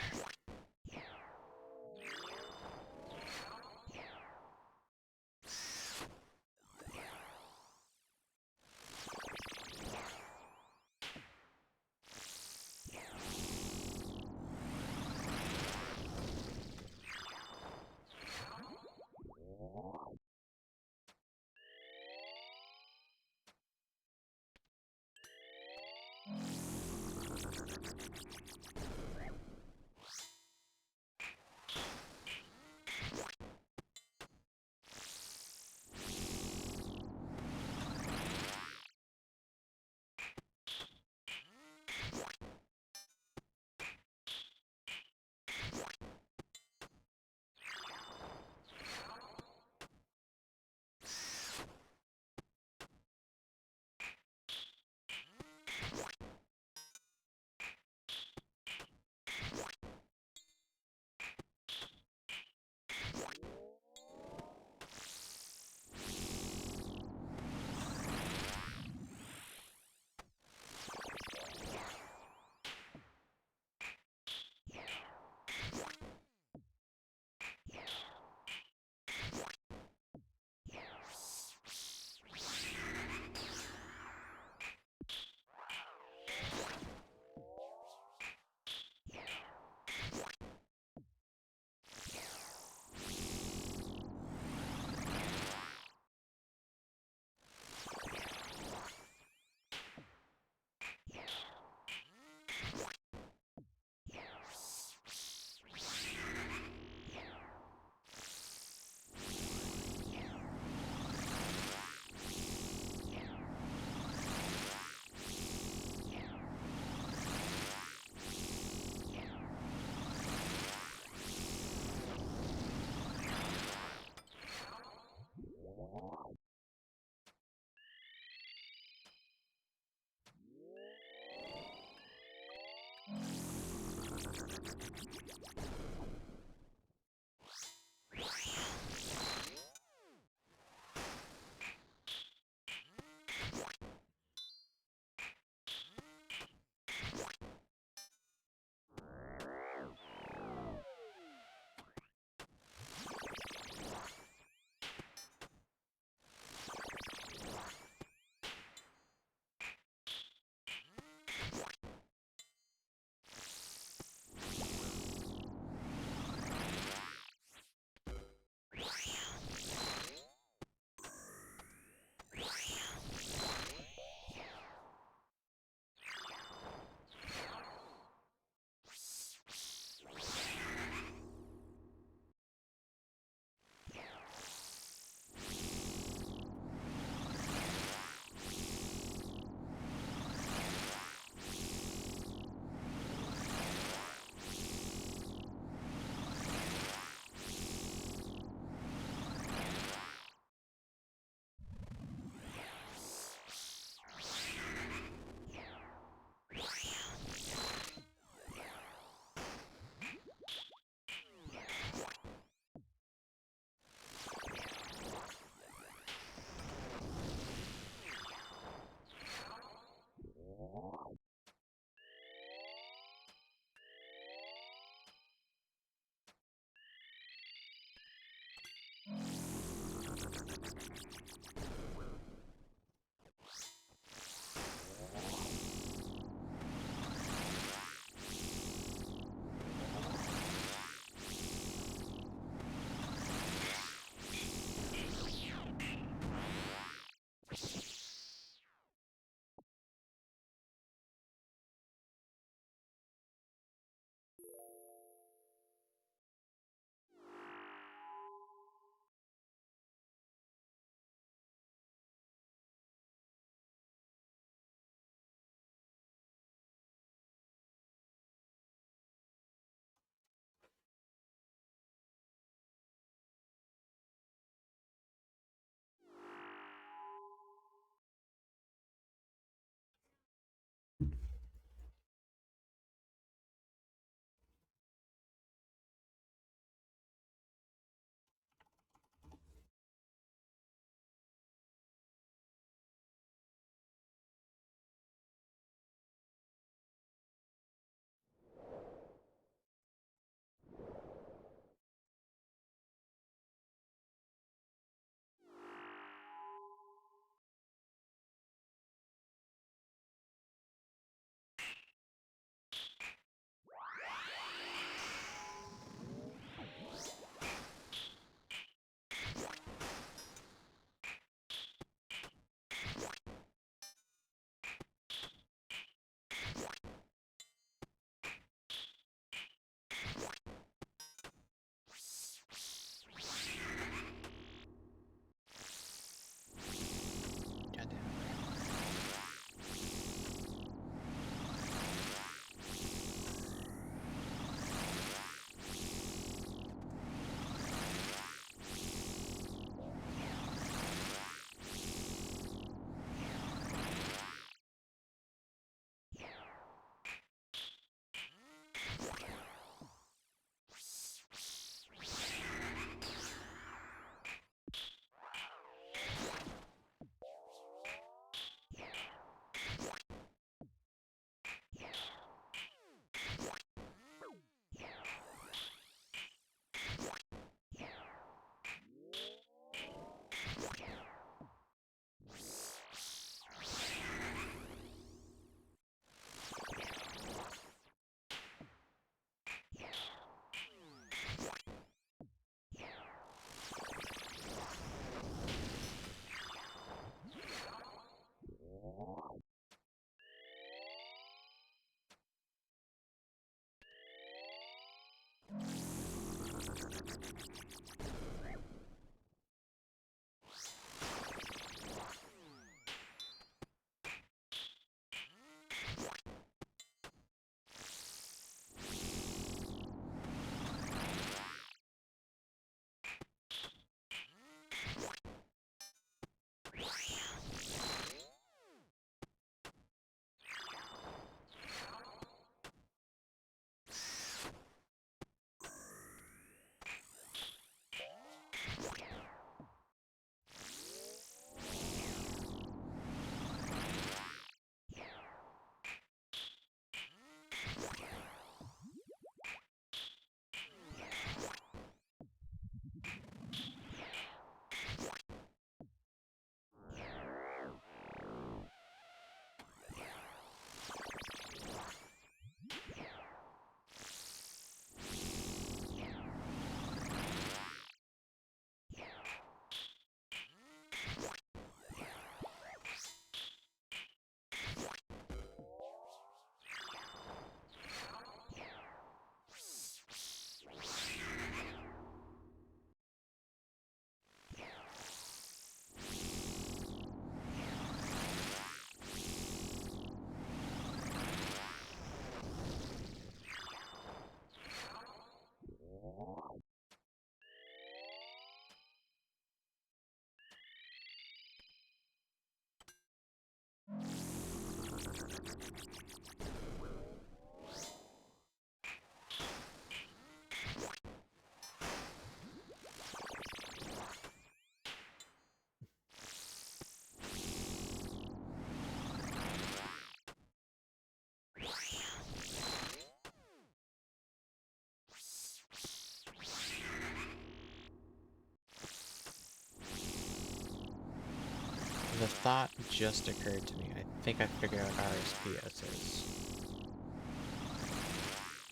The thought just occurred to me. I think I figured out what RSPS is.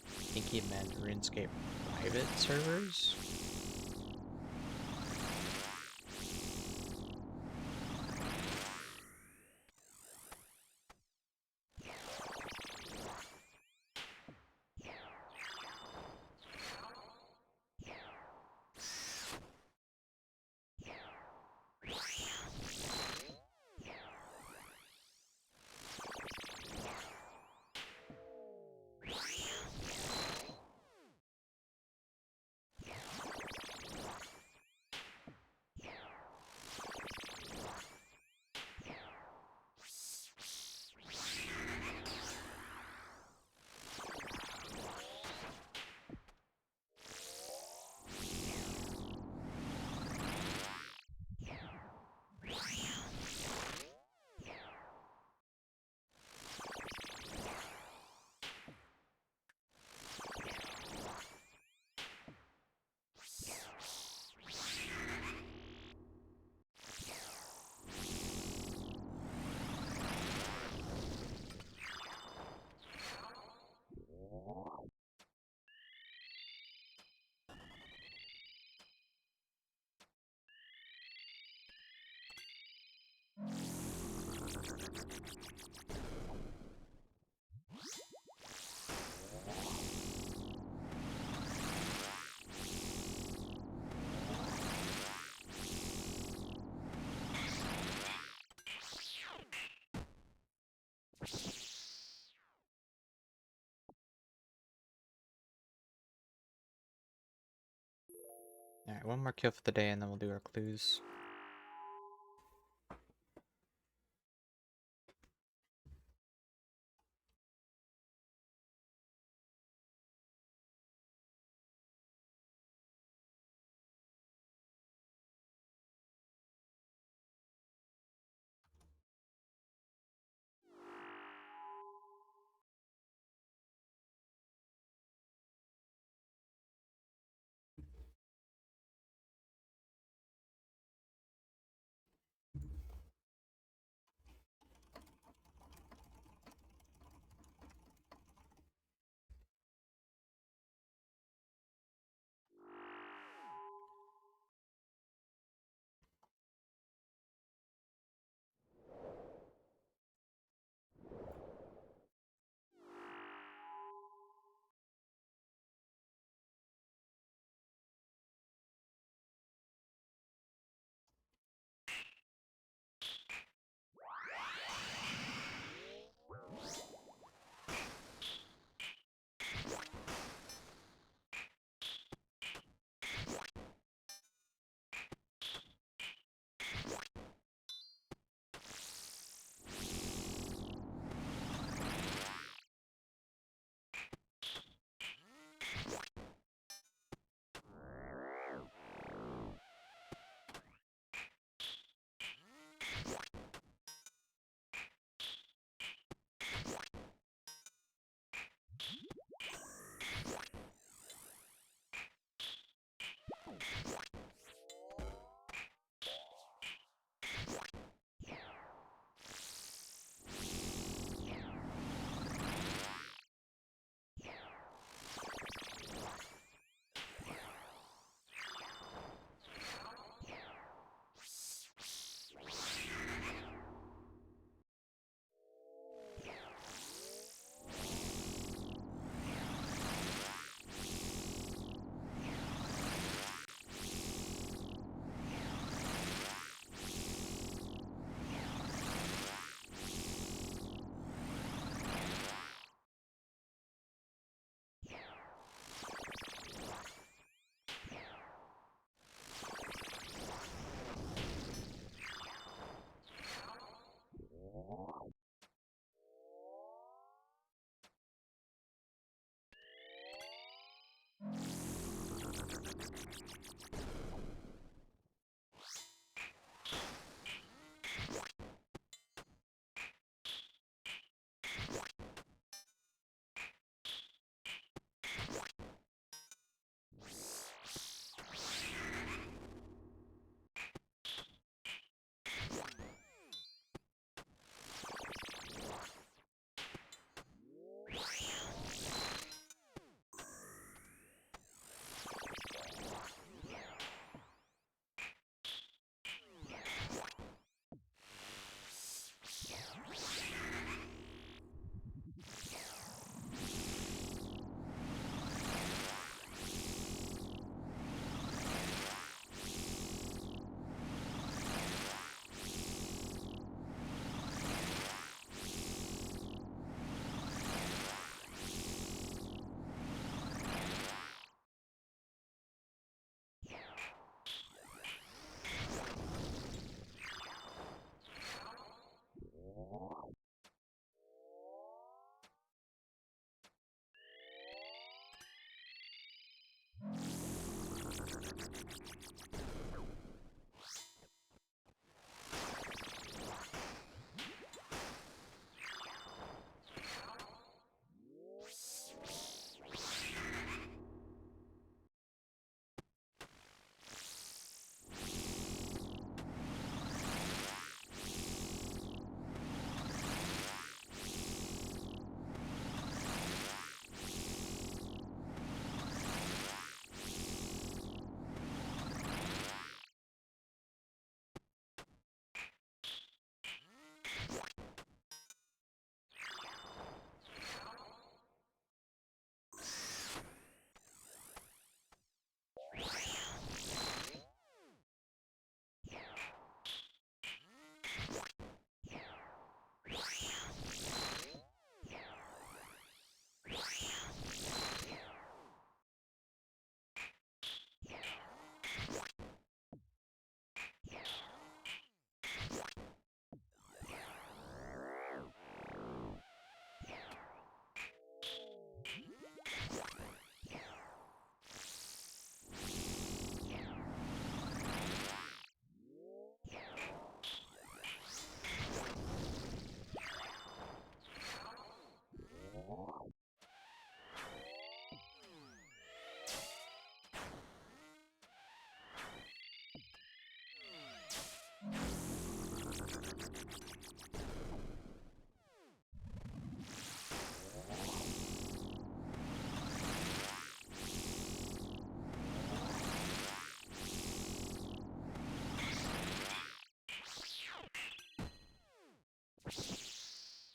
I think he meant RuneScape private servers? Alright, one more kill for the day and then we'll do our clues.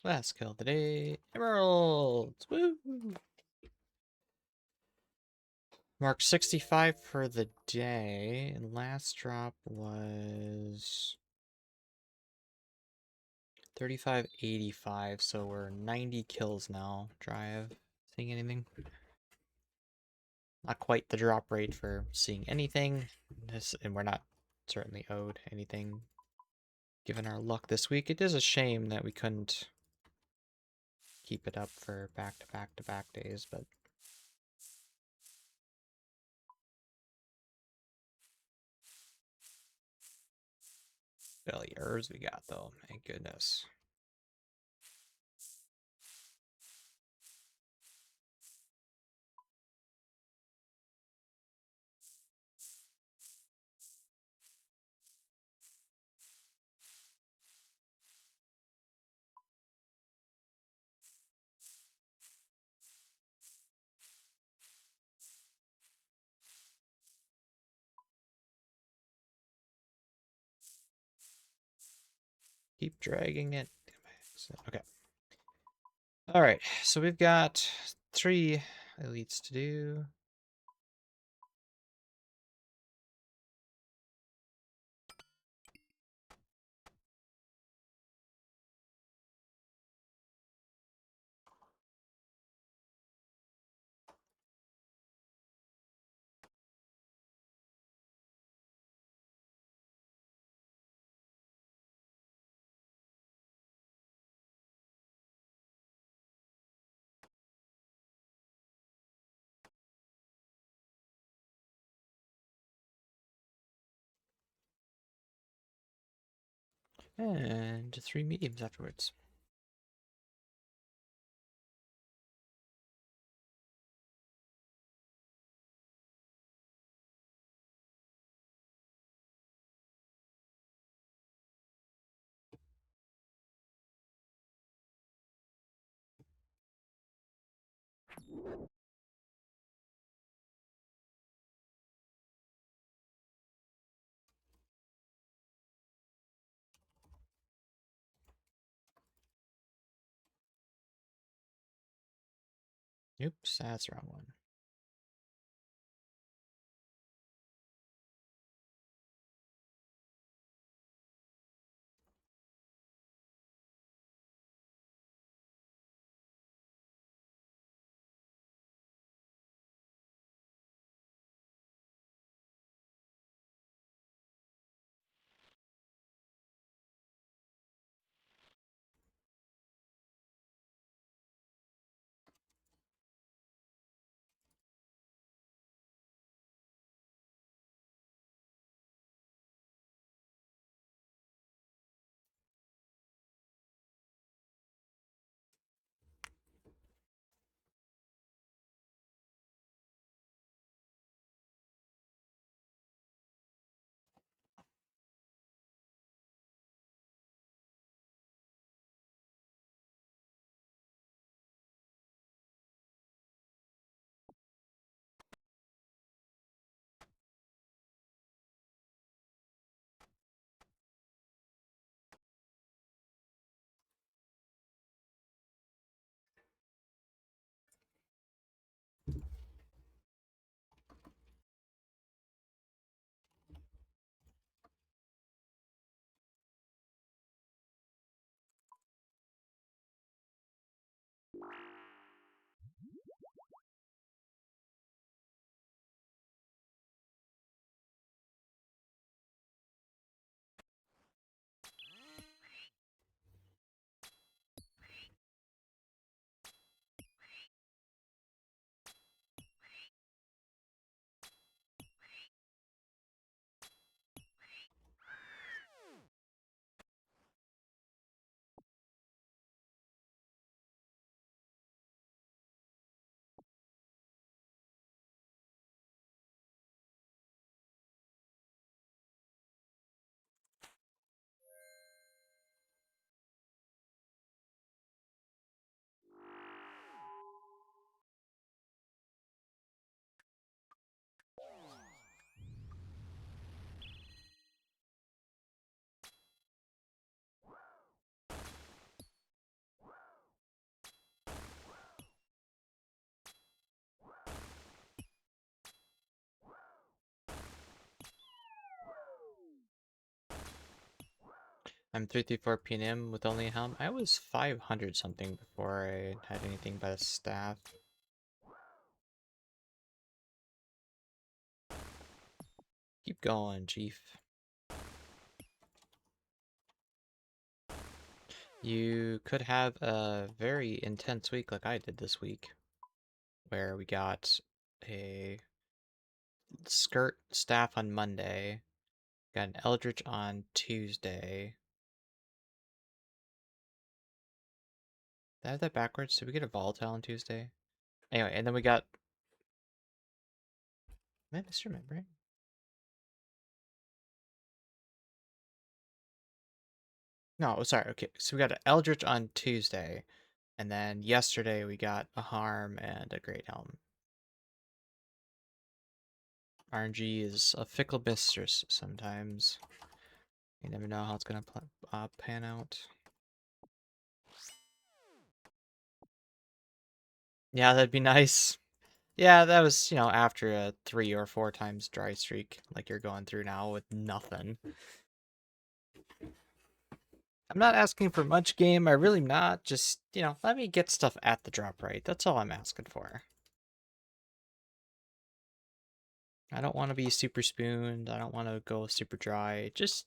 Last kill of the day. Emeralds! Woo! Mark 65 for the day. And last drop was 35.85, so we're 90 kills now. Drive. Seeing anything? Not quite the drop rate for seeing anything. And we're not certainly owed anything given our luck this week. It is a shame that we couldn't keep it up for back-to-back-to-back days, but failures we got though, my goodness. Keep dragging it. Okay. All right, so we've got 3 elites to do. And 3 mediums afterwards. Oops, that's the wrong one. I'm 334 p.m. with only a helm. I was 500 something before I had anything but a staff. Keep going, Chief. You could have a very intense week like I did this week, where we got a skirt staff on Monday, got an eldritch on Tuesday. Did I have that backwards? Did we get a volatile on Tuesday? Anyway, and then we got... Am I misremembering? No, sorry, okay. So we got an eldritch on Tuesday, and then yesterday we got a harm and a great helm. RNG is a fickle mistress sometimes. You never know how it's gonna pan out. Yeah, that'd be nice. Yeah, that was, after a 3 or 4 times dry streak, like you're going through now with nothing. I'm not asking for much game, I really not. Just, let me get stuff at the drop rate. That's all I'm asking for. I don't want to be super spooned. I don't want to go super dry. Just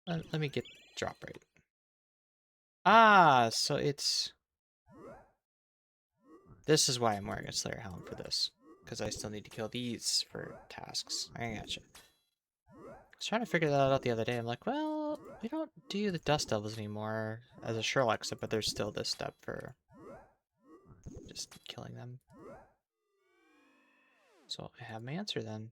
let me get drop rate. Ah, so it's... This is why I'm wearing a Slayer Helm for this. Because I still need to kill these for tasks. I gotcha. I was trying to figure that out the other day. I'm like, well, we don't do the Dust Devils anymore as a Sherlock step, but there's still this step for just killing them. So I have my answer then.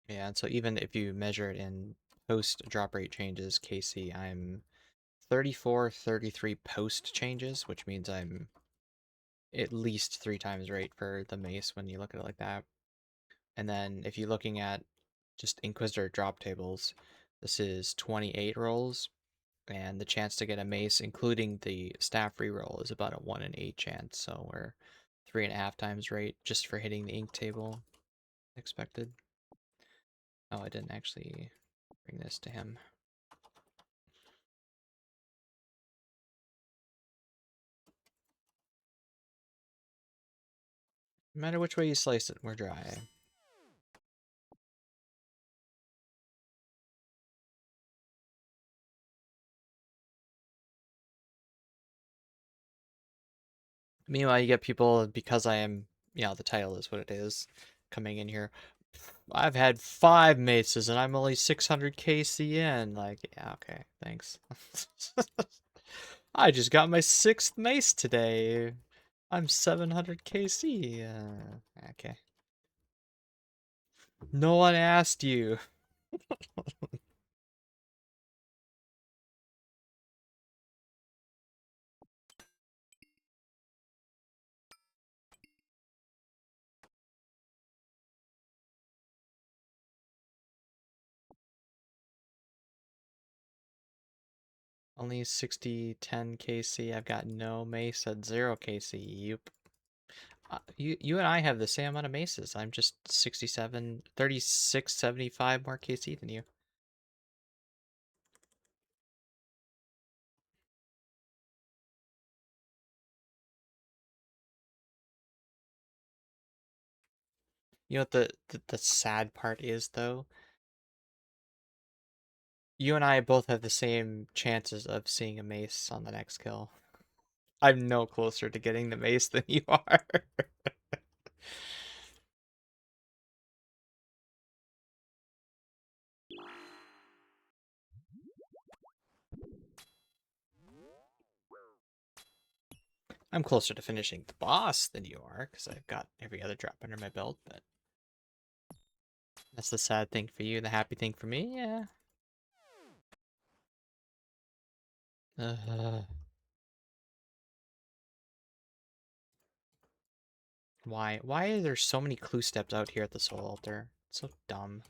Yeah, and so even if you measure it in post drop rate changes, KC, I'm 34, 33 post changes, which means I'm at least 3 times rate for the mace when you look at it like that. And then if you're looking at just Inquisitor drop tables, this is 28 rolls, and the chance to get a mace, including the staff reroll, is about a 1 in 8 chance. So we're 3.5 times rate just for hitting the ink table expected. Oh, I didn't actually bring this to him. No matter which way you slice it, we're dry. Meanwhile, you get people, because I am, the title is what it is, coming in here. I've had 5 maces and I'm only 600 KCN. Like, yeah, okay, thanks. I just got my 6th mace today. I'm 700 KC. Okay. No one asked you. Only 60, 10 KC. I've got no mace at 0 KC. Yep. You and I have the same amount of maces. I'm just 67, 36, 75 more KC than you. You know what the sad part is, though? You and I both have the same chances of seeing a mace on the next kill. I'm no closer to getting the mace than you are. I'm closer to finishing the boss than you are, because I've got every other drop under my belt, but that's the sad thing for you. The happy thing for me, yeah. Uh, why? Why are there so many clue steps out here at the soul altar? It's so dumb.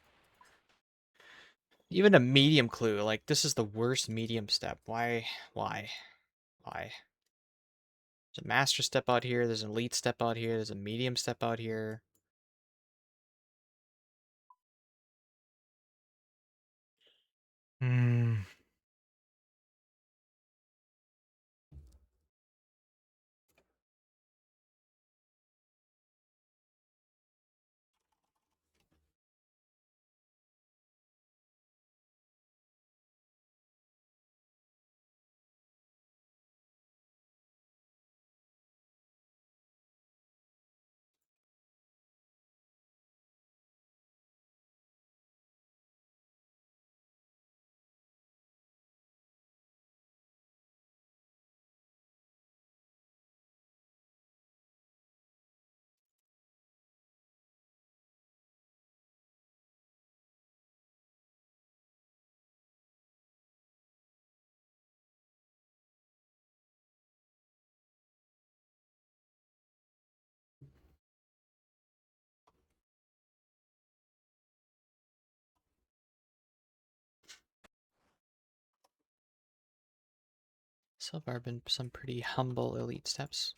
Even a medium clue, like, this is the worst medium step. Why? Why? Why? There's a master step out here, there's an elite step out here, there's a medium step out here. Hmm. So far been some pretty humble elite steps.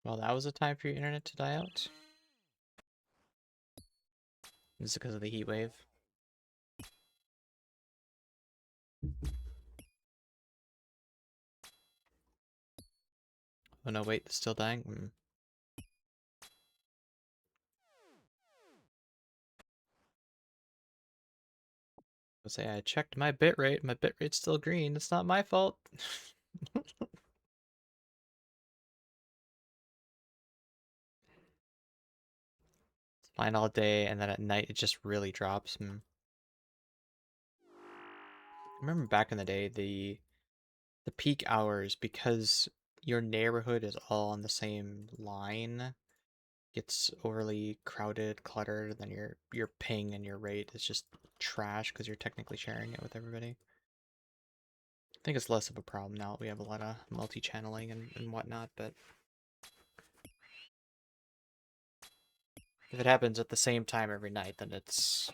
Well, that was a time for your internet to die out. Is it because of the heat wave? Oh no, wait, it's still dying? I'll say I checked my bitrate. My bitrate's still green. It's not my fault. It's fine all day, and then at night it just really drops. I remember back in the day, the peak hours, because your neighborhood is all on the same line, gets overly crowded, cluttered, then your ping and your rate is just trash because you're technically sharing it with everybody. I think it's less of a problem now that we have a lot of multi-channeling and whatnot, but if it happens at the same time every night, then it's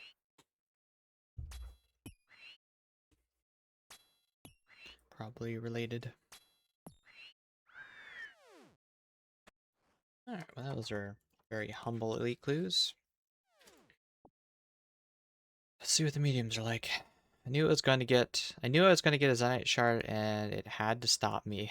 probably related. Alright, well those are very humble elite clues. Let's see what the mediums are like. I knew I was going to get a Zenyte shard and it had to stop me.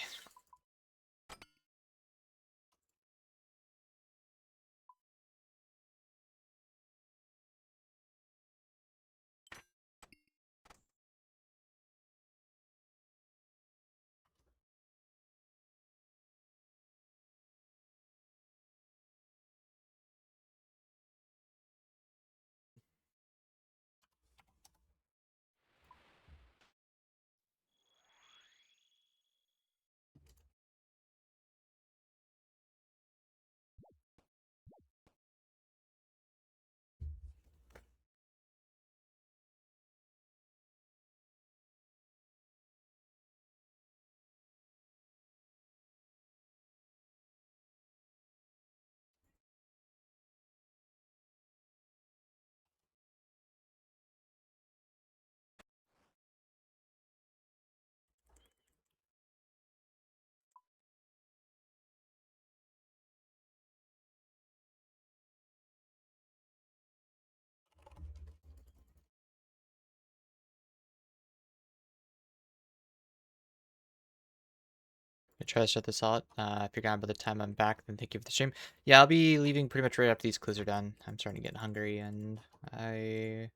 try to start this out. If you're gone by the time I'm back, then thank you for the stream. Yeah, I'll be leaving pretty much right after these clues are done. I'm starting to get hungry, and I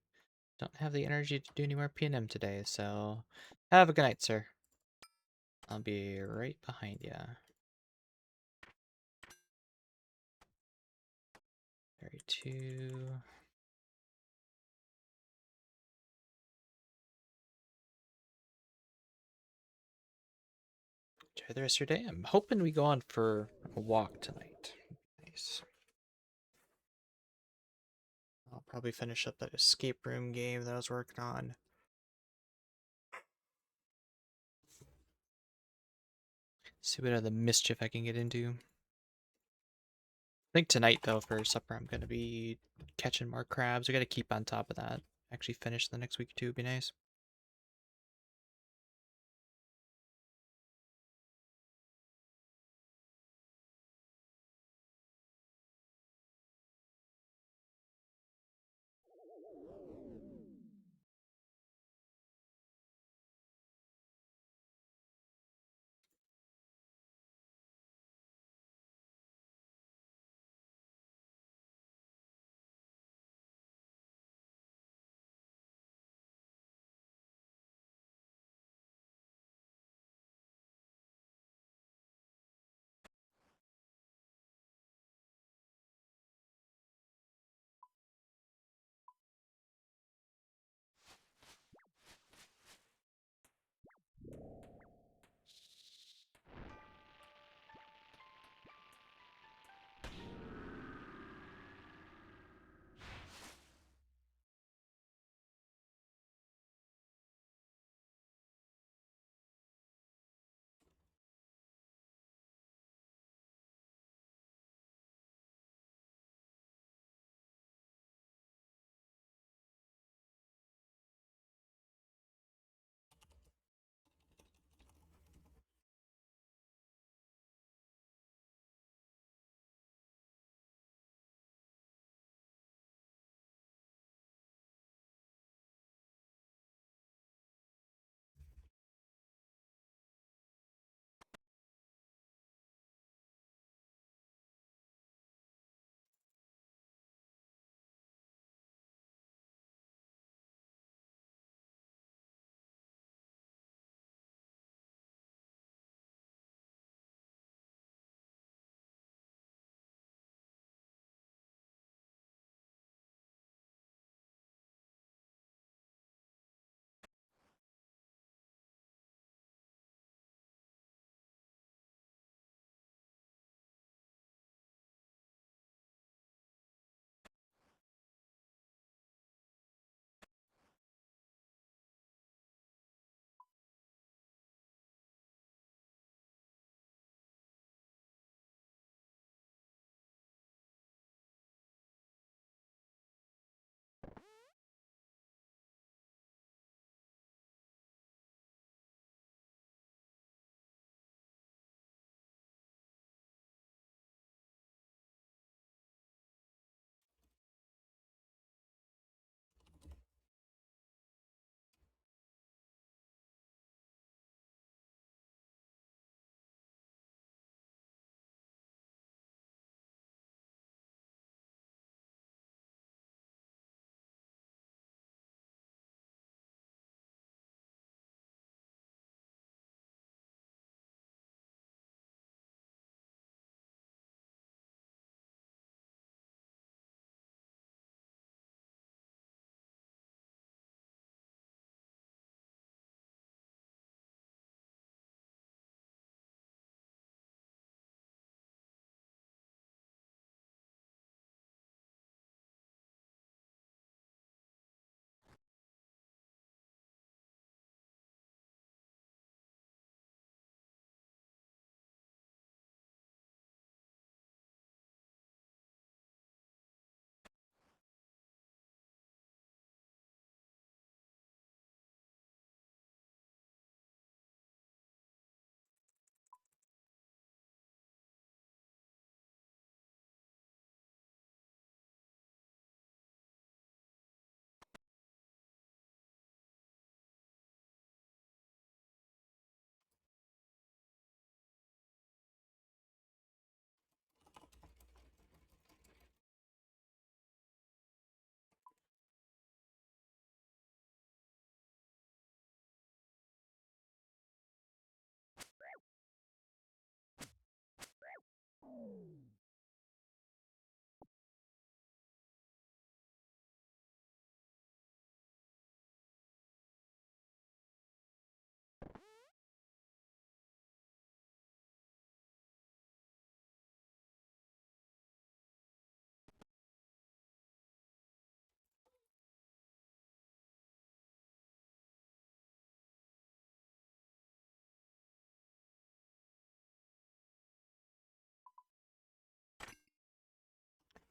don't have the energy to do any more P&M today, so have a good night, sir. I'll be right behind you. 32. Enjoy the rest of your day. I'm hoping we go on for a walk tonight. Nice. I'll probably finish up that escape room game that I was working on. See what other mischief I can get into. I think tonight, though, for supper, I'm going to be catching more crabs. We got to keep on top of that. Actually finish the next week, too, would be nice.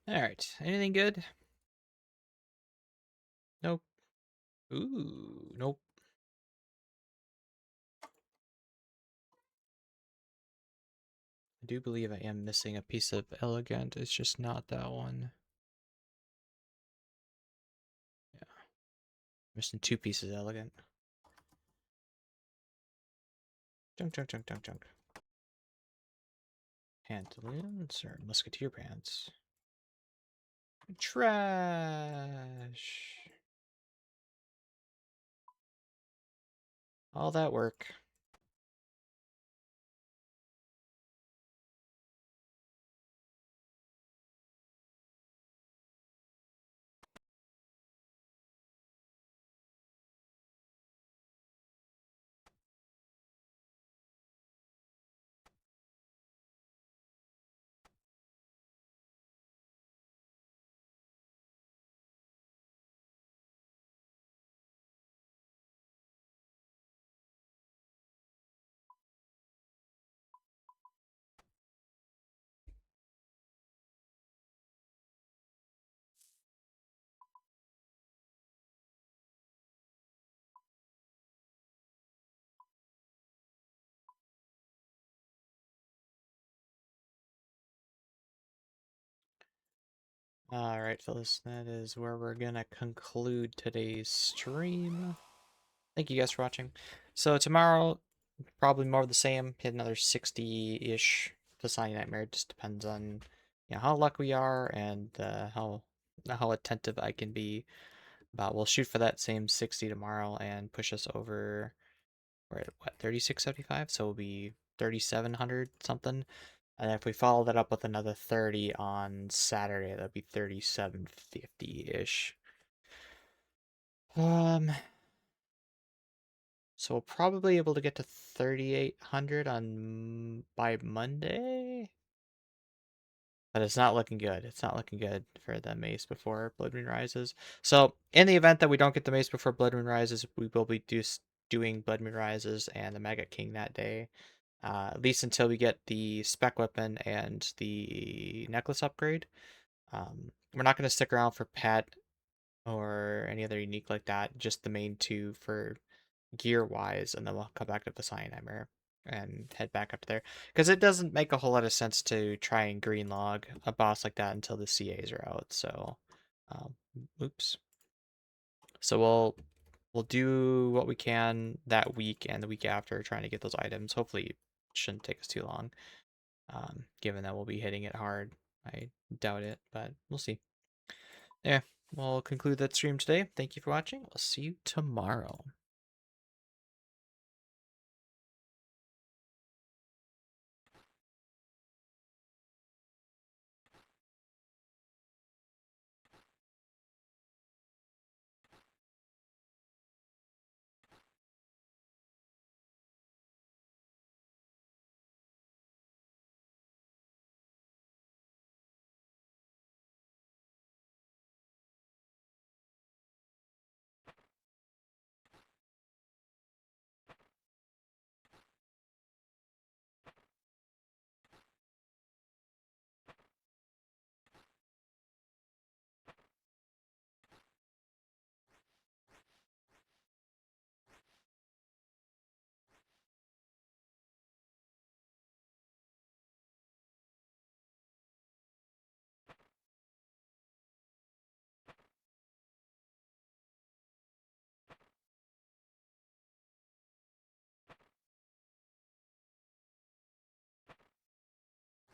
Alright, anything good? Nope. Ooh, nope. I do believe I am missing a piece of elegant. It's just not that one. Yeah. Missing two pieces of elegant. Junk, junk, junk, junk, junk. Pantaloons or musketeer pants. Trash. All that work. Alright, fellas, that is where we're gonna conclude today's stream. Thank you guys for watching. So tomorrow, probably more of the same. Hit another 60-ish Poseidon Nightmare. It just depends on how lucky we are and how attentive I can be. But we'll shoot for that same 60 tomorrow and push us over. We're at what, 3675? So it'll be 3700 something. And if we follow that up with another 30 on Saturday, that'd be 3750-ish. So we'll probably be able to get to 3800 on by Monday. But it's not looking good. It's not looking good for the Mace before Blood Moon Rises. So in the event that we don't get the Mace before Blood Moon Rises, we will be doing Blood Moon Rises and the Maggot King that day. At least until we get the spec weapon and the necklace upgrade. We're not going to stick around for pet or any other unique like that. Just the main two for gear wise, and then we'll come back to the Cyanammer and head back up there. Because it doesn't make a whole lot of sense to try and green log a boss like that until the CAs are out. So, oops. So we'll do what we can that week and the week after, trying to get those items. Hopefully, it shouldn't take us too long. Given that we'll be hitting it hard, I doubt it, but we'll see. Yeah, we'll conclude that stream today. Thank you for watching. We'll see you tomorrow.